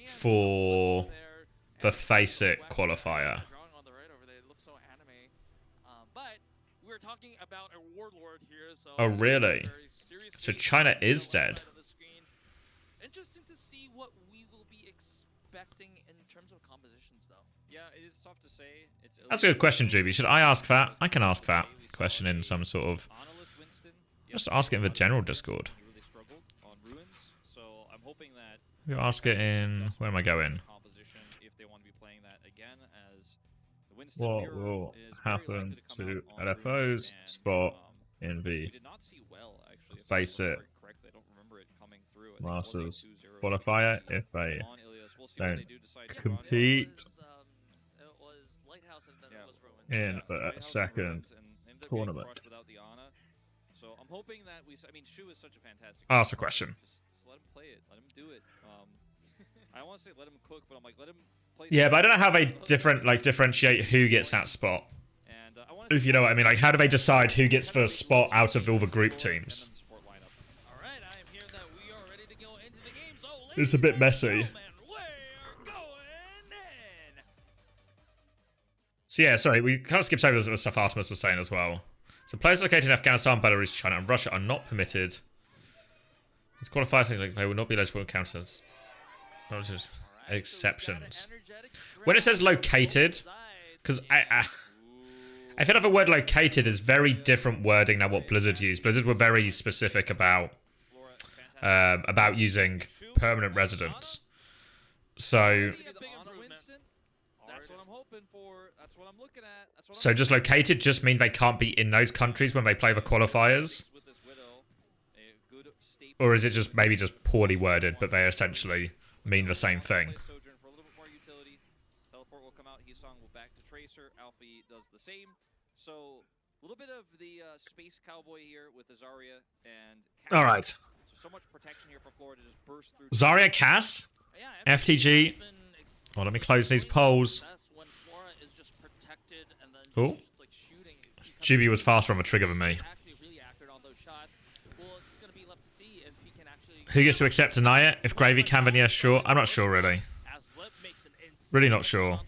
[SPEAKER 1] for the Face It qualifier. Oh, really? So China is dead.
[SPEAKER 2] Interesting to see what we will be expecting in terms of compositions, though.
[SPEAKER 3] Yeah, it is tough to say.
[SPEAKER 1] That's a good question, Juby. Should I ask that? I can ask that question in some sort of... Just ask it in the general Discord. You ask it in... Where am I going? What will happen to LFO's spot in the Face It Masters qualifier if they don't compete in the second tournament?
[SPEAKER 3] So I'm hoping that I mean, Shu is such a fantastic.
[SPEAKER 1] Ask the question.
[SPEAKER 3] Just let him play it. Let him do it. I want to say let him cook, but I'm like, let him play.
[SPEAKER 1] Yeah, but I don't know how they differentiate who gets that spot.
[SPEAKER 3] And
[SPEAKER 1] if you know what I mean, like how do they decide who gets the spot out of all the group teams? It's a bit messy. So yeah, sorry, we kind of skipped over the stuff Artemis was saying as well. So players located in Afghanistan, Belarus, China, and Russia are not permitted. These qualifiers, like, they will not be eligible counters. Exceptions. When it says located, because I feel like the word located is very different wording than what Blizzard used. Blizzard were very specific about using permanent residents. So
[SPEAKER 3] That's what I'm hoping for. That's what I'm looking at. That's what
[SPEAKER 1] So just located just mean they can't be in those countries when they play the qualifiers? Or is it just maybe just poorly worded, but they essentially mean the same thing?
[SPEAKER 3] Sojourn for a little bit more utility. Teleport will come out. Hisong will back to Tracer. Alfie does the same. So a little bit of the space cowboy here with the Zarya and Cass.
[SPEAKER 1] All right.
[SPEAKER 3] So much protection here for Florida to just burst through.
[SPEAKER 1] Zarya, Cass, FTG. Oh, let me close these polls. Oh. Juby was faster on the trigger than me. Who gets to accept deny it? If Gravy can, then yeah, sure. I'm not sure, really. Really not sure.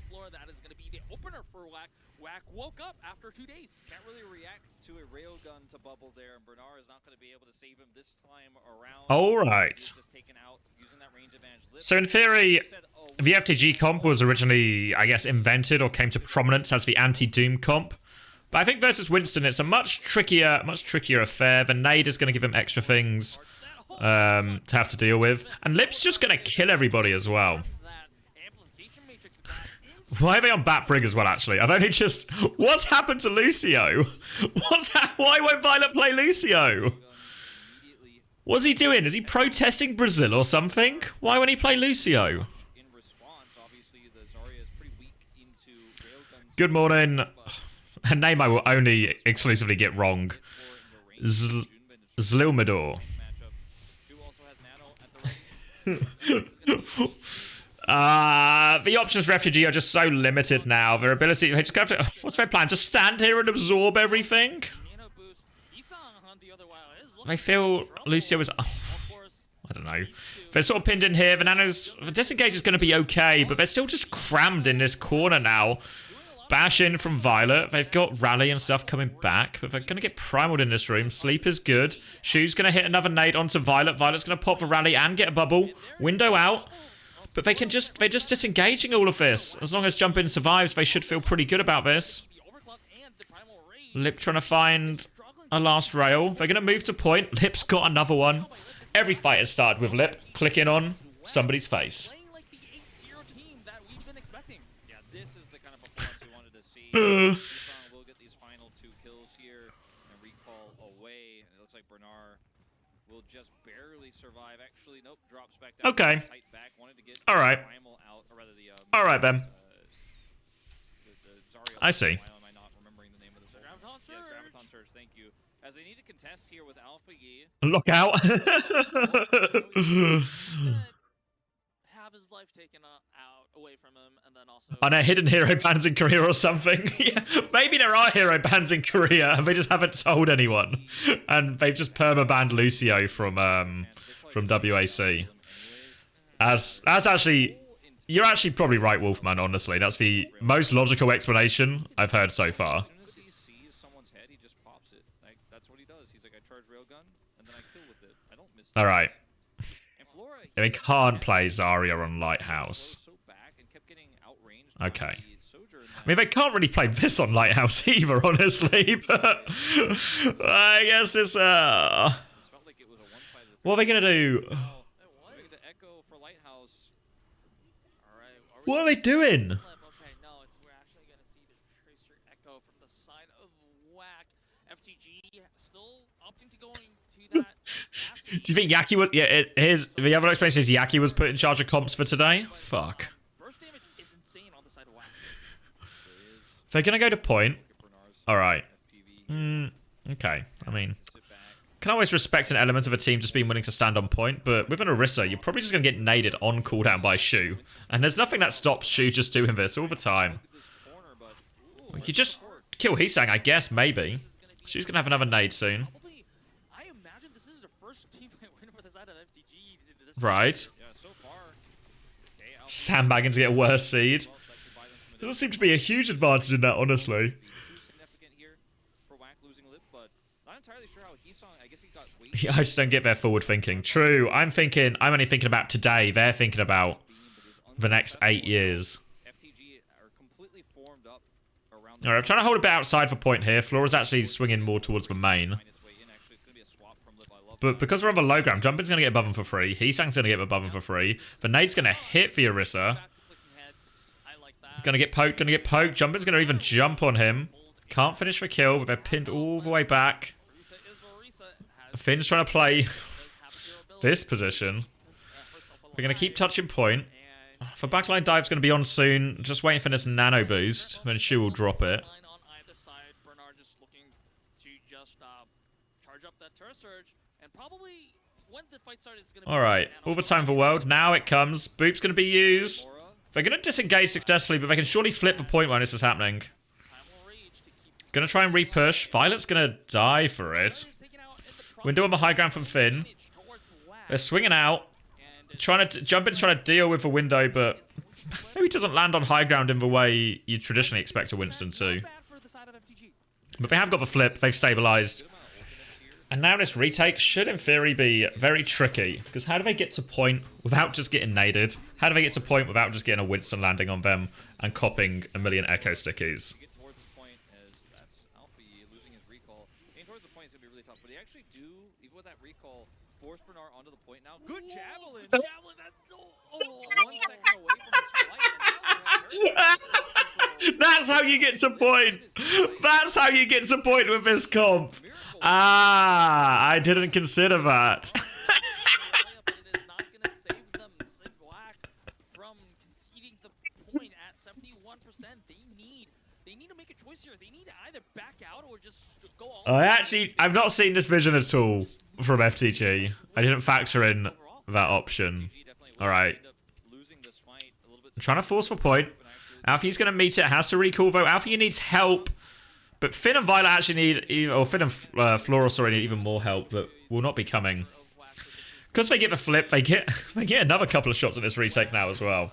[SPEAKER 3] Woke up after 2 days. Can't really react to a railgun to bubble there, and Bernard is not going to be able to save him this time around.
[SPEAKER 1] All right. So in theory, the FTG comp was originally, I guess, invented or came to prominence as the anti-Doom comp. But I think versus Winston, it's a much trickier affair. The nade is going to give him extra things to have to deal with, and Lip's just going to kill everybody as well. Why are they on Bat Brig as well, actually? I've only just... What's happened to Lucio? Why won't Violet play Lucio? What's he doing? Is he protesting Brazil or something? Why won't he play Lucio? Good morning. A name I will only exclusively get wrong. Zlilmador. The options for FTG are just so limited now. Their ability... Just go for, what's their plan? Just stand here and absorb everything? I feel Lucio is... I don't know. They're sort of pinned in here. The disengage is going to be okay, but they're still just crammed in this corner now. Bash in from Violet. They've got Rally and stuff coming back, but they're going to get primaled in this room. Sleep is good. Shu's going to hit another nade onto Violet. Violet's going to pop the Rally and get a bubble. Window out. But they're just disengaging all of this. As long as Jump In survives, they should feel pretty good about this. Lip trying to find a last rail. They're going to move to point. Lip's got another one. Every fight has started with Lip clicking on somebody's face.
[SPEAKER 3] Will get these final 2 kills here and recall away. And it looks like Bernard will just barely survive. Actually, nope, drops back down.
[SPEAKER 1] Okay.
[SPEAKER 3] Back. Wanted to get
[SPEAKER 1] all right.
[SPEAKER 3] Out, or rather the,
[SPEAKER 1] all right, then. I see.
[SPEAKER 3] Am I not remembering the name of the Graviton Surge, thank you. As they need to contest here with Alpha Yi.
[SPEAKER 1] Look out.
[SPEAKER 2] Have his life taken out away from him, and then also...
[SPEAKER 1] I know, hidden hero bans in Korea or something. Yeah, maybe there are hero bans in Korea, and they just haven't told anyone. And they've just perma-banned Lucio from WAC. As actually... You're actually probably right, Wolfman, honestly. That's the most logical explanation I've heard so far.
[SPEAKER 3] As soon as he sees someone's head, he just pops it. Like, that's what he does. He's like, I charge railgun, and then I kill with it. I don't miss
[SPEAKER 1] all right. Yeah, we can't play Zarya on Lighthouse. Okay. I mean, they can't really play this on Lighthouse either, honestly, but I guess it's, what are they going to do? What are they doing?
[SPEAKER 2] Okay, no, we're actually going to see this Tracer Echo from the side of WAC. FTG still opting to going to that.
[SPEAKER 1] Do you think Yaki was... Yeah, the other explanation is Yaki was put in charge of comps for today? Fuck.
[SPEAKER 2] Burst damage is insane on the side of WAC.
[SPEAKER 1] If they're going to go to point... Alright. Okay, I mean... Can always respect an element of a team just being willing to stand on point, but with an Orisa, you're probably just going to get naded on cooldown by Shu. And there's nothing that stops Shu just doing this all the time. You just kill Hisang, I guess, maybe. Shu's going to have another nade soon.
[SPEAKER 2] I imagine this is the first team win for the side of FTG.
[SPEAKER 1] Right. Sandbagging to get a worse seed. There doesn't seem to be a huge advantage in that, honestly. I just don't get their forward thinking. True, I'm only thinking about today. They're thinking about the next 8 years. Alright, I'm trying to hold a bit outside for point here. Flora's actually swinging more towards the main. But because we're on the low ground, Jumpin's going to get above him for free. Hisang's going to get above him for free. The nade's going to hit the Orisa. He's going to get poked, Jumpin's going to even jump on him. Can't finish the kill, but they're pinned all the way back. Finn's trying to play this position. We're going to keep touching point. The backline dive's going to be on soon. Just waiting for this nano boost. Then Shu will drop it. Alright, all the time in the world. Now it comes. Boop's going to be used. They're going to disengage successfully, but they can surely flip the point when this is happening. Going to try and re-push. Violet's going to die for it. Window on the high ground from Finn. They're swinging out. Jumpin's trying to deal with the window, but maybe it doesn't land on high ground in the way you traditionally expect a Winston to. But they have got the flip. They've stabilized. And now this retake should, in theory, be very tricky. Because how do they get to point without just getting naded? How do they get to point without just getting a Winston landing on them and copping a million echo stickies?
[SPEAKER 3] Force Bernard onto the point now. Good javelin! Javelin, that's 1 second away from his flight.
[SPEAKER 1] That's how you get to point! That's how you get to point with this comp! Ah, I didn't consider that.
[SPEAKER 2] It is not going to save them, save Black from conceding the point at 71%. They need to make a choice here. They need to either back out or just go all
[SPEAKER 1] I've not seen this vision at all from FTG. I didn't factor in that option. Alright. I'm trying to force for point. Alfie's going to meet it. Has to recall though. Alfie needs help. But Finn and Violet actually need, or Finn and Floros already need even more help, but will not be coming. Because they get the flip, they get another couple of shots at this retake now as well.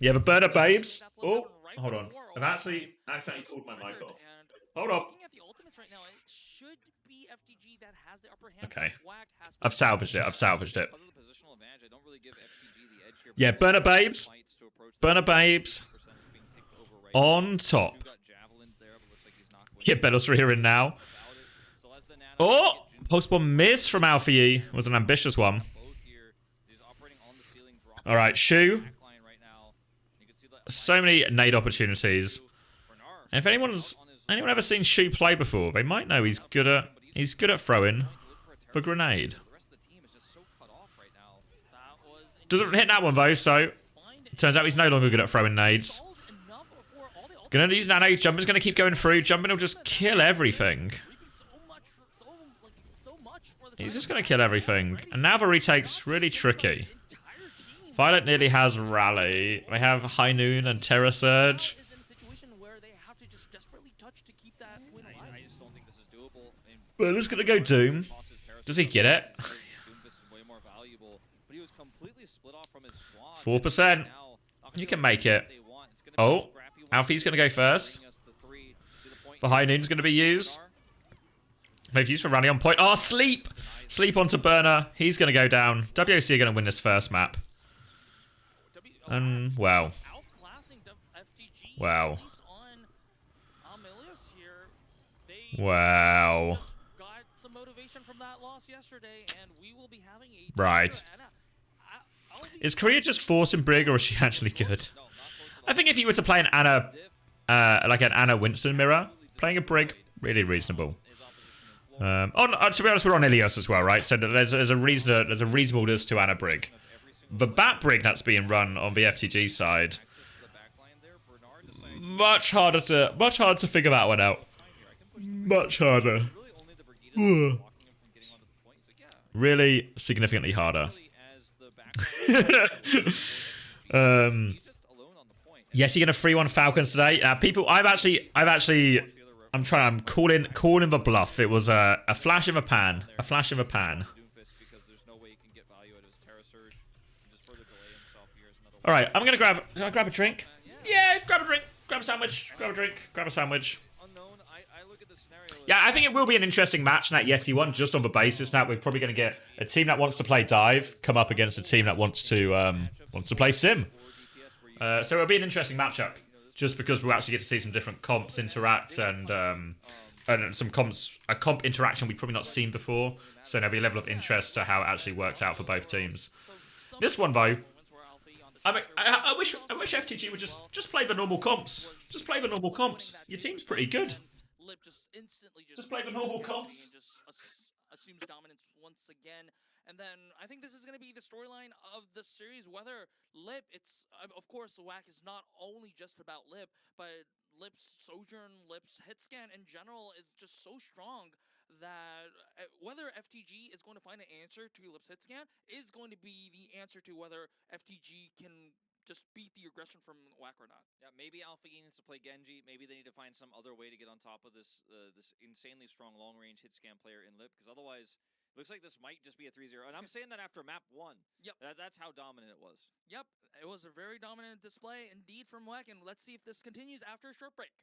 [SPEAKER 1] Yeah, the burner babes. Oh, hold on. I've actually accidentally pulled my mic off. Hold on. Okay. I've salvaged it. Yeah, burner babes. Burner babes. On top. Get Bella's in now. Oh! Pokeball miss from Alfie. It was an ambitious one. Alright, Shu. So many nade opportunities. And if anyone ever seen Shu play before, they might know he's good at throwing the grenade. Doesn't hit that one though, so turns out he's no longer good at throwing nades. Gonna use nano. Jumpin's gonna keep going through. Jumpin will just kill everything. He's just gonna kill everything. And now the retake's really tricky. Violet nearly has Rally. They have High Noon and Terra Surge. But it's gonna go Doom. Does he get it? 4%. You can make it. Oh. Alfie's going to go first. The High Noon's going to be used. They've used for Rally on point. Oh, Sleep! Sleep onto Burner. He's going to go down. WOC are going to win this first map. And, wow. Wow. Wow. Right. Is Korea just forcing Brig, or is she actually good? I think if you were to play an Anna, like an Anna Winston mirror, playing a Brig, really reasonable. To be honest, we're on Ilios as well, right? So there's a reasonableness to Anna Brig. The Bat Brig that's being run on the FTG side, much harder to figure that one out. Much harder. Really significantly harder. Yes, you're gonna 3-1 Falcons today. People, I'm calling the bluff. It was a flash in the pan. A flash in the pan. All right, I'm gonna grab a drink. Yeah, grab a drink. Grab a sandwich. Grab a drink. Grab a sandwich. Yeah, I think it will be an interesting match in that YETI one, just on the basis that we're probably going to get a team that wants to play dive come up against a team that wants to play sim. So it'll be an interesting matchup, just because we'll actually get to see some different comps interact and some a comp interaction we've probably not seen before. So there'll be a level of interest to how it actually works out for both teams. This one though, I wish FTG would just play the normal comps. Just play the normal comps. Your team's pretty good.
[SPEAKER 2] Lip just instantly
[SPEAKER 1] just play the normal comps.
[SPEAKER 2] And just assumes dominance once again. And then I think this is going to be the storyline of the series. Whether Lip, it's of course WAC is not only just about Lip, but Lip's sojourn, Lip's hit scan in general is just so strong that whether FTG is going to find an answer to Lip's hit scan is going to be the answer to whether FTG can just beat the aggression from WAC or not.
[SPEAKER 3] Yeah, maybe Alpha E needs to play Genji. Maybe they need to find some other way to get on top of this this insanely strong long-range hit scan player in Lip, because otherwise, it looks like this might just be a 3-0. And I'm saying that after map 1.
[SPEAKER 2] Yep.
[SPEAKER 3] That's how dominant it was.
[SPEAKER 2] Yep, it was a very dominant display indeed from WAC, and let's see if this continues after a short break.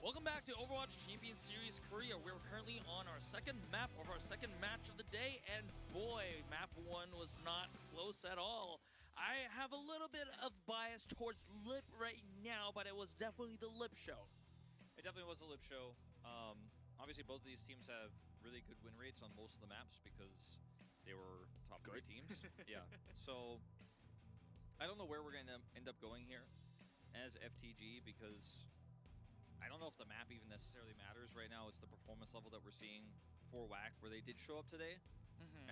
[SPEAKER 2] Welcome back to Overwatch Championship Series Korea. We're currently on our second map of our second match of the day, and boy, map 1 was not close at all. I have a little bit of bias towards Lip right now, but it was definitely the Lip show.
[SPEAKER 3] It definitely was a Lip show. Obviously, both of these teams have really good win rates on most of the maps because they were top 3 teams. Yeah, so I don't know where we're going to end up going here as FTG, because I don't know if the map even necessarily matters right now. It's the performance level that we're seeing for WAC, where they did show up today.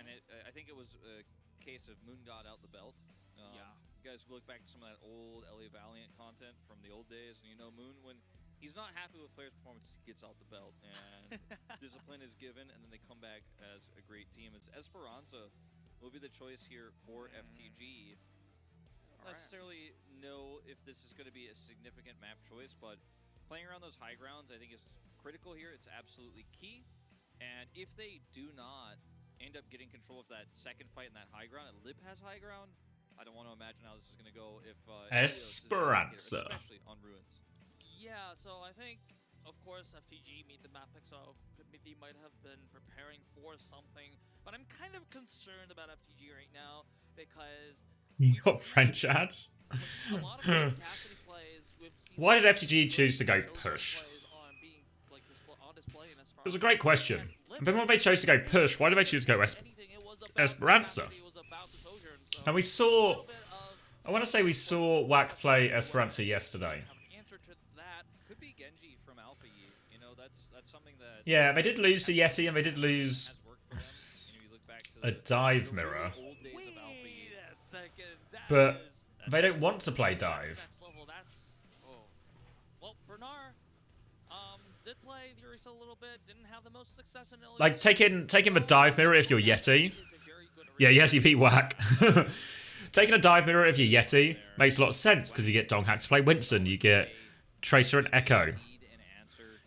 [SPEAKER 3] And I think it was a case of Moon got out the belt.
[SPEAKER 2] Yeah.
[SPEAKER 3] You guys look back to some of that old LA Valiant content from the old days, and you know Moon, when he's not happy with players' performance, he gets out the belt, and discipline is given, and then they come back as a great team. As Esperanza will be the choice here for FTG. I don't necessarily know if this is going to be a significant map choice, but playing around those high grounds, I think, is critical here. It's absolutely key. And if they do not end up getting control of that second fight in that high ground, and Lip has high ground, I don't want to imagine how this is going to go if
[SPEAKER 1] Esperanza.
[SPEAKER 3] especially on Ruins.
[SPEAKER 2] Yeah, so I think, of course, FTG meet the map pick, so they might have been preparing for something. But I'm kind of concerned about FTG right now because
[SPEAKER 1] You got French ads?
[SPEAKER 2] a lot of Cassidy plays, we've seen
[SPEAKER 1] Why did FTG choose to go push? It was a great question. Then when they chose to go push, why did they choose to go Esperanza? And we saw... I want to say we saw Wack play Esperanza yesterday.
[SPEAKER 3] Could be Genji from Alpha Yi. You know, that's something that
[SPEAKER 1] Yeah, they did lose to YETI and they did lose
[SPEAKER 3] has worked for them. You know, you look back to
[SPEAKER 1] a dive mirror.
[SPEAKER 3] old days of Alpha Yi.
[SPEAKER 1] But they don't want to play dive.
[SPEAKER 2] Well, Bernard did play the Ursa a little bit, didn't have the most success in LEC.
[SPEAKER 1] Like, taking the dive mirror if you're YETI. Yeah, YETI beat Wack. Taking a dive mirror if you're YETI makes a lot of sense because you get Donghack to play Winston, you get Tracer and Echo.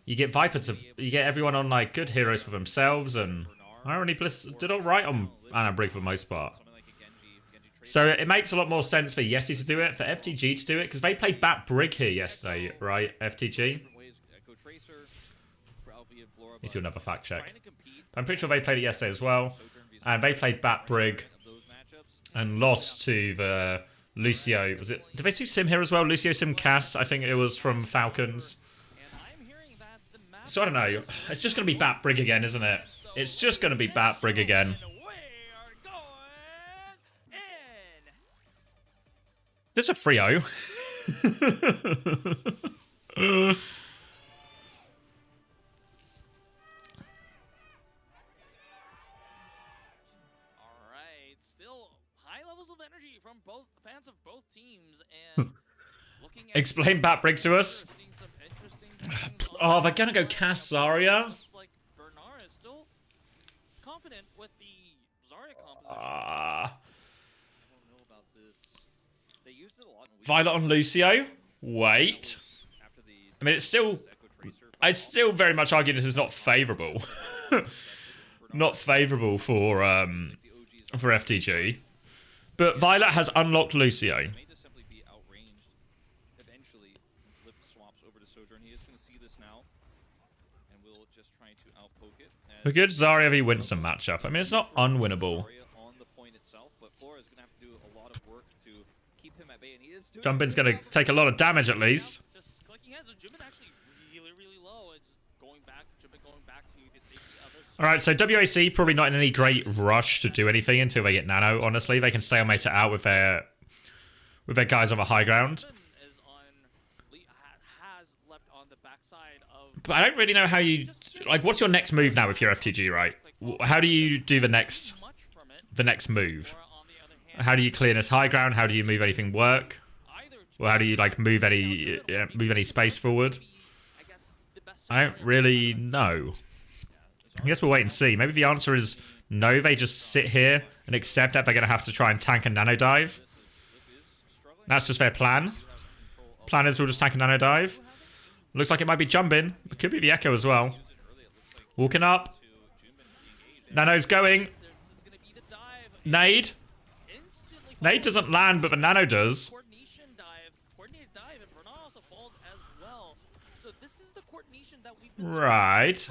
[SPEAKER 1] You get Viper to... You get everyone on, like, good heroes for themselves, and Irony Bliss did alright on Anna Brig for the most part. So it makes a lot more sense for YETI to do it, for FTG to do it, because they played Bat Brig here yesterday, right, FTG? Need to do another fact check. I'm pretty sure they played it yesterday as well, and they played Bat Brig and lost to the Lucio. Was it? Did they do Sim here as well? Lucio Sim Cass, I think it was from Falcons. So I don't know. It's just going to be Bat Brig again, isn't it? It's just going to be Bat Brig again. There's a Frio.
[SPEAKER 2] From both fans of both teams, and looking at
[SPEAKER 1] Explain Bat Brig to us. Oh, they're gonna go Cass Zarya.
[SPEAKER 2] Looks like Bernard is still confident with the Zarya composition. I
[SPEAKER 3] don't know about this. They used it a lot in
[SPEAKER 1] Violet on Lucio. Wait. I mean, it's still. I still very much argue this is not favourable. Not favourable for FTG. But Violet has unlocked Lucio.
[SPEAKER 3] May just simply be outranged. Eventually, Lip swaps over to Sojourn. He is going to see this now, and will just try to outpoke it.
[SPEAKER 1] A good Zarya v Winston matchup. I mean, it's not unwinnable.
[SPEAKER 3] On the point itself, but Flora is going to have to do a lot of work to keep him at bay, and he is doing
[SPEAKER 1] Jumpin's going to take a lot of damage at least.
[SPEAKER 2] Just clicking heads. Jumpin actually really low. It's going back. Jumpin going back to the safety of this.
[SPEAKER 1] Alright, so WAC probably not in any great rush to do anything until they get Nano, honestly. They can stalemate it out with their guys on the high ground. But I don't really know how you... Like, what's your next move now if you're FTG, right? How do you do the next move? How do you clear this high ground? How do you move anything work? Or how do you, like, move any space forward? I don't really know. I guess we'll wait and see. Maybe the answer is no, they just sit here and accept that they're going to have to try and tank a nano dive. That's just their plan. Plan is we'll just tank a nano dive. Looks like it might be Jumpin. It could be the Echo as well. Walking up. Nano's going. Nade. Nade doesn't land, but the Nano does. Right.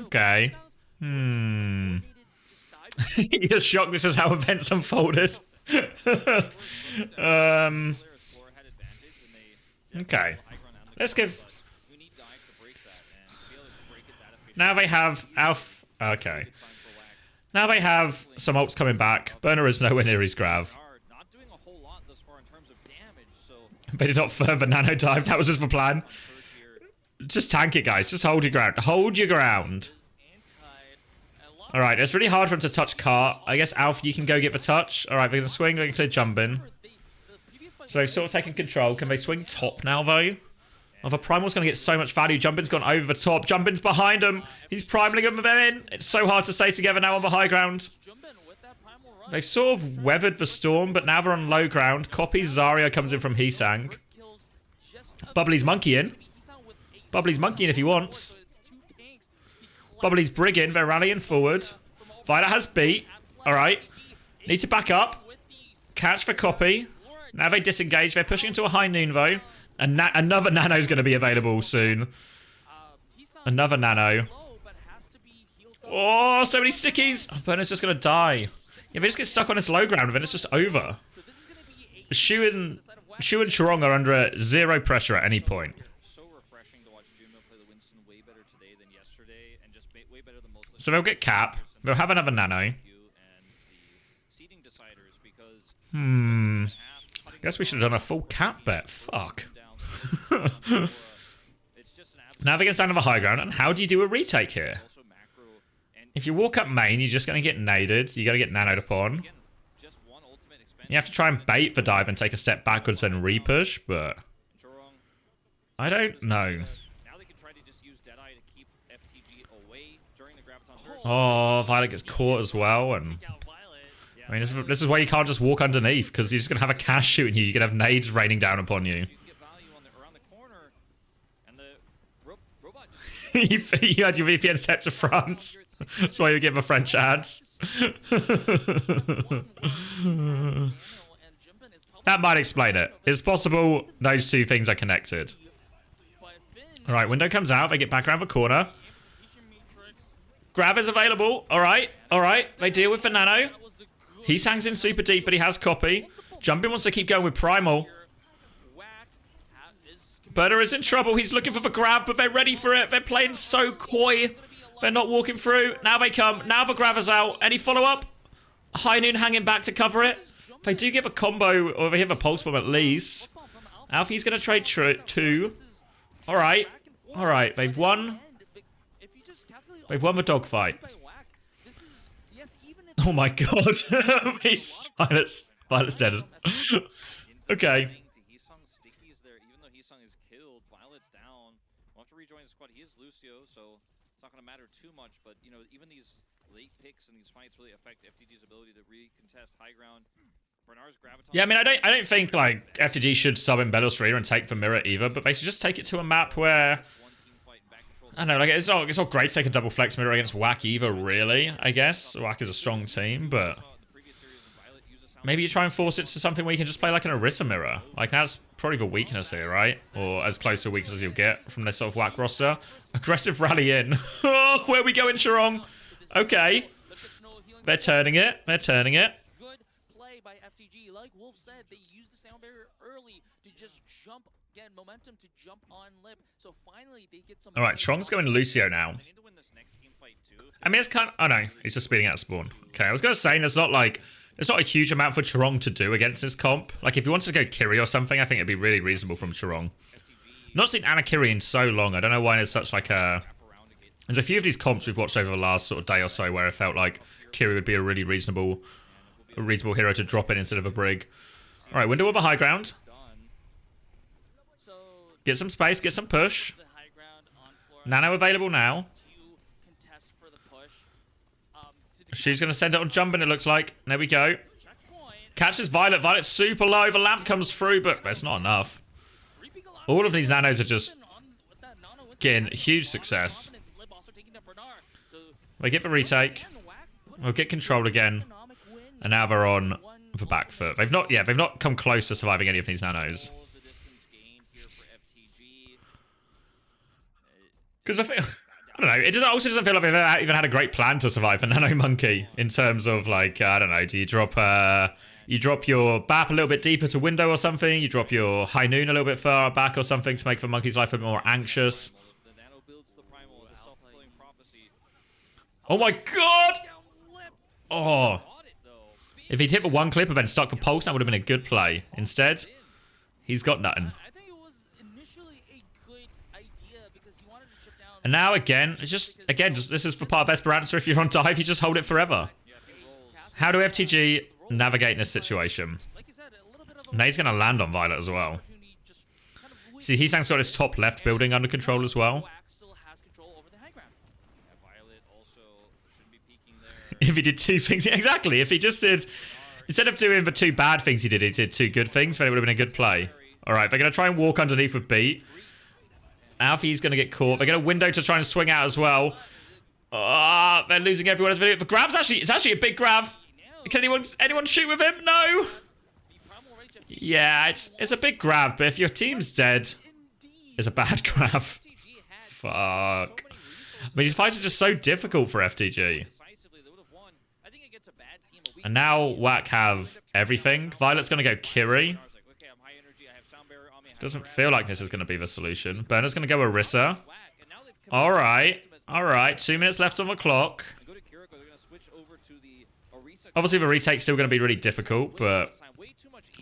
[SPEAKER 1] Okay. You're shocked this is how events unfolded. Okay. Let's give... Now they have Alf... Okay. Now they have some ults coming back. Burner is nowhere near his grav. They did not further nano dive. That was just the plan. Just tank it, guys. Just hold your ground. Hold your ground. Alright, it's really hard for him to touch cart. I guess, Alf, you can go get the touch. Alright, they're going to swing. They're going to clear Jumpin. So they've sort of taken control. Can they swing top now, though? Oh, the Primal's going to get so much value. Jumpin's gone over the top. Jumpin's behind him. He's primaling them in. It's so hard to stay together now on the high ground. They've sort of weathered the storm, but now they're on low ground. Copies Zarya comes in from Heesang. Bubbly's monkey in. Bubbly's monkey in if he wants. Bubbly's brigging. They're rallying forward. Violet has beat. All right. Need to back up. Catch for copy. Now they disengage. They're pushing into a high noon, though. And another nano's going to be available soon. Another nano. Oh, so many stickies. Oh, Burner's just going to die. If they just get stuck on this low ground, then it's just over. Shu and Chirong are under zero pressure at any point. So they'll get cap. They'll have another nano. Guess we should have done a full cap bet. Fuck. Now they get down to the high ground. And how do you do a retake here? If you walk up main, you're just going to get naded. You're going to get nanoed upon. You have to try and bait the dive and take a step backwards then repush, but I don't know. Oh, Violet gets caught as well, and I mean, this is why you can't just walk underneath, because you're just going to have a cash shooting you. You're going to have nades raining down upon you. You had your VPN set to France. That's why you give a French ads. That might explain it. It's possible those two things are connected. Alright, window comes out. They get back around the corner. Grav is available. Alright, alright. They deal with the nano. He hangs in super deep, but he has copy. Jumpin wants to keep going with Primal. Burner is in trouble. He's looking for the grab, but they're ready for it. They're playing so coy. They're not walking through. Now they come. Now the grab is out. Any follow-up? High Noon hanging back to cover it. They do give a combo, or they have a pulse bomb at least. Alfie's going to trade two. All right. All right. They've won. They've won the dogfight. Oh my god. Violet's dead. Okay.
[SPEAKER 3] Too much, but you know, even these late picks and these fights really affect FTG's ability to recontest high ground. Bernard's graviton.
[SPEAKER 1] Yeah, I mean, I don't think like FTG should sub in Battle Streeter and take the mirror either, but they should just take it to a map where I don't know, like it's not great to take a double flex mirror against WAC either, really. I guess WAC is a strong team, but maybe you try and force it to something where you can just play like an Orisa mirror. Like that's probably the weakness here, right? Or as close to a weakness as you'll get from this sort of WAC roster. Aggressive rally in. Oh, where are we going, Chirong? Okay. They're turning it. They're turning it.
[SPEAKER 2] Good play by FTG. Like Wolf said, they used the sound barrier early to just jump, get momentum to jump on lip. So finally they get some.
[SPEAKER 1] All right, Chirong's going to Lucio now. I mean, it's kind of... Oh, no. He's just speeding out spawn. Okay, I was going to say, there's not a huge amount for Chirong to do against this comp. Like, if you wanted to go Kiri or something, I think it'd be really reasonable from Chirong. Not seen Anna Kiri in so long. I don't know why there's such like a... There's a few of these comps we've watched over the last sort of day or so where it felt like Kiri would be a really reasonable hero to drop in instead of a Brig. All right, window of the high ground. Get some space, get some push. Nano available now. She's going to send it on jumping, it looks like. There we go. Catches Violet. Violet's super low. The lamp comes through, but that's not enough. All of these nanos are just getting huge success. They get the retake. We'll get control again. And now they're on the back foot. They've not come close to surviving any of these nanos. Because I don't know, it also doesn't feel like they've even had a great plan to survive for Nano Monkey in terms of like, I don't know, do you drop your BAP a little bit deeper to window or something? You drop your High Noon a little bit further back or something to make the Monkey's life a bit more anxious? Oh my god! Oh. If he'd hit the one clip and then stuck the pulse, that would have been a good play. Instead, he's got nothing. And now again, it's just this is for part of Esperanza. If you're on dive, you just hold it forever. How do FTG navigate in this situation? Now he's going to land on Violet as well. See, Heesang's got his top left building under control as well. If he did two things, exactly. If he just did, instead of doing the two bad things he did two good things, then it would have been a good play. All right, they're going to try and walk underneath with beat. Alfie's going to get caught. They're going to window to try and swing out as well. Ah, they're losing everyone as video. The grab's it's actually a big grab. Can anyone shoot with him? No. Yeah, it's a big grab, but if your team's dead, it's a bad grab. Fuck. I mean, these fights are just so difficult for FTG. And now WAC have everything. Violet's going to go Kiri. Doesn't feel like this is going to be the solution. Burner's going to go Orisa. Alright. Alright. 2 minutes left on the clock. Obviously, the retake's still going to be really difficult, but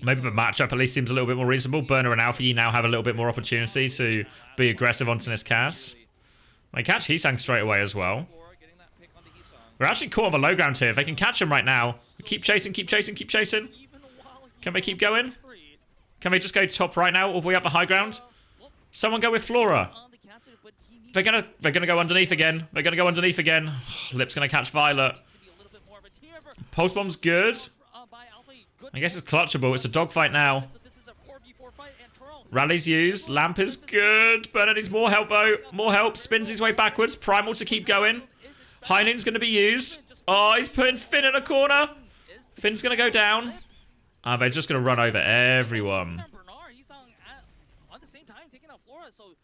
[SPEAKER 1] maybe the matchup at least seems a little bit more reasonable. Burner and Alfie now have a little bit more opportunity to be aggressive onto this Cass. They catch Heesang straight away as well. We're actually caught on the low ground here. If they can catch him right now, keep chasing, keep chasing, keep chasing. Can they keep going? Can they just go top right now all the way up the high ground? Someone go with Flora. They're gonna go underneath again. They're gonna go underneath again. Lip's gonna catch Violet. Pulse bomb's good. I guess it's clutchable. It's a dogfight now. Rally's used. Lamp is good. Burner needs more help though. More help. Spins his way backwards. Primal to keep going. High noon's gonna be used. Oh, he's putting Finn in a corner. Finn's gonna go down. Ah, they're just gonna run over everyone.
[SPEAKER 2] On the same time, taking out Flora, so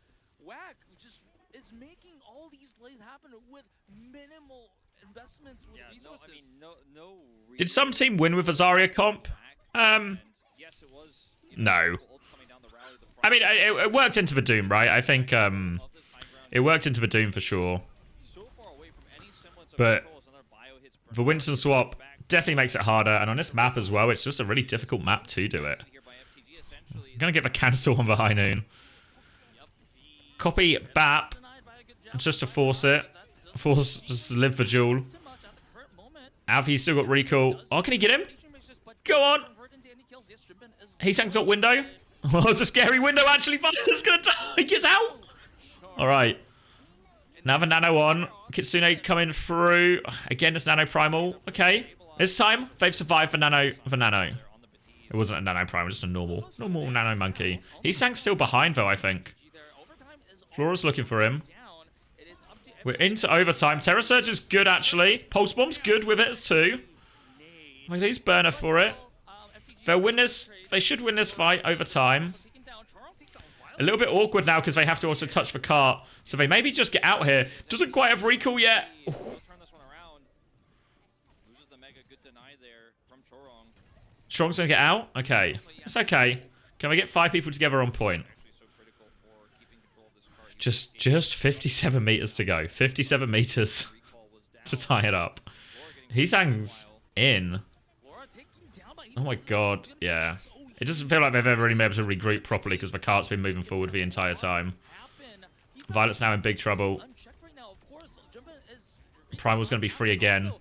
[SPEAKER 2] WAC just is making all these plays happen with minimal investments with resources.
[SPEAKER 1] Did some team win with a Zarya comp? No. I mean, it worked into the Doom, right? I think it worked into the Doom for sure. But the Winston swap definitely makes it harder, and on this map as well, it's just a really difficult map to do it. I'm gonna give a cancel on the High Noon. Copy BAP just to force it. Force just live for Jewel. Alfie's still got recall. Oh, can he get him? Go on. Heesang's got window. Oh, it's a scary window actually. Violet's gonna die. He gets out. All right. Now the Nano on. Kitsune coming through. Again, it's Nano Primal. Okay. This time, they've survived the Nano. It wasn't a Nano Primal, just a normal Nano Monkey. Heesang's still behind though, I think. Flora's looking for him. We're into overtime. Terror Surge is good actually. Pulse Bomb's good with it too. Wait, he's Burner for it. They'll win this. They should win this fight over time. A little bit awkward now because they have to also touch the cart. So they maybe just get out here. Doesn't quite have recall yet. Strong's gonna get out? Okay. It's okay. Can we get 5 people together on point? Just 57 meters to go. 57 meters to tie it up. Heesang's in. Oh my god, yeah. It doesn't feel like they've ever really been able to regroup properly because the cart's been moving forward the entire time. Violet's now in big trouble. Primal's going to be free again.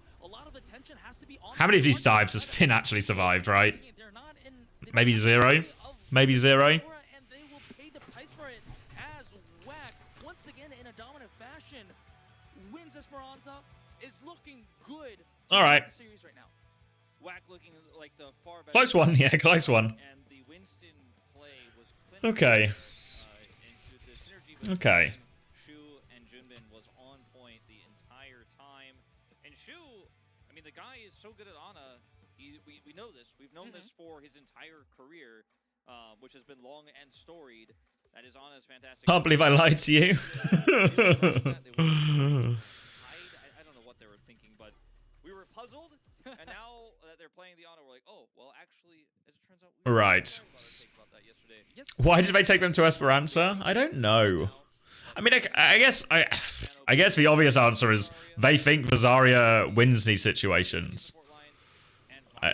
[SPEAKER 1] How many of these dives has Finn actually survived, right? Maybe 0? Maybe 0? Alright. Close one, yeah, close one. Okay. Okay.
[SPEAKER 3] Shu and Junbin was on point the entire time. And Shu, I mean, the guy is so good at Ana. We know this. We've known this for his entire career, which has been long and storied. That is Ana's fantastic.
[SPEAKER 1] Can't believe I lied to you.
[SPEAKER 3] I don't know what they were thinking, but we were puzzled. And now that they're playing the Ana, we're like, oh, well, actually, as it turns out, we
[SPEAKER 1] right. Why did they take them to Esperanza? I don't know. I mean, I guess the obvious answer is they think Zarya wins these situations. But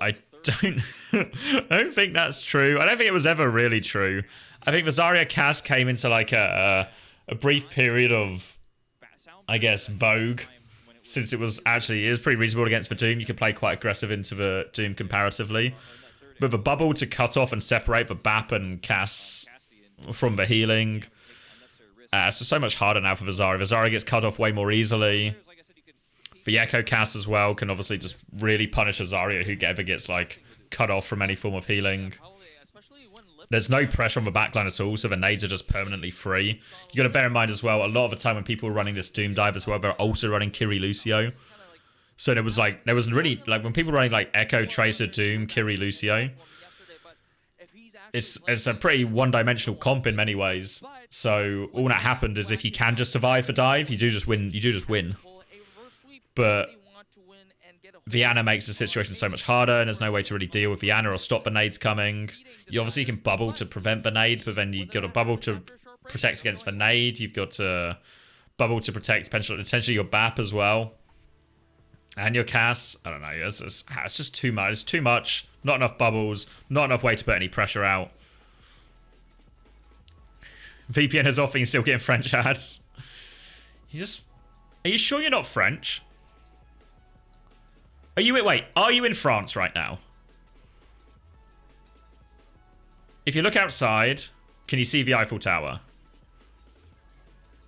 [SPEAKER 1] I don't think that's true. I don't think it was ever really true. I think the Zarya cast came into like a brief period of, I guess, vogue. Since it was pretty reasonable against the Doom. You could play quite aggressive into the Doom comparatively. With a bubble to cut off and separate the BAP and Cass from the healing. It's just so much harder now for the Zarya. The Zarya gets cut off way more easily. The Echo Cass as well can obviously just really punish a Zarya who ever gets like cut off from any form of healing. There's no pressure on the backline at all, so the nades are just permanently free. You got to bear in mind as well, a lot of the time when people were running this Doom Dive as well, they're also running Kiri Lucio. So there was really, like, when people were running like Echo, Tracer, Doom, Kiri, Lucio, it's a pretty one-dimensional comp in many ways. So all that happened is if you can just survive for dive, you do just win. But Viana makes the situation so much harder, and there's no way to really deal with Viana or stop the nades coming. You obviously can bubble to prevent the nade, but then you've got to bubble to protect against the nade. You've got to bubble to protect potentially your BAP as well. And your Cass. I don't know. It's just too much. It's too much. Not enough bubbles. Not enough way to put any pressure out. VPN is off and you're still getting French ads. Are you sure you're not French? Are you in France right now? If you look outside, can you see the Eiffel Tower?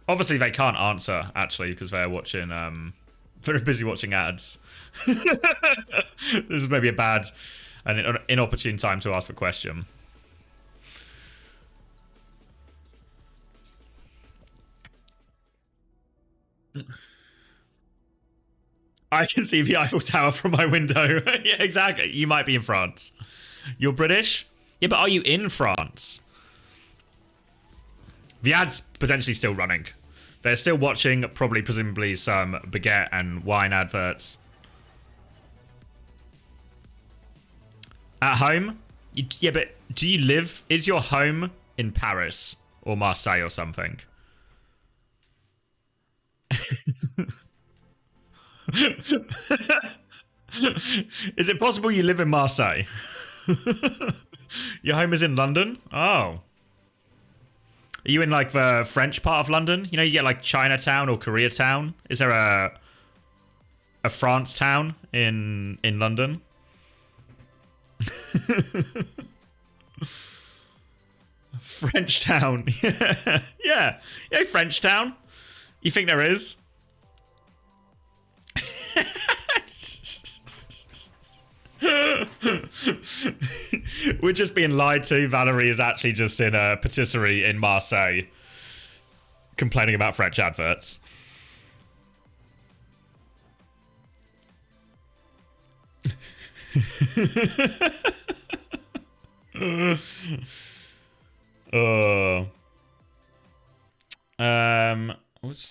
[SPEAKER 1] Obviously they can't answer, actually, because they're watching, they're busy watching ads. This is maybe a bad and inopportune time to ask a question. I can see the Eiffel Tower from my window. Yeah, exactly. You might be in France. You're British? Yeah, but are you in France? The ad's potentially still running. They're still watching, probably, presumably, some baguette and wine adverts. At home? Yeah, but do you live... Is your home in Paris or Marseille or something? Is it possible you live in Marseille? Your home is in London? Oh. Are you in, like, the French part of London? You know, you get, like, Chinatown or Koreatown. Is there a France town in London? French town. Yeah. Yeah, French town. You think there is? We're just being lied to. Valerie is actually just in a patisserie in Marseille complaining about French adverts. I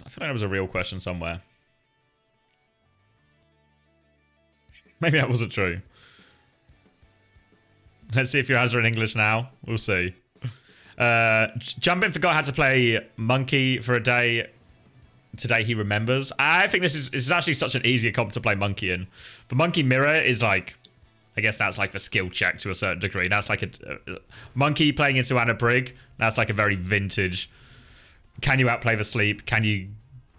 [SPEAKER 1] feel like that was a real question somewhere. Maybe that wasn't true. Let's see if your ads are in English now. We'll see. Jumpin forgot how to play Monkey for a day. Today he remembers. I think this is actually such an easier comp to play Monkey in. The Monkey Mirror is like... I guess that's like the skill check to a certain degree. That's like a... Monkey playing into Anna Brig. That's like a very vintage... Can you outplay the sleep? Can you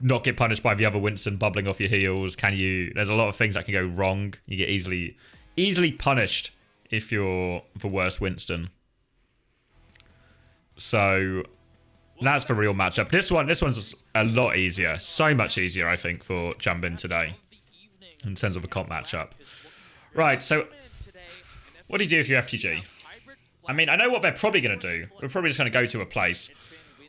[SPEAKER 1] not get punished by the other Winston bubbling off your heels? Can you... There's a lot of things that can go wrong. You get easily punished if you're the worst Winston. So that's the real matchup. This one's a lot easier. So much easier, I think, for Jumpin today. In terms of a comp matchup. Right, so... What do you do if you're FTG? I mean, I know what they're probably going to do. We're probably just going to go to a place...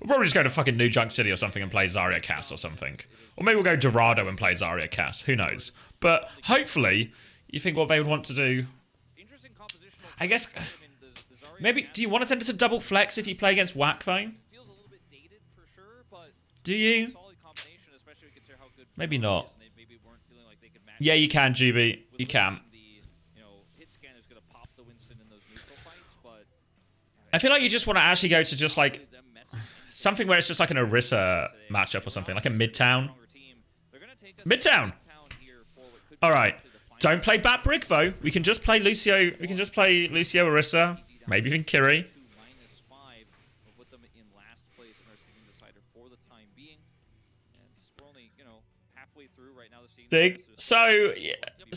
[SPEAKER 1] We'll probably just go to fucking New Junk City or something and play Zarya Cass or something. Or maybe we'll go Dorado and play Zarya Cass. Who knows? But hopefully, you think what they would want to do... I guess... Maybe... Do you want to send it to double flex if you play against Whack, though? Do you? Maybe not. Yeah, you can, GB. You can. I feel like you just want to actually go to just, like... Something where it's just like an Orisa matchup or something. Like a Midtown. Midtown! Alright. Don't play Bat Brick, though. We can just play Lucio. We can just play Lucio Orisa. Maybe even Kiri. Dig. So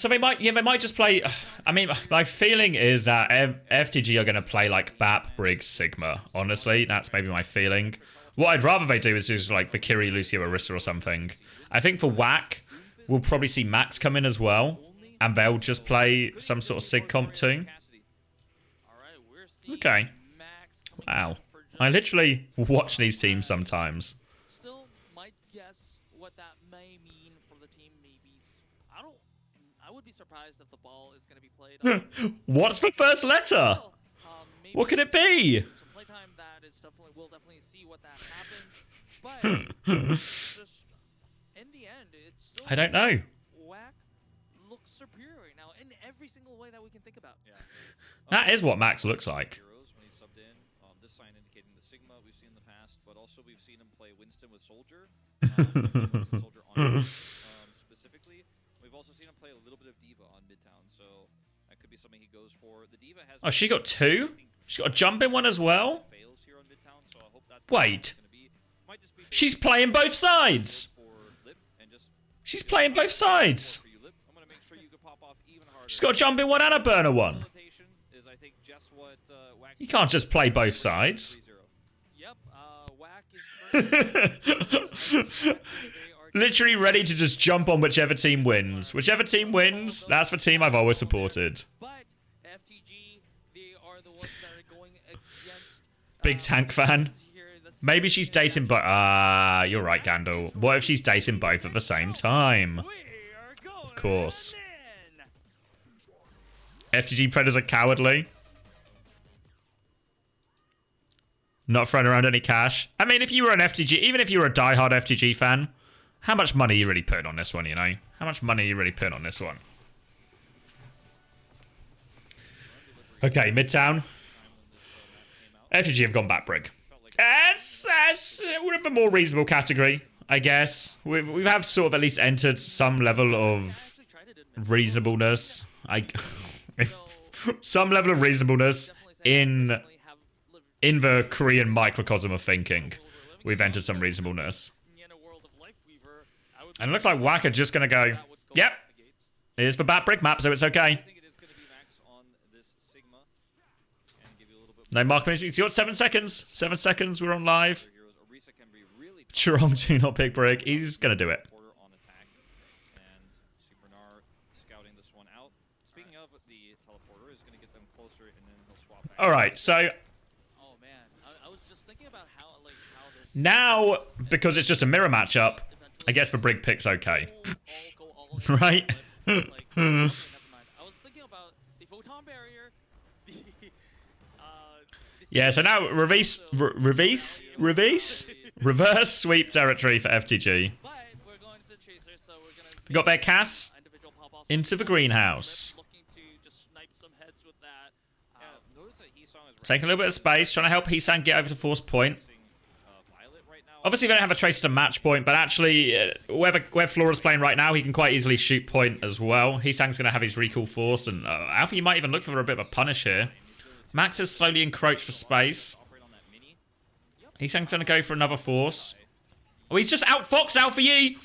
[SPEAKER 1] they might just play. I mean, my feeling is that FTG are going to play like BAP, Briggs, Sigma. Honestly, that's maybe my feeling. What I'd rather they do is just like the Kiri, Lucio, Orisa or something. I think for Whack, we'll probably see Max come in as well, and they'll just play some sort of Sig comp too. Okay. Wow. I literally watch these teams sometimes.
[SPEAKER 2] Still might guess what that may mean for the team. Maybe I would be surprised if the ball is going to be played.
[SPEAKER 1] What's the first letter? What could it be?
[SPEAKER 2] Some playtime that is we'll definitely see what that happens. But just in the end, it's still
[SPEAKER 1] I don't know.
[SPEAKER 2] WAC looks superior right now in every single way that we can think about.
[SPEAKER 3] Yeah.
[SPEAKER 1] That is what Max looks like.
[SPEAKER 3] Heroes when he subbed in. This sign indicating the Sigma we've seen in the past, but also we've seen him play Winston with Soldier. Winston Soldier on specifically. We've also seen him play a little bit of Diva on Midtown, so that could be something he goes for. The Diva has.
[SPEAKER 1] Oh, she got two? She got a jump in one as well?
[SPEAKER 3] Fails here on Midtown, so I hope that's
[SPEAKER 1] Wait.
[SPEAKER 3] might just be
[SPEAKER 1] She's playing both sides. She's playing both sides. She's got a jump in one and a burner one. You can't just play both sides.
[SPEAKER 2] Yep, WAC is
[SPEAKER 1] Literally ready to just jump on whichever team wins. Whichever team wins, that's the team I've always supported.
[SPEAKER 2] But FTG, they are the ones that are going against
[SPEAKER 1] Big tank fan. Maybe she's dating both. Ah, you're right, Gandalf. What if she's dating both at the same time? Of course. FTG Predators are cowardly. Not throwing around any cash. I mean, if you were an FTG, even if you were a diehard FTG fan, how much money are you really putting on this one, you know? How much money are you really putting on this one? Okay, Midtown. FTG have gone back brig. We're in a more reasonable category, I guess. We have sort of at least entered some level of reasonableness. Some level of reasonableness in the Korean microcosm of thinking. We've entered some reasonableness. And it looks like WAC are just going to go, yep, here's the bat brick map, so it's okay. No mark. You got 7 seconds. 7 seconds. We're on live. Chirong do not pick break. He's gonna do it. All right. So now, because it's just a mirror matchup, I guess the brig pick's okay, right? Yeah, so now reverse sweep territory for FTG. We got their Cass into the greenhouse. Taking a little bit of space, trying to help Heesang get over to force point. Obviously, they don't have a tracer to match point, but actually, where Flora's playing right now, he can quite easily shoot point as well. Heesang's going to have his recall force, and Alpha, you might even look for a bit of a punish here. Max is slowly encroached for space. Heesang's going to go for another force. Oh, he's just outfoxed Alpha Yi.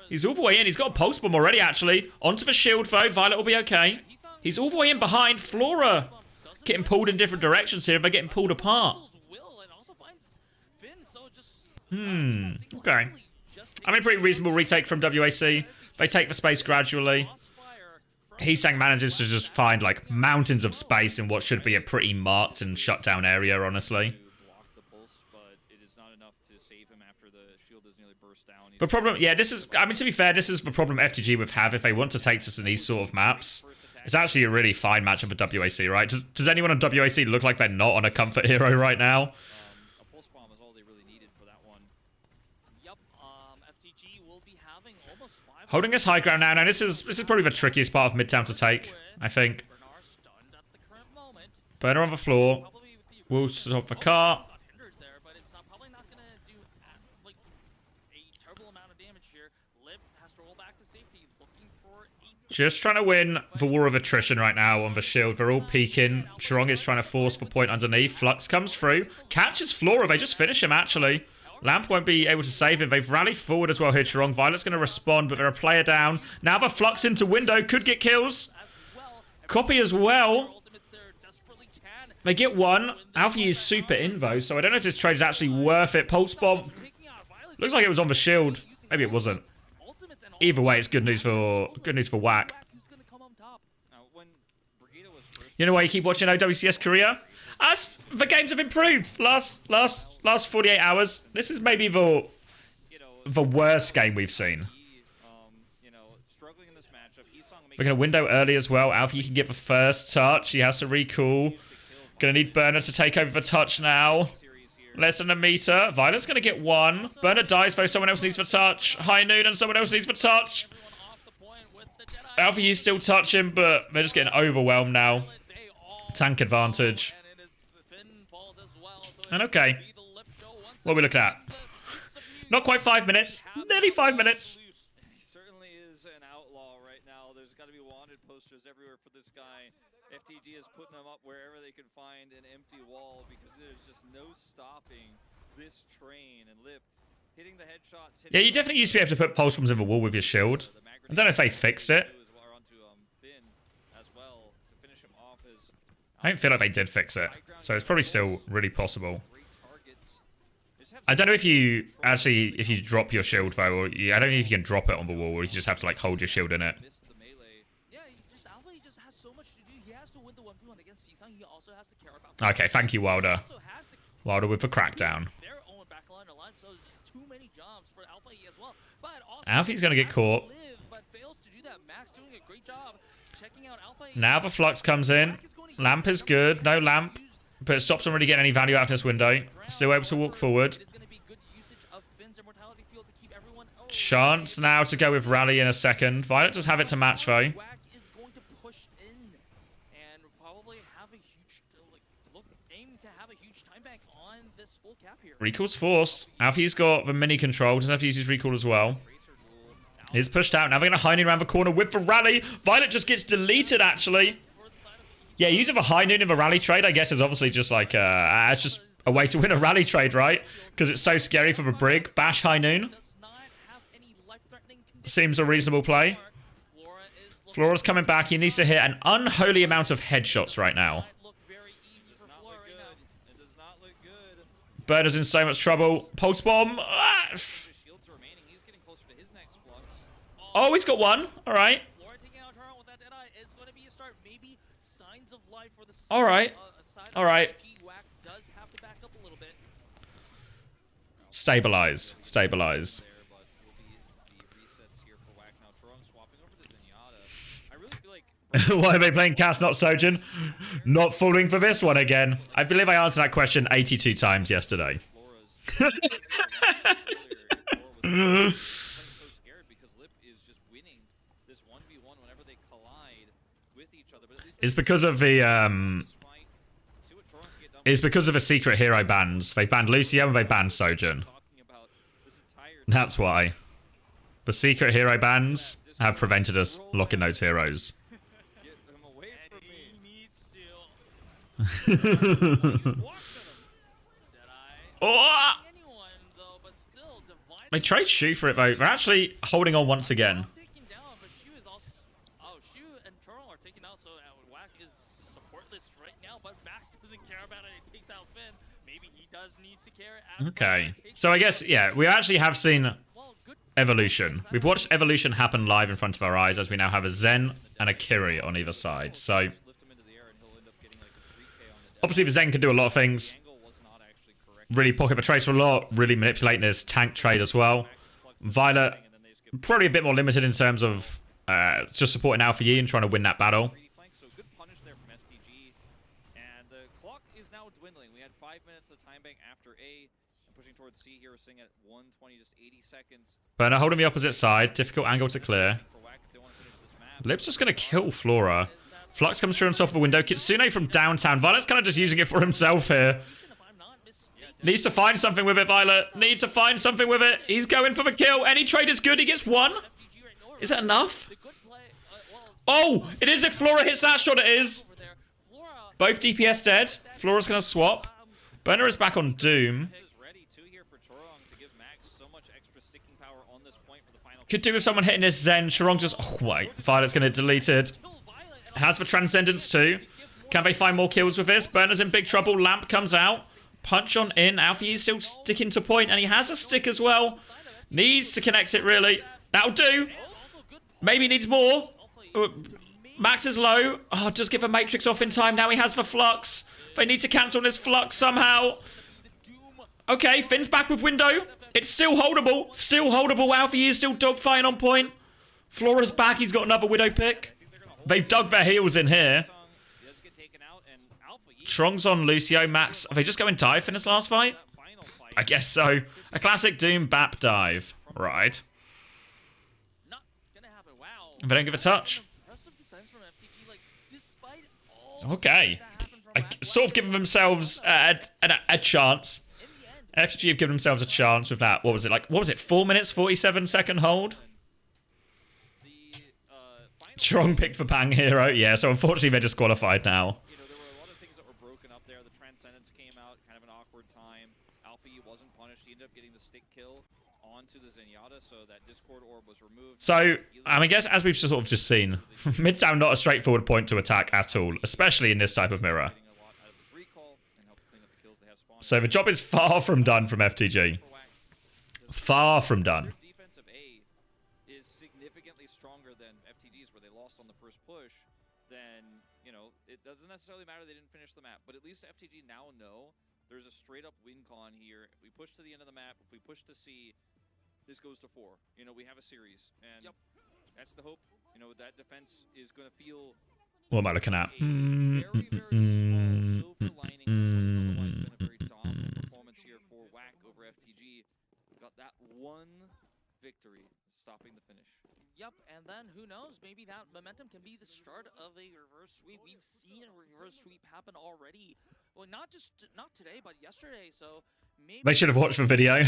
[SPEAKER 1] He's all the way in. He's got a pulse bomb already, actually. Onto the shield, though. Violet will be okay. He's all the way in behind. Flora getting pulled in different directions here. They're getting pulled apart. Okay. I mean, pretty reasonable retake from WAC. They take the space gradually. Heesang manages to just find, like, mountains of space in what should be a pretty marked and shut down area, honestly. The problem, yeah, this is, I mean, to be fair, this is the problem FTG would have if they want to take us in these sort of maps. It's actually a really fine matchup for WAC, right? Does anyone on WAC look like they're not on a comfort hero right now? Holding this high ground now. Now this is probably the trickiest part of Midtown to take, I think. Burner on the floor. We'll stop the car. Just trying to win the war of attrition right now on the shield. They're all peeking. Chirong is trying to force the point underneath. Flux comes through. Catches Flora. They just finish him, actually. Lamp won't be able to save him. They've rallied forward as well here, Chirong. Violet's going to respond, but they're a player down. Now the Flux into window. Could get kills. Copy as well. They get one. Alfie is super invo, so I don't know if this trade is actually worth it. Pulse bomb. Looks like it was on the shield. Maybe it wasn't. Either way, it's good news for WAC. You know why you keep watching OWCS Korea? the games have improved. Last 48 hours. This is maybe the worst game we've seen. We're going to window early as well. Alfie can get the first touch. He has to recall. Going to need Burner to take over the touch now. Less than a meter. Violet's going to get one. Burner dies though. Someone else needs the touch. High Noon and someone else needs the touch. Alfie is still touching, but they're just getting overwhelmed now. Tank advantage. And okay. What are we looking at? Not quite 5 minutes. Nearly 5 minutes.
[SPEAKER 3] He certainly is an outlaw right now. There's got to be wanted posters everywhere for this guy. FTG is putting them up wherever they can find an empty wall because there's just no stopping this train. And Lip hitting the headshots.
[SPEAKER 1] Yeah, you definitely used to be able to put pulse bombs in the wall with your shield. I don't know if they fixed it. I don't feel like they did fix it. So it's probably still really possible. I don't know if you drop your shield though, or I don't know if you can drop it on the wall, or you just have to like hold your shield in it. Okay, thank you, Wilder. Wilder with the crackdown. Alfie's gonna get caught. Now the flux comes in. Lamp is good. No lamp. But it stops them really getting any value out of this window. Still able to walk forward. Chance now to go with Rally in a second. Violet does have it to match though. Recall's forced. Alfie's got the mini control. Doesn't have to use his recall as well. He's pushed out. Now they're going to high noon around the corner with the Rally. Violet just gets deleted actually. Yeah, using the high noon in the Rally trade, I guess, is obviously just like, it's just a way to win a Rally trade, right? Because it's so scary for the Brig. Bash high noon. Seems a reasonable play. Flora's coming back. He needs to hit an unholy amount of headshots right now. Burner's in so much trouble. Pulse bomb. Oh, he's got one. All right. All right. All right. Stabilized. Stabilized. Why are they playing Cass, not Sojin? Not falling for this one again. I believe I answered that question 82 times yesterday. It's because of the it's because of the secret hero bans. They banned Lucio and they banned Sojin. That's why. The secret hero bans have prevented us locking those heroes. Oh! They trade Shu for it though. They're actually holding on once again. Okay, so I guess, yeah, we actually have seen evolution. We've watched evolution happen live in front of our eyes as we now have a Zen and a Kiri on either side. So obviously the Zen can do a lot of things. Really pocket the Tracer a lot, really manipulating his tank trade as well. Violet, probably a bit more limited in terms of just supporting Alpha Yi and trying to win that battle. Burner holding the opposite side. Difficult angle to clear. Lip's just going to kill Flora. Flux comes through on top of the window. Kitsune from downtown. Violet's kind of just using it for himself here. Needs to find something with it, Violet. Needs to find something with it. He's going for the kill. Any trade is good. He gets one. Is that enough? Oh, it is if Flora hits that shot. It is. Both DPS dead. Flora's going to swap. Burner is back on Doom. Could do with someone hitting this Zen. Sharong just... Oh, wait. Violet's going to delete it. Has the Transcendence too. Can they find more kills with this? Burner's in big trouble. Lamp comes out. Punch on in. Alfie is still sticking to point. And he has a stick as well. Needs to connect it, really. That'll do. Maybe needs more. Max is low. Oh, just get the Matrix off in time. Now he has the Flux. They need to cancel this Flux somehow. Okay, Finn's back with Window. It's still holdable. Still holdable. Alfie is still dogfighting on point. Flora's back. He's got another Widow pick. They've dug their heels in here. Trong's on Lucio. Max, are they just going dive in this last fight? I guess so. A classic Doom BAP dive. Right. They don't give a touch. Okay. Sort of giving themselves a chance. FG have given themselves a chance with that. What was it like? What was it? 4 minutes, 47-second hold? Strong pick for Pang Hero. Yeah, so unfortunately they're disqualified now.
[SPEAKER 3] You know, there were a lot of things that were broken up there. The Transcendence came out, kind of an awkward time. Alfie wasn't punished. He ended up getting the stick kill onto the Zenyatta, so that Discord orb was removed.
[SPEAKER 1] So, I guess as we've sort of just seen, Midtown not a straightforward point to attack at all, especially in this type of mirror. So the job is far from done from FTG. Far from done.
[SPEAKER 3] Defensive A is significantly stronger than FTG's, where they lost on the first push. Then, you know, it doesn't necessarily matter they didn't finish the map, but at least FTG now know there's a straight up win con here. If we push to the end of the map, if we push to C, this goes to 4. You know, we have a series, and that's the hope. You know, that defense is going to feel.
[SPEAKER 1] What am I looking at?
[SPEAKER 3] Very, very small silver lining. Otherwise been a very dominant performance here for WAC over FTG. Got that one victory, stopping the finish.
[SPEAKER 2] Yep, and then who knows? Maybe that momentum can be the start of a reverse sweep. We've seen a reverse sweep happen already. Well, not today, but yesterday. So maybe
[SPEAKER 1] they should have watched the video.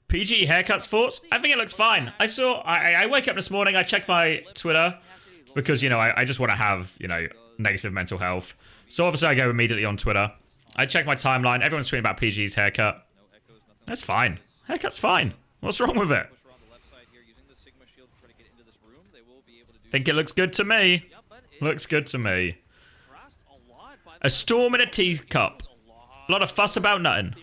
[SPEAKER 1] PG haircuts thoughts? I think it looks fine. I wake up this morning, I check my Twitter because, you know, I just want to have, you know, negative mental health. So obviously I go immediately on Twitter. I check my timeline. Everyone's tweeting about PG's haircut. That's fine. Haircut's fine. What's wrong with it? Think it looks good to me. Looks good to me. A storm in a teacup. A lot of fuss about nothing.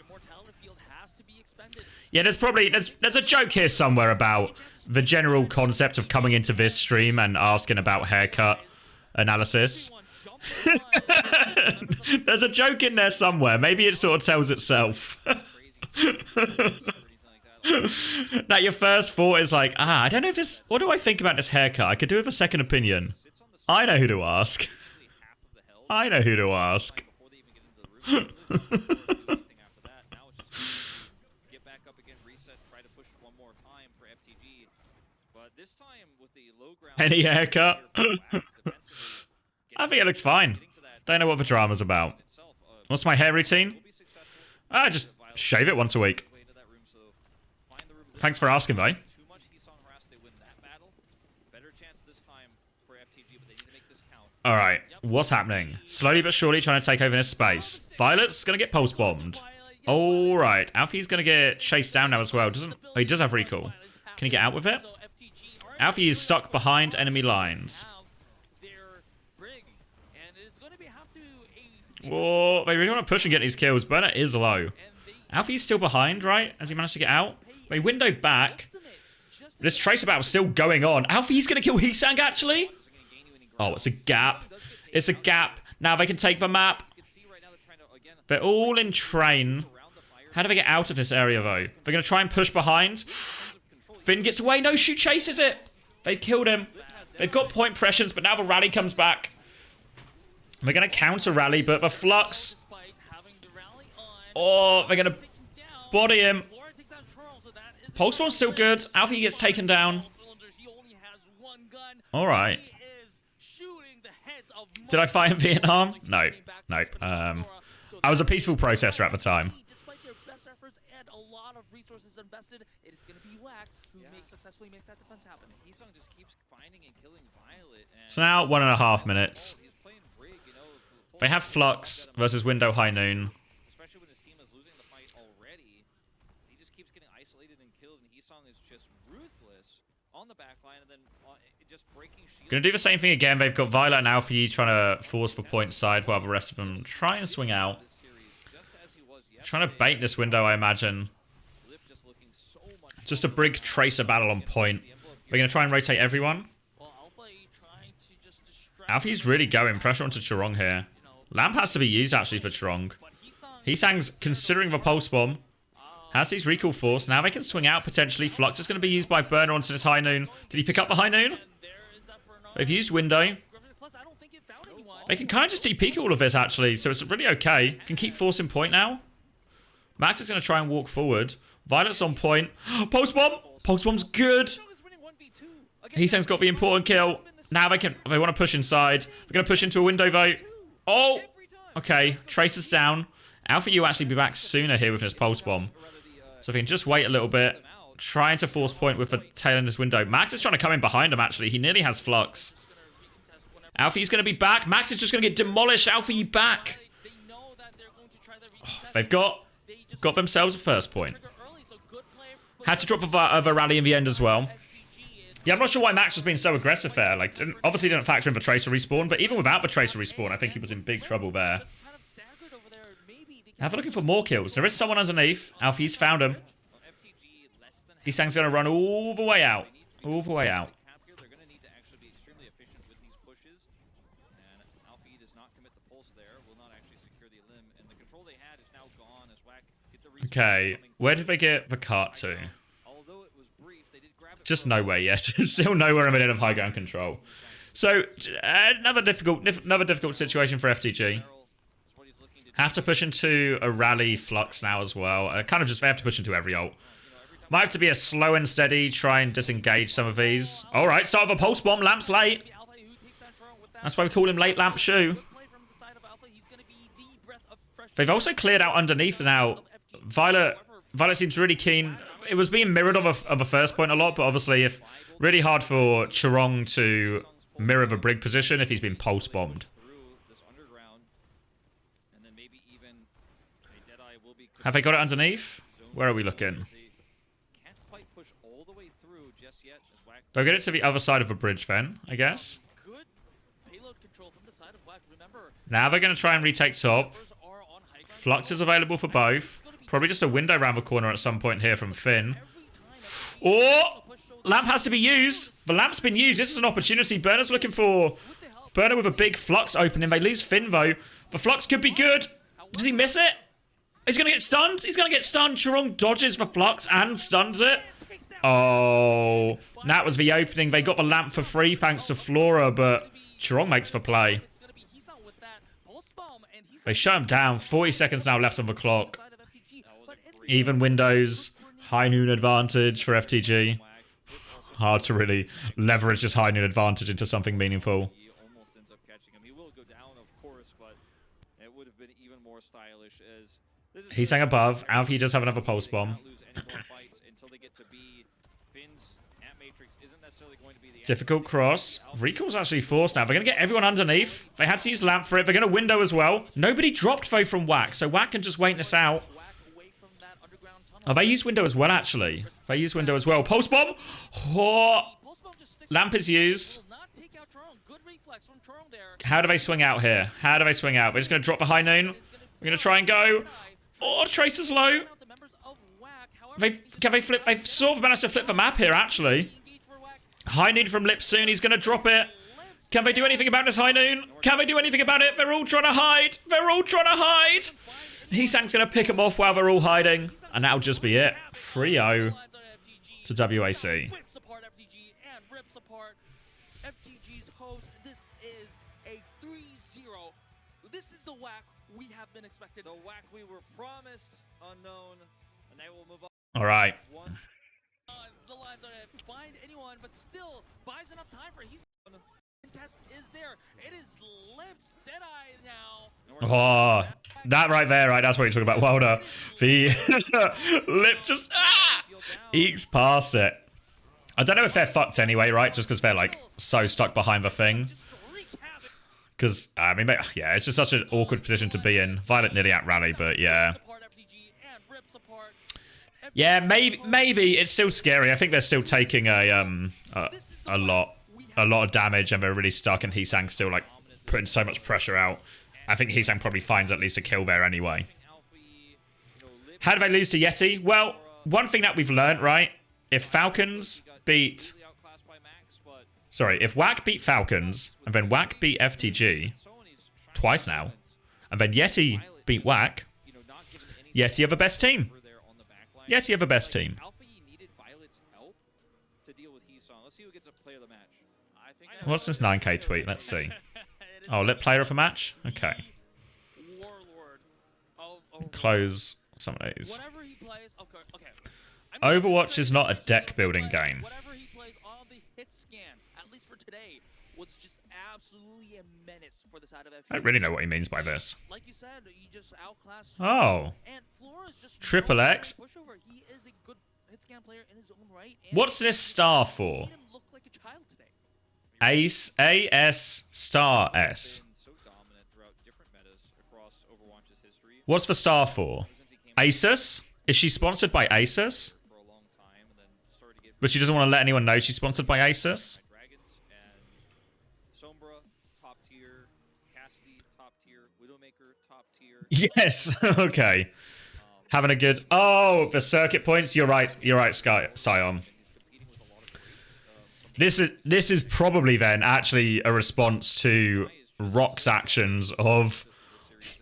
[SPEAKER 1] Yeah, there's a joke here somewhere about the general concept of coming into this stream and asking about haircut analysis. There's a joke in there somewhere. Maybe it sort of tells itself. That your first thought is like, I don't know if this. What do I think about this haircut? I could do with a second opinion. I know who to ask. I know who to ask. Any haircut? I think it looks fine. Don't know what the drama's about. What's my hair routine? Just shave it once a week. Thanks for asking, though. Alright, what's happening? Slowly but surely trying to take over this space. Violet's gonna get pulse bombed. Alright, Alfie's gonna get chased down now as well. He does have recall. Can he get out with it? Alfie is stuck behind enemy lines. Whoa, they really want to push and get these kills. Burner is low. Alfie's still behind, right? Has he managed to get out? They window back. This tracer battle is still going on. Alfie's going to kill Heesang, actually? Oh, it's a gap. It's a gap. Now they can take the map. They're all in train. How do they get out of this area, though? They're going to try and push behind. Finn gets away. No, Shoot chases it. They've killed him. They've got point pressures, but now the rally comes back. They're going to counter rally, but the Flux. Oh, they're going to body him. Pulse bomb's still good. Alfie gets taken down. All right. Did I fight in Vietnam? No. Nope. I was a peaceful protester at the time.
[SPEAKER 2] Despite their best efforts and a lot of resources invested, it is going to be WAC who may successfully make that defense happen.
[SPEAKER 3] Heesang just keeps finding and killing Violet.
[SPEAKER 1] So now 1.5 minutes. They have Flux versus Window High Noon.
[SPEAKER 3] Especially when his team is losing the fight already. He just keeps getting isolated and killed, and Heesang is just ruthless on the back line and then just breaking shields.
[SPEAKER 1] Gonna do the same thing again. They've got Violet and Alfie trying to force for point side while the rest of them try and swing out. Trying to bait this window, I imagine. Just a big tracer battle on point. They're gonna try and rotate everyone. Alfie's really going. Pressure onto Chorong here. Lamp has to be used, actually, for Chorong. Heesang's considering the pulse bomb. Has these recall force. Now they can swing out, potentially. Flux is going to be used by Burner onto this high noon. Did he pick up the high noon? They've used window. They can kind of just TP all of this, actually. So it's really okay. Can keep forcing point now. Max is going to try and walk forward. Violet's on point. Pulse bomb! Pulse bomb's good! Heesang's got the important kill. Now they want to push inside. They're going to push into a window though. Oh! Okay, Tracer's down. Alpha U actually be back sooner here with his pulse bomb. So if he can just wait a little bit. Trying to force point with the tail in this window. Max is trying to come in behind him, actually. He nearly has Flux. Alpha U's going to be back. Max is just going to get demolished. Alpha U back. Oh, they've got themselves a first point. Had to drop a rally in the end as well. Yeah, I'm not sure why Max was being so aggressive there. Like, obviously didn't factor in the Tracer respawn, but even without the Tracer respawn, I think he was in big trouble there. Now they're looking for more kills. There is someone underneath. Alfie's found him. Heesang's going to run all the way out. All the way out. Okay, where did they get the cart to? Just nowhere yet. Still nowhere in the end of high ground control. So another difficult situation for FTG. Have to push into a rally Flux now as well. Kind of just they have to push into every ult. Might have to be a slow and steady. Try and disengage some of these. All right, start with a pulse bomb. Lamp's late. That's why we call him Late Lamp Shoe. They've also cleared out underneath now. Violet seems really keen. It was being mirrored of a first point a lot, but obviously if really hard for Chorong to mirror the brig position if he's been pulse bombed. Have they got it underneath? Where are we looking? They'll get it to the other side of the bridge then, I guess. Now they're going to try and retake top. Flux is available for both. Probably just a window around the corner at some point here from Finn. Oh! Lamp has to be used. The lamp's been used. This is an opportunity. Burner's looking for... Burner with a big Flux opening. They lose Finn, though. The Flux could be good. Did he miss it? He's going to get stunned. He's going to get stunned. Chorong dodges the Flux and stuns it. Oh. That was the opening. They got the lamp for free thanks to Flora, but Chorong makes the play. They shut him down. 40 seconds now left on the clock. Even windows. High noon advantage for FTG. Hard to really leverage this high noon advantage into something meaningful. Heesang above. Alfie does have another pulse bomb. Difficult cross. Recall's actually forced now. They're going to get everyone underneath. They had to use lamp for it. They're going to window as well. Nobody dropped though from WAC, so WAC can just wait this out. Oh, they use window as well, actually. They use window as well. Pulse bomb. Oh. Lamp is used. How do they swing out here? How do they swing out? We're just going to drop the high noon. We're going to try and go. Oh, Tracer's low. Can they flip? They've sort of managed to flip the map here, actually. High noon from Lip soon. He's going to drop it. Can they do anything about this high noon? Can they do anything about it? They're all trying to hide. They're all trying to hide. Heesang's going to pick them off while they're all hiding. And that'll just be it. 3-0 to WAC.
[SPEAKER 2] FTG's host. This is a 3-0. This is the WAC we have been expected. The WAC we were promised, unknown, and they will move on.
[SPEAKER 1] All right.
[SPEAKER 2] The lines are find anyone, but still buys enough time for he's contest is there. It is Lips Deadeye now.
[SPEAKER 1] Oh, that right there, right? That's what you're talking about. Wilder. The Lip just ekes past it. I don't know if they're fucked anyway, right? Just because they're like so stuck behind the thing. Because I mean, yeah, it's just such an awkward position to be in. Violet nearly at rally, but yeah. Yeah, maybe it's still scary. I think they're still taking a lot of damage, and they're really stuck. And Heesang's still like putting so much pressure out. I think Heesang probably finds at least a kill there anyway. How do they lose to YETI? Well, one thing that we've learned, right? If Falcons beat Sorry, if WAC beat Falcons, and then WAC beat FTG, twice now, and then YETI beat WAC, YETI have the best team. YETI have the best team. What's this 9K tweet? Let's see. Oh, lit player of a match? Okay. Close some of these. Overwatch is not a deck building game.
[SPEAKER 2] Whatever he plays on the hit scan, at least for today, was just absolutely a menace for the side of FTG.
[SPEAKER 1] I don't really know what he means by this.
[SPEAKER 2] Like you said, he just outclassed.
[SPEAKER 1] Oh.
[SPEAKER 2] And Flora's just
[SPEAKER 1] Triple X.
[SPEAKER 2] pushover. He is a good hit scan player in his own right.
[SPEAKER 1] What's this star for?
[SPEAKER 2] Made him look like a child today.
[SPEAKER 1] Ace AS star S. What's the star for? Asus? Is she sponsored by Asus? But she doesn't want to let anyone know she's sponsored by Asus? Yes. Okay. Having a good... Oh, the circuit points. You're right. You're right, Sion. This is probably then actually a response to Rock's actions of...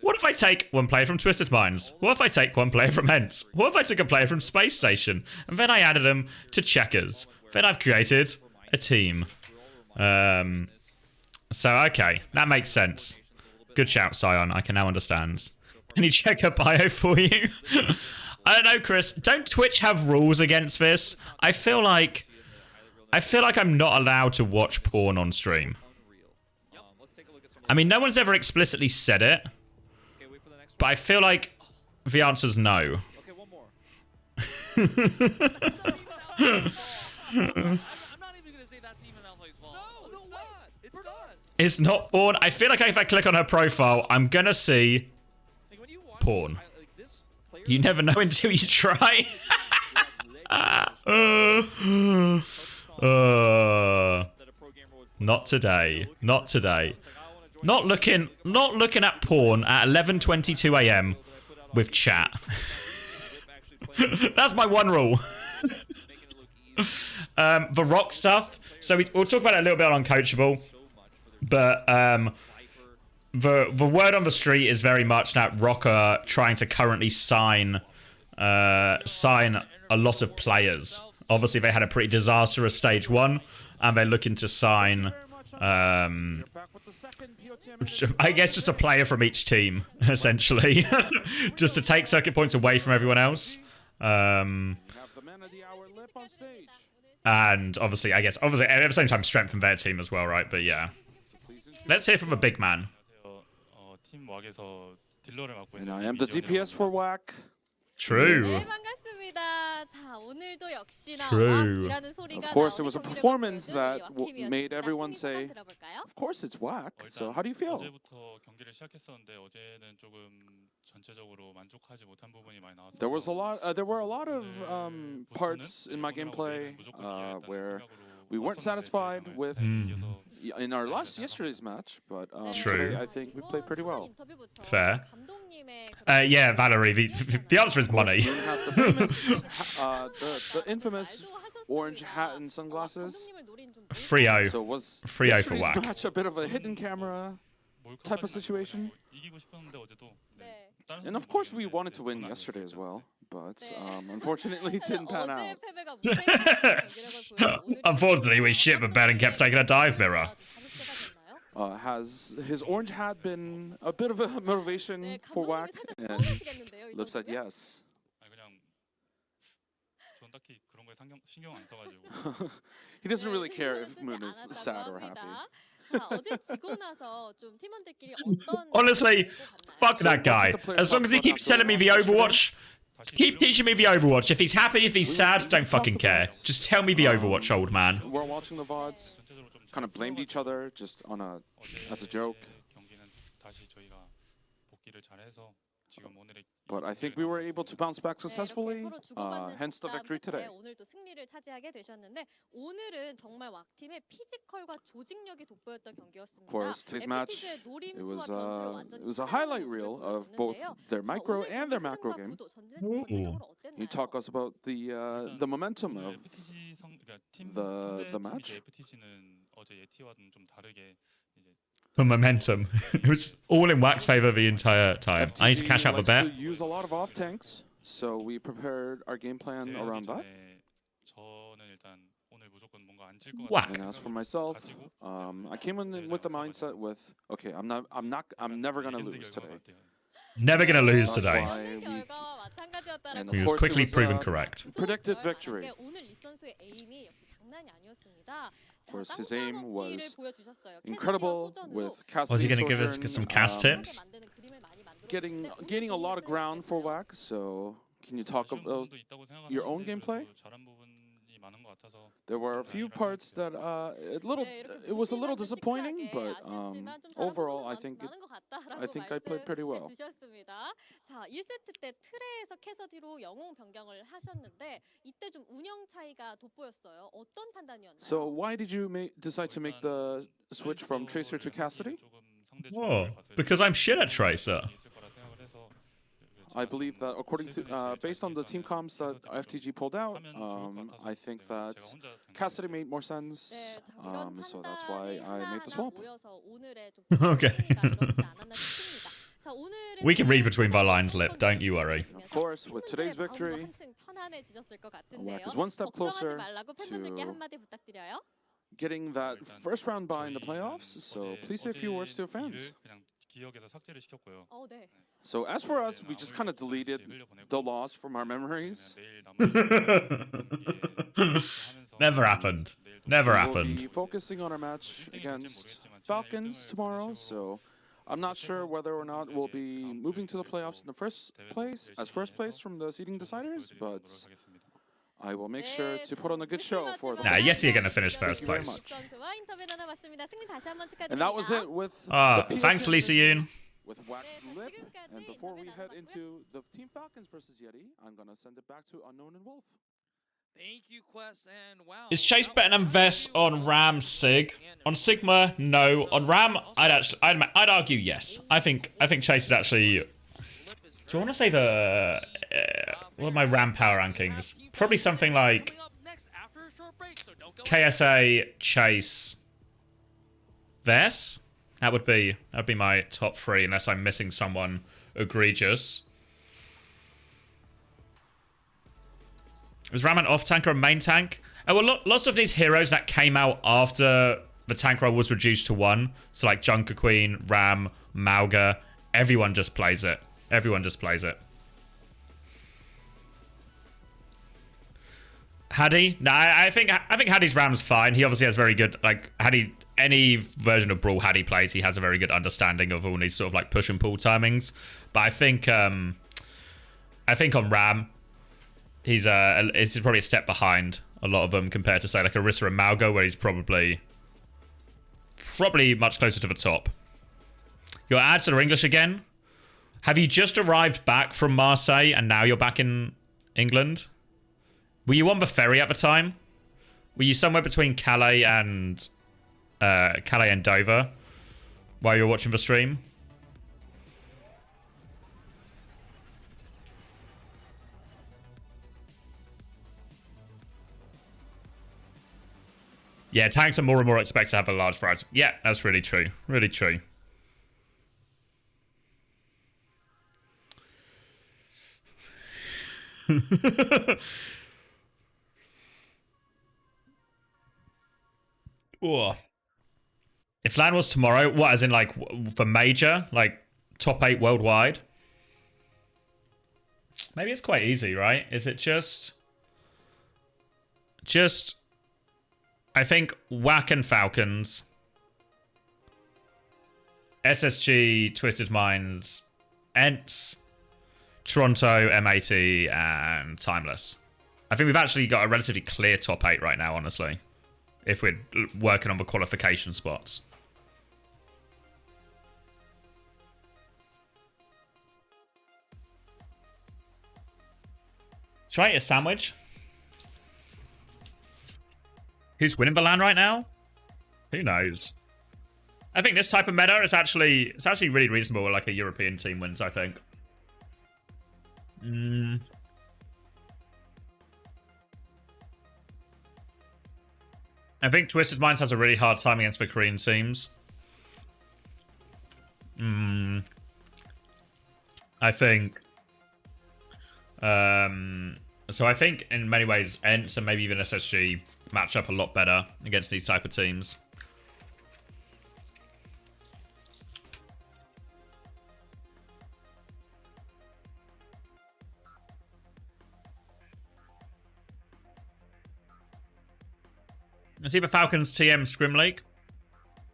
[SPEAKER 1] What if I take one player from Twisted Minds? What if I take one player from Hence? What if I took a player from Space Station? And then I added them to Checkers. Then I've created a team. So, okay. That makes sense. Good shout, Sion. I can now understand. Can you check her bio for you? I don't know, Chris. Don't Twitch have rules against this? I feel like I'm not allowed to watch porn on stream. I mean, no one's ever explicitly said it. But I feel like the answer's no.
[SPEAKER 2] Okay, one more. I'm not even gonna say that's even Alpha's fault. No, it's not. It's not.
[SPEAKER 1] It's not porn. I feel like if I click on her profile, I'm gonna see porn. You never know until you try. Not today. Not today. Not looking at porn at 11:22 AM with chat. That's my one rule. The Rock stuff. So we'll talk about it a little bit on Coachable, but the word on the street is very much that Rock are trying to currently sign a lot of players. Obviously, they had a pretty disastrous stage 1, and they're looking to sign. I guess just a player from each team, essentially. Just to take circuit points away from everyone else. And obviously, at the same time, strengthen their team as well, right? But yeah. Let's hear from a big man.
[SPEAKER 4] And I am the DPS for WAC.
[SPEAKER 1] True. True.
[SPEAKER 4] Of course, it was a performance that made everyone say, of course it's WAC. So how do you feel? There were a lot of parts in my gameplay where we weren't satisfied with in our yesterday's match, but today I think we played pretty well.
[SPEAKER 1] Fair. Yeah, Valerie. The answer is money.
[SPEAKER 4] The infamous orange hat and sunglasses.
[SPEAKER 1] Frio.
[SPEAKER 4] So was
[SPEAKER 1] Frio for WAC.
[SPEAKER 4] Match a bit of a hidden camera type of situation. And of course, we wanted to win yesterday as well, but unfortunately, it didn't pan out.
[SPEAKER 1] Unfortunately, we shit the bed and kept taking a dive mirror.
[SPEAKER 4] Has his orange hat been a bit of a motivation for WAC? And Lip said yes. He doesn't really care if Moon is sad or happy.
[SPEAKER 1] Honestly, fuck that guy. As long as he keeps telling me the Overwatch, keep teaching me the Overwatch. If he's happy, if he's sad, don't fucking care. Just tell me the Overwatch, old man.
[SPEAKER 4] We're watching the VODs, kind of blamed each other just as a joke. But I think we were able to bounce back successfully, hence the victory today.
[SPEAKER 5] 오늘도 승리를 차지하게 되셨는데 오늘은 정말 왁팀의 피지컬과 조직력이 돋보였던 경기였습니다.
[SPEAKER 4] Of course, today's match, it was a highlight reel of both their micro and their macro game. Can you talk us about the momentum of the match?
[SPEAKER 1] The momentum. It was all in Wax favor the entire time.
[SPEAKER 4] FTG
[SPEAKER 1] I need to cash out the bet.
[SPEAKER 4] To use a lot of off tanks, so we prepared our game plan around that.
[SPEAKER 1] Whack.
[SPEAKER 4] And as for myself, I came in with the mindset with, okay, I'm never gonna lose today.
[SPEAKER 1] Never gonna lose today.
[SPEAKER 4] And
[SPEAKER 1] He was quickly proven correct.
[SPEAKER 4] Predicted victory. Of course, his aim was incredible with Cassidy.
[SPEAKER 1] Was he going to give us some cast tips?
[SPEAKER 4] Gaining a lot of ground for Wax, so can you talk about your own gameplay? There were a few parts that it was a little disappointing, but overall I think I played pretty well.
[SPEAKER 5] 자, 1세트 때 트레에서 캐서디로 영웅 변경을 하셨는데 이때 좀 운영 차이가 돋보였어요. 어떤 판단이었나요?
[SPEAKER 4] So why did you decide to make the switch from Tracer to Cassidy?
[SPEAKER 1] Oh, because I'm shit at Tracer.
[SPEAKER 4] I believe that according to based on the team comps that FTG pulled out, I think that Cassidy made more sense. So that's why I made the swap.
[SPEAKER 1] Okay. We can read between our lines, Lip. Don't you worry.
[SPEAKER 4] Of course, with today's victory, Wack is one step closer to getting that first round bye in the playoffs. So please say a few words to your fans. So as for us, we just kind of deleted the loss from our memories.
[SPEAKER 1] Never happened. Never happened.
[SPEAKER 4] We'll be focusing on our match against Falcons tomorrow, so I'm not sure whether or not we'll be moving to the playoffs in the first place from the seeding deciders, but I will make sure to put on a good show for them.
[SPEAKER 1] Nah, YETI are going to finish first place.
[SPEAKER 4] And that was it with
[SPEAKER 1] thanks, Lisa Yoon.
[SPEAKER 4] With Wax Lip. And before we head into the Team Falcons versus YETI, I'm going to send it back to Unknown and Wolf.
[SPEAKER 2] Thank you, Quest, and wow.
[SPEAKER 1] Is Chase better than Vess on Ram Sig? On Sigma, no. On Ram, I'd argue yes. I think Chase is actually. Do I want to say the what are my Ram power rankings? Probably something like KSA, Chase, Vess. That would be my top three, unless I'm missing someone egregious. Is Ram an off tank or a main tank? Oh, well, lots of these heroes that came out after the tank role was reduced to 1. So like Junker Queen, Ram, Mauga, everyone just plays it. Everyone just plays it. Haddy? No, I think Haddy's Ram's fine. He obviously has very good, like, Haddy, any version of Brawl Haddy plays, he has a very good understanding of all these sort of like push and pull timings. But I think on Ram, he's probably a step behind a lot of them compared to say like Orisa and Mauga, where he's probably much closer to the top. Your ads are English again. Have you just arrived back from Marseille and now you're back in England? Were you on the ferry at the time? Were you somewhere between Calais and Dover while you were watching the stream? Yeah, tanks are more and more expected to have a large variety. Yeah, that's really true. Really true. Ooh. If LAN was tomorrow, what, as in like the major, like top 8 worldwide? Maybe it's quite easy, right? Is it just I think Wack and Falcons, SSG, Twisted Minds, Ents, Toronto, M80, and Timeless. I think we've actually got a relatively clear top 8 right now, honestly, if we're working on the qualification spots. Should I eat a sandwich? Who's winning the LAN right now? Who knows? I think this type of meta is actually really reasonable. Like a European team wins, I think. I think Twisted Minds has a really hard time against the Korean teams. I think. So I think in many ways, ENTS and maybe even SSG match up a lot better against these type of teams. I see the Falcons TM Scrim League.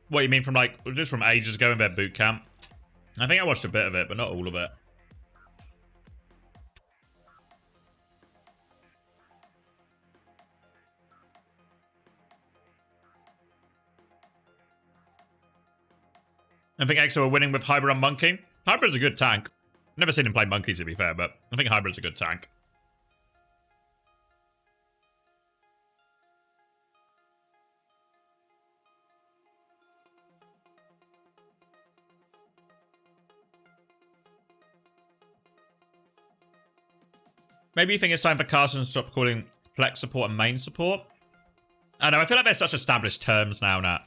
[SPEAKER 1] What you mean from like just from ages ago in their boot camp? I think I watched a bit of it, but not all of it. I think EXO are winning with Hybrid on Monkey. Hybrid's a good tank. Never seen him play Monkey to be fair, but I think Hybrid's a good tank. Maybe you think it's time for Carson to stop calling Plex support and main support? I don't know, I feel like they're such established terms now, Nat.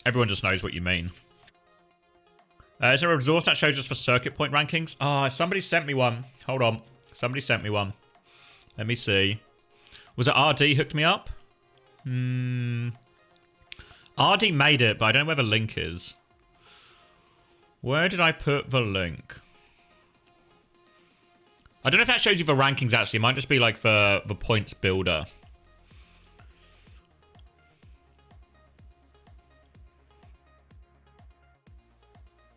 [SPEAKER 1] Everyone just knows what you mean. Is there a resource that shows us for circuit point rankings? Oh, somebody sent me one. Hold on. Somebody sent me one. Let me see. Was it RD hooked me up? RD made it, but I don't know where the link is. Where did I put the link? I don't know if that shows you the rankings, actually. It might just be like the points builder.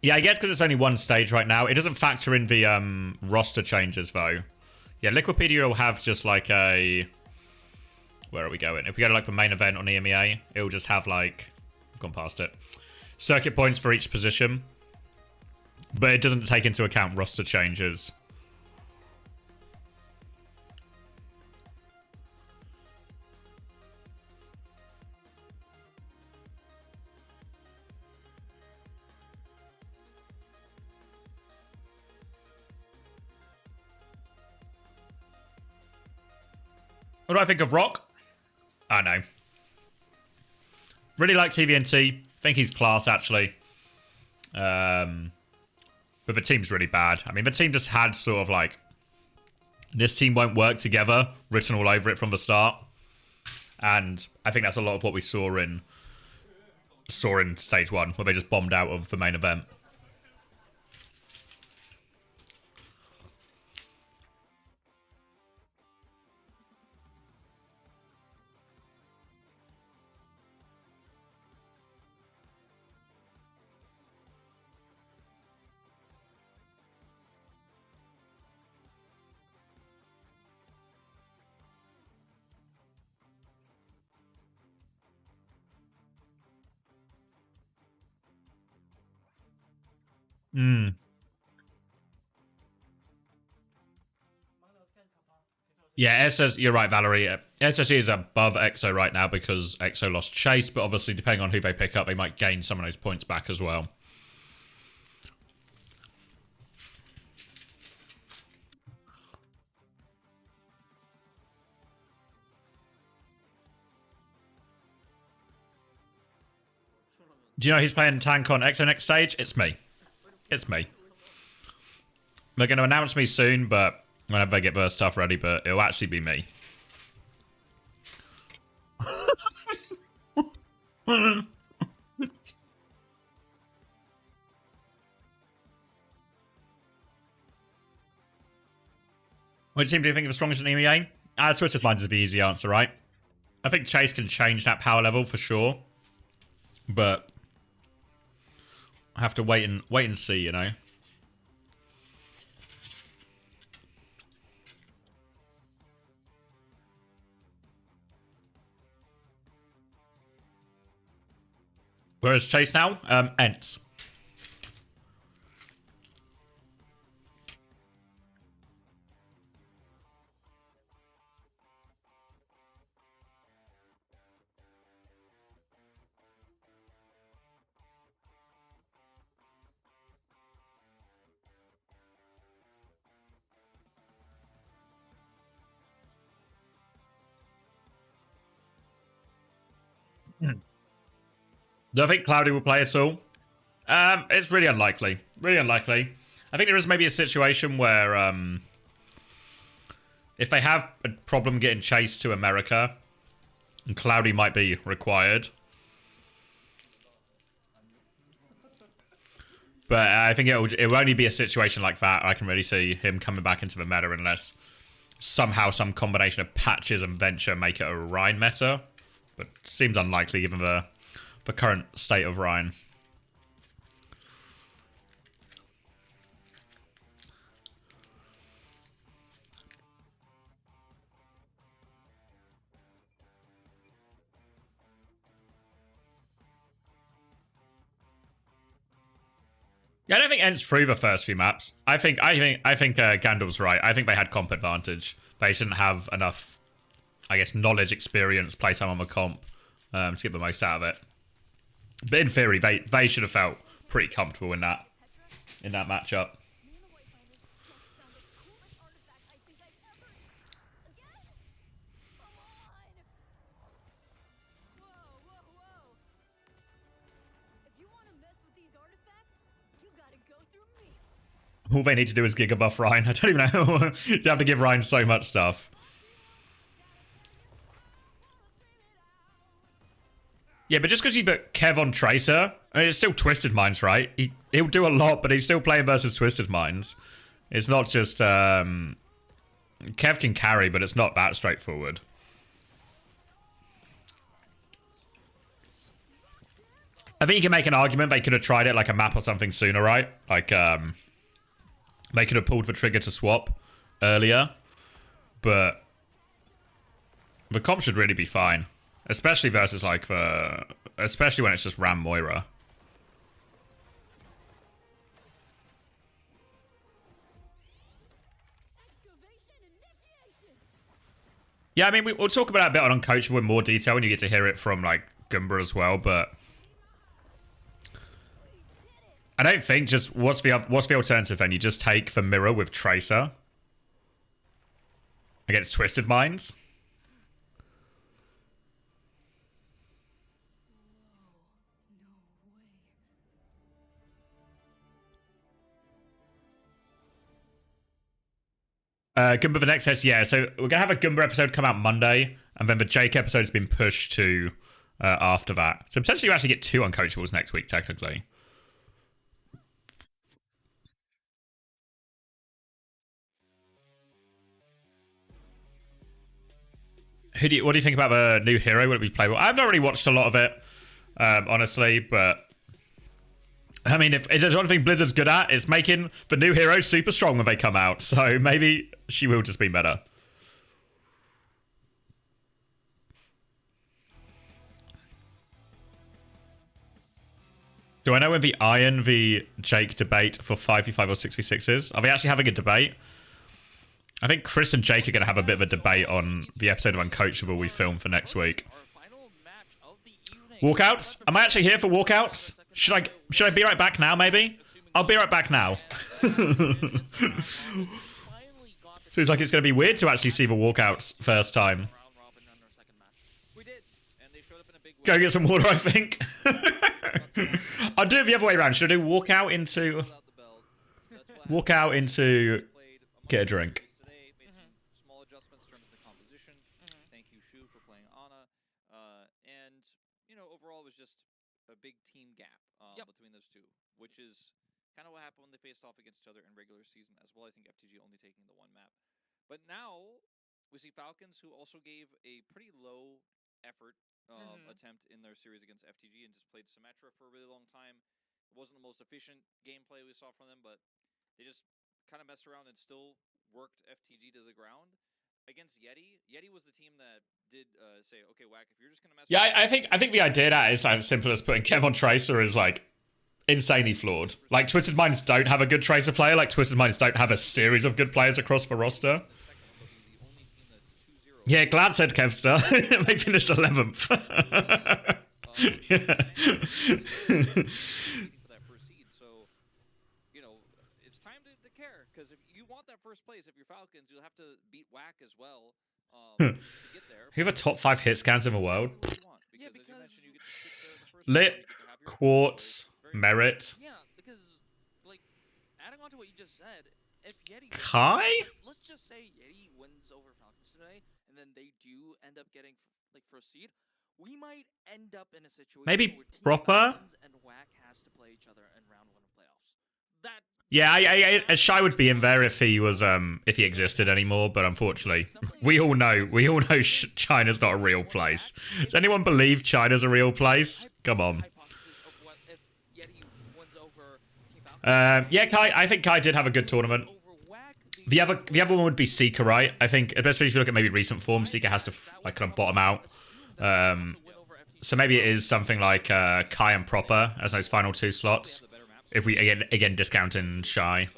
[SPEAKER 1] Yeah, I guess because it's only one stage right now. It doesn't factor in the roster changes, though. Yeah, Liquipedia will have just like a... Where are we going? If we go to like the main event on EMEA, it will just have like... I've gone past it. Circuit points for each position. But it doesn't take into account roster changes. What do I think of Rock? I know. Really like TVNT. Think he's class, actually. But the team's really bad. I mean, the team just had sort of like... This team won't work together. Written all over it from the start. And I think that's a lot of what we saw in stage 1. Where they just bombed out of the main event. Yeah, you're right, Valerie. SSG is above EXO right now because EXO lost Chase, but obviously depending on who they pick up, they might gain some of those points back as well. Do you know who's playing tank on EXO next stage? It's me. It's me. They're going to announce me soon, but whenever they get their stuff ready, but it'll actually be me. What team do you think is the strongest in EMEA? Twisted Minds is the easy answer, right? I think Chase can change that power level for sure. But I have to wait and see, you know. Whereas Chase now, ENTS. Do I think Cloudy will play at all? It's really unlikely. Really unlikely. I think there is maybe a situation where if they have a problem getting chased to America, and Cloudy might be required. But I think it will only be a situation like that. I can really see him coming back into the meta unless somehow some combination of patches and venture make it a Rhine meta. But seems unlikely given the current state of Rhine. Yeah, I don't think Ents through the first few maps. I think Gandalf's right. I think they had comp advantage. They didn't have enough, I guess, knowledge, experience, playtime on the comp to get the most out of it. But in theory, they should have felt pretty comfortable in that matchup. All they need to do is Giga buff Ryan. I don't even know. You have to give Ryan so much stuff. Yeah, but just because you put Kev on Tracer, I mean, it's still Twisted Minds, right? He'll do a lot, but he's still playing versus Twisted Minds. It's not just... Kev can carry, but it's not that straightforward. I think you can make an argument they could have tried it like a map or something sooner, right? Like, they could have pulled the trigger to swap earlier, but the comp should really be fine, especially versus like especially when it's just Ram Moira. Yeah, I mean we'll talk about that a bit on Uncoachable in more detail when you get to hear it from like Goomba as well, but. I don't think just what's the alternative then? You just take the mirror with Tracer against Twisted Minds. Goomba the next episode, yeah. So we're gonna have a Goomba episode come out Monday, and then the Jake episode's been pushed to after that. So potentially you actually get 2 Uncoachables next week, technically. What do you think about the new hero? Will it be playable? I've not really watched a lot of it, honestly, but I mean, if there's one thing Blizzard's good at, it's making the new heroes super strong when they come out. So maybe she will just be better. Do I know when the Iron v Jake debate for 5v5 or 6v6 is? Are they actually having a debate? I think Chris and Jake are going to have a bit of a debate on the episode of Uncoachable we filmed for next week. Walkouts? Am I actually here for walkouts? Should I be right back now, maybe? I'll be right back now. Feels like it's going to be weird to actually see the walkouts first time. Go get some water, I think. I'll do it the other way around. Should I do walkout into get a drink?
[SPEAKER 3] Big team gap between those two, which is kind of what happened when they faced off against each other in regular season as well. I think FTG only taking the 1 map. But now we see Falcons, who also gave a pretty low effort attempt in their series against FTG and just played Symmetra for a really long time. It wasn't the most efficient gameplay we saw from them, but they just kind of messed around and still worked FTG to the ground. Against YETI, YETI was the team that did say, okay, Whack, if you're just gonna mess. Yeah,
[SPEAKER 1] I think the idea that is as simple as putting Kev on Tracer is like insanely flawed. Like Twisted Minds don't have a good Tracer player. Like Twisted Minds don't have a series of good players across the roster. Yeah, glad said Kevstar. They finished 11th. Yeah.
[SPEAKER 3] Because if you want that first place, if you're Falcons, you'll have to beat Whack as well to get there.
[SPEAKER 1] Who have a top 5 hit scans in the world?
[SPEAKER 6] Yeah, because
[SPEAKER 1] Lit, Quartz, Merit.
[SPEAKER 2] Yeah, because like adding on to what you just said, if Yeti
[SPEAKER 1] Kai?
[SPEAKER 2] let's just say Yeti wins over Falcons today, and then they do end up getting like first seed, we might end up in a situation
[SPEAKER 1] Maybe
[SPEAKER 2] where Team
[SPEAKER 1] Proper?
[SPEAKER 2] Falcons and WAC has to play each other in round 1 of playoffs. That
[SPEAKER 1] Yeah, Shy would be in there if he was if he existed anymore, but unfortunately, we all know China's not a real place. Does anyone believe China's a real place? Come on. Yeah, Kai. I think Kai did have a good tournament. The other one would be Seeker, right? I think, especially if you look at maybe recent form, Seeker has to like kind of bottom out. So maybe it is something like Kai and Proper as those final 2 slots. If we again discounting Shy.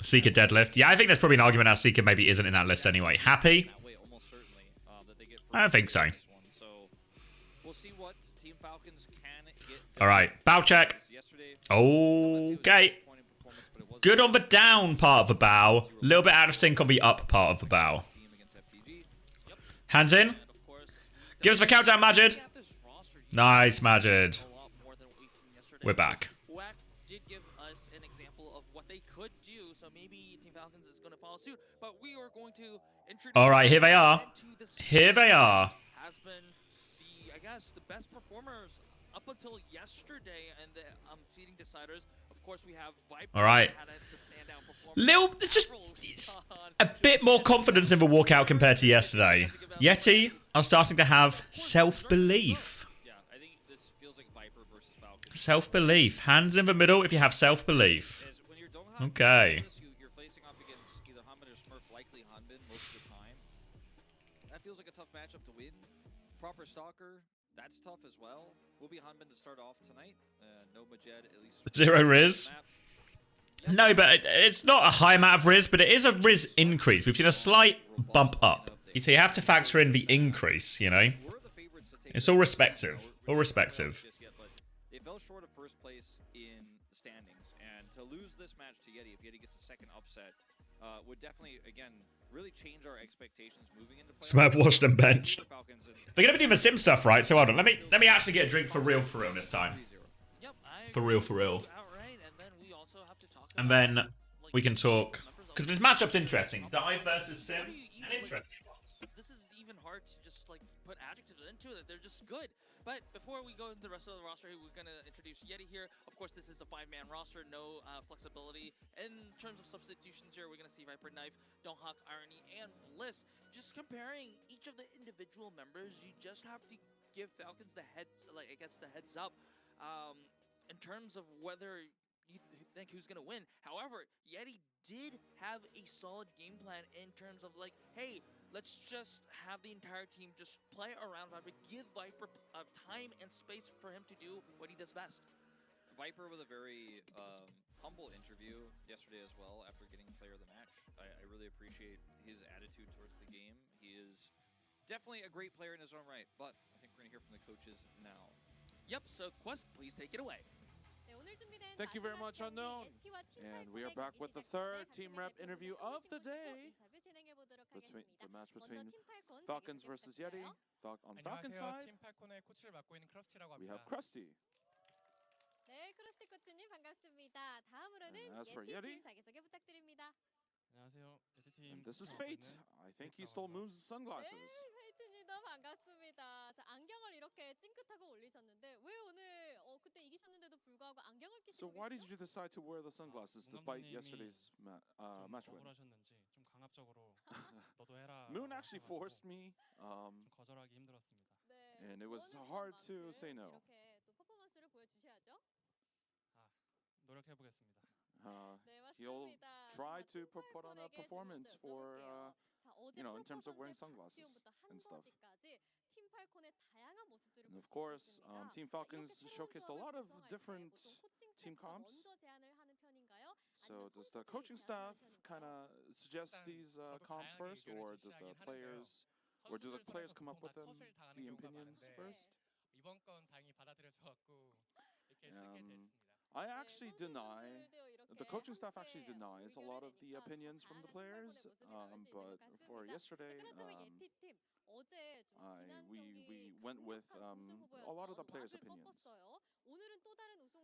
[SPEAKER 1] Seeker deadlift. Yeah, I think there's probably an argument that Seeker maybe isn't in that list anyway. Happy? I don't think so. Alright, bow check. Okay. Good on the down part of the bow. A little bit out of sync on the up part of the bow. Hands in. Give us the countdown, Majid. Nice, Majid. We're back.
[SPEAKER 2] WAC did give us an example of what they could do, so maybe Team Falcons is going to follow suit. But we are going to introduce.
[SPEAKER 1] All right, here they are. Here they are.
[SPEAKER 2] Has been the, I guess, the best performers up until yesterday, and the seeding deciders. Of course, we have Viper.
[SPEAKER 1] All right. It's just a bit more confidence in the walkout compared to yesterday. Yeti are starting to have self-belief. Self-belief. Hands in the middle if you have self-belief. Okay.
[SPEAKER 3] You're facing off against either Hanbin or Smurf, likely Hanbin most of the time. That feels like a tough matchup to win. Proper Stalker, that's tough as well. Will be Hanbin to start off tonight. No Majed, at least.
[SPEAKER 1] 0 Riz. No, but it's not a high amount of Riz, but it is a Riz increase. We've seen a slight bump up. So you have to factor in the increase, you know? It's all respective. All respective.
[SPEAKER 3] They fell short of first place in the standings, and to lose this match to Yeti, if Yeti gets a second upset, would definitely, again, really change our expectations moving into play.
[SPEAKER 1] Smurf washed and benched. They're gonna be doing the sim stuff, right? So hold on, let me actually get a drink for real this time. For real. And then we can talk, because this matchup's interesting. Dive versus sim, and interesting.
[SPEAKER 2] This is even hard to just like put adjectives into it. They're just good. But before we go into the rest of the roster, we're going to introduce Yeti here. Of course, this is a 5-man roster, no flexibility. In terms of substitutions here, we're going to see Viper, Knife, Donghak, Irony, and Bliss. Just comparing each of the individual members, you just have to give Falcons the heads, like I guess the heads up in terms of whether you think who's going to win. However, Yeti did have a solid game plan in terms of like, hey, let's just have the entire team just play around Viper, give Viper time and space for him to do what he does best.
[SPEAKER 3] Viper with a very humble interview yesterday as well after getting player of the match. I really appreciate his attitude towards the game. He is definitely a great player in his own right, but I think we're going to hear from the coaches now.
[SPEAKER 2] Yep, so Quest, please take it away.
[SPEAKER 4] Thank you very much, Unknown. And we are back with the third team rep interview of the day. Between the match between Falcons versus Yeti. On Falcons side, we have Krusty.
[SPEAKER 5] 네, 크러스티 코치님 반갑습니다. 다음으로는
[SPEAKER 4] as for
[SPEAKER 5] 예티 팀
[SPEAKER 4] Yeti?
[SPEAKER 5] 자기소개 부탁드립니다.
[SPEAKER 6] 안녕하세요. 예티팀.
[SPEAKER 4] And this is Fate. I think he stole Moon's sunglasses.
[SPEAKER 5] 네, 페이트님 너무 반갑습니다. 자, 안경을 이렇게 찡긋하고 올리셨는데 왜 오늘 그때 이기셨는데도 불구하고 안경을
[SPEAKER 4] So
[SPEAKER 5] 끼시고
[SPEAKER 4] why did
[SPEAKER 5] 계시죠?
[SPEAKER 4] you decide to wear the sunglasses despite yesterday's match win?
[SPEAKER 6] 억울하셨는지 좀 강압적으로 너도 해라.
[SPEAKER 4] Moon actually forced me,
[SPEAKER 6] 좀 거절하기 힘들었습니다.
[SPEAKER 5] 네,
[SPEAKER 4] and it was
[SPEAKER 5] 원하는
[SPEAKER 4] hard to
[SPEAKER 5] 만큼
[SPEAKER 4] say no.
[SPEAKER 5] 이렇게 또 퍼포먼스를 보여주셔야죠.
[SPEAKER 6] 노력해 보겠습니다.
[SPEAKER 5] 네,
[SPEAKER 4] He'll
[SPEAKER 5] 맞습니다.
[SPEAKER 4] try
[SPEAKER 5] 자,
[SPEAKER 4] to put on a
[SPEAKER 5] 팀팔콘에게
[SPEAKER 4] performance
[SPEAKER 5] 질문 좀
[SPEAKER 4] for,
[SPEAKER 5] 여쭤볼게요. 자, 어제
[SPEAKER 4] you know, in terms of wearing
[SPEAKER 5] 프로포
[SPEAKER 4] sunglasses
[SPEAKER 5] 선수의 박지훈부터
[SPEAKER 4] and stuff.
[SPEAKER 5] 한거지까지 팀팔콘의 다양한 모습들을
[SPEAKER 4] And
[SPEAKER 5] 볼
[SPEAKER 4] of
[SPEAKER 5] 수
[SPEAKER 4] course,
[SPEAKER 5] 있었습니다.
[SPEAKER 4] Team
[SPEAKER 5] 자,
[SPEAKER 4] Falcons
[SPEAKER 5] 이렇게 새로운
[SPEAKER 4] showcased a
[SPEAKER 5] 조합을
[SPEAKER 4] lot of
[SPEAKER 5] 구성할 때
[SPEAKER 4] different
[SPEAKER 5] 보통 코칭
[SPEAKER 4] team
[SPEAKER 5] 스태프가
[SPEAKER 4] comps.
[SPEAKER 5] 먼저 제안을 하는 편인가요?
[SPEAKER 4] So
[SPEAKER 5] 아니면
[SPEAKER 4] does the
[SPEAKER 5] 선수들이
[SPEAKER 4] coaching
[SPEAKER 5] 제안을
[SPEAKER 4] staff
[SPEAKER 5] 하는
[SPEAKER 4] kind
[SPEAKER 5] 편인가요?
[SPEAKER 4] of suggest these comps first, or does the players, or do the players come up with them, the opinions first?
[SPEAKER 6] 이번 건 다행히 받아들여져갖고 이렇게 쓰게
[SPEAKER 4] Um,
[SPEAKER 6] 됐습니다.
[SPEAKER 4] I actually deny, the coaching staff actually denies a lot of the opinions from the players, but for yesterday, we went with a lot of the players' opinions.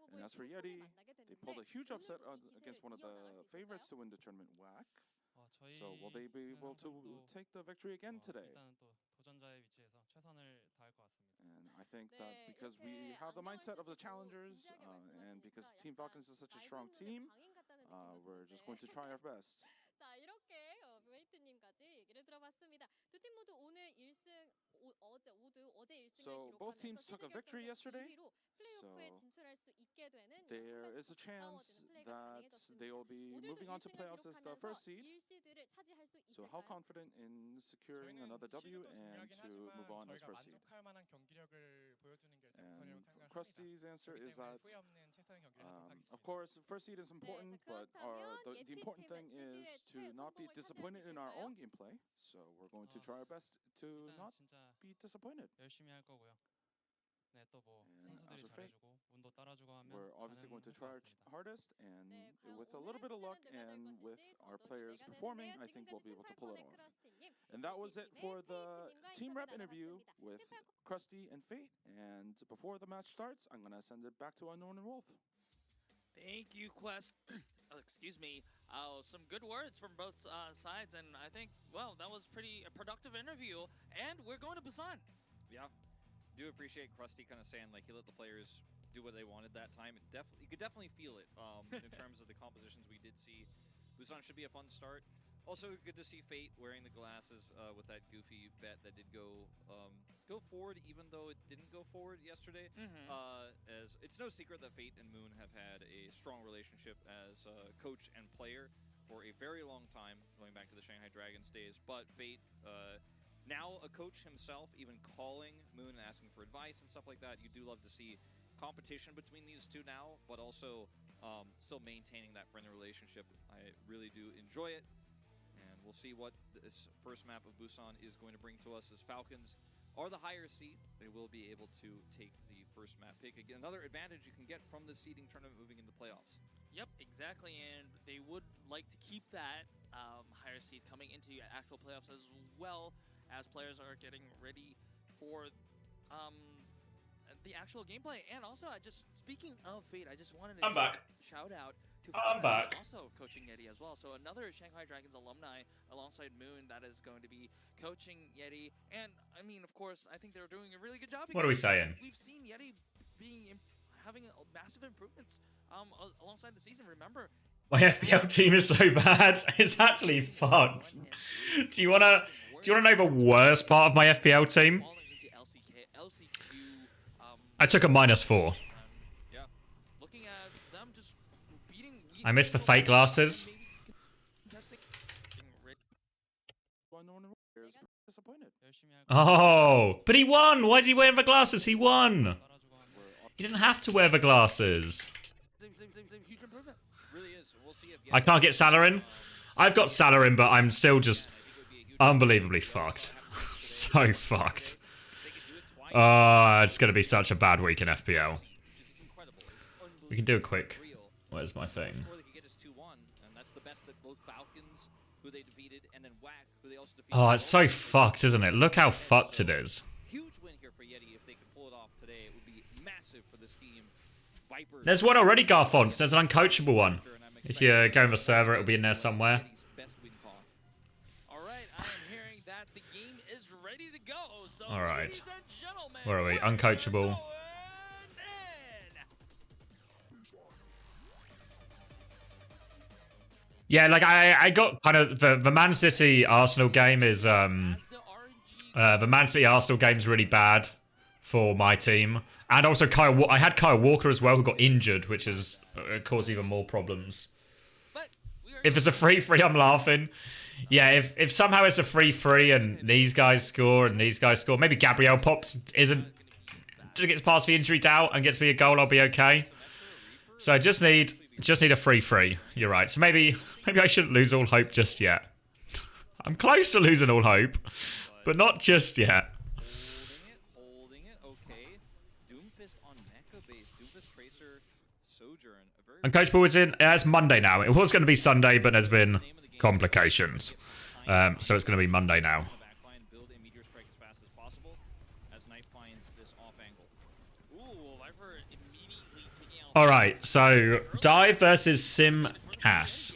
[SPEAKER 4] And as for YETI, they pulled a huge upset against one of the favorites to win the tournament, WAC. So will they be able to take the victory again today? And I think that because we have the mindset of the challengers, and because Team Falcons is such a strong team, we're just going to try our best.
[SPEAKER 5] 자, 이렇게 웨이트님까지 얘기를 들어봤습니다. 두 팀 모두 오늘 1승, 어제 1승을
[SPEAKER 4] So both teams took a victory yesterday.
[SPEAKER 5] 플레이오프에 진출할 수 있게 되는
[SPEAKER 4] There is a chance that they will be moving on to playoffs as the first seed. So how confident in securing another W and to move on as first seed? And Krusty's answer is that, of course, first seed is important, but the important thing is to not be disappointed in our own gameplay. So we're going to try our best to not be disappointed. We're obviously going to try our hardest, and with a little bit of luck and with our players performing, I think we'll be able to pull it off. And that was it for the team rep interview with Krusty and Fate. And before the match starts, I'm going to send it back to Unknown and Wolf.
[SPEAKER 2] Thank you, Quest. Excuse me. Some good words from both sides, and I think, well, that was a productive interview. And we're going to Busan.
[SPEAKER 3] Yeah. Do appreciate Krusty kind of saying like he let the players do what they wanted that time. You could definitely feel it in terms of the compositions we did see. Busan should be a fun start. Also good to see Fate wearing the glasses with that goofy bet that did go forward, even though it didn't go forward yesterday. As it's no secret that Fate and Moon have had a strong relationship as coach and player for a very long time, going back to the Shanghai Dragons days. But Fate. Now a coach himself, even calling Moon and asking for advice and stuff like that. You do love to see competition between these two now, but also still maintaining that friendly relationship. I really do enjoy it, and we'll see what this first map of Busan is going to bring to us. As Falcons are the higher seed, they will be able to take the first map pick. Again, another advantage you can get from the seeding tournament moving into playoffs.
[SPEAKER 2] Yep, exactly, and they would like to keep that higher seed coming into actual playoffs as well, as players are getting ready for the actual gameplay. And also, speaking of Fate, I just wanted to give a shout out to Fate, also coaching YETI as well. So another Shanghai Dragons alumni alongside Moon that is going to be coaching YETI. And I mean, of course, I think they're doing a really good job.
[SPEAKER 1] What are we saying?
[SPEAKER 2] We've seen YETI having massive improvements alongside the season. Remember,
[SPEAKER 1] my FPL team is so bad, it's actually fucked. Do you wanna know the worst part of my FPL team? I took a -4. I missed the fake glasses. Oh, but he won! Why is he wearing the glasses? He won! He didn't have to wear the glasses. I can't get Salarin. I've got Salarin, but I'm still just unbelievably fucked. So fucked. It's going to be such a bad week in FPL. We can do a quick. Where's my thing? Oh, it's so fucked, isn't it? Look how fucked it is. There's one already, Garfonts. There's an uncoachable one. If you go in the server, it'll be in there somewhere. Alright. Where are we? Uncoachable. Yeah, like I got kind of the Man City Arsenal game is the Man City Arsenal game's really bad for my team. And also I had Kyle Walker as well, who got injured, which has caused even more problems. If it's a 3-3, I'm laughing. Yeah, if somehow it's a 3-3 and these guys score and these guys score, maybe Gabriel gets past the injury doubt and gets me a goal, I'll be okay. So I just need a 3-3. You're right. So maybe I shouldn't lose all hope just yet. I'm close to losing all hope, but not just yet.
[SPEAKER 3] Holding it. Okay. Doomfist on Mecha base. Doomfist Tracer Sojourn.
[SPEAKER 1] And Coach Paul is in. It's Monday now. It was going to be Sunday, but there's been complications. So it's going to be Monday now. Alright, so Dive versus Sim Cass.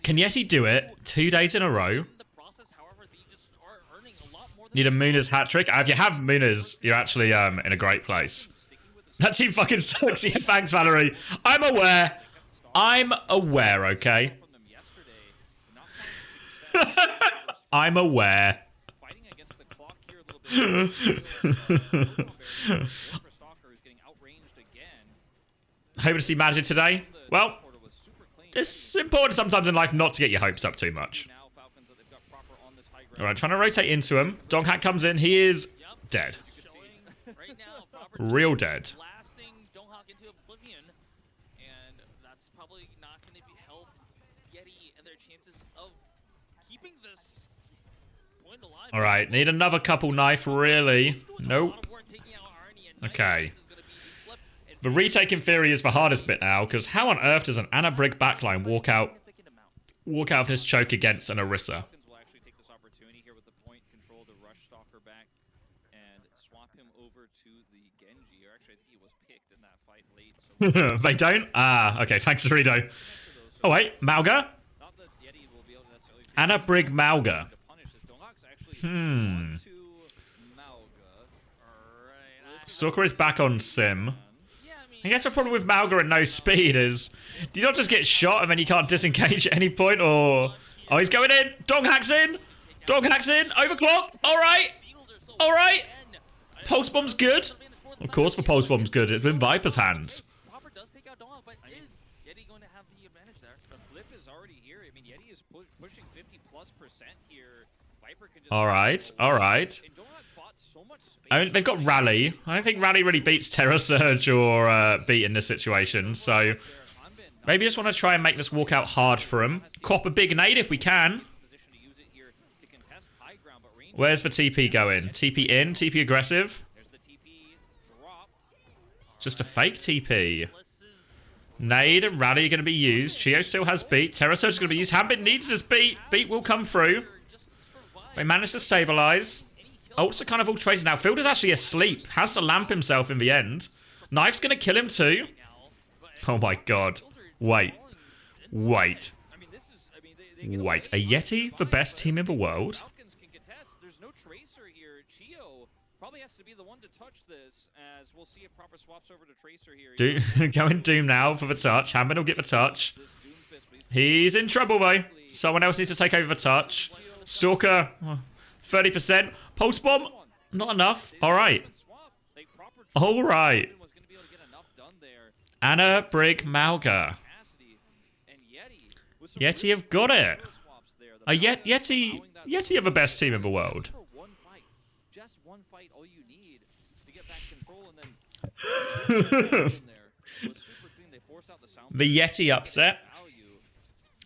[SPEAKER 1] Can YETI do it 2 days in a row? Need a Muniz hat trick? If you have Muniz, you're actually in a great place. That team fucking sucks. Yeah, thanks, Valerie. I'm aware, okay? I'm aware. Hoping to see Magic today? Well, it's important sometimes in life not to get your hopes up too much. Alright, trying to rotate into him. Donghack comes in. He is dead. Real dead. Alright, need another couple knife, really. Nope. Okay. The retake in theory is the hardest bit now, because how on earth does an Anna Brigg backline walk out of this choke against an Orisa? They don't? Ah, okay, thanks, Dorito. Oh wait, Mauga? Anna Brigg Mauga. Stalker is back on Sim. I guess the problem with Mauga and no speed is, do you not just get shot and then you can't disengage at any point, or... Oh, he's going in! Donghack's in! Donghack's in! Overclock! Alright! Alright! Pulse Bomb's good! Of course the Pulse Bomb's good, it's been Viper's hands. Alright, alright. I mean, they've got Rally. I don't think Rally really beats Terra Surge or Beat in this situation, so maybe just want to try and make this walkout hard for him. Cop a big nade if we can. Where's the TP going? TP in, TP aggressive. Just a fake TP. Nade and Rally are going to be used. Chio still has Beat. Terra Surge is going to be used. Hambit needs his Beat. Beat will come through. They managed to stabilize. Ults are kind of all traded now. Fielder's actually asleep. Has to lamp himself in the end. Knife's going to kill him too. Oh my god. Wait. Wait. Wait. A YETI? The best team in the world? Going Doom now for the touch. Hammond will get the touch. He's in trouble though. Someone else needs to take over the touch. Stalker, 30%. Pulse Bomb, not enough. Alright. Alright. Anna Brigg Mauga. YETI have got it. YETI are the best team in the world. The YETI upset.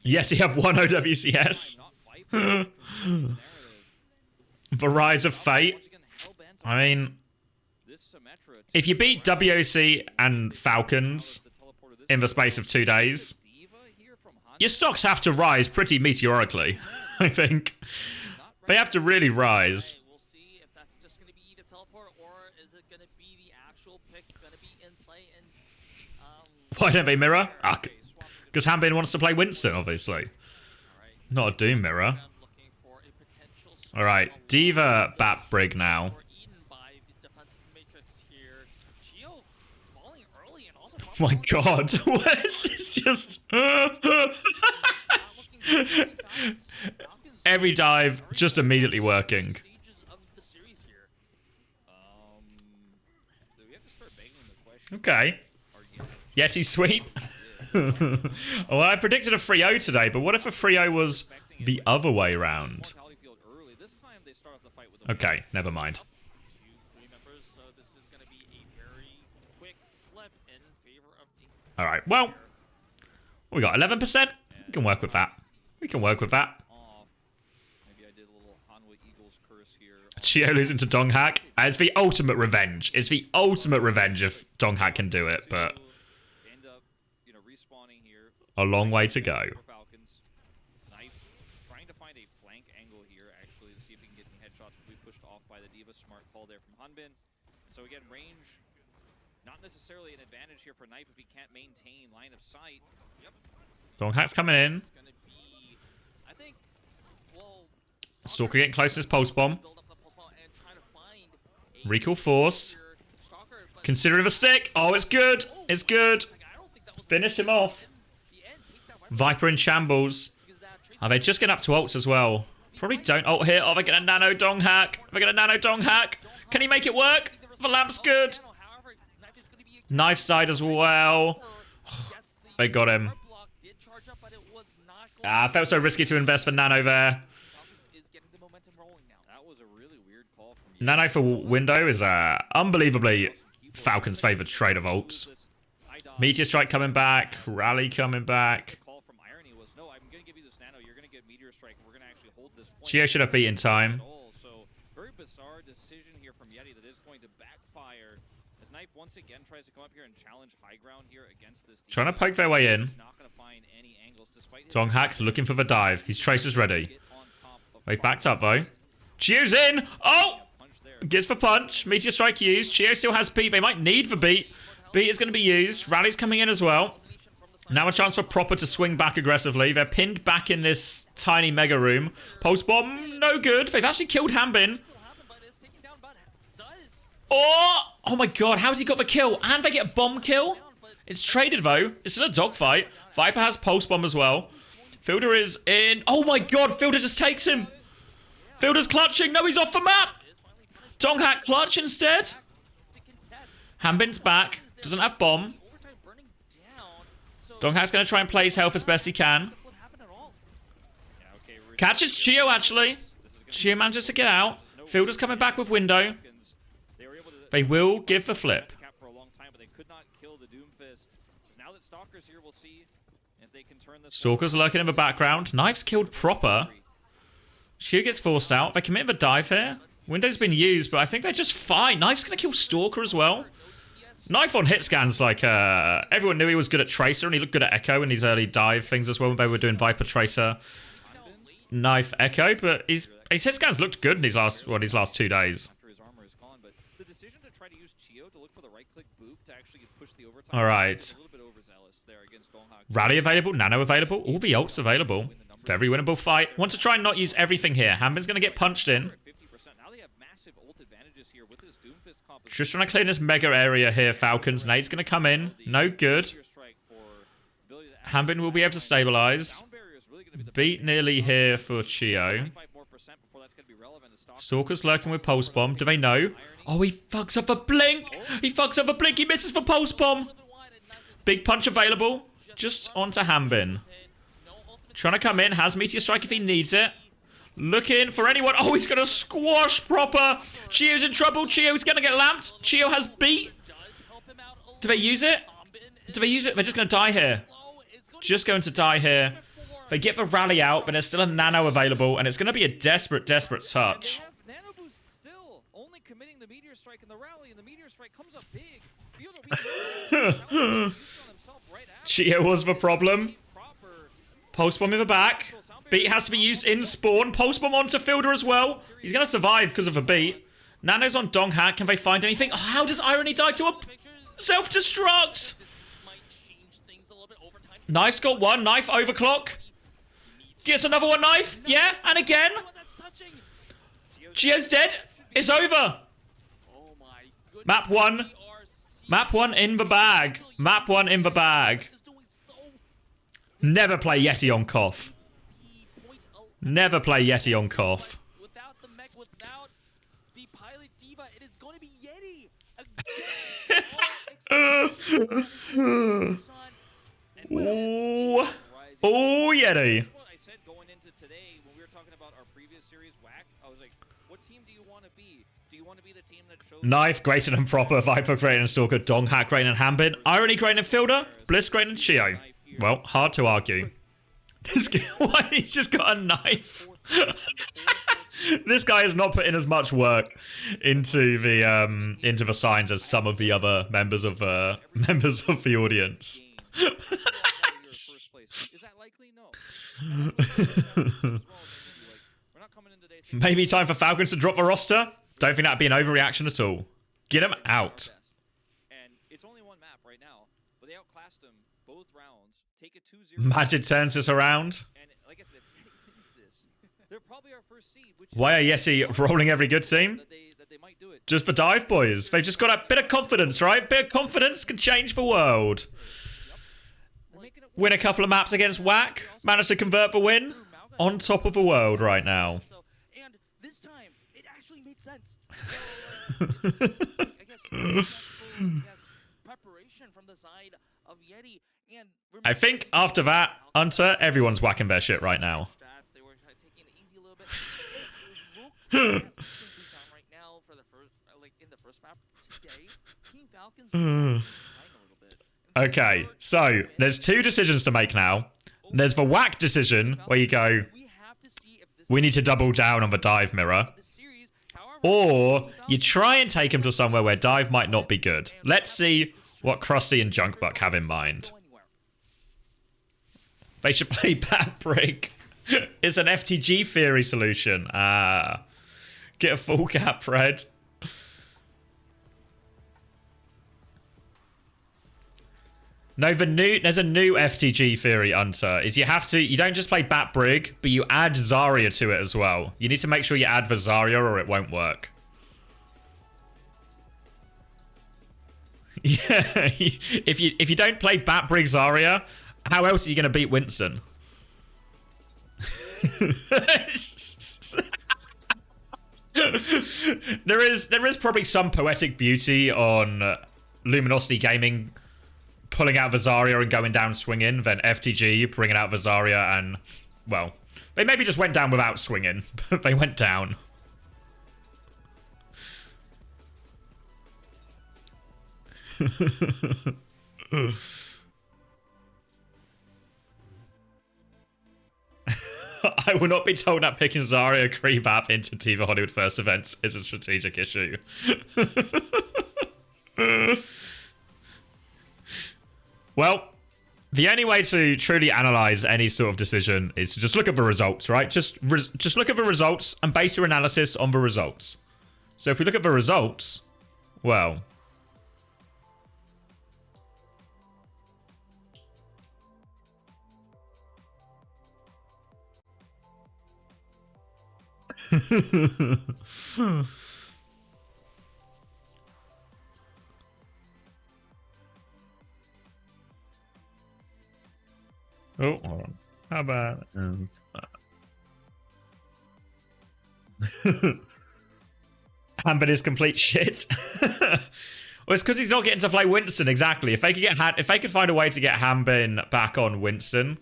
[SPEAKER 1] YETI have won OWCS. The Rise of Fate. I mean, if you beat WOC and Falcons in the space of 2 days, your stocks have to rise pretty meteorically, I think. They have to really rise. Why don't they mirror? Because Hambin wants to play Winston, obviously. Not a Doom mirror. Alright, Diva Bat Brig now. Oh my god, it's just... Every dive just immediately working. Okay. YETI sweep. Well, I predicted a 3-0 today, but what if a 3-0 was the other way round? Okay, never mind. Alright, well, we got 11%. We can work with that. We can work with that. Chio losing to Donghak. It's the ultimate revenge. It's the ultimate revenge if Donghak can do it, but
[SPEAKER 3] End up, respawning here.
[SPEAKER 1] a long way to go.
[SPEAKER 3] For Falcons. Knife trying to find a flank angle here, actually, to see if he can get any headshots. But we pushed off by the Diva. Smart call there from Hanbin. So again, range, not necessarily an advantage here for Knife if he can't maintain line of sight. Yep.
[SPEAKER 1] Donghak's coming in.
[SPEAKER 2] It's gonna be, I think, well,
[SPEAKER 1] Stalker getting close to his pulse bomb.
[SPEAKER 2] build up the pulse bomb and try to find a
[SPEAKER 1] Recall forced.
[SPEAKER 2] Stalker, but
[SPEAKER 1] Considering a stick. Oh, it's good. It's good.
[SPEAKER 2] I don't think that was
[SPEAKER 1] Finish him off.
[SPEAKER 2] the end. Takes that
[SPEAKER 1] Viper in shambles.
[SPEAKER 2] because that Tracer
[SPEAKER 1] Are they just getting up to ults as well? Probably don't ult here. Oh, they're going to nano Donghak. They're going to nano Donghak. Can he make it work? The lamp's good.
[SPEAKER 2] However, Knife is gonna be a
[SPEAKER 1] Knife's died as well.
[SPEAKER 2] yes, the
[SPEAKER 1] They got him.
[SPEAKER 2] red block did charge up, but it was not going
[SPEAKER 1] Ah, felt so risky to invest for Nano there.
[SPEAKER 2] Falcons is getting the momentum rolling now.
[SPEAKER 3] That was a really weird call from you.
[SPEAKER 1] Nano for window is unbelievably Falcons' favoured trade of ults. Meteor Strike coming back. Rally coming back.
[SPEAKER 3] Call from Irony was, no, I'm going to give you this nano. You're going to get Meteor Strike. We're going to actually hold this point.
[SPEAKER 1] Chio should have beaten time.
[SPEAKER 3] So, very bizarre decision here from YETI that is going to backfire. As Knife once again tries to come up here and challenge high ground here against this team.
[SPEAKER 1] Trying to poke their way in.
[SPEAKER 3] He's not going to find any angles despite his
[SPEAKER 1] Donghak looking for the dive. His tracer's ready.
[SPEAKER 3] get on top of
[SPEAKER 1] They backed up though. Chio's in. Oh!
[SPEAKER 3] punch there.
[SPEAKER 1] Gives for punch. Meteor Strike used. Chio still has beat. They might need the beat. Beat is going to be used. Rally's coming in as well. Now a chance for Proper to swing back aggressively. They're pinned back in this tiny mega room. Pulse bomb, no good. They've actually killed Hanbin. Oh my god, how's he got the kill? And they get a bomb kill? It's traded though. It's still a dogfight. Viper has pulse bomb as well. Fielder is in. Oh my god, Fielder just takes him. Fielder's clutching. No, he's off the map. Donghak clutch instead. Hanbin's back. Doesn't have bomb. Donghak's going to try and play his health as best he can. Catches Chio actually. Chio manages to get out. Fielder's coming back with window. They will give the flip.
[SPEAKER 3] For a long time, but they could not kill the Doomfist. Now that Stalker's here, we'll see if they can turn this.
[SPEAKER 1] Stalker's lurking in the background. Knife's killed Proper. Chio gets forced out. They commit the dive here. Window's been used, but I think they're just fine. Knife's going to kill Stalker as well. Knife on hit scans, like, everyone knew he was good at Tracer, and he looked good at Echo in these early dive things as well when they were doing Viper Tracer. Knife Echo, but his hit scans looked good in his last 2 days.
[SPEAKER 3] After his armor is gone, but the decision to try to use Chio to look for the right-click boop to actually push the overtime.
[SPEAKER 1] All right.
[SPEAKER 3] A little bit overzealous there against Donghak.
[SPEAKER 1] Rally available, Nano available, all the ults available. Very winnable fight. Want to try and not use everything here. Hanbin's going to get punched in.
[SPEAKER 3] 50%. Now they have massive ult advantages here with this Doomfist composition.
[SPEAKER 1] Just trying to clean this mega area here, Falcons. Nade's going to come in. No good. Hanbin will be able to stabilize. Beat nearly here for Chio. Stalker's lurking with Pulse Bomb. Do they know? Oh, he fucks up a blink. He fucks up a blink. He misses for Pulse Bomb. Big punch available. Just onto Hanbin. Trying to come in. Has Meteor Strike if he needs it. Looking for anyone. Oh, he's going to squash Proper. Chio's in trouble. Chio's going to get lamped. Chio has beat. Do they use it? Do they use it? They're just going to die here. Just going to die here. They get the rally out, but there's still a nano available, and it's going to be a desperate, desperate touch.
[SPEAKER 3] Nano boost still only committing the Meteor Strike in the rally, and the Meteor Strike comes up big.
[SPEAKER 1] Chio was the problem. Pulse Bomb in the back. Beat has to be used in spawn. Pulse Bomb onto Fielder as well. He's going to survive because of a beat. Nano's on Donghak. Can they find anything? Oh, how does Irony die to a self-destruct? Knife's got one. Knife overclock. Gets another one. Knife. Yeah, and again. Chio's dead. It's over. Map 1. Map 1 in the bag. Map 1 in the bag. Never play YETI on Koth. Never play YETI on Koth.
[SPEAKER 2] Without the mech, without the pilot diva, it is going to be YETI.
[SPEAKER 1] Ooh. Oh, YETI.
[SPEAKER 3] What I said going into today when we were talking about our previous series, WAC, I was like, what team do you want to be? Do you want to be the team that shows...
[SPEAKER 1] Knife greater than Proper, Viper greater than Stalker, Donghak greater than Hanbin, Irony greater than Fielder, Bliss greater than Chio. Well, hard to argue. This guy, why he's just got a knife? This guy has not put in as much work into the signs as some of the other members of the audience. Maybe time for Falcons to drop the roster? Don't think that'd be an overreaction at all. Get him out.
[SPEAKER 3] And it's only one map right now, but they outclassed him both rounds. Take a 2-0.
[SPEAKER 1] Magic turns this around.
[SPEAKER 3] And like I said, if YETI wins this, they're probably our first seed.
[SPEAKER 1] Why are YETI rolling every good team?
[SPEAKER 3] That they might do it.
[SPEAKER 1] Just for dive boys. They've just got a bit of confidence, right? Bit of confidence can change the world. Win a couple of maps against WAC. Managed to convert the win. On top of the world right now.
[SPEAKER 2] And this time, it actually made sense. Preparation from the side of YETI. And
[SPEAKER 1] I think after that, Hunter, everyone's whacking their shit right now.
[SPEAKER 2] They were taking it easy a little bit. Right now for the first, in the first map today, Team Falcons a little bit.
[SPEAKER 1] Okay, so there's two decisions to make now. There's the whack decision where you go, we need to double down on the dive mirror. Or you try and take him to somewhere where dive might not be good. Let's see what Krusty and Junkbuck have in mind. They should play Bat Brick. It's an FTG theory solution. Get a full cap, Red. No, there's a new FTG theory, Hunter. Is you don't just play Bat Brig, but you add Zarya to it as well. You need to make sure you add the Zarya or it won't work. Yeah, if you don't play Bat Brig Zarya, how else are you gonna beat Winston? There is probably some poetic beauty on Luminosity Gaming pulling out Vazaria and going down swinging, then FTG bringing out Vazaria and, well, they maybe just went down without swinging, but they went down. I will not be told that picking Zarya creep app into TV Hollywood First Events is a strategic issue. Well, the only way to truly analyze any sort of decision is to just look at the results, right? Just look at the results and base your analysis on the results. So if we look at the results, well... Oh, hold on. How about... Hambin is complete shit. Well, it's because he's not getting to play Winston, exactly. If they could find a way to get Hambin back on Winston,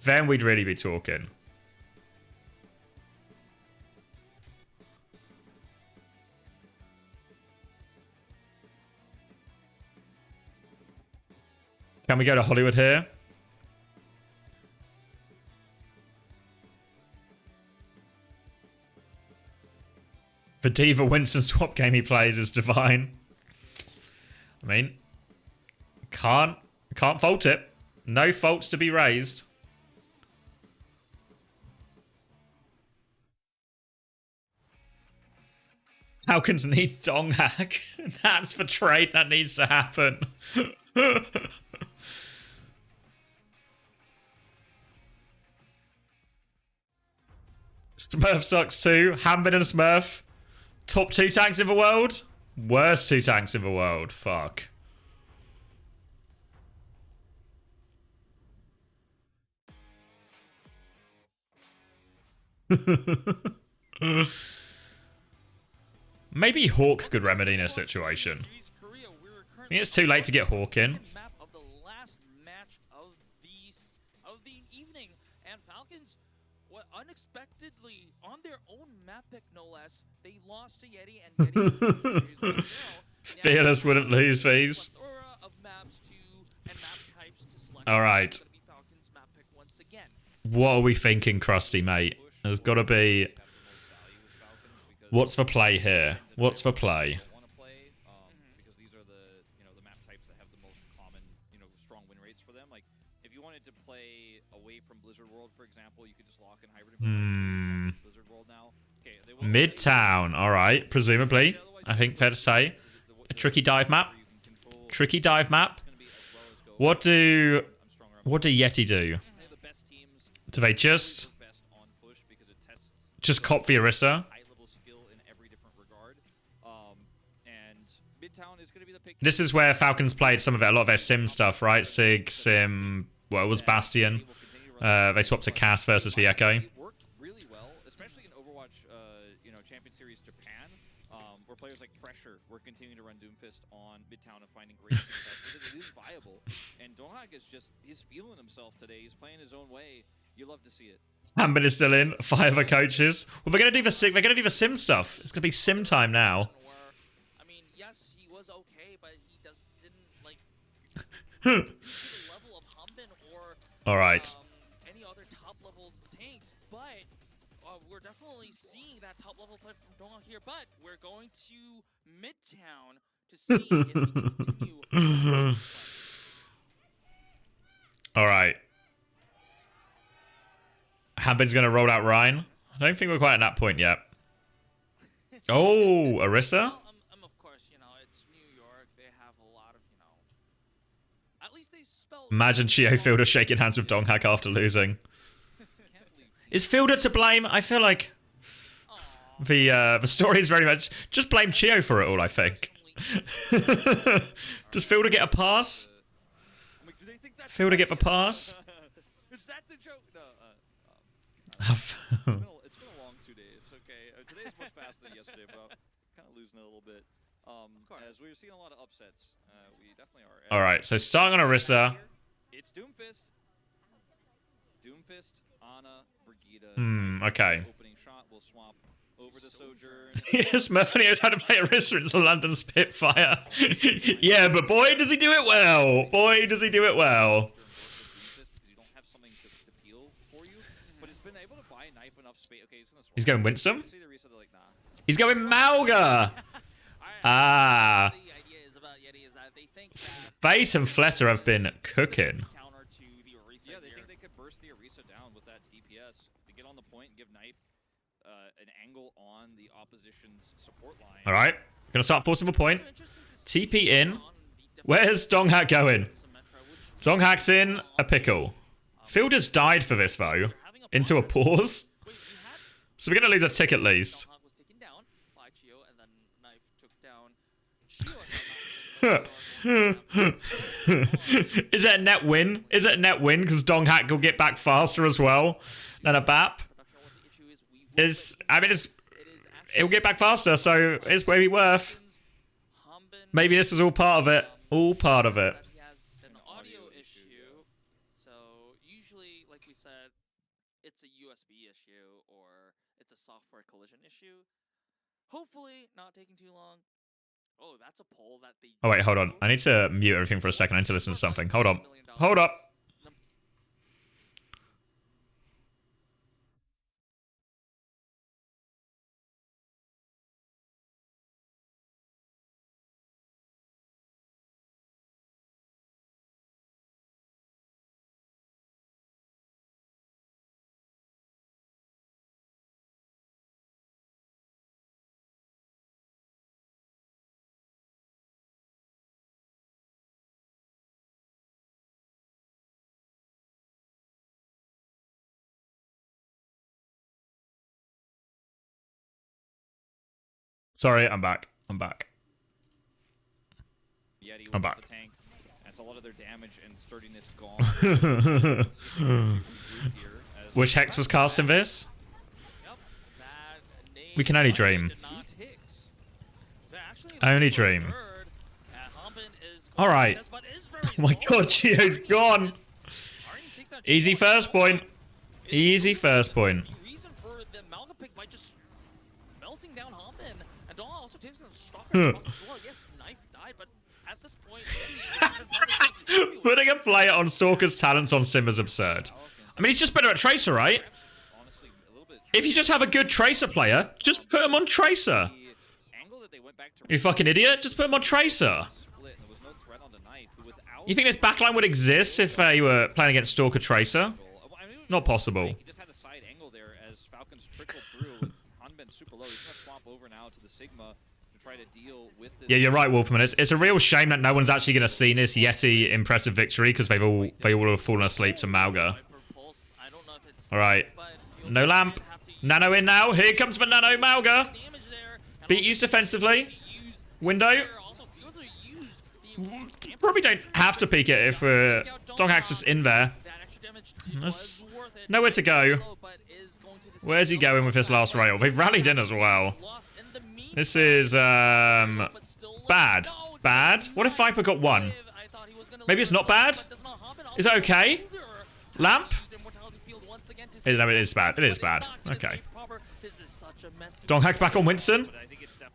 [SPEAKER 1] then we'd really be talking. Can we go to Hollywood here? The Diva Winston swap game he plays is divine. I mean, can't fault it. No faults to be raised. Falcons need Dong Hack. That's the trade that needs to happen. Smurf sucks too. Hambin and Smurf. Top 2 tanks in the world? Worst 2 tanks in the world. Fuck. Maybe Hawk could remedy in a situation. I think it's too late to get Hawk in.
[SPEAKER 2] Of the last match of the evening, and Falcons, unexpectedly on their own map pick, no less, they lost to YETI and YETI.
[SPEAKER 1] Fearless wouldn't lose these. All right. What are we thinking, Krusty, mate? There's got to be... What's the play here? What's the play?
[SPEAKER 3] Because these are the map types that have the most common, strong win rates for them. Like if you wanted to play away from Blizzard World, for example, you could just lock in hybrid. Blizzard World now. Okay,
[SPEAKER 1] Midtown, all right, presumably. I think fair to say. A tricky dive map. Tricky dive map. What do YETI do? Do they just cop the Orisa? This is where Falcons played some of it, a lot of their sim stuff, right? Sig, Sim, well, it was Bastion. They swapped to Cass versus the Echo.
[SPEAKER 3] It worked really well, especially in Overwatch, Champion Series Japan, where players like Pressure were continuing to run Doomfist on Midtown and finding great success with it. It is viable, and Donghak is he's feeling himself today. He's playing his own way. You love to see it.
[SPEAKER 1] Ambit is still in. 5 other coaches. Well, they're gonna do the sim stuff. It's gonna be sim time now.
[SPEAKER 2] I mean, yes, he was okay, but he didn't like the level of Humbin or
[SPEAKER 1] all right.
[SPEAKER 2] any other top level tanks. But we're definitely seeing that top level play from Donghak here. But we're going to Midtown to see if we can continue.
[SPEAKER 1] All right. Hambin's going to roll out Ryan. I don't think we're quite at that point yet. Oh, Orisa?
[SPEAKER 2] Well, of course, it's New York. They have a lot of, at least they spell.
[SPEAKER 1] Imagine Chio Fielder shaking hands with Donghak after losing. Is Fielder to blame? I feel like the story is very much just blame Chio for it all, I think. Does Fielder get a pass? Fielder get the pass?
[SPEAKER 3] Is that the joke? No. It's been a long 2 days. Okay, today's much faster than yesterday, but I'm kind of losing it a little bit. As we're seeing a lot of upsets, we definitely are.
[SPEAKER 1] All right, so starting on Orisa.
[SPEAKER 3] It's Doomfist, Ana, Brigida.
[SPEAKER 1] Okay.
[SPEAKER 3] Opening shot will swap over to Sojourn.
[SPEAKER 1] Yes, Murphy knows how to play Orisa into London Spitfire. Yeah, but boy, does he do it well. Boy, does he do it well. He's going Winston? He's going Malga! Ah. Fate and Fletter have been cooking.
[SPEAKER 3] Yeah, they think they could burst the Orisa down with that DPS. They get on the point and give Knife an angle on the opposition's support line.
[SPEAKER 1] Alright, gonna start forcing a point. TP in. Where's Donghak going? Donghak's in a pickle. Fielder's died for this though. Into a pause. So we're gonna lose a tick at least. Is it a net win? Is it a net win? Because Donghak will get back faster as well than a BAP. It'll get back faster, so it's maybe worth. Maybe this was all part of it. All part of it.
[SPEAKER 2] He has an audio issue, so usually, like we said, it's a USB issue or it's a software collision issue. Hopefully, not taking too long. Oh, that's a poll that they.
[SPEAKER 1] Oh wait, hold on. I need to mute everything for a second. I need to listen to something. Hold on. Hold up. Sorry, I'm back. I'm back. I'm back.
[SPEAKER 3] That's a lot of their damage and sturdiness gone.
[SPEAKER 1] Which Hex was cast in this? We can only dream. Only dream. Alright. Oh my god, Chio's gone! Easy first point. Easy first point. Putting a player on Stalker's talents on Sim is absurd. I mean, he's just better at Tracer, right? If you just have a good Tracer player, just put him on Tracer. You fucking idiot. Just put him on Tracer. You think this backline would exist if you were playing against Stalker Tracer? Not possible.
[SPEAKER 3] He just had a side angle there as Falcons trickled through with Hanben super low. He's going to swap over now to the Sigma to try to deal with this.
[SPEAKER 1] Yeah, you're right, Wolfman. It's a real shame that no one's actually going to see this YETI impressive victory because they all have fallen asleep to Mauga. All right. No lamp. Nano in now. Here comes the Nano Mauga. Beat used defensively. Window. Probably don't have to peek it if Donghack's just in there. There's nowhere to go. Where's he going with this last rail? They've rallied in as well. This is bad. Bad? What if Viper got one? Maybe it's not bad? Is it okay? Lamp? No, it is bad. It is bad. Okay. Donghack's back on Winston.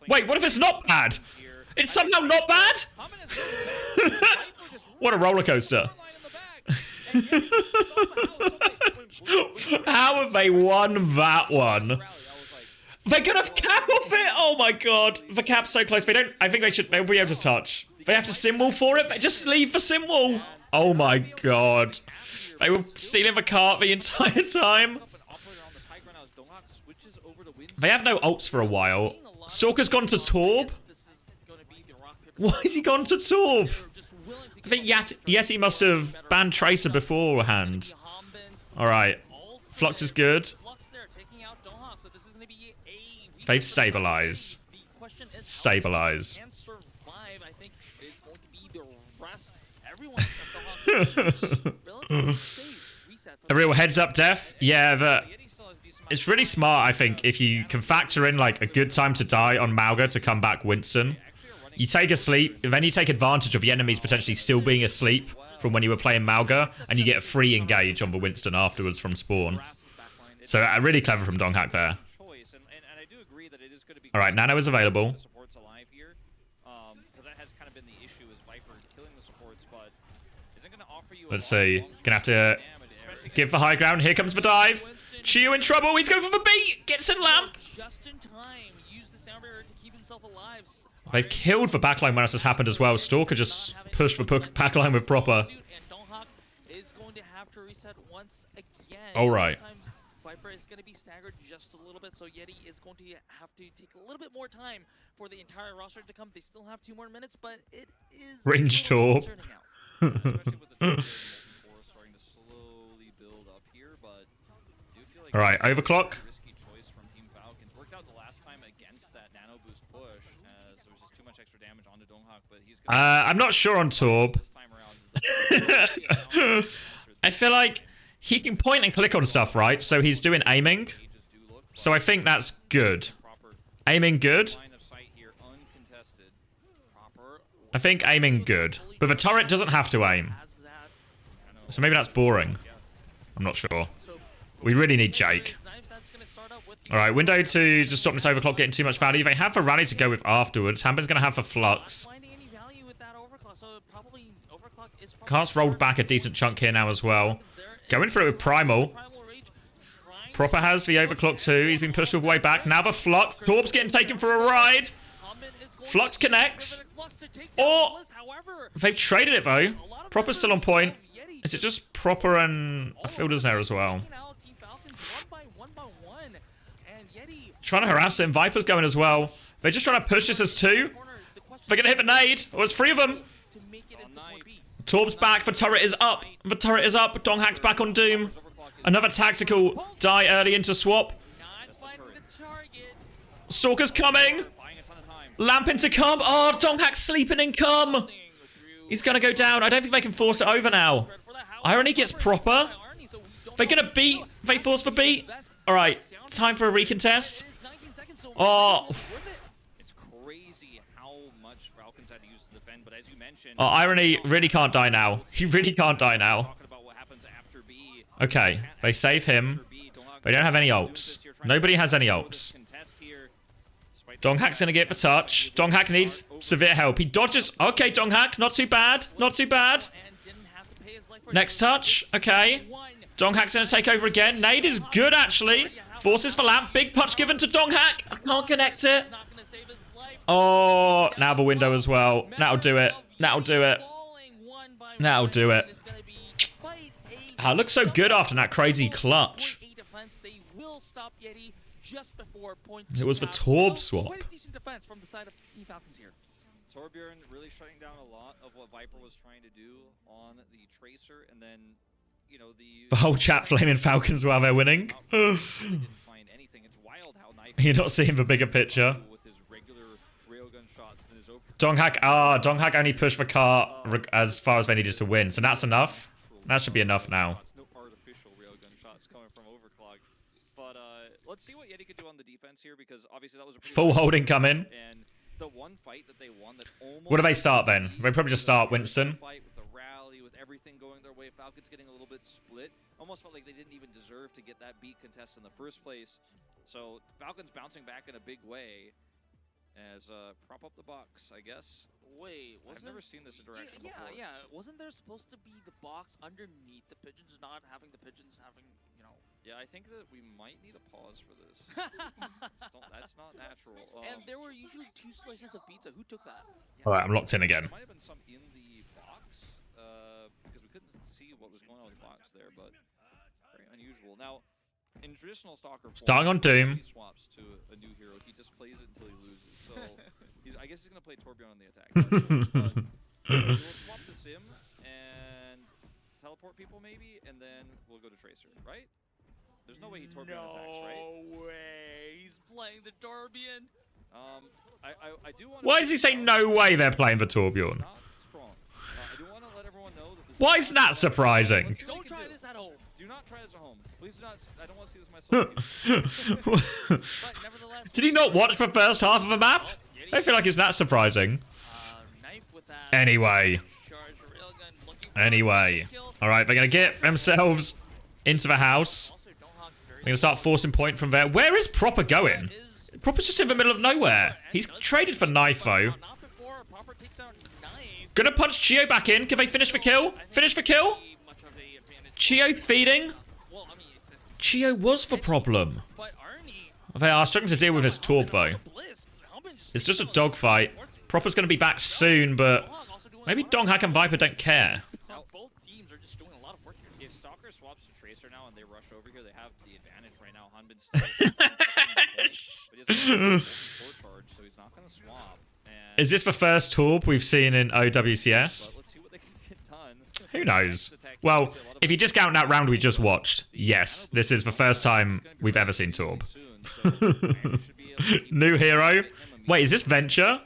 [SPEAKER 1] Wait, what if it's not bad? It's somehow not bad? What a roller coaster. How have they won that one? They could have cap off it. Oh my god. The cap's so close. They don't. I think they'll be able to touch. They have to symbol for it. They just leave the symbol. Oh my god. They were stealing the cart the entire time. They have no ults for a while. Stalker's gone to Torb. Why has he gone to Torb? I think YETI must have banned Tracer beforehand. Alright. Flux is good. They've stabilized. Stabilize. A real heads up death? Yeah, it's really smart, I think, if you can factor in like a good time to die on Mauga to come back Winston. You take a sleep, then you take advantage of the enemies potentially still being asleep from when you were playing Mauga, and you get a free engage on the Winston afterwards from spawn. So really clever from Donghack there. Alright, Nano is available. Let's see. Gonna have to give the high ground. Here comes the dive. Chiu in trouble. He's going for the beat. Gets in lamp. They've killed the backline when this has happened as well. Stalker just pushed the backline with proper. All right.
[SPEAKER 2] Viper is going to be staggered just a little bit, so YETI is going to have to take a little bit more time for the entire roster to come. They still have 2 more minutes, but it is
[SPEAKER 1] range Torb. All right, overclock. I'm not sure on Torb. I feel like he can point and click on stuff, right? So he's doing aiming. So I think that's good. Aiming good. I think aiming good. But the turret doesn't have to aim. So maybe that's boring. I'm not sure. We really need Jake. Alright, window to stop this overclock getting too much value. They have a rally to go with afterwards. Hamben's going to have a flux. Cart's rolled back a decent chunk here now as well. Going for it with Primal. Proper has the overclock too. He's been pushed all the way back. Now the Flux. Torb's getting taken for a ride. Flux connects. Or they've traded it though. Proper's still on point. Is it just Proper and a Fielder's there as well? Trying to harass him. Viper's going as well. They're just trying to push this as 2. They're going to hit the nade. Oh, it's 3 of them. Torb's back. The turret is up. The turret is up. Donghack's back on Doom. Another tactical die early into swap. Stalker's coming. Lamp into come. Oh, Donghack's sleeping in come. He's going to go down. I don't think they can force it over now. Irony gets Proper. They're going to beat. They force the beat. All right. Time for a recontest. Oh. Oh, Irony really can't die now. He really can't die now. Okay, they save him. They don't have any ults. Nobody has any ults. Donghack's gonna get the touch. Donghack needs severe help. He dodges. Okay, Donghack, not too bad. Not too bad. Next touch. Okay. Donghack's gonna take over again. Nade is good, actually. Forces for Lamp. Big punch given to Donghack. I can't connect it. Oh, now the window as well. That'll do it. That'll do it. That'll do it. Ah, it looks so good after that crazy clutch. It was the Torb swap.
[SPEAKER 3] Torbjorn really shutting down a lot of what Viper was trying to do on the Tracer, and then, you know, the
[SPEAKER 1] whole chat blaming Falcons while they're winning.
[SPEAKER 3] Didn't find anything. It's wild how
[SPEAKER 1] You're not seeing the bigger picture.
[SPEAKER 3] with his regular railgun shots than his
[SPEAKER 1] Donghack only pushed the car as far as they needed to win, so that's enough. That should be enough now.
[SPEAKER 3] No artificial railgun shots coming from Overclock. But let's see what YETI could do on the defense here, because obviously that was a pretty
[SPEAKER 1] Full holding coming.
[SPEAKER 3] and the one fight that they won that almost
[SPEAKER 1] What do they start then? They probably just start Winston.
[SPEAKER 3] Fight with the rally, with everything going their way. Falcons getting a little bit split. Almost felt like they didn't even deserve to get that beat contest in the first place. So Falcons bouncing back in a big way as prop up the box, I guess.
[SPEAKER 2] Wait,
[SPEAKER 3] I've never seen this interaction before.
[SPEAKER 2] Yeah. Wasn't there supposed to be the box underneath the pigeons, not having the pigeons having, you know?
[SPEAKER 3] Yeah, I think that we might need a pause for this. That's not natural.
[SPEAKER 2] And there were usually 2 slices of pizza. Who took that?
[SPEAKER 1] All right, I'm locked in again.
[SPEAKER 3] There might have been some in the box because we couldn't see what was going on with the box there, but very unusual. Now, in traditional Stalker form,
[SPEAKER 1] Starting on Doom.
[SPEAKER 3] he swaps to a new hero. He just plays it until he loses. So I guess he's going to play Torbjorn on the attack. We'll swap to Sim and teleport people maybe, and then we'll go to Tracer, right? There's no way he Torbjorn attacks, right?
[SPEAKER 2] No way. He's playing the Torbjorn.
[SPEAKER 3] I do want.
[SPEAKER 1] Why does he say no way they're playing the Torbjorn?
[SPEAKER 3] Not strong. I do want to let everyone know that this
[SPEAKER 1] Why is that surprising?
[SPEAKER 2] Don't try this at home.
[SPEAKER 3] Do not try this at home. Please do not. I don't want to see this myself.
[SPEAKER 2] But nevertheless,
[SPEAKER 1] Did he not watch the first half of the map? I don't feel like it's that surprising.
[SPEAKER 2] knife with that
[SPEAKER 1] Anyway.
[SPEAKER 2] charge railgun looking for
[SPEAKER 1] Anyway.
[SPEAKER 2] kill.
[SPEAKER 1] Alright, they're going to get themselves into the house.
[SPEAKER 2] Also, Donghak very
[SPEAKER 1] They're going to start forcing point from there. Where is Proper going?
[SPEAKER 2] is
[SPEAKER 1] Proper's just in the middle of nowhere. He's traded for Knife, though.
[SPEAKER 2] not before Proper takes out Knife.
[SPEAKER 1] Gonna punch Chio back in. Can they finish the kill? Finish the kill?
[SPEAKER 2] Much of a advantage.
[SPEAKER 1] Chio feeding?
[SPEAKER 2] Well, I mean, it's
[SPEAKER 1] Chio was the problem.
[SPEAKER 2] but Arnie
[SPEAKER 1] They are struggling to deal with this Torb, though.
[SPEAKER 2] Bliss. Helmet
[SPEAKER 1] It's just a dogfight. Proper's gonna be back soon, but
[SPEAKER 2] also doing
[SPEAKER 1] maybe
[SPEAKER 2] a lot of
[SPEAKER 1] Donghack and Viper don't care.
[SPEAKER 2] work. Both teams are just doing a lot of work here.
[SPEAKER 3] If Stalker swaps to Tracer now and they rush over here, they have the advantage right now. Hanbin's still, but he has a charge, so he's not going to swap. And,
[SPEAKER 1] Is this the first Torb we've seen in OWCS?
[SPEAKER 3] but let's see what they can get done.
[SPEAKER 1] Who knows? Well, if you discount that round we just watched, yes, this is the first time we've ever seen Torb. New hero. Wait, is this Venture?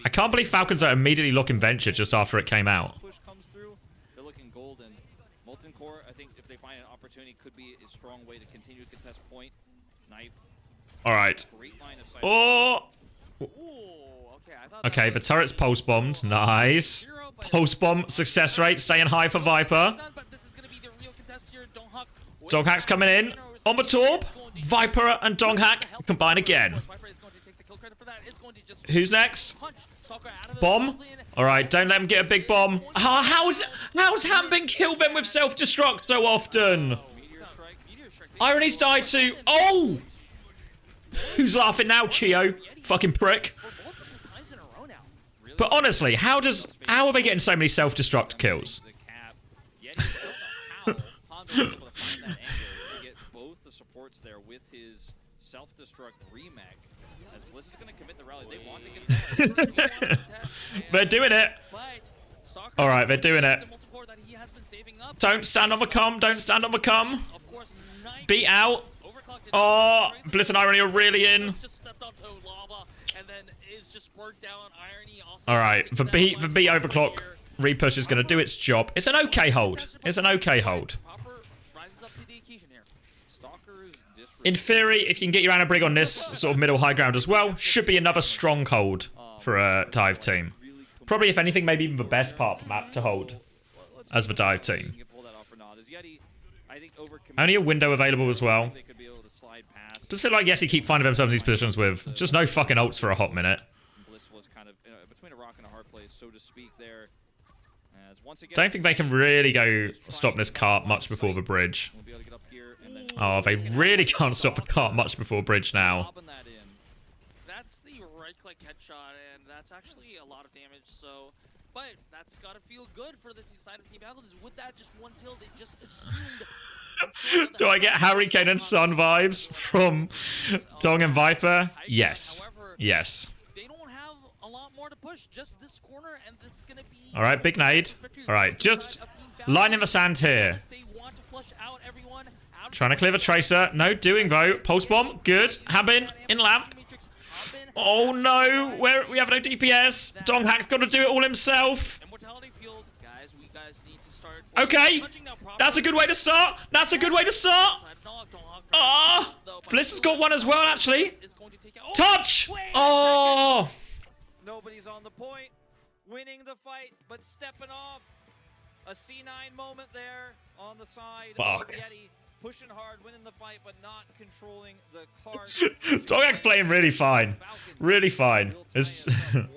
[SPEAKER 1] I can't believe Falcons are immediately looking Venture just after it came out.
[SPEAKER 3] Push comes through, they're looking golden. Molten Core, I think if they find an opportunity, could be a strong way to continue to contest point. Knife,
[SPEAKER 1] Alright.
[SPEAKER 3] great line of sight.
[SPEAKER 1] Oh!
[SPEAKER 2] Ooh, okay. I thought
[SPEAKER 1] Okay, the turret's pulse bombed. Nice. Pulse bomb success rate staying high for Viper.
[SPEAKER 2] but this is going to be the real contest here. Donghak.
[SPEAKER 1] Donghack's coming in. On the Torb. Viper and Donghack combine again.
[SPEAKER 2] Viper is going to take the kill credit for that. Is going to just
[SPEAKER 1] Who's next?
[SPEAKER 2] punch Stalker out of the
[SPEAKER 1] Bomb.
[SPEAKER 2] top lane.
[SPEAKER 1] Alright, don't let him get a big bomb. How's Hanbin kill them with self-destruct so often?
[SPEAKER 3] Meteor strike.
[SPEAKER 1] Irony's died too. Oh! Who's laughing now, Chio? Fucking prick.
[SPEAKER 2] For multiple times in a row now.
[SPEAKER 1] But honestly, how are they getting so many self-destruct kills?
[SPEAKER 3] The cap. YETI, I don't know how Honda was able to find that angle to get both the supports there with his self-destruct remake. As Bliss is going to commit the rally, they want to get
[SPEAKER 1] They're doing it. Alright, they're doing it. Don't stand on the cum. Don't stand on the cum. Beat out. Oh, Bliss and Irony are really in. Alright, the B overclock repush is going to do its job. It's an okay hold. It's an okay hold. In theory, if you can get your Anabrig on this sort of middle high ground as well, should be another stronghold for a dive team. Probably, if anything, maybe even the best part of the map to hold as the dive team. Only a window available as well. Does feel like YETI keep finding themselves in these positions with just no fucking ults for a hot minute.
[SPEAKER 3] Bliss was kind of between a rock and a hard place, so to speak, there. As once again,
[SPEAKER 1] Don't think they can really go stop this cart much before the bridge.
[SPEAKER 3] we'll be able to get up here and then
[SPEAKER 1] Oh, they really can't stop the cart much before bridge now.
[SPEAKER 3] lobbing that in.
[SPEAKER 2] That's the right-click headshot, and that's actually a lot of damage, so... But that's gotta feel good for the side of Team Falcons. With that just one kill, they just assumed...
[SPEAKER 1] Do I get Harry Kane and Son vibes from Dong and Viper? Yes.
[SPEAKER 2] However,
[SPEAKER 1] Yes.
[SPEAKER 2] they don't have a lot more to push, just this corner, and this is gonna be...
[SPEAKER 1] Alright, big nade. Alright, just line in the sand here.
[SPEAKER 2] They want to flush out everyone out of
[SPEAKER 1] Trying to clear the tracer. No doing though. Pulse bomb. Good. Habin in lamp. Oh no. We have no DPS. Dong Hack's got to do it all himself.
[SPEAKER 2] Immortality field, guys. We guys need to start.
[SPEAKER 1] Okay. That's a good way to start. That's a good way to start. Ah. Bliss has got one as well, actually. Touch. Oh.
[SPEAKER 3] Nobody's on the point, winning the fight, but stepping off. A C9 moment there on the side
[SPEAKER 1] Fuck.
[SPEAKER 3] of YETI. Pushing hard, winning the fight, but not controlling the card.
[SPEAKER 1] Doghack's playing really fine. Really fine. It's
[SPEAKER 3] 1-1.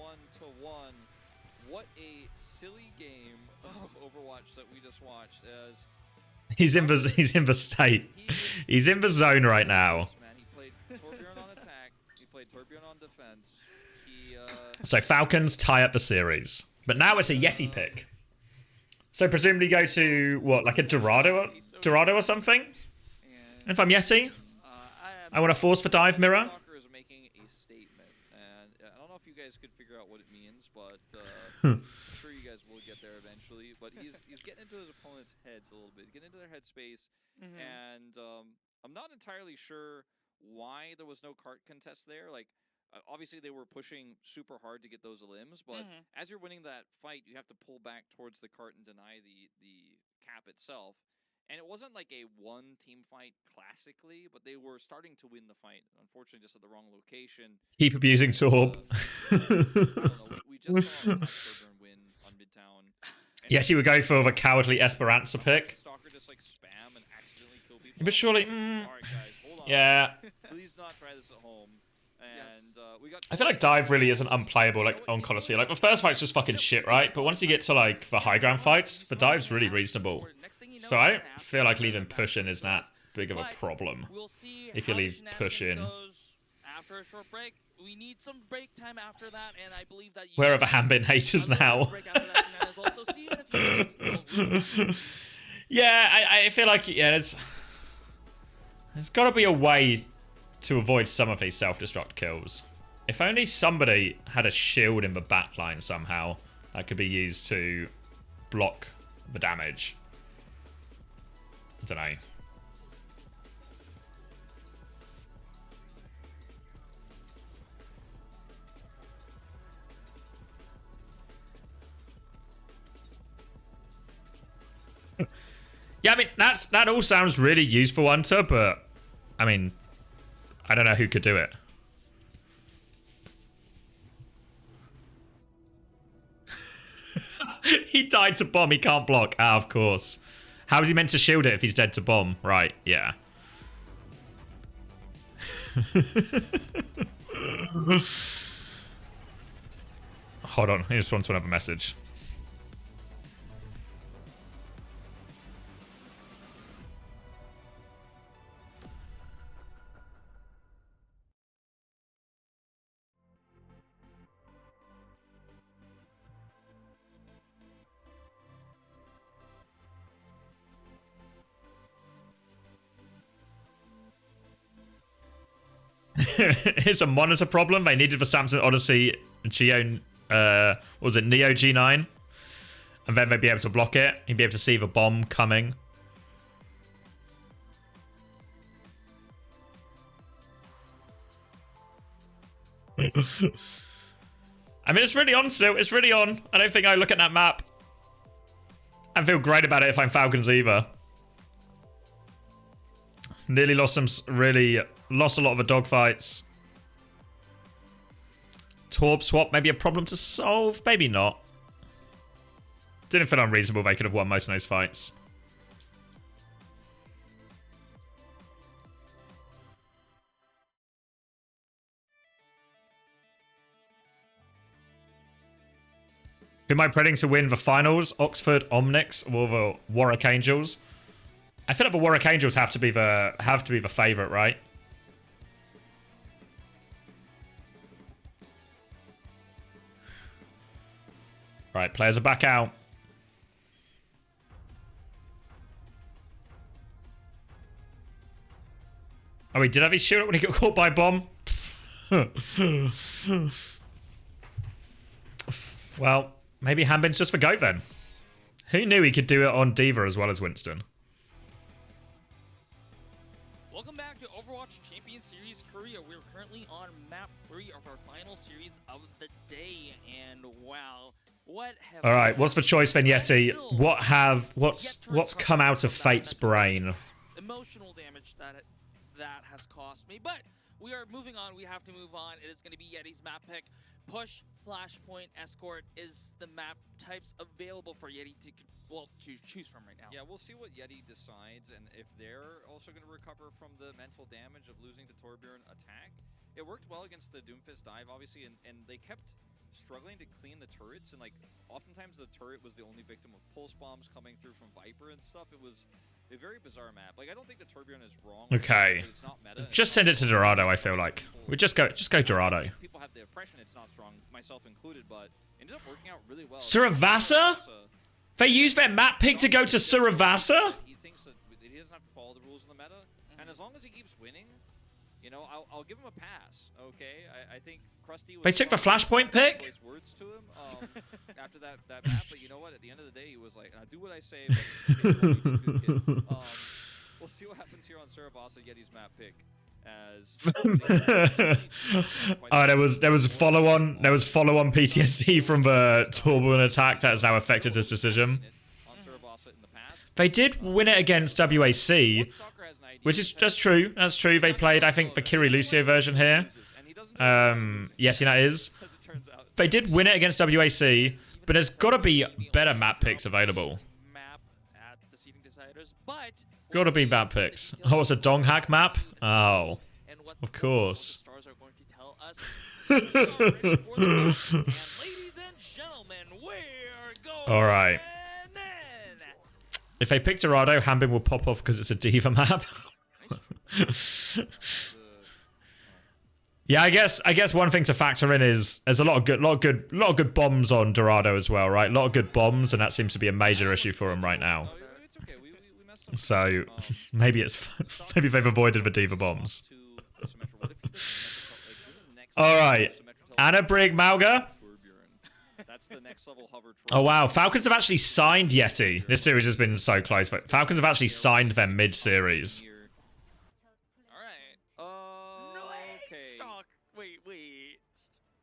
[SPEAKER 3] What a silly game of Overwatch that we just watched. As
[SPEAKER 1] he's in the state. He's in the zone right now.
[SPEAKER 3] he played Torbjorn on attack. He played Torbjorn on defense.
[SPEAKER 1] So Falcons tie up the series, but now it's a YETI pick. So presumably go to what, like a Dorado or something? And if I'm YETI, I want to force for dive mirror.
[SPEAKER 3] Stalker is making a statement, and I don't know if you guys could figure out what it means, but I'm sure you guys will get there eventually. But he's getting into his opponent's heads a little bit. He's getting into their headspace, and I'm not entirely sure why there was no cart contest there. Like, obviously they were pushing super hard to get those limbs, but as you're winning that fight, you have to pull back towards the cart and deny the cap itself. And it wasn't like a one-team fight classically, but they were starting to win the fight. Unfortunately, just at the wrong location.
[SPEAKER 1] Keep abusing Torb.
[SPEAKER 3] I don't know, we just saw Torbjorn win on Midtown.
[SPEAKER 1] Yes, he would go for the cowardly Esperanza pick.
[SPEAKER 3] Stalker just like spam and accidentally kill people.
[SPEAKER 1] But surely,
[SPEAKER 3] All right, guys, hold on.
[SPEAKER 1] yeah.
[SPEAKER 3] Please not try this at home. And we got.
[SPEAKER 1] I feel like dive really isn't unplayable like on Colosseum. Like the first fight's just fucking shit, right? But once you get to like the high ground fights, the dive's really reasonable. So I don't feel like leaving push in is that big of a problem. If you leave push in.
[SPEAKER 2] After a short break, we need some break time after that, and I believe that
[SPEAKER 1] Where are the Hambin haters now? Yeah, I feel like there's got to be a way to avoid some of these self-destruct kills. If only somebody had a shield in the backline somehow that could be used to block the damage. I don't know. Yeah, I mean, that all sounds really useful, Hunter, but I mean, I don't know who could do it. He died to bomb, he can't block. Ah, of course. How is he meant to shield it if he's dead to bomb? Right, yeah. Hold on, he just wants another message. It's a monitor problem. They needed the Samsung Odyssey Geo, what was it, Neo G9? And then they'd be able to block it. He'd be able to see the bomb coming. I mean, it's really on still. It's really on. I don't think I look at that map and feel great about it if I'm Falcons either. Nearly lost some, really lost a lot of the dogfights. Torb swap, maybe a problem to solve? Maybe not. Didn't feel unreasonable. They could have won most of those fights. Who am I predicting to win the finals? Oxford Omnics or the Warwick Angels? I feel like the Warwick Angels have to be the favorite, right? Right, players are back out. Oh, he did have his shield up when he got caught by bomb. Well, maybe Hanbin's just for go then. Who knew he could do it on D.Va as well as Winston?
[SPEAKER 2] Welcome back to Overwatch Championship Series Korea. We're currently on map 3 of our final series of the day, and wow, what have...
[SPEAKER 1] All right, what's the choice then, YETI? What's come out of Fate's brain?
[SPEAKER 2] Emotional damage that has cost me, but we are moving on. We have to move on. It is going to be YETI's map pick. Push, Flashpoint, Escort is the map types available for YETI to choose from right now.
[SPEAKER 3] Yeah, we'll see what YETI decides, and if they're also going to recover from the mental damage of losing to Torbjorn attack. It worked well against the Doomfist dive, obviously, and they kept struggling to clean the turrets, and like oftentimes the turret was the only victim of pulse bombs coming through from Viper and stuff. It was a very bizarre map. Like, I don't think the Torbjorn is wrong.
[SPEAKER 1] Okay.
[SPEAKER 3] It's not meta.
[SPEAKER 1] Just send it to Dorado, I feel like. We just go Dorado.
[SPEAKER 3] People have the impression it's not strong, myself included, but it ended up working out really well.
[SPEAKER 1] Suravasa? They used their map pick to go to Suravasa?
[SPEAKER 3] He thinks that he doesn't have to follow the rules in the meta, and as long as he keeps winning, you know, I'll give him a pass. Okay, I think Krusty was...
[SPEAKER 1] They took the Flashpoint pick?
[SPEAKER 3] Words to him after that map, but you know what? At the end of the day, he was like, "Do what I say." But we'll see what happens here on Suravasa, YETI's map pick.
[SPEAKER 1] There was follow on PTSD from the Torbjorn attack that has now affected this decision. They did win it against WAC, which is true. That's true. They played, I think, the Kiri Lucio version here. YETI, that is. They did win it against WAC, but there's got to be better map picks available. Got to be map picks. Oh, it's a Donghack map? Oh, of course. Alright. If they pick Dorado, Hanbin will pop off because it's a D.Va map. Yeah, I guess one thing to factor in is there's a lot of good bombs on Dorado as well, right? A lot of good bombs, and that seems to be a major issue for him right now. So maybe they've avoided the D.Va bombs. All right, Anna Brig Mauga. Oh wow, Falcons have actually signed YETI. This series has been so close. But Falcons have actually signed their mid-series.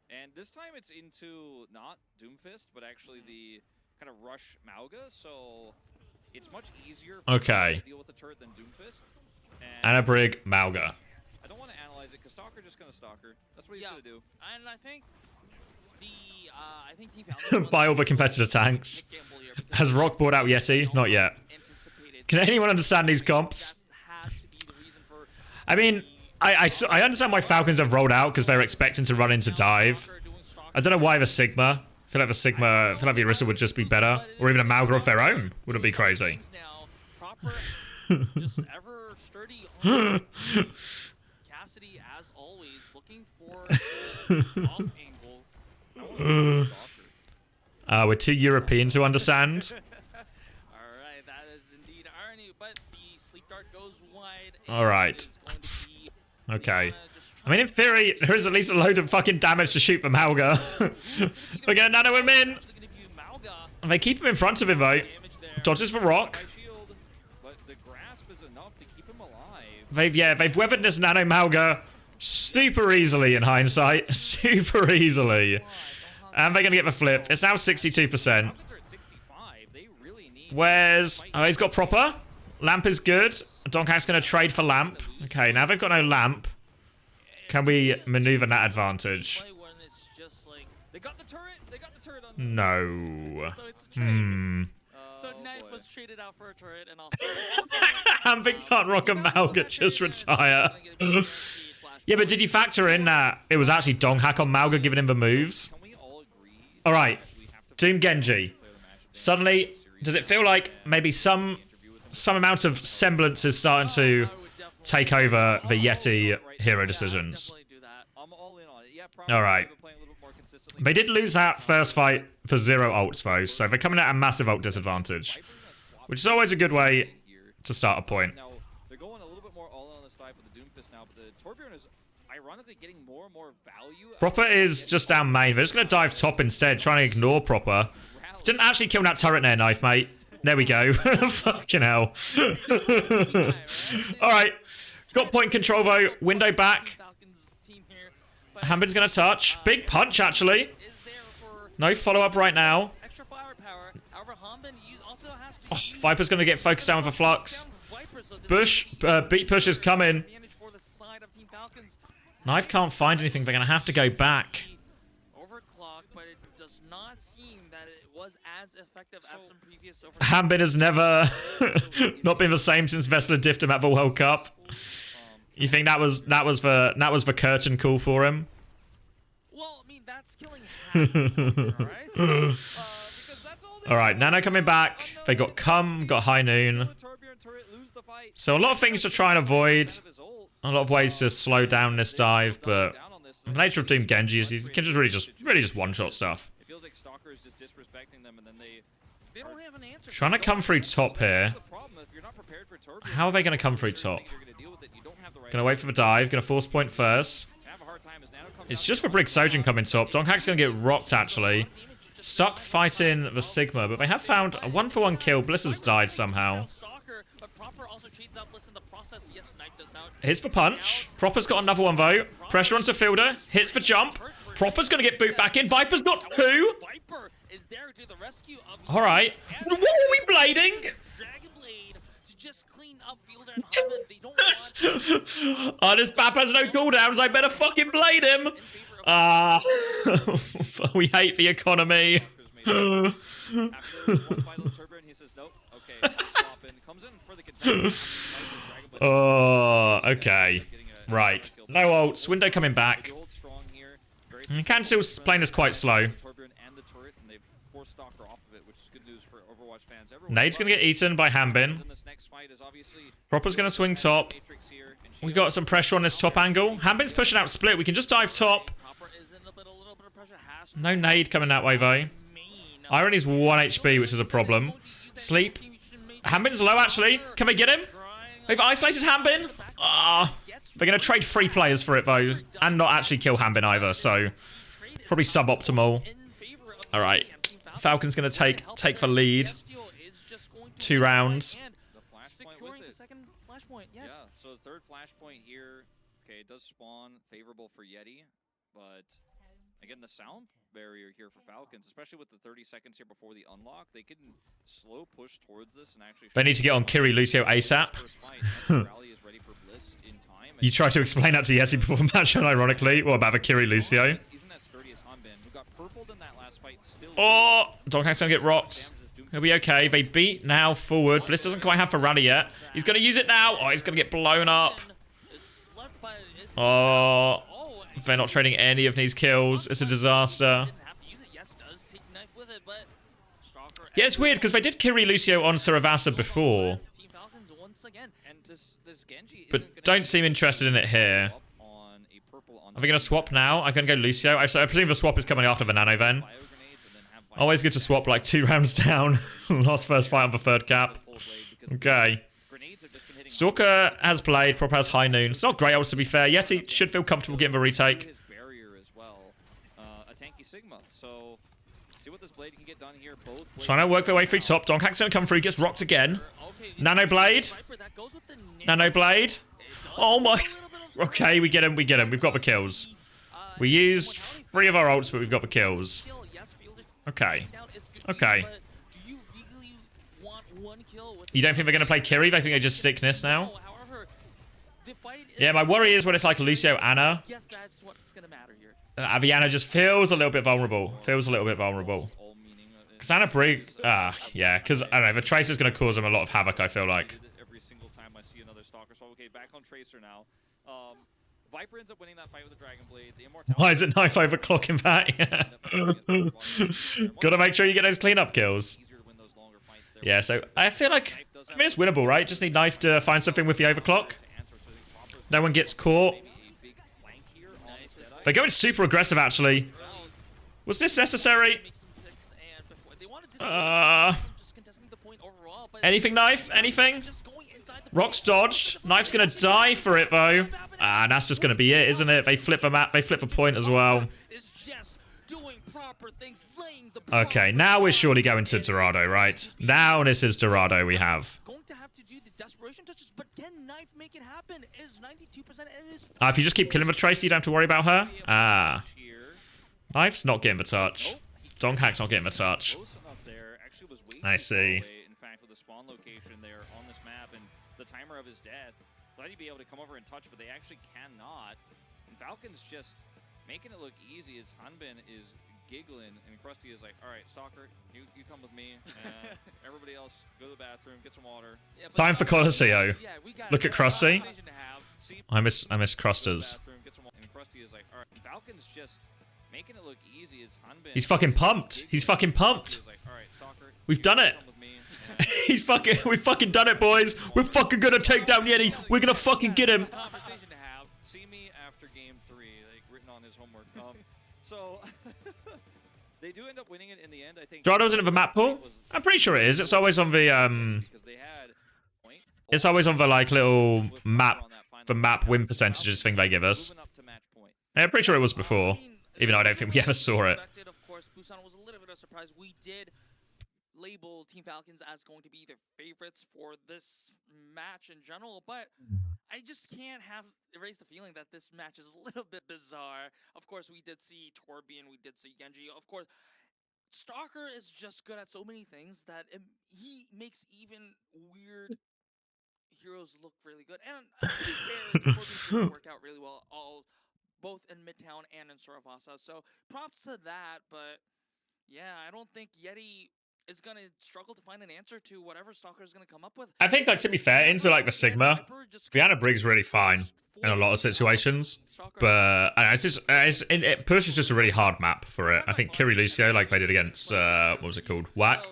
[SPEAKER 3] And this time it's into not Doomfist, but actually the kind of rush Mauga, so it's much easier for to deal with the turret than Doomfist.
[SPEAKER 1] Anna Brig Mauga.
[SPEAKER 3] I don't want to analyze it because Stalker just gonna Stalker. That's what he's gonna do.
[SPEAKER 2] And I think T-Falcons
[SPEAKER 1] buy all the competitor tanks. Has Rock bought out YETI? Not yet. Can anyone understand these comps? I mean, I understand why Falcons have rolled out because they're expecting to run into dive. I don't know why the Sigma. I feel like the Orisa would just be better, or even a Mauga of their own wouldn't be crazy.
[SPEAKER 2] Just ever sturdy on Cassidy, as always, looking for off angle.
[SPEAKER 1] We're too European to understand.
[SPEAKER 2] Alright, that is indeed irony, but the sleep dart goes wide.
[SPEAKER 1] Alright. Okay. I mean, in theory, there is at least a load of fucking damage to shoot the Mauga. We're gonna nano him in. And they keep him in front of him, though. Dodges for Rock. They've weathered this nano Mauga super easily in hindsight. Super easily. And they're gonna get the flip. It's now 62%. Where's... Oh, he's got proper. Lamp is good. Donkhack's gonna trade for Lamp. Okay, now they've got no Lamp. Can we maneuver that advantage? No.
[SPEAKER 2] So Knife was traded out for a turret and also
[SPEAKER 1] Hanbin can't rock a Mauga, just retire. Yeah, but did you factor in that it was actually Donghack on Mauga giving him the moves? Alright. Doom Genji. Suddenly, does it feel like maybe some amount of semblance is starting to take over the YETI hero decisions? Alright. They did lose that first fight for 0 ults, though, so they're coming at a massive ult disadvantage. Which is always a good way to start a point.
[SPEAKER 3] Now, they're going a little bit more all in on this dive with the Doomfist now, but the Torbjorn is ironically getting more and more value.
[SPEAKER 1] Proper is just down main. They're just going to dive top instead, trying to ignore Proper. Didn't actually kill that turret there, Knife, mate. There we go. Fucking hell. Alright. Got point control, though. Window back. Hambin's going to touch. Big punch, actually. No follow-up right now. Oh, Viper's going to get focused down with a Flux. Bush, beat push is coming. Knife can't find anything. They're going to have to go back. Hambin has never not been the same since Vessler diffed him at the World Cup. You think that was the curtain call for him?
[SPEAKER 2] Well, I mean, that's killing half, right?
[SPEAKER 1] Alright, Nano coming back. They got got High Noon. So a lot of things to try and avoid. A lot of ways to slow down this dive, but the nature of Doom Genji is you can just really just one-shot stuff. Trying to come through top here. How are they going to come through top? Gonna wait for the dive. Gonna force point first. It's just for Brig Sojin coming top. Donkhack's gonna get rocked, actually. Stuck fighting the Sigma, but they have found a 1-for-1 kill. Bliss has died somehow. Hits for punch. Proper's got another one, though. Pressure onto Fielder. Hits for jump. Proper's gonna get boot back in. Viper's got 2. Alright. What are we blading? Oh, this Bap has no cooldowns. I better fucking blade him. We hate the economy. Oh, okay. Right. No ults. Window coming back. And Cancel's playing this quite slow. Nade's going to get eaten by Hambin. Proper's going to swing top. We got some pressure on this top angle. Hambin's pushing out split. We can just dive top. No nade coming that way, though. Irony's 1 HP, which is a problem. Sleep. Hambin's low, actually. Can we get him? They've isolated Hambin. They're going to trade 3 players for it, though. And not actually kill Hambin either, so... Probably suboptimal. Alright. Falcons going to take the lead. 2 rounds.
[SPEAKER 3] Yeah, so the third flashpoint here, okay, it does spawn favorable for YETI, but again, the sound barrier here for Falcons, especially with the 30 seconds here before the unlock, they can slow push towards this and actually...
[SPEAKER 1] They need to get on Kiri Lucio ASAP. You tried to explain that to Yeti before the match, unironically. What about the Kiri Lucio? Oh, Donkhack's gonna get rocked. He'll be okay. They beat now forward. Bliss doesn't quite have for rally yet. He's going to use it now. Oh, he's going to get blown up. Oh, they're not trading any of these kills. It's a disaster. Yeah, it's weird because they did Kiri Lucio on Saravasa before. But don't seem interested in it here. Are they going to swap now? I'm going to go Lucio. I presume the swap is coming after the Nano then. Always good to swap like 2 rounds down. Lost first fight on the 3rd cap. Okay. Stalker has played. Proper has High Noon. It's not great odds to be fair. Yeti should feel comfortable getting the retake. Trying to work their way through top. Donkhack's going to come through. Gets rocked again. Nano Blade. Nano Blade. Oh my. Okay, we get him. We get him. We've got the kills. We used 3 of our ults, but we've got the kills. Okay. Okay. You don't think they're going to play Kiri? They think they just stick this now? Yeah, my worry is when it's like Lucio Anna. Aviana just feels a little bit vulnerable. Feels a little bit vulnerable. Because Anna Brig... yeah, because, I don't know, the Tracer's going to cause them a lot of havoc, I feel like.
[SPEAKER 3] Every single time I see another Stalker. So, okay, back on Tracer now. Viper ends up winning that fight with the Dragon Blade. The Immortality.
[SPEAKER 1] Why is it knife over clock in that? Yeah. Gotta make sure you get those cleanup kills. Yeah, so I feel like, I mean, it's winnable, right? Just need Knife to find something with the overclock. No one gets caught. They're going super aggressive, actually. Was this necessary? Anything, Knife? Anything? Rock's dodged. Knife's gonna die for it, though. And that's just gonna be it, isn't it? They flip the map. They flip the point as well. Okay, now we're surely going to Dorado, right? Now this is Dorado we have. If you just keep killing the Tracy, you don't have to worry about her. Knife's not getting the touch. Donghack's not getting the touch. I see.
[SPEAKER 3] In fact, with the spawn location there on this map and the timer of his death, glad he'd be able to come over and touch, but they actually cannot. And Falcons just making it look easy as Hanbin is giggling, and Krusty is like, all right, Stalker, you come with me. Everybody else, go to the bathroom, get some water. Yeah,
[SPEAKER 1] time for Colosseo. Look at Krusty. I miss Crusters.
[SPEAKER 3] And Krusty is like, all right, Falcons just making it look easy as Hanbin.
[SPEAKER 1] He's fucking pumped. He's fucking pumped. We've done it. We've fucking done it, boys. We're fucking gonna take down YETI. We're gonna fucking get him.
[SPEAKER 3] Conversation to have. See me after game 3, like written on his homework. So they do end up winning it in the end. I think.
[SPEAKER 1] Dorado's in the map pool. I'm pretty sure it is. It's always on the It's always on the like little map, the map win percentages thing they give us. Yeah, I'm pretty sure it was before, even though I don't think we ever saw it.
[SPEAKER 2] Of course, Busan was a little bit of a surprise. We did label Team Falcons as going to be their favorites for this match in general, but I just can't erase the feeling that this match is a little bit bizarre. Of course, we did see Torbjorn, we did see Genji. Of course, Stalker is just good at so many things that he makes even weird heroes look really good. And to be fair, Torbjorn work out really well, both in Midtown and in Saravasa. So props to that, but yeah, I don't think YETI is going to struggle to find an answer to whatever Stalker is going to come up with.
[SPEAKER 1] I think, like, to be fair, into like the Sigma, Vienna Brig's really fine in a lot of situations, but Push is just a really hard map for it. I think Kiri Lucio, like they did against what was it called, Whack,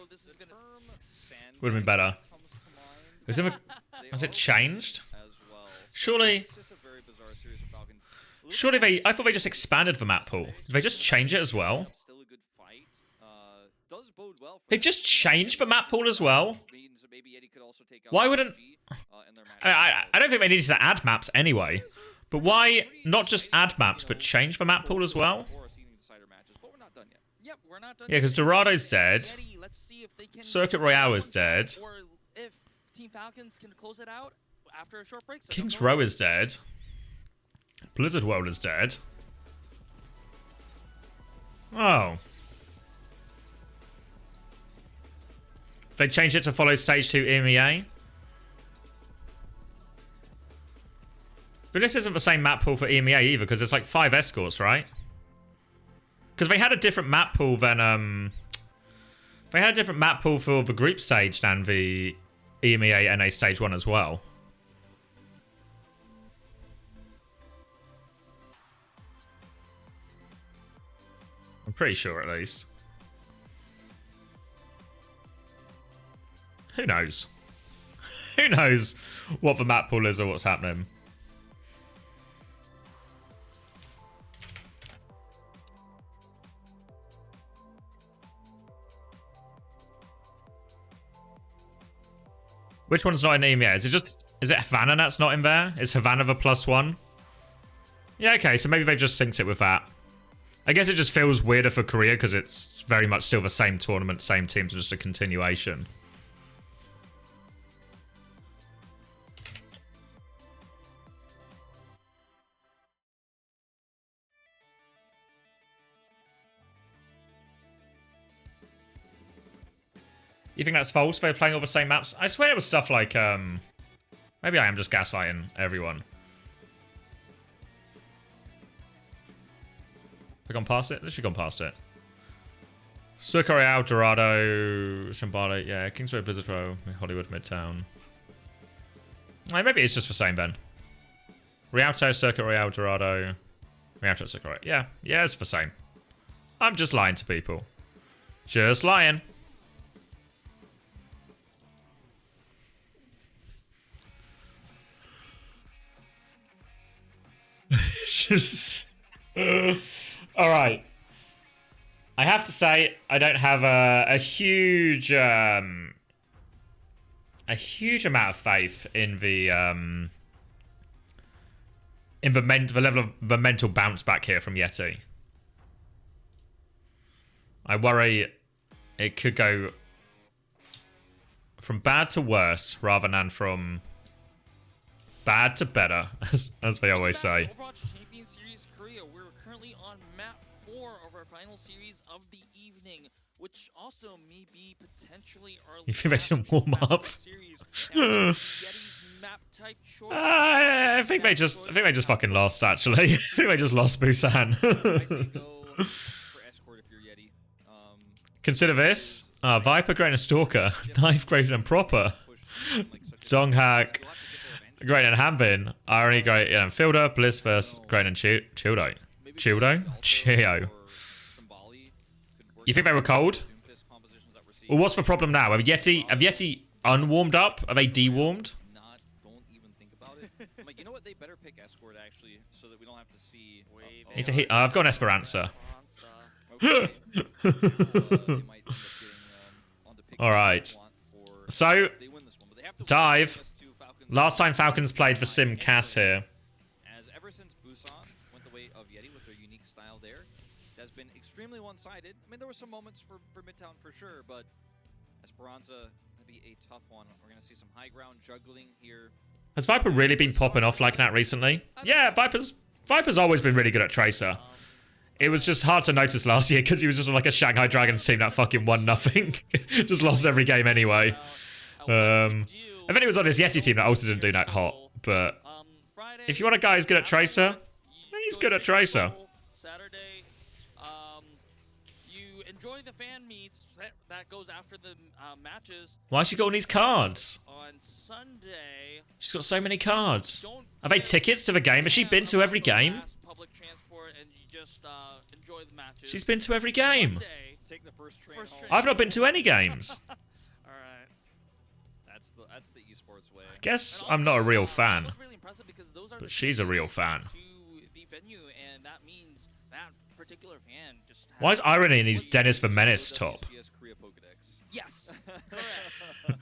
[SPEAKER 1] would have been better. Has it changed? Surely I thought they just expanded the map pool. Did they just change it as well? They've just changed the map pool as well. Why wouldn't... I don't think they needed to add maps anyway. But why not just add maps, but change the map pool as well? Yeah, because Dorado's dead. Circuit Royale is dead. King's Row is dead. Blizzard World is dead. Oh. They changed it to follow stage 2 EMEA. But this isn't the same map pool for EMEA either, because it's like 5 escorts, right? Because they had a different map pool than they had a different map pool for the group stage than the EMEA NA stage 1 as well. I'm pretty sure at least. Who knows? Who knows what the map pool is or what's happening? Which one's not in EMEA? Is it Havana that's not in there? Is Havana the +1? Yeah, okay, so maybe they've just synced it with that. I guess it just feels weirder for Korea because it's very much still the same tournament, same teams, just a continuation. You think that's false? They're playing all the same maps? I swear it was stuff like, maybe I am just gaslighting everyone. Have I gone past it? Literally gone past it. Circuit Royale, Dorado, Shambhala, yeah, Kings Road, Blizzard Row, Hollywood, Midtown. Maybe it's just the same then. Rialto, Circuit Royale, Dorado. Rialto, Circuit Royale. Yeah, yeah, it's the same. I'm just lying to people. Just lying. Just... Alright. I have to say, I don't have a huge amount of faith in the level of the mental bounce back here from YETI. I worry it could go from bad to worse rather than from bad to better, as they always say.
[SPEAKER 2] Overwatch Championship Series Korea. We're currently on map 4 of our final series of the evening, which also may be potentially our
[SPEAKER 1] You think they didn't warm up? I think they just fucking lost. Actually, I think they just lost Busan. Consider this: Viper greater than Stalker, Knife greater than Proper, Donghak greater than Hanbin, Irony greater than Fielder, Bliss first greater than Childo. Chio. You think they were cold? Well, what's the problem now? Have YETI unwarmed up? Are they dewarmed?
[SPEAKER 3] Don't even think about it. I'm like, you know what? They better pick Escort actually, so that we don't have to see.
[SPEAKER 1] Need to hit. I've got an Esperanza. All right. So, dive. Last time Falcons played for Sim Cass here.
[SPEAKER 3] As ever since Busan went the way of YETI with their unique style there, it has been extremely one-sided. I mean, there were some moments for Midtown for sure, but Esperanza gonna be a tough one. We're gonna see some high ground juggling here.
[SPEAKER 1] Has Viper really been popping off like that recently? Yeah, Viper's always been really good at Tracer. It was just hard to notice last year because he was just like a Shanghai Dragons team that fucking won nothing. Just lost every game anyway. I think it was on his YETI team that also didn't do that hot. But if you want a guy who's good at Tracer, he's good at Tracer.
[SPEAKER 2] Saturday, you enjoy the fan meets that goes after the matches.
[SPEAKER 1] Why's she got all these cards?
[SPEAKER 2] On Sunday,
[SPEAKER 1] she's got so many cards. Are they tickets to the game? Has she been to every game?
[SPEAKER 2] Public transport and you just enjoy the matches.
[SPEAKER 1] She's been to every game.
[SPEAKER 3] Take the first train home.
[SPEAKER 1] I've not been to any games.
[SPEAKER 2] Alright.
[SPEAKER 3] That's the esports way.
[SPEAKER 1] I guess I'm not a real fan. But she's a real fan. Why is Irony in his Dennis the Menace top?
[SPEAKER 2] Yes. Correct.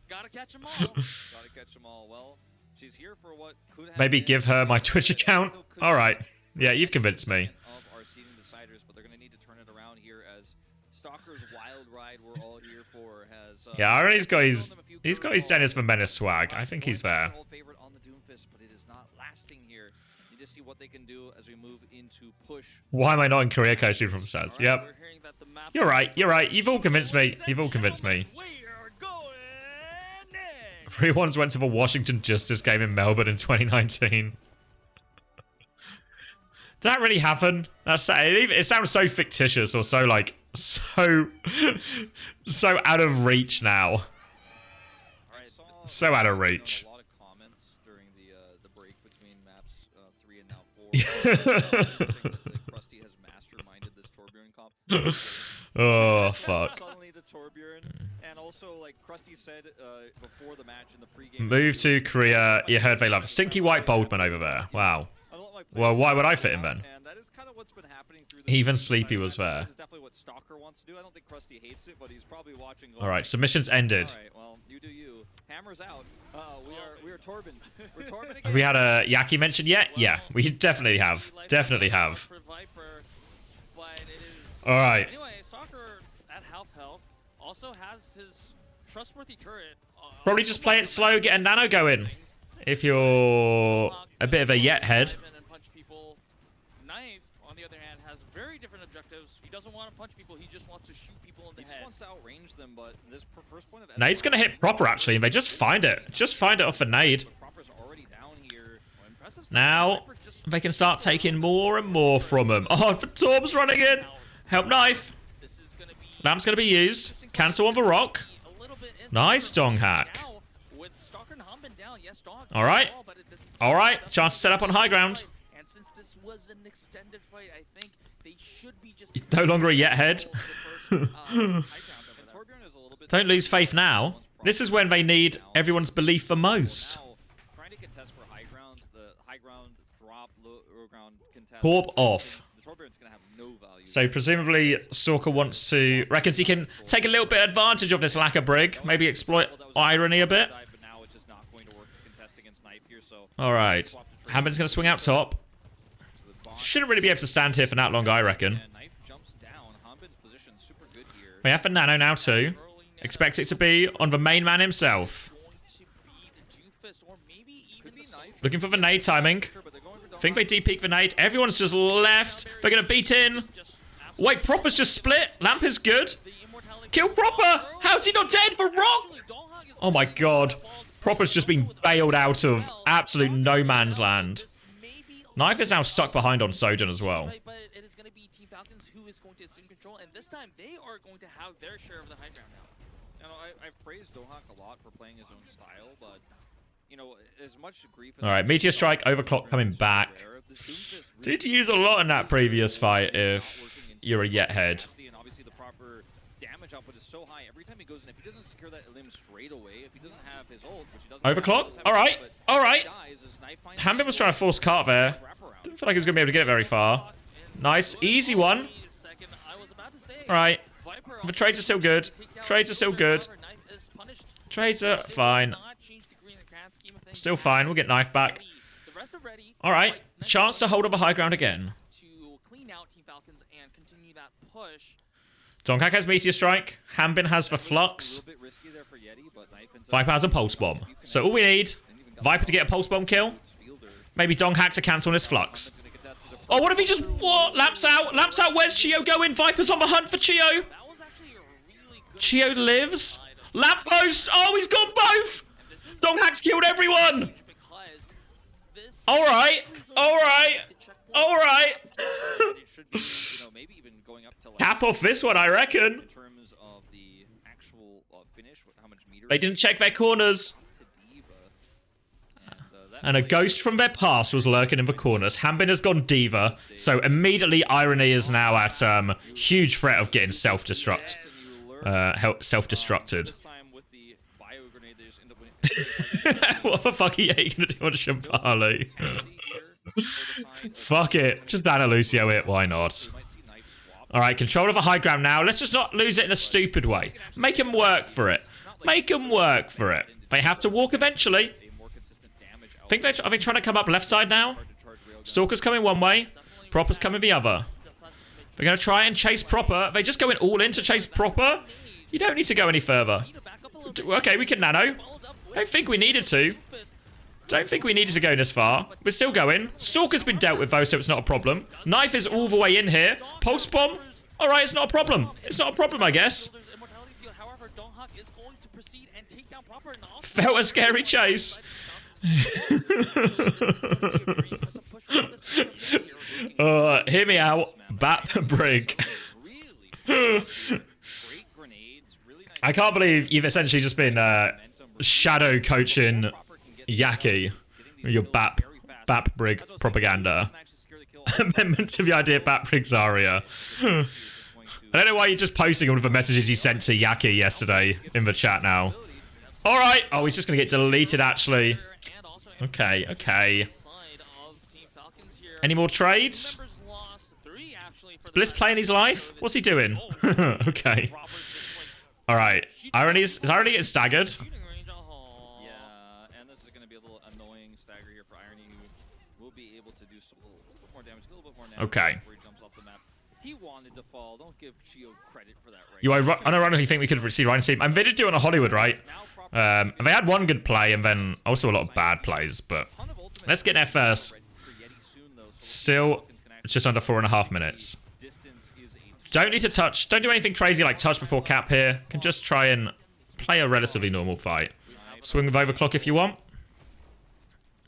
[SPEAKER 2] Gotta catch them all.
[SPEAKER 3] Gotta catch them all. Well, she's here for what could have
[SPEAKER 1] Maybe give her my Twitch account? Alright. Yeah, you've convinced me.
[SPEAKER 3] Of our seeding deciders, but they're gonna need to turn it around here as Stalker's wild ride we're all here for has
[SPEAKER 1] yeah, Irony's got his Dennis the Menace swag. I think he's there.
[SPEAKER 3] Favorite on the Doomfist, but it is not lasting here. You just see what they can do as we move into push.
[SPEAKER 1] Why am I not in career coaching from Saz? Yep. You're right. You're right. You've all convinced me. You've all convinced me. Everyone's went to the Washington Justice game in Melbourne in 2019. Did that really happen? That's it sounds so fictitious or so like so out of reach now. So out of reach.
[SPEAKER 3] A lot of comments during the break between maps 3 and now 4. Saying that Krusty has masterminded this Torbjorn comp.
[SPEAKER 1] Oh fuck.
[SPEAKER 3] Suddenly the Torbjorn, and also like Krusty said before the match in the pregame.
[SPEAKER 1] Move to Korea. You heard they love Stinky White Boldman over there. Wow. Well, why would I fit him then?
[SPEAKER 3] And that is kind of what's been happening through the
[SPEAKER 1] Even Sleepy was there.
[SPEAKER 3] This is definitely what Stalker wants to do. I don't think Krusty hates it, but he's probably watching.
[SPEAKER 1] All right, submissions ended.
[SPEAKER 3] All right, well, you do you. Hammer's out. We are Torben. We're Torben again.
[SPEAKER 1] Have we had a Yaki mention yet? Yeah, we definitely have. Definitely have. All right.
[SPEAKER 2] Anyway, Stalker at half health also has his trustworthy turret.
[SPEAKER 1] Probably just play it slow, get a nano going. If you're a bit of a Yet head.
[SPEAKER 2] Knife, on the other hand, has very different objectives. He doesn't want to punch people, he just wants to shoot people in the head.
[SPEAKER 3] He just wants to outrange them, but this first point of
[SPEAKER 1] Nade's gonna hit Proper actually, and they just find it. Just find it off the nade.
[SPEAKER 3] Proper's already down here.
[SPEAKER 1] Now they can start taking more and more from him. Oh, Torb's running in. Help Knife. Lamp's gonna be used. Cancel on the rock. Nice Dong hack. All right. All right. Chance to set up on high ground.
[SPEAKER 2] And since this was an extended fight, I think they should be just
[SPEAKER 1] No longer a yet head. Don't lose faith now. This is when they need everyone's belief the most.
[SPEAKER 3] Trying to contest for high grounds, the high ground drop, low ground contest.
[SPEAKER 1] Torp off.
[SPEAKER 3] The Torbjorn's gonna have no value.
[SPEAKER 1] So presumably Stalker reckons he can take a little bit of advantage of this lack of brig. Maybe exploit irony a bit. Alright. Hambin's going to swing out top. Shouldn't really be able to stand here for that long, I reckon. We have the nano now too. Expect it to be on the main man himself. Looking for the nade timing. Think they deep peek the nade. Everyone's just left. They're going to beat in. Wait, Proper's just split. Lamp is good. Kill Proper. How's he not dead for Rock? Oh my god. Proper's just been bailed out of absolute no man's land. Knife is now stuck behind on Sojourn as well.
[SPEAKER 2] But it is going to be Team Falcons who is going to assume control, and this time they are going to have their share of the high ground now.
[SPEAKER 3] You know, I've praised Dohak a lot for playing his own style, but you know, as much grief.
[SPEAKER 1] All right, Meteor Strike, Overclock coming back. Did use a lot in that previous fight if you're a yet head.
[SPEAKER 3] And obviously the proper damage output is so high every time he goes in. If he doesn't secure that limb straight away, if he doesn't have his ult, which he doesn't.
[SPEAKER 1] Overclock. All right, all right. Hambin was trying to force cart there. Didn't feel like he was going to be able to get it very far. Nice, easy one. All right. The trades are still good. Trades are still good. Trades are fine. Still fine. We'll get Knife back. All right. Chance to hold up a high ground again. Donkak has Meteor Strike. Hambin has the Flux. Viper has a Pulse Bomb. So all we need, Viper to get a Pulse Bomb kill. Maybe Donkak to cancel on his Flux. Oh, what if he just... What? Lamps out. Lamps out. Where's Chio going? Viper's on the hunt for Chio. Chio lives. Lamppost. Oh, he's got both. Donghak's killed everyone. All right. All right. All right. Cap off this one, I reckon. They didn't check their corners. And a ghost from their past was lurking in the corners. Hambin has gone Diva, so immediately Irony is now at huge threat of getting self-destructed. What the fuck are you gonna do on Shampali? Fuck it. Just Ana Lucio it, why not? Alright, control of a high ground now. Let's just not lose it in a stupid way. Make him work for it. Make him work for it. They have to walk eventually. Are they trying to come up left side now? Stalker's coming one way. Proper's coming the other. They're going to try and chase Proper. They just going all in to chase Proper? You don't need to go any further. Okay, we can nano. Don't think we needed to. Don't think we needed to go this far. We're still going. Stalker's been dealt with though, so it's not a problem. Knife is all the way in here. Pulse Bomb. Alright, it's not a problem. It's not a problem, I guess. Felt a scary chase. Hear me out. Bap Brig. I can't believe you've essentially just been shadow coaching Yaki. Your Bap Brig propaganda. Amendment to the idea of Bap Brig Zarya. I don't know why you're just posting all of the messages you sent to Yaki yesterday in the chat now. Alright. Oh, he's just going to get deleted, actually. Okay, okay. Any more trades? Is Bliss playing his life? What's he doing? Okay. Alright. Is Irony getting staggered?
[SPEAKER 3] Yeah, and this is going to be a little annoying stagger here for Irony, who will be able to do a little bit more damage, a little bit more damage before he jumps off the map. He wanted to fall. Don't give Chio credit for that right
[SPEAKER 1] You unironically think we could see Ryan's team. And they did do it on a Hollywood, right? And they had one good play and then also a lot of bad plays, but let's get there first. Still just under 4.5 minutes. Don't need to touch. Don't do anything crazy like touch before cap here. Can just try and play a relatively normal fight. Swing with Overclock if you want.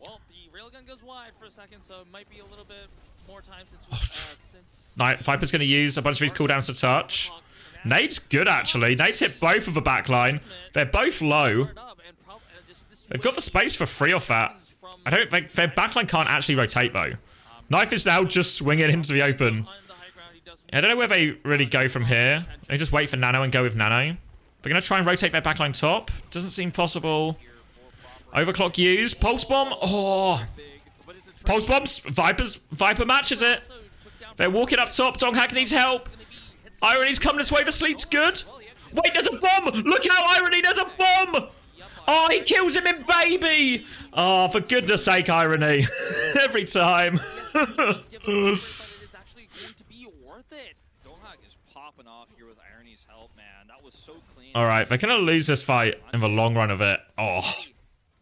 [SPEAKER 2] Well, the railgun goes wide for a second, so it might be a little bit more time since
[SPEAKER 1] Viper's going to use a bunch of his cooldowns to touch. Nade's good, actually. Nade's hit both of the backline. They're both low. They've got the space for 3 off that. I don't think their backline can't actually rotate though. Knife is now just swinging into the open. I don't know where they really go from here. They just wait for Nano and go with Nano. They're going to try and rotate their backline top. Doesn't seem possible. Overclock used. Pulse Bomb. Oh. Pulse Bombs. Viper matches it. They're walking up top. Donghack needs help. Irony's coming this way. The sleep's good. Wait, there's a bomb. Look out, Irony. There's a bomb. Oh, he kills him in baby. Oh, for goodness sake, Irony. Every time. All right, they're going to lose this fight in the long run of it. Oh.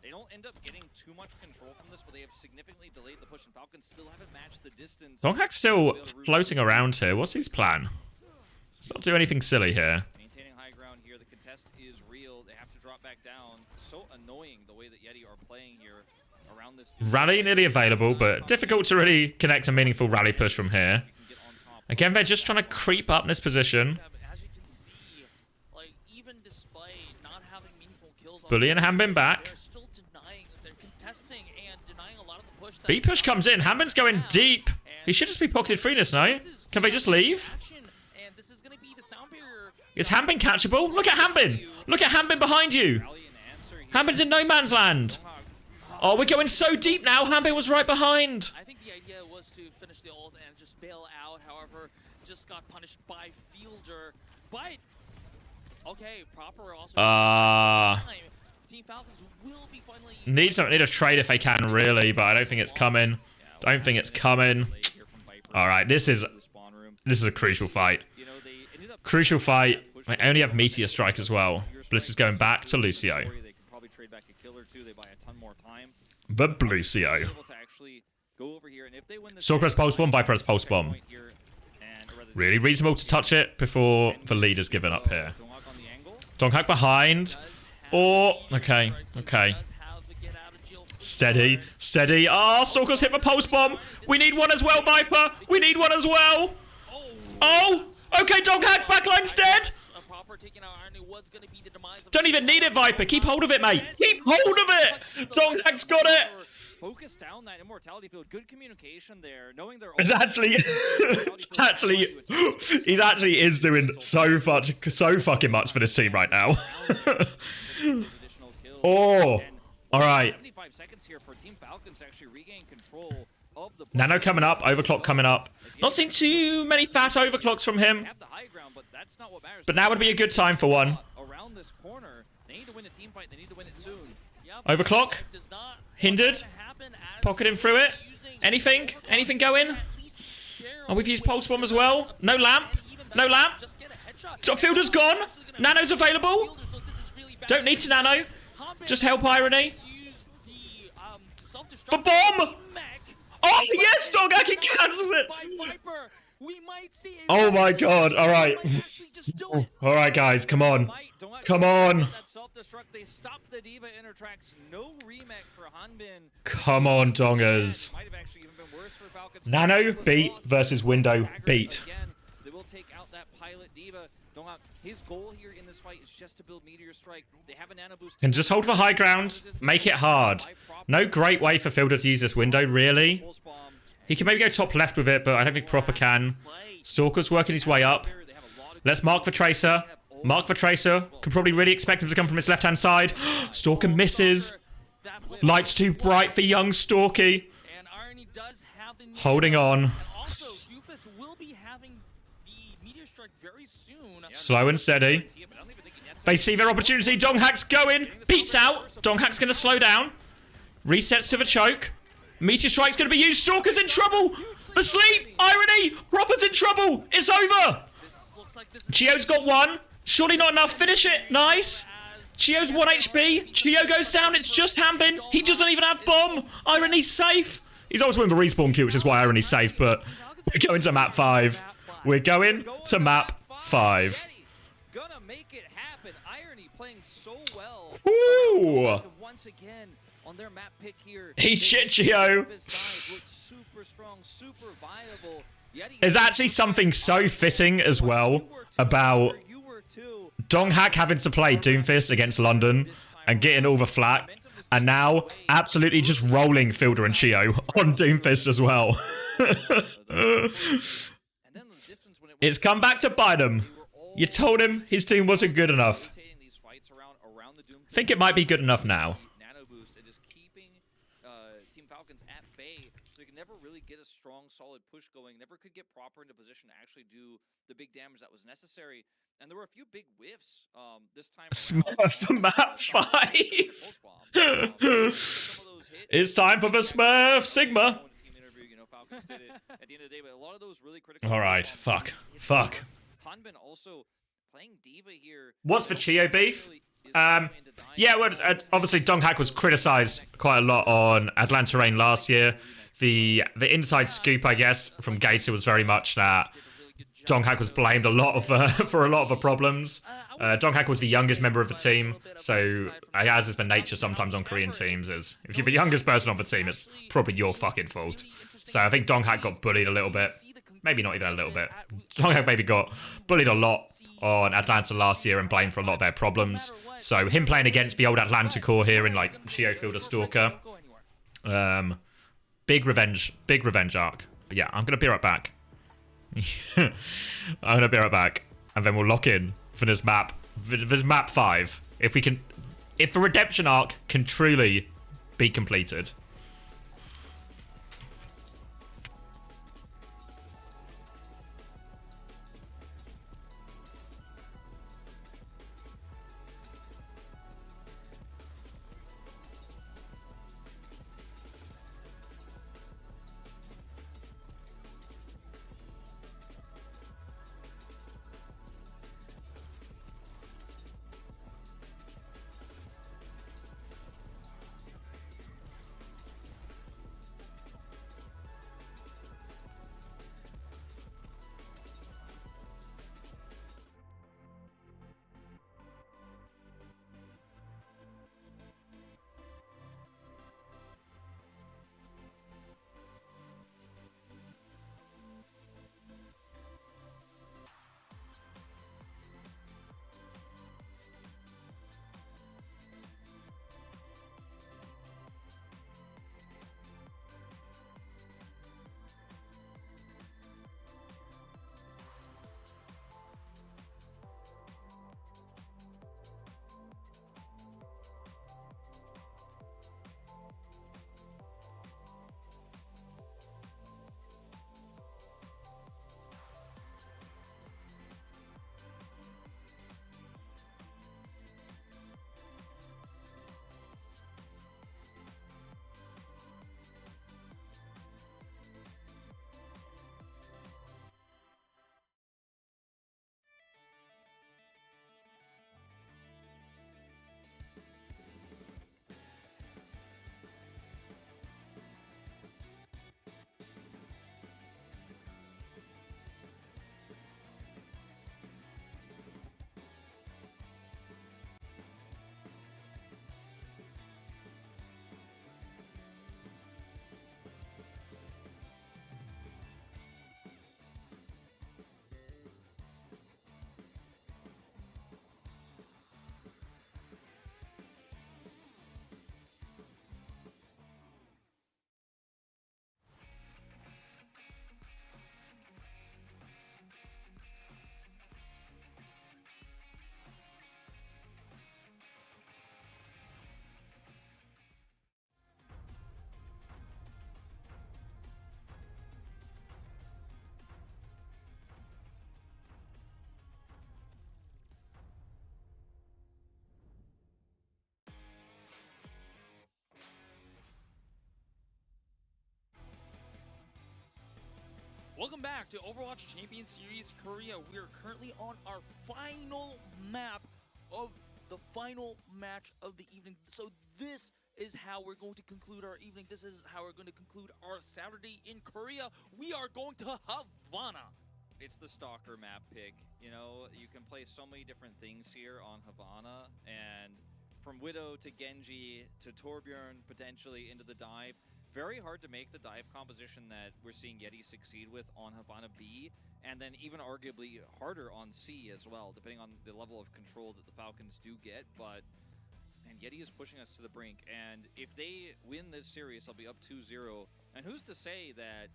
[SPEAKER 3] They don't end up getting too much control from this, but they have significantly delayed the push, and Falcons still haven't matched the distance.
[SPEAKER 1] Donghack's still floating around here. What's his plan? Let's not do anything silly here.
[SPEAKER 3] Maintaining high ground here. The contest is real. They have to drop back down. So annoying the way that YETI are playing here around this.
[SPEAKER 1] Rally nearly available, but difficult to really connect a meaningful rally push from here. Again, they're just trying to creep up in this position. Bully and Hanbin back. B push comes in. Hanbin's going deep. He should just be pocketed free this now. Can they just leave? Is Hanbin catchable? Look at Hanbin. Look at Hanbin behind you. Hanbin's in no man's land. Oh, we're going so deep now. Hanbin was right behind.
[SPEAKER 2] I think the idea was to finish the ult and just bail out. However, just got punished by Fielder. But okay, proper also. Team Falcons will be finally
[SPEAKER 1] need a trade if they can, really, but I don't think it's coming. Don't think it's coming. All right, this is a crucial fight. Crucial fight. I only have Meteor Strike as well. Bliss is going back to Lucio. But Lucio. Sorcrest Pulse Bomb, Viper's Pulse Bomb. Really reasonable to touch it before the leader's given up here. Donghack behind. Oh, okay. Steady. Ah, Stalker's hit the Pulse Bomb. We need one as well, Viper. We need one as well. Oh, okay, Donghack, backline's dead. Don't even need it, Viper. Keep hold of it, mate. Keep hold of it. Donghack's got it.
[SPEAKER 3] Focus down that immortality field. Good communication there. Knowing they're
[SPEAKER 1] he's actually is doing so fucking much for this team right now. Oh, all right.
[SPEAKER 3] 75 seconds here for Team Falcons to actually regain control of the
[SPEAKER 1] Nano coming up, Overclock coming up. Not seen too many fat overclocks from him. But now would be a good time for one.
[SPEAKER 3] Around this corner, they need to win a team fight. They need to win it soon.
[SPEAKER 1] Overclock. Hindered. Pocketing through it. Anything? Anything going? Oh, we've used Pulse Bomb as well. No lamp. No lamp. Top fielder's gone. Nano's available. Don't need to Nano. Just help Irony. For bomb! Oh, yes, Donghack, he cancels it! Oh my god, alright. Alright, guys, come on. Come on. Come on, Dongers. Nano beat versus Window beat.
[SPEAKER 3] They will take out that pilot Diva. His goal here in this fight is just to build Meteor Strike. They have a nano boost.
[SPEAKER 1] And just hold for high ground. Make it hard. No great way for Fielder to use this window, really. He can maybe go top left with it, but I don't think Proper can. Stalker's working his way up. Let's mark the Tracer. Mark the Tracer. Can probably really expect him to come from his left-hand side. Stalker misses. Light's too bright for young Stalky. Holding on. Slow and steady. They see their opportunity. Donghack's going. Beats out. Donghack's going to slow down. Resets to the choke. Meteor Strike's going to be used. Stalker's in trouble. The sleep. Irony. Proper's in trouble. It's over. Chio's got one. Surely not enough. Finish it. Nice. Chio's 1 HP. Chio goes down. It's just Hanbin. He doesn't even have bomb. Irony's safe. He's also in the respawn queue, which is why Irony's safe, but we're going to map 5. We're going to map 5.
[SPEAKER 3] Gonna make it happen. Irony playing so well.
[SPEAKER 1] Ooh.
[SPEAKER 3] Once again on their map pick here.
[SPEAKER 1] He's shit, Gio.
[SPEAKER 3] Super strong, super viable.
[SPEAKER 1] There's actually something so fitting as well about Donghack having to play Doomfist against London and getting all the flack, And now, absolutely just rolling Fielder and Chio on Doomfist as well. It's come back to bite him. You told him his team wasn't good enough. I think it might be good enough now.
[SPEAKER 3] Team Falcons at bay, so you can never really get a strong, solid push going. Never could get proper into position to actually do the big damage that was necessary. And there were a few big whiffs this time.
[SPEAKER 1] Smurf for map 5. It's time for the Smurf Sigma. All right, fuck.
[SPEAKER 3] Hanbin also playing diva here.
[SPEAKER 1] What's the Chio beef? Yeah, well, obviously Donghack was criticized quite a lot on Atlanta Rain last year. The inside scoop, I guess, from Gator was very much that Donghack was blamed a lot of for a lot of the problems. Donghack was the youngest member of the team, so as is the nature sometimes on Korean teams, is if you're the youngest person on the team, it's probably your fucking fault. So I think Donghack got bullied a little bit. Maybe not even a little bit. Donghack maybe got bullied a lot on Atlanta last year and blamed for a lot of their problems. So him playing against the old Atlanta core here in like Chio Fielder Stalker. Big revenge arc. But yeah, I'm gonna be right back. I'm gonna be right back. And then we'll lock in for this map. This map 5. If the redemption arc can truly be completed.
[SPEAKER 2] Welcome back to Overwatch Championship Series Korea. We are currently on our final map of the final match of the evening. So this is how we're going to conclude our evening. This is how we're going to conclude our Saturday in Korea. We are going to Havana.
[SPEAKER 3] It's the Stalker map pick. You know, you can play so many different things here on Havana, and from Widow to Genji to Torbjorn potentially into the dive. Very hard to make the dive composition that we're seeing YETI succeed with on Havana B, and then even arguably harder on C as well, depending on the level of control that the Falcons do get. But and YETI is pushing us to the brink. And if they win this series, they'll be up 2-0. And who's to say that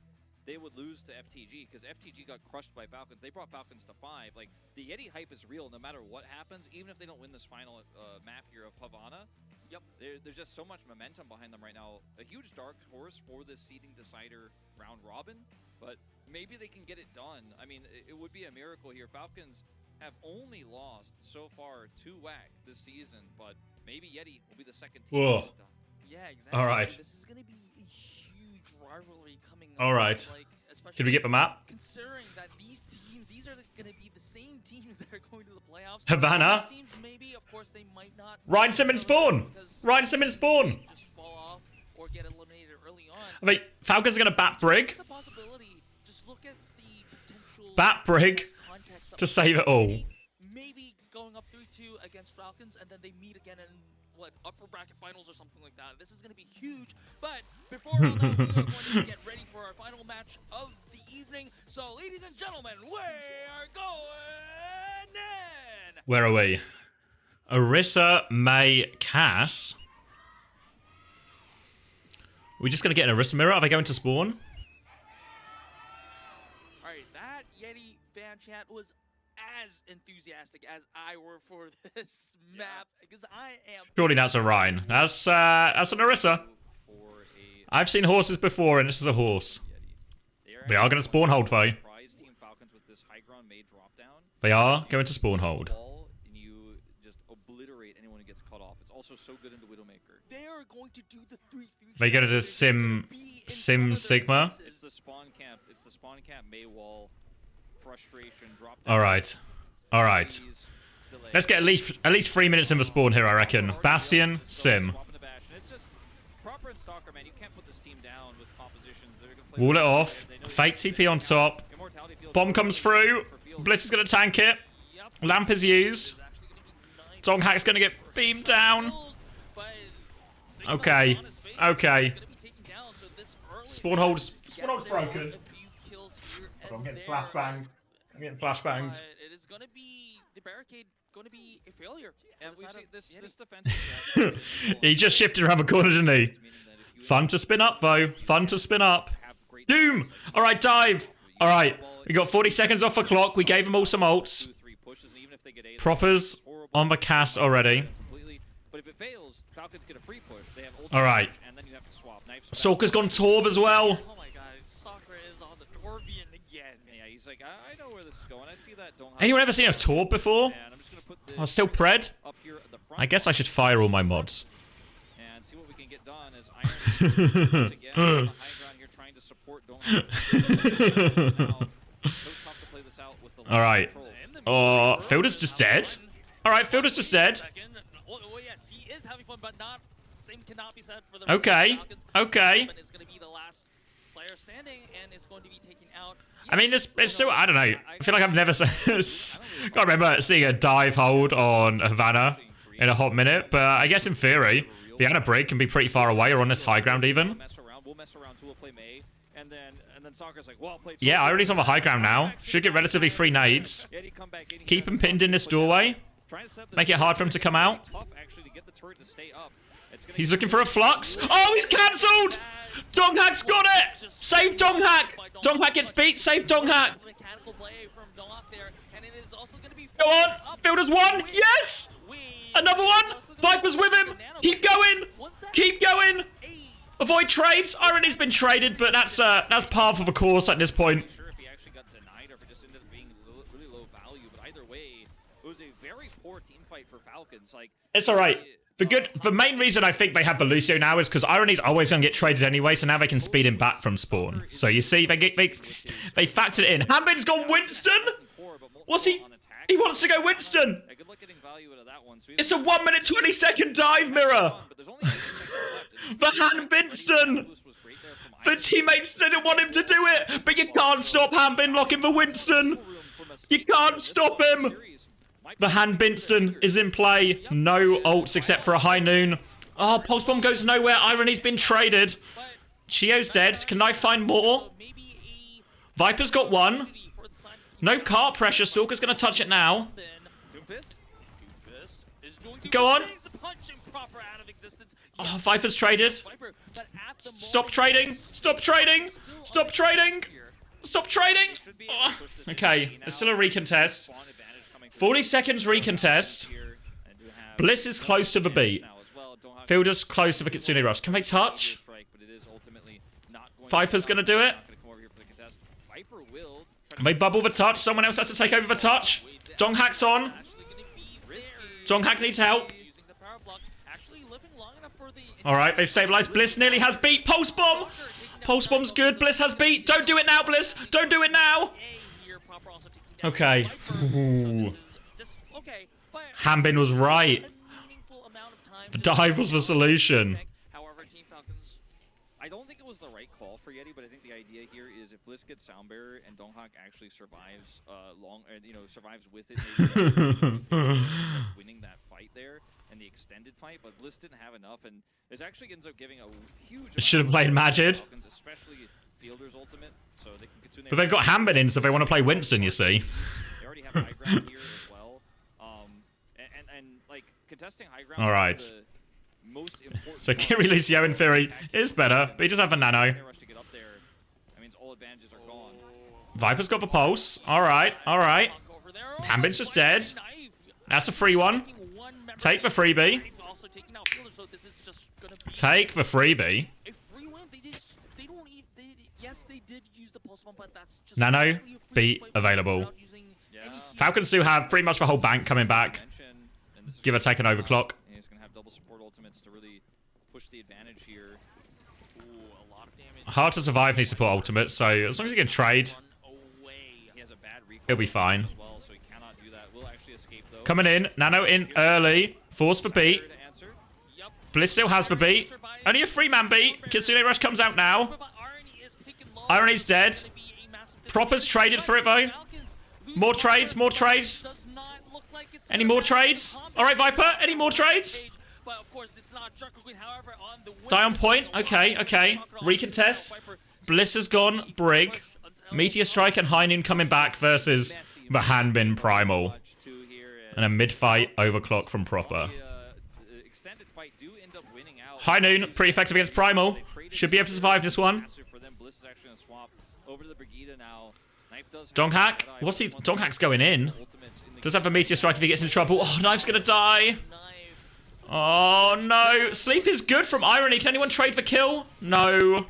[SPEAKER 3] they would lose to FTG, because FTG got crushed by Falcons. They brought Falcons to 5. Like, the YETI hype is real no matter what happens, even if they don't win this final map here of Havana. Yep, there's just so much momentum behind them right now. A huge dark horse for this seeding decider round robin, but maybe they can get it done. I mean, it would be a miracle here. Falcons have only lost so far to WAC this season, but maybe YETI will be the second team.
[SPEAKER 1] Whoa.
[SPEAKER 3] To get it done.
[SPEAKER 2] Yeah, exactly.
[SPEAKER 1] All right.
[SPEAKER 2] This is going to be a huge rivalry coming up.
[SPEAKER 1] All right.
[SPEAKER 2] Like,
[SPEAKER 1] Did we get the map?
[SPEAKER 2] Considering that these are going to be the same teams that are going to the playoffs.
[SPEAKER 1] Havana.
[SPEAKER 2] These teams maybe, of course, they might not.
[SPEAKER 1] Ryan Simmons spawn. Ryan Simmons spawn.
[SPEAKER 2] Just fall off or get eliminated early on.
[SPEAKER 1] I mean, Falcons are going to bat Brig.
[SPEAKER 2] The possibility. Just look at the potential.
[SPEAKER 1] Bat Brig to save it all.
[SPEAKER 2] Maybe going up 3-2 against Falcons, and then they meet again in what, upper bracket finals or something like that. This is going to be huge. But before all that, we are going to get ready for our final match of the evening. So, ladies and gentlemen, we are going in.
[SPEAKER 1] Where are we? Orisa, May, Cass. We're just going to get an Orisa mirror. Are they going to spawn?
[SPEAKER 2] All right, that YETI fan chat was as enthusiastic as I were for this map, because I am.
[SPEAKER 1] Surely that's a Rhine. That's an Orisa. I've seen horses before, and this is a horse. They are going to spawn hold though. They are going to spawn hold.
[SPEAKER 3] You just obliterate anyone who gets cut off. It's also so good in the Widowmaker.
[SPEAKER 2] They are going to do the 3-3.
[SPEAKER 1] They go to the Sim Sigma.
[SPEAKER 3] It's the spawn camp. It's the spawn camp Maywall. Frustration. Drop.
[SPEAKER 1] All right. All right. Let's get at least 3 minutes in the spawn here, I reckon. Bastion, Sim.
[SPEAKER 3] It's just proper and Stalker, man. You can't put this team down with compositions. They're gonna play
[SPEAKER 1] Wall it off. Fake TP on top. Bomb comes through. Bliss is going to tank it. Lamp is used. Donghack's going to get beamed down. Okay. Okay. Spawn hold's broken. I'm getting flashbangs. I'm getting flashbangs.
[SPEAKER 2] It is going to be the barricade going to be a failure.
[SPEAKER 3] And we see this defensive.
[SPEAKER 1] He just shifted around the corner, didn't he? Fun to spin up, though. Fun to spin up. Doom! All right, dive. All right. We got 40 seconds off the clock. We gave them all some ults. Proppers on the Cass already.
[SPEAKER 3] But if it fails, Falcons get a free push. They have ult
[SPEAKER 1] all right.
[SPEAKER 3] And then you have to swap.
[SPEAKER 1] Stalker's gone Torb as well.
[SPEAKER 2] Oh my god, Stalker is on the Torbian again.
[SPEAKER 3] Yeah, he's like, I know where this is going. I see that.
[SPEAKER 1] Anyone ever seen a Torb before? Oh, still pred? I guess I should fire all my mods.
[SPEAKER 3] And see what we can get done as Iron once again on the high ground here trying to support
[SPEAKER 1] all right. Oh, Fielder's just dead. All right, Fielder's just dead.
[SPEAKER 2] Oh yes, he is having fun, but not. Same cannot be said for the
[SPEAKER 1] okay. Okay.
[SPEAKER 2] Is going to be the last player standing, and is going to be taken out.
[SPEAKER 1] I mean, it's still. I don't know. I feel like I've never. Can't remember seeing a dive hold on Havana in a hot minute, but I guess in theory, the Anna break can be pretty far away or on this high ground even. Yeah, Irony's on the high ground now. Should get relatively free nades. Keep him pinned in this doorway. Make it hard for him to come out. He's looking for a flux. Oh, he's cancelled! Donghack's got it! Save Donghack! Donghack gets beat, save Donghack! Go on! Builders one! Yes! Another one! Viper's with him! Keep going! Keep going! Avoid trades. Irony's been traded, but that's par for the course at this point.
[SPEAKER 3] I'm not sure if he actually got denied or if it just ended up being really low value, but either way, it was a very poor team fight for Falcons. Like,
[SPEAKER 1] it's all right. The main reason I think they have the Lucio now is because Irony's always going to get traded anyway, so now they can speed him back from spawn. So you see, they factored it in. Hambin's gone Winston. What's he? He wants to go Winston. It's a 1 minute 20 second dive mirror. For Hanbinston! The teammates didn't want him to do it, but you can't stop Hanbin locking for Winston! You can't stop him! The Hanbinston is in play. No ults except for a high noon. Oh, Pulse Bomb goes nowhere. Irony's been traded. Chio's dead. Can I find more? Viper's got one. No cart pressure. Stalker's going to touch it now. Go on.
[SPEAKER 2] proper out of existence.
[SPEAKER 1] Oh, Viper's traded.
[SPEAKER 2] Viper, but at the
[SPEAKER 1] Stop
[SPEAKER 2] moment,
[SPEAKER 1] trading. Stop trading.
[SPEAKER 2] still
[SPEAKER 1] Stop trading.
[SPEAKER 2] here.
[SPEAKER 1] Stop trading. Oh, okay, there's still a recontest. 40 seconds recontest. Bliss is close to the beat. Fielder's close to the Kitsune Rush. Can they touch? Viper's gonna do it. They bubble the touch. Someone else has to take over the touch. Donghack's on. Donghack needs help. Alright, they've stabilized. Bliss nearly has beat. Pulse Bomb. Pulse Bomb's good. Bliss has beat. Don't do it now, Bliss. Don't do it now. Okay. Ooh. Hanbin was right. The dive was the solution.
[SPEAKER 3] However, Team Falcons, I don't think it was the right call for YETI, but I think the idea here is if Bliss gets Sound Bearer and Donghak actually survives survives with it, maybe winning that fight there and the extended fight, but Bliss didn't have enough, and this actually ends up giving a huge.
[SPEAKER 1] Should have played Majid.
[SPEAKER 3] Falcons, especially Fielder's ultimate, so they can Kitsune.
[SPEAKER 1] But they've got Hanbin in, so they want to play Winston, you see.
[SPEAKER 3] They already have high ground here as well, and like contesting high ground.
[SPEAKER 1] All right.
[SPEAKER 3] Most important
[SPEAKER 1] So Kiri Lucio in theory is better, but he does have a nano. Viper's got the pulse. Alright, alright. Hanbin's just dead. That's a free one. Take the freebie. Take the freebie. Nano, beat available. Falcons do have pretty much the whole bank coming back. Give or take an overclock. Hard to survive needs support ultimate, so as long as he can trade, he'll be fine. Coming in, Nano in early, force for beat. Bliss still has the beat. Only a 3-man beat. Kitsune Rush comes out now. Irony's dead. Proper's traded for it though. More trades, more trades. Any more trades? Alright, Viper, any more trades? Die on point. Okay, okay. Recontest. Bliss has gone. Brig. Meteor Strike and High Noon coming back versus the Hanbin Primal. And a mid-fight overclock from Proper. High Noon, pretty effective against Primal. Should be able to survive this one. Donghack. What's he? Donghack's going in. Does have a Meteor Strike if he gets in trouble. Oh, Knife's gonna die. Oh, no. Sleep is good from Irony. Can anyone trade for kill? No.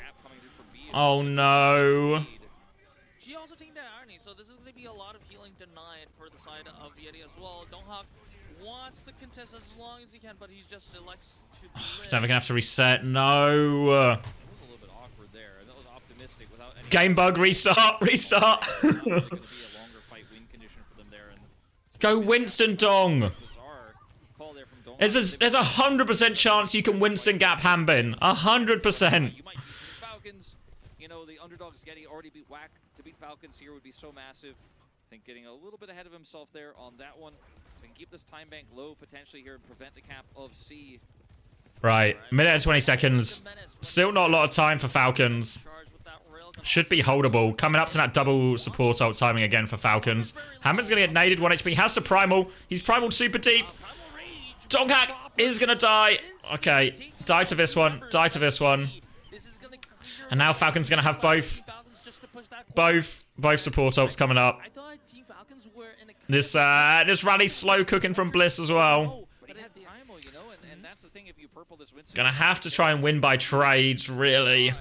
[SPEAKER 1] Oh, no.
[SPEAKER 2] She also taken down Irony, so this is going to be a lot of healing denied for the side of YETI as well. Donghak wants to contest as long as he can, but he just elects to live.
[SPEAKER 1] Never gonna have to reset. No.
[SPEAKER 3] It was a little bit awkward there. That was optimistic without any
[SPEAKER 1] Game bug. Restart. Restart. Go Winston Dong. There's a 100% chance you can Winston gap Hanbin. 100%.
[SPEAKER 3] You might beat Falcons. You know, the underdogs YETI already beat Whack. To beat Falcons here would be so massive. I think getting a little bit ahead of himself there on that one. Can keep this time bank low potentially here and prevent the cap of C.
[SPEAKER 1] Right. Minute and 20 seconds. Still not a lot of time for Falcons. Should be holdable. Coming up to that double support ult timing again for Falcons. Hanbin's going to get naded 1 HP. Has to primal. He's primaled super deep. Donghack is going to die. Okay. Die to this one. Die to this one. And now Falcons going to have both support ults coming up. This rally's slow cooking from Bliss as well. Gonna have to try and win by trades, really.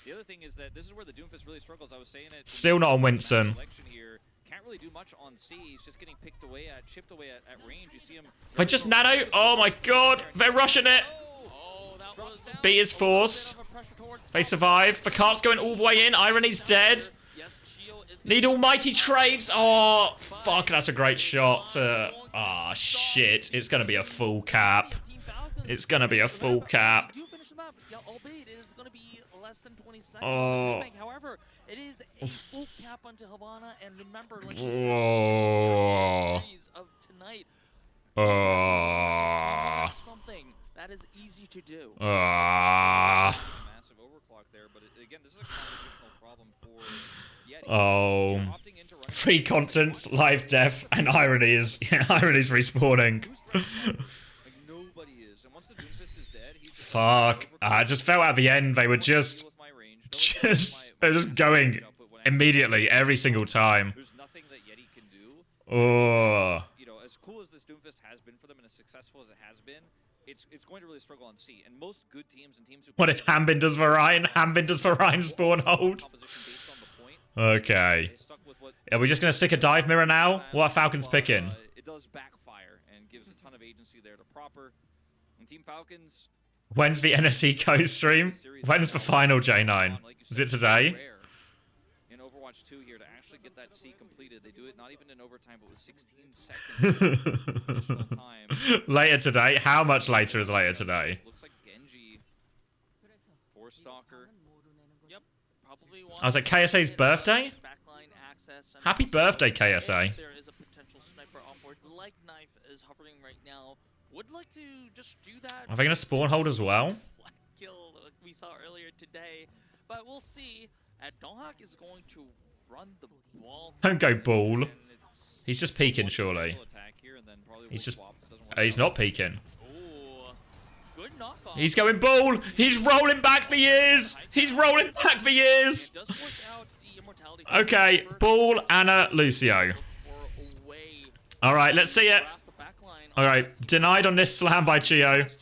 [SPEAKER 3] The other thing is that this is where the Doomfist really struggles. I was saying it.
[SPEAKER 1] Still not on Winston.
[SPEAKER 3] Can't really do much on C. He's just getting picked away at, chipped away at range. You see him.
[SPEAKER 1] They just nano. Oh my god, they're rushing it. B is forced. They survive. The cart's going all the way in. Irony's dead. Need almighty trades. Oh fuck, that's a great shot. Ah shit, it's gonna be a full cap. It's gonna be a full cap. Oh.
[SPEAKER 2] However, it is a full cap onto Havana, and remember, like series of tonight. Something that is easy to do.
[SPEAKER 1] Massive
[SPEAKER 3] overclock there, but again, this is a additional problem for YETI.
[SPEAKER 1] Oh. Free contents, live death, and irony is irony's respawning.
[SPEAKER 3] Like nobody is, and once the
[SPEAKER 1] Fuck. I just felt at the end they were they're just going immediately every single time.
[SPEAKER 3] There's nothing that YETI can do.
[SPEAKER 1] Oh.
[SPEAKER 3] You know, as cool as this Doomfist has been for them and as successful as it has been, it's going to really struggle on C. And most good teams and teams who
[SPEAKER 1] What if Hambin does Varine? Hambin does Varine spawn hold? Okay. Are we just going to stick a dive mirror now? What are Falcons picking?
[SPEAKER 3] It does backfire and gives a ton of agency there to Proper. And Team Falcons...
[SPEAKER 1] When's the NSE co-stream? When's the final, J9? Is it today?
[SPEAKER 3] In Overwatch 2 here to actually get that C completed. They do it not even in overtime, but with 16 seconds additional time.
[SPEAKER 1] Later today? How much later is later today?
[SPEAKER 3] Looks like Genji. For Stalker.
[SPEAKER 2] Yep. Probably
[SPEAKER 1] I was like, KSA's birthday? Happy birthday, KSA.
[SPEAKER 2] There is a potential sniper on board, like Knife is hovering right now. Would like to just do that.
[SPEAKER 1] Are they going to spawn hold as well?
[SPEAKER 2] Kill like we saw earlier today, but we'll see. Donghak is going to run the ball.
[SPEAKER 1] Don't go ball. He's just peeking, surely. He's just... he's not peeking.
[SPEAKER 2] Good knockoff.
[SPEAKER 1] He's going ball. He's rolling back for years. He's rolling back for years. Okay, ball, Anna, Lucio. All right, let's see it. All right, denied on this slam by Chio.
[SPEAKER 3] It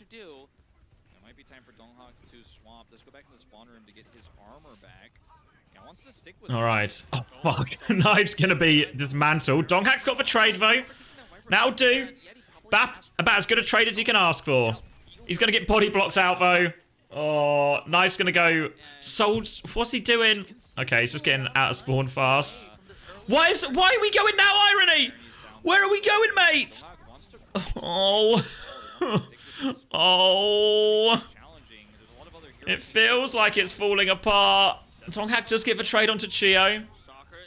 [SPEAKER 3] might be time for Donghak to swamp. Let's go back to the spawn room to get his armor back. He wants to stick with
[SPEAKER 1] All right. Oh, fuck. Knife's going to be dismantled. Donghak's got the trade, though. That'll do. About as good a trade as you can ask for. He's going to get body blocks out, though. Oh, Knife's going to go... Sold... What's he doing? Okay, he's just getting out of spawn fast. Why are we going now, Irony? Where are we going, mate? Oh. Oh. It feels like it's falling apart. Donghak does get the trade onto Chio.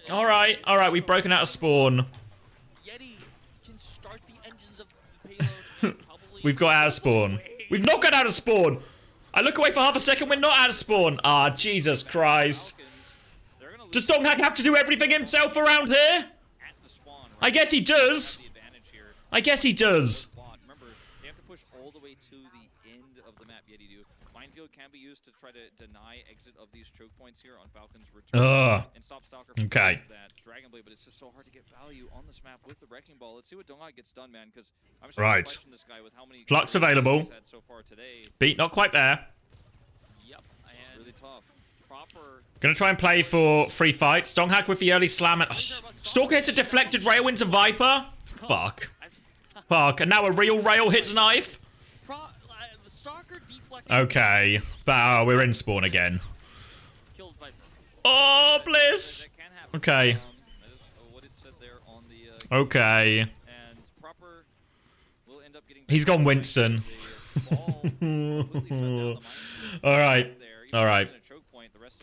[SPEAKER 1] Alright, we've broken out of spawn. We've got out of spawn. We've not got out of spawn. I look away for half a second, we're not out of spawn. Ah, Jesus Christ. Does Donghak have to do everything himself around here? I guess he does. I guess he does.
[SPEAKER 3] Remember, they have to push all the way to the end of the map. YETI do. Minefield can be used to try to deny exit of these choke points here on Falcon's return and stop Stalker from that Dragon Blade, but it's just so hard to get value on this map with the Wrecking Ball. Let's see what Donghak gets done, man, because I'm just going to question this guy with how many
[SPEAKER 1] Flux available.
[SPEAKER 3] he's had so far today.
[SPEAKER 1] Beat not quite there.
[SPEAKER 2] Yep,
[SPEAKER 3] It's really tough. Proper.
[SPEAKER 1] Gonna try and play for free fights. Donghak with the early slam. And, Stalker hits a deflected rail into Viper. Fuck. Fuck. And now a real rail hits Knife. Okay. But we're in spawn again. Oh, Bliss. Okay. Okay. He's gone Winston. Alright. Alright.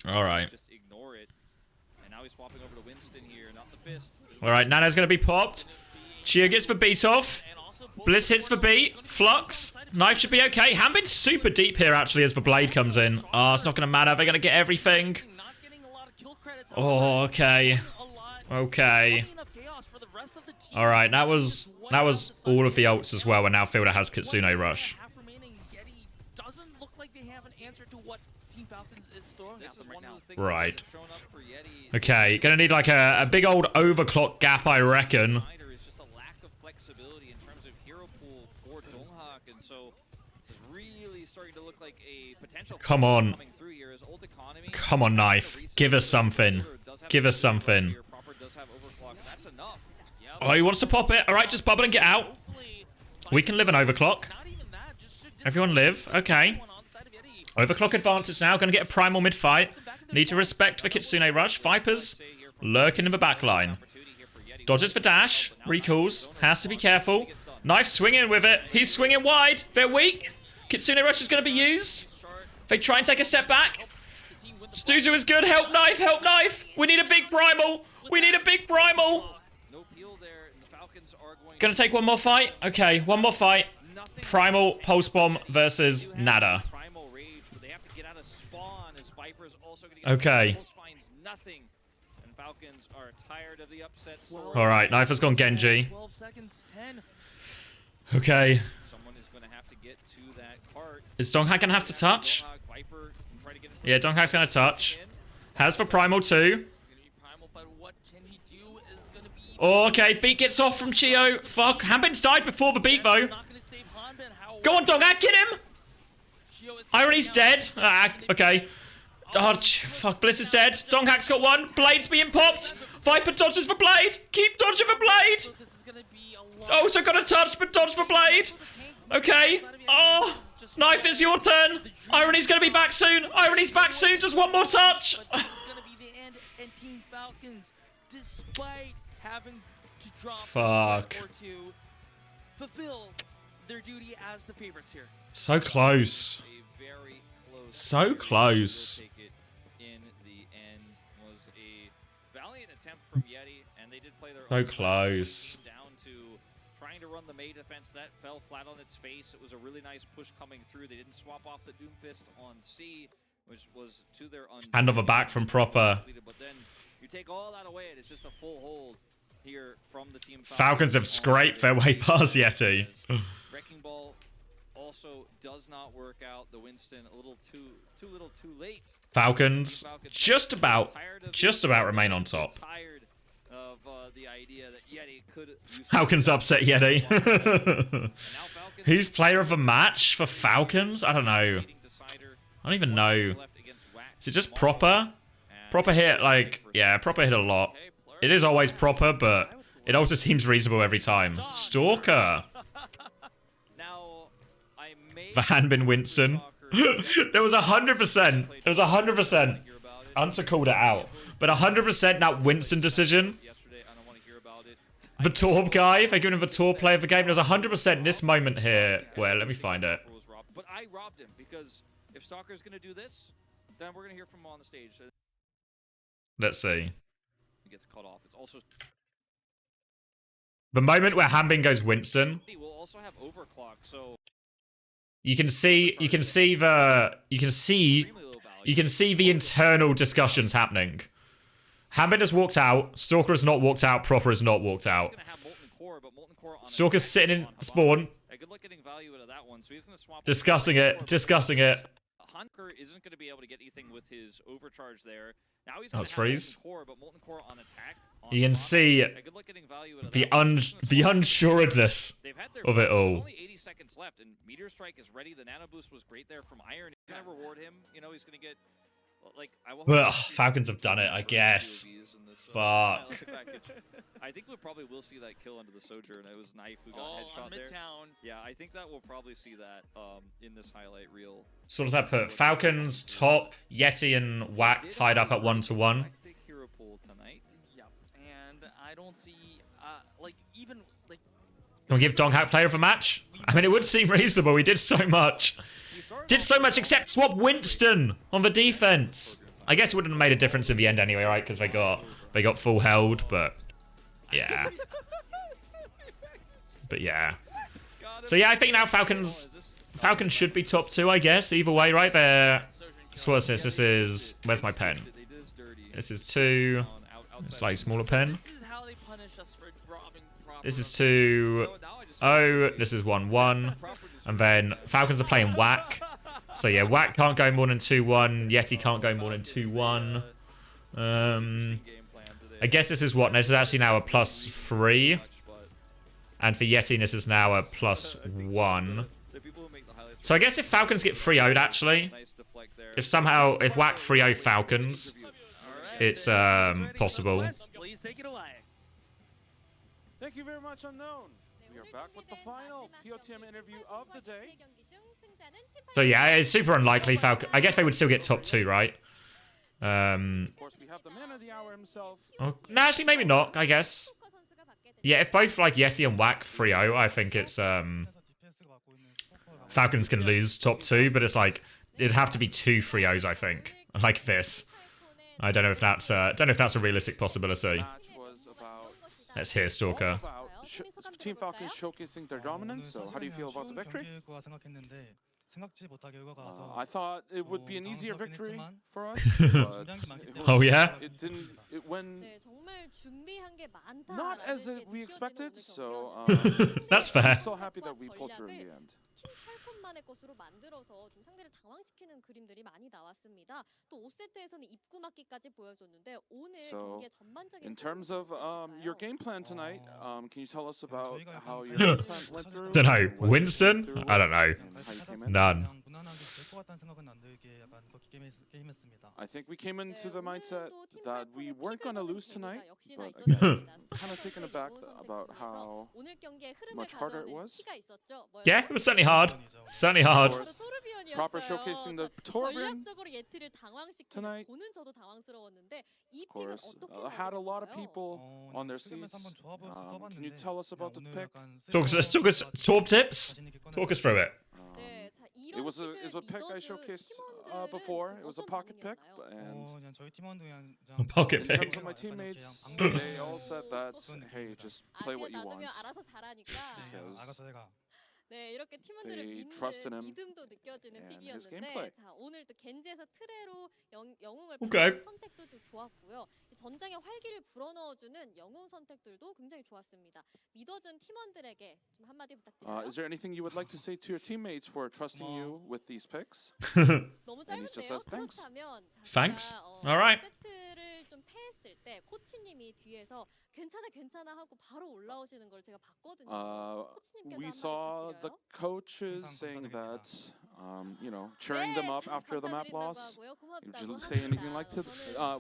[SPEAKER 1] Alright. Alright, Nano's gonna be popped. Chia gets the beat off. Bliss hits the beat. Flux. Knife should be okay. Hambin's super deep here, actually, as the blade comes in. Oh, it's not gonna matter. They're gonna get everything. Oh, okay. Okay. Alright, that was all of the ults as well, and now Fielder has Kitsune Rush. Right. Okay, gonna need like a big old overclock gap, I reckon. Come on. Come on, Knife. Give us something. Give us something. Oh, he wants to pop it. Alright, just bubble and get out. We can live an overclock. Everyone live. Okay. Overclock advantage now. Gonna get a primal mid-fight. Need to respect the Kitsune Rush. Vipers lurking in the backline. Dodges for dash. Recalls. Has to be careful. Knife swinging with it. He's swinging wide. They're weak. Kitsune Rush is going to be used. They try and take a step back. Stuzu is good. Help Knife. Help Knife. We need a big primal. We need a big primal. Gonna take one more fight. Okay, one more fight. Primal Pulse Bomb versus Nada. Okay. Alright, Knife has gone Genji. Okay.
[SPEAKER 3] gonna have to get to that cart.
[SPEAKER 1] Is Donghak gonna have to touch?
[SPEAKER 3] Viper can try to get
[SPEAKER 1] Yeah, Donghak's gonna touch. Has for Primal too. Oh, okay, beat gets off from Chio. Fuck, Hanbin's died before the beat though. Go on, Donghak, get him! Irony's dead. Ah, okay. Oh, fuck, Bliss is dead. Donghak's got one. Blade's being popped. Viper dodges the blade. Keep dodging the blade. Also got a touch, but dodge the blade. Okay. Oh, Knife, it's your turn. Irony's gonna be back soon. Irony's back soon. Just one more touch. Fuck.
[SPEAKER 2] Fulfill their duty as the favorites here.
[SPEAKER 1] So close. So close.
[SPEAKER 3] In the end was a valiant attempt from YETI, and they did play their
[SPEAKER 1] So close.
[SPEAKER 3] down to trying to run the May defense. That fell flat on its face. It was a really nice push coming through. They didn't swap off the Doomfist on C, which was to their
[SPEAKER 1] hand over back from Proper.
[SPEAKER 3] But then you take all that away, and it's just a full hold here from the team.
[SPEAKER 1] Falcons have scraped their way past YETI.
[SPEAKER 3] Wrecking Ball also does not work out. The Winston a little too little too late.
[SPEAKER 1] Falcons just about remain on top.
[SPEAKER 3] Tired of the idea that YETI could
[SPEAKER 1] Falcons upset YETI. Who's player of the match for Falcons? I don't know. I don't even know. Is it just Proper? Proper hit, like, yeah, Proper hit a lot. It is always Proper, but it also seems reasonable every time. Stalker. The Hanbin Winston. There was 100%. There was 100%. Hunter called it out. But 100% that Winston decision. The Torb guy, they're giving him the Torb play of the game. There was 100% this moment here. Well, let me find it.
[SPEAKER 3] But I robbed him because if Stalker's going to do this, then we're going to hear from him on the stage.
[SPEAKER 1] Let's see.
[SPEAKER 3] He gets cut off. It's also
[SPEAKER 1] the moment where Hanbin goes Winston.
[SPEAKER 3] We'll also have overclock, so
[SPEAKER 1] you can see the internal discussions happening. Hanbin has walked out. Stalker has not walked out. Proper has not walked out. Stalker's sitting in spawn. Discussing it. Discussing it.
[SPEAKER 3] Hunker isn't going to be able to get anything with his overcharge there. Now he's
[SPEAKER 1] going to have
[SPEAKER 3] freeze. But Molten Core on attack.
[SPEAKER 1] You can see the unsuredness of it all.
[SPEAKER 3] Only 80 seconds left, and Meteor Strike is ready. The Nano Boost was great there from Iron. He's going to reward him. You know, he's going to get like.
[SPEAKER 1] Ugh, Falcons have done it, I guess. Fuck.
[SPEAKER 3] I think we probably will see that kill under the Sojourn. It was Knife who got headshot there. Yeah, I think that we'll probably see that in this highlight reel.
[SPEAKER 1] So what does that put? Falcons top, YETI and Whack tied up at 1-1.
[SPEAKER 3] Hero pool tonight.
[SPEAKER 2] Yep, and I don't see like even like.
[SPEAKER 1] Can we give Donghak player of a match? I mean, it would seem reasonable. He did so much. Did so much except swap Winston on the defense. I guess it wouldn't have made a difference in the end anyway, right? Because they got full held, but yeah. But yeah. So yeah, I think now Falcons should be top 2, I guess. Either way, right there. So what's this? This is, where's my pen? This is 2. Slightly smaller pen. This is 2. Oh, this is 1-1. And then Falcons are playing Whack. So yeah, Whack can't go more than 2-1. YETI can't go more than 2-1. I guess this is what? This is actually now a +3. And for YETI, this is now a +1. So I guess if Falcons get 3-0'd, actually, if Whack 3-0 Falcons, it's possible.
[SPEAKER 2] Please take it away.
[SPEAKER 4] Thank you very much, Unknown. We are back with the final POTM interview of the day.
[SPEAKER 1] So yeah, it's super unlikely Falcon. I guess they would still get top 2, right?
[SPEAKER 4] Of course, we have the man of the hour himself.
[SPEAKER 1] Oh, no, actually, maybe not. I guess. Yeah, if both like YETI and Whack 3-0, I think it's Falcons can lose top 2, but it's like it'd have to be 2 3-0s, I think, like this. I don't know if that's a realistic possibility. Let's hear Stalker.
[SPEAKER 4] Team Falcons showcasing their dominance. So, how do you feel about the victory? I thought it would be an easier victory for us. But
[SPEAKER 1] Oh yeah.
[SPEAKER 4] It went not as we expected. So
[SPEAKER 1] that's fair.
[SPEAKER 4] I'm so happy that we pulled through in the end.
[SPEAKER 5] 팀 팔콘만의 것으로 만들어서 좀 상대를 당황시키는 그림들이 많이 나왔습니다. 또 5세트에서는 입구 막기까지 보여줬는데 오늘
[SPEAKER 4] So,
[SPEAKER 5] 경기의 전반적인
[SPEAKER 4] in terms of your game plan tonight, can you tell us about
[SPEAKER 6] 저희가
[SPEAKER 4] how
[SPEAKER 6] 일단
[SPEAKER 4] your game plan went through?
[SPEAKER 1] Don't know.
[SPEAKER 4] what you
[SPEAKER 1] Winston?
[SPEAKER 4] went through
[SPEAKER 1] I don't know.
[SPEAKER 4] and how you came in?
[SPEAKER 1] None.
[SPEAKER 6] 그냥 무난하게 될 것 같다는 생각은 안 들게 약간 그렇게 게임했습니다.
[SPEAKER 4] I think we came into the mindset
[SPEAKER 5] 오늘도 팀
[SPEAKER 4] that we
[SPEAKER 5] 팔콘의
[SPEAKER 4] weren't going to
[SPEAKER 5] 픽을
[SPEAKER 4] lose
[SPEAKER 5] 거는
[SPEAKER 4] tonight,
[SPEAKER 5] 재미가 역시나
[SPEAKER 4] but again,
[SPEAKER 5] 있었습니다.
[SPEAKER 4] kind of taken
[SPEAKER 5] 스토커
[SPEAKER 4] aback
[SPEAKER 5] 선수의
[SPEAKER 4] about
[SPEAKER 5] 영웅
[SPEAKER 4] how
[SPEAKER 5] 선택 중에서 오늘 경기의 흐름을
[SPEAKER 4] much harder it
[SPEAKER 5] 가져오는
[SPEAKER 4] was.
[SPEAKER 5] 키가 있었죠.
[SPEAKER 1] Yeah, it was certainly hard. Certainly hard.
[SPEAKER 5] 바로 토르비언이었어요.
[SPEAKER 4] proper showcasing the Torbjorn.
[SPEAKER 5] 전략적으로 예티를 당황시키는
[SPEAKER 4] tonight.
[SPEAKER 5] 보는 저도 당황스러웠는데 이
[SPEAKER 4] Of
[SPEAKER 5] 픽은
[SPEAKER 4] course,
[SPEAKER 5] 어떻게
[SPEAKER 4] had a lot of
[SPEAKER 5] 가져올까요?
[SPEAKER 4] people on their
[SPEAKER 6] 수비하면서
[SPEAKER 4] seats.
[SPEAKER 6] 한번 조합을
[SPEAKER 4] Can you
[SPEAKER 6] 써봤는데
[SPEAKER 4] tell us about the
[SPEAKER 6] 오늘
[SPEAKER 4] pick?
[SPEAKER 6] 약간
[SPEAKER 1] Talk us top tips.
[SPEAKER 6] 자신 있게
[SPEAKER 1] Talk us through it.
[SPEAKER 5] 네, 자,
[SPEAKER 4] It
[SPEAKER 5] 이런
[SPEAKER 4] was a
[SPEAKER 5] 픽을
[SPEAKER 4] pick I
[SPEAKER 5] 믿어준
[SPEAKER 4] showcased
[SPEAKER 5] 팀원들은
[SPEAKER 4] before. It
[SPEAKER 5] 좀
[SPEAKER 4] was a
[SPEAKER 5] 어떤
[SPEAKER 4] pocket pick,
[SPEAKER 5] 반응이었나요?
[SPEAKER 4] and
[SPEAKER 6] 그냥 저희 팀원도 그냥
[SPEAKER 1] Pocket
[SPEAKER 4] in
[SPEAKER 1] pick.
[SPEAKER 4] terms of my teammates, they all said that, hey, just play what you
[SPEAKER 5] 놔두면
[SPEAKER 4] want.
[SPEAKER 5] 알아서 잘하니까.
[SPEAKER 4] Because
[SPEAKER 6] 알아서 해가.
[SPEAKER 5] 네, 이렇게 팀원들을
[SPEAKER 4] they
[SPEAKER 5] 믿는
[SPEAKER 4] trusted him
[SPEAKER 5] 믿음도 느껴지는
[SPEAKER 4] and his
[SPEAKER 5] 픽이었는데
[SPEAKER 4] gameplay.
[SPEAKER 5] 자, 오늘 또 겐지에서 트레로 영웅을
[SPEAKER 1] 오케이.
[SPEAKER 5] 바꾸는 선택도 좀 좋았고요. 이 전장에 활기를 불어넣어주는 영웅 선택들도 굉장히 좋았습니다. 믿어준 팀원들에게 좀 한마디 부탁드려요.
[SPEAKER 4] Is there anything you would like to say to your teammates for trusting you with these picks?
[SPEAKER 5] 너무
[SPEAKER 4] And he just
[SPEAKER 5] 짧은데요.
[SPEAKER 4] says thanks.
[SPEAKER 5] 그렇다면 자,
[SPEAKER 1] Thanks.
[SPEAKER 5] 제가,
[SPEAKER 1] Alright.
[SPEAKER 5] 세트를 좀 패했을 때 코치님이 뒤에서 괜찮아 하고 바로 올라오시는 걸 제가 봤거든요. 코치님께서
[SPEAKER 4] We
[SPEAKER 5] 한마디
[SPEAKER 4] saw the
[SPEAKER 5] 부탁드려요.
[SPEAKER 4] coaches saying that, cheering them up after the map loss. Would you say anything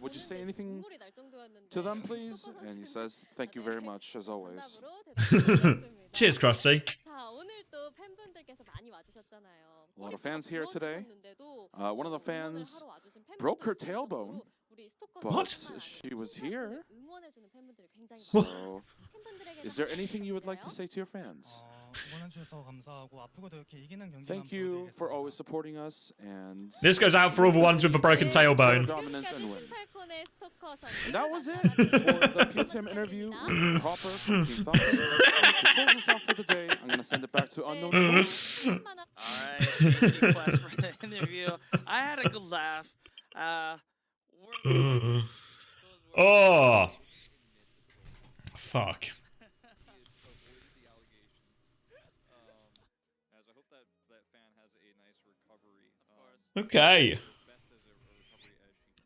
[SPEAKER 4] would you say anything to them, please? And he says, thank you very much, as always.
[SPEAKER 1] Cheers, Krusty.
[SPEAKER 5] 자, 오늘 또 팬분들께서 많이 와주셨잖아요.
[SPEAKER 4] A lot of fans here today. One of the fans broke her tailbone, but she was here. So, is there anything you would like to say to your fans?
[SPEAKER 6] 응원해 주셔서 감사하고 앞으로도 이렇게 이기는 경기만
[SPEAKER 4] Thank you for
[SPEAKER 6] 보여드리겠습니다.
[SPEAKER 4] always supporting us, and
[SPEAKER 1] This goes out for all the ones with a broken
[SPEAKER 4] show
[SPEAKER 1] tailbone.
[SPEAKER 4] dominance and win. And that was it for the PTM interview with Hopper from Team Falcons. To close us off for the day, I'm going to send it back to Unknown.
[SPEAKER 2] All right, thank you, Quest, for the interview. I had a good laugh.
[SPEAKER 1] Oh. Fuck. Okay.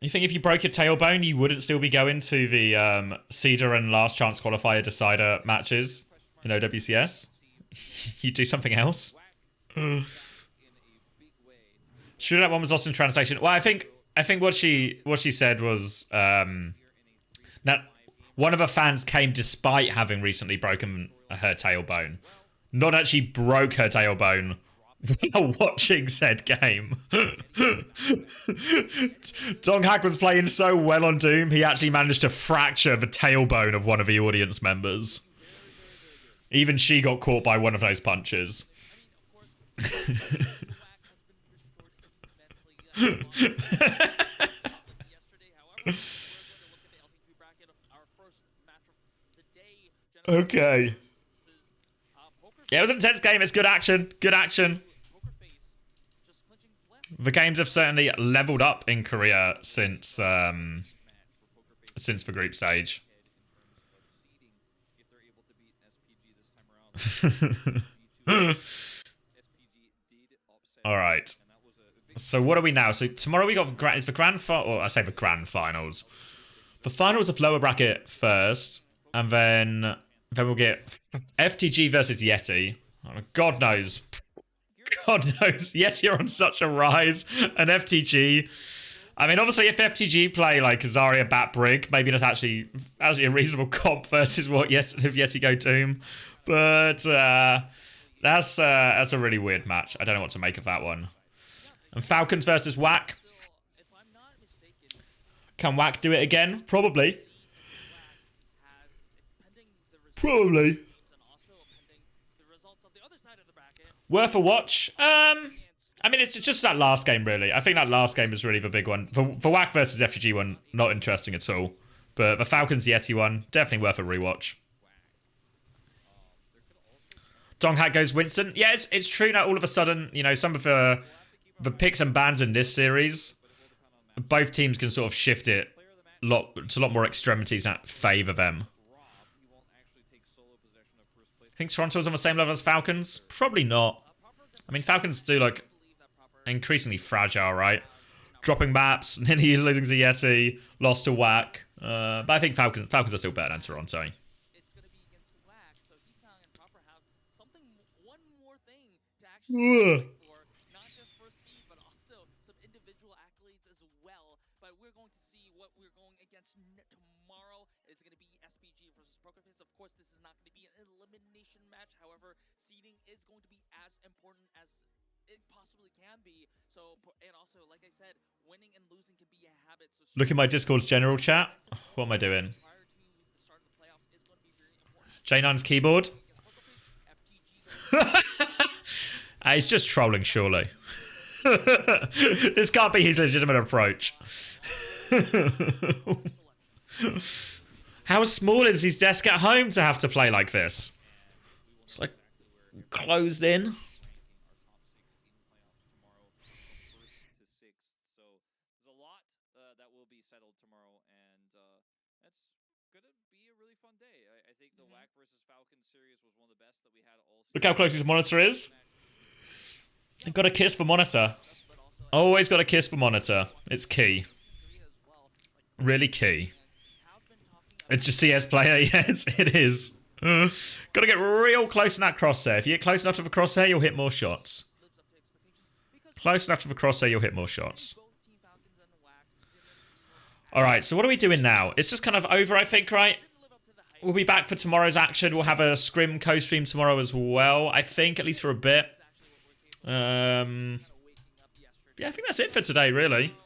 [SPEAKER 1] You think if you broke your tailbone, you wouldn't still be going to the Cedar and Last Chance Qualifier Decider matches in OWCS? You do something else? Sure, that one was lost in translation. Well, I think what she said was that one of her fans came despite having recently broken her tailbone, not actually broke her tailbone while watching said game. Donghak was playing so well on Doom, he actually managed to fracture the tailbone of one of the audience members. Even she got caught by one of those punches. Okay. Yeah, it was an intense game. It's good action. Good action. The games have certainly leveled up in Korea since the group stage. All right. So what are we now? So tomorrow we got the grand finals. The finals of lower bracket first, and then we'll get FTG versus YETI. Oh, God knows. YETI are on such a rise, and FTG. I mean, obviously, if FTG play like Zarya Bat Brig, maybe that's actually a reasonable comp versus what YETI go Doom. But that's a really weird match. I don't know what to make of that one. And Falcons versus WAC. Can WAC do it again? Probably. Probably. Worth a watch. I mean, it's just that last game, really. I think that last game is really the big one. For WAC versus FTG one, not interesting at all. But the Falcons YETI one, definitely worth a rewatch. Donghat goes Winston. Yeah, it's true now. All of a sudden, you know, some of the picks and bans in this series, both teams can sort of shift it to a lot more extremities that favour them. Think Toronto's on the same level as Falcons? Probably not. I mean, Falcons do look increasingly fragile, right? Dropping maps, nearly losing to YETI, lost to WAC. But I think Falcons are still better than Toronto.
[SPEAKER 2] It's going to be against WAC, so Hisang and Proper have something, one more thing to actually fight for, not just for seed, but also some individual accolades as well. But we're going to see what we're going against tomorrow. It's going to be SPG versus Pokerface. Of course, this is not going to be an elimination match. However, seeding is going to be as important as it possibly can be. So, and also, like I said, winning and losing can be a habit. So
[SPEAKER 1] look at my Discord's general chat. What am I doing? J9's keyboard. He's just trolling, surely. This can't be his legitimate approach. How small is his desk at home to have to play like this? It's like closed in. Look how close his monitor is. I've got a kiss for monitor. Always got a kiss for monitor. It's key. Really key. It's just CS player. Yes, it is. Got to get real close in that crosshair. If you get close enough to the crosshair, you'll hit more shots. Close enough to the crosshair, you'll hit more shots. Alright, so what are we doing now? It's just kind of over, I think, right? We'll be back for tomorrow's action. We'll have a scrim co-stream tomorrow as well. I think, at least for a bit. Yeah, I think that's it for today, really.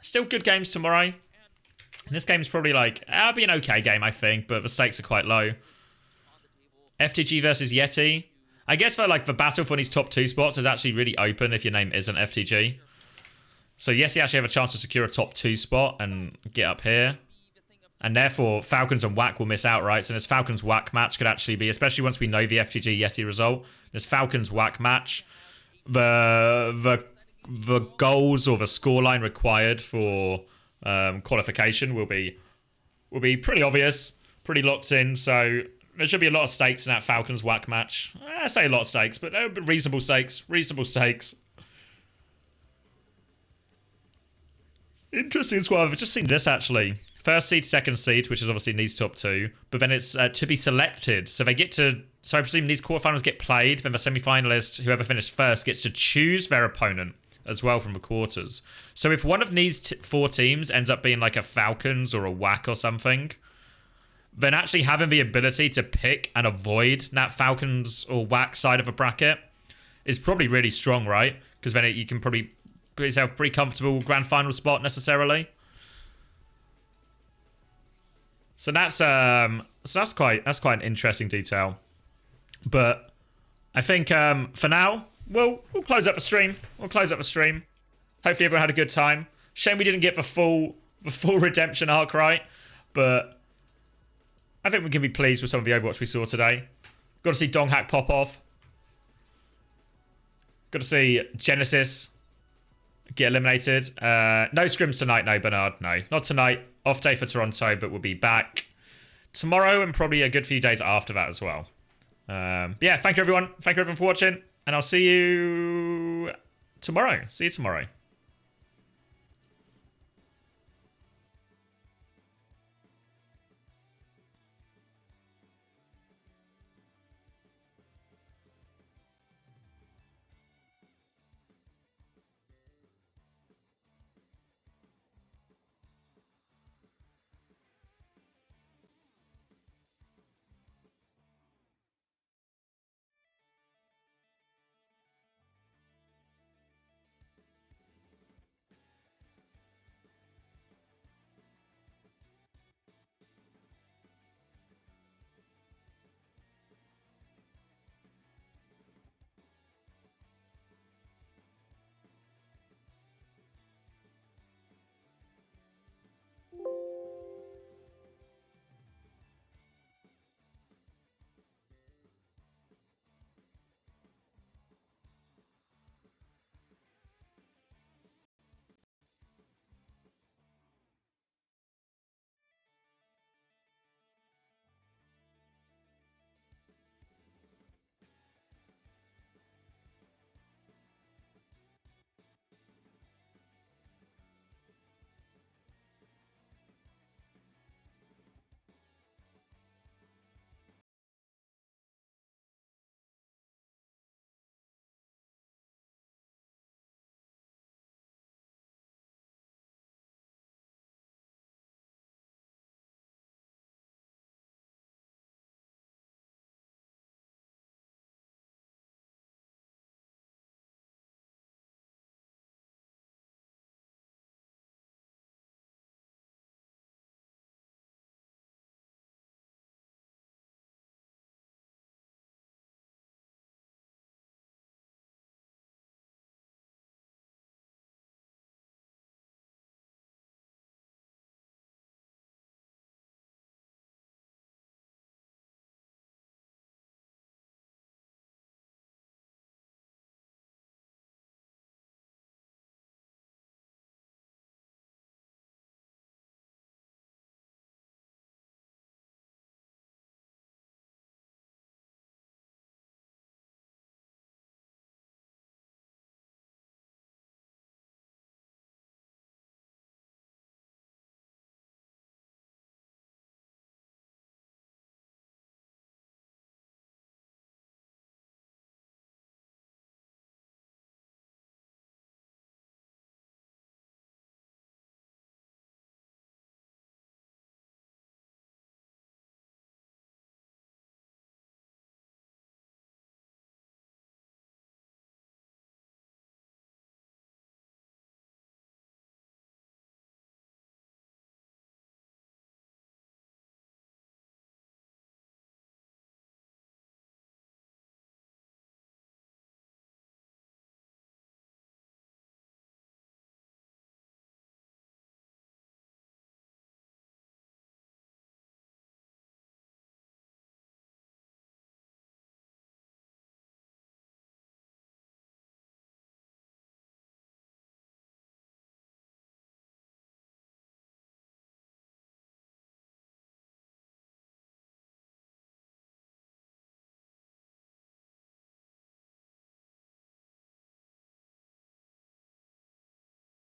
[SPEAKER 1] Still good games tomorrow. This game's probably like, it'll be an okay game, I think, but the stakes are quite low. FTG versus YETI. I guess for like the battle for these top 2 spots is actually really open if your name isn't FTG. So YETI actually have a chance to secure a top 2 spot and get up here. And therefore, Falcons and WAC will miss out, right? So this Falcons-WAC match could actually be, especially once we know the FTG YETI result, this Falcons-WAC match, the goals or the scoreline required for qualification will be pretty obvious, pretty locked in. So there should be a lot of stakes in that Falcons-WAC match. I say a lot of stakes, but reasonable stakes. Reasonable stakes. Interesting as well. I've just seen this, actually. First seed, second seed, which is obviously in these top 2. But then it's to be selected. So they get to... So I presume these quarterfinals get played. Then the semi-finalist, whoever finished first, gets to choose their opponent as well from the quarters. So if one of these 4 teams ends up being like a Falcons or a WAC or something, then actually having the ability to pick and avoid that Falcons or WAC side of a bracket is probably really strong, right? Because then you can probably put yourself a pretty comfortable grand final spot necessarily. So that's quite an interesting detail. But I think for now we'll close up the stream. Hopefully everyone had a good time. Shame we didn't get the full redemption arc right, but I think we can be pleased with some of the Overwatch we saw today. Got to see Donghack pop off. Got to see Genesis get eliminated. No scrims tonight, no, Bernard. No, not tonight. Off day for Toronto, but we'll be back tomorrow and probably a good few days after that as well. Yeah, thank you everyone. Thank you everyone for watching, and I'll see you tomorrow.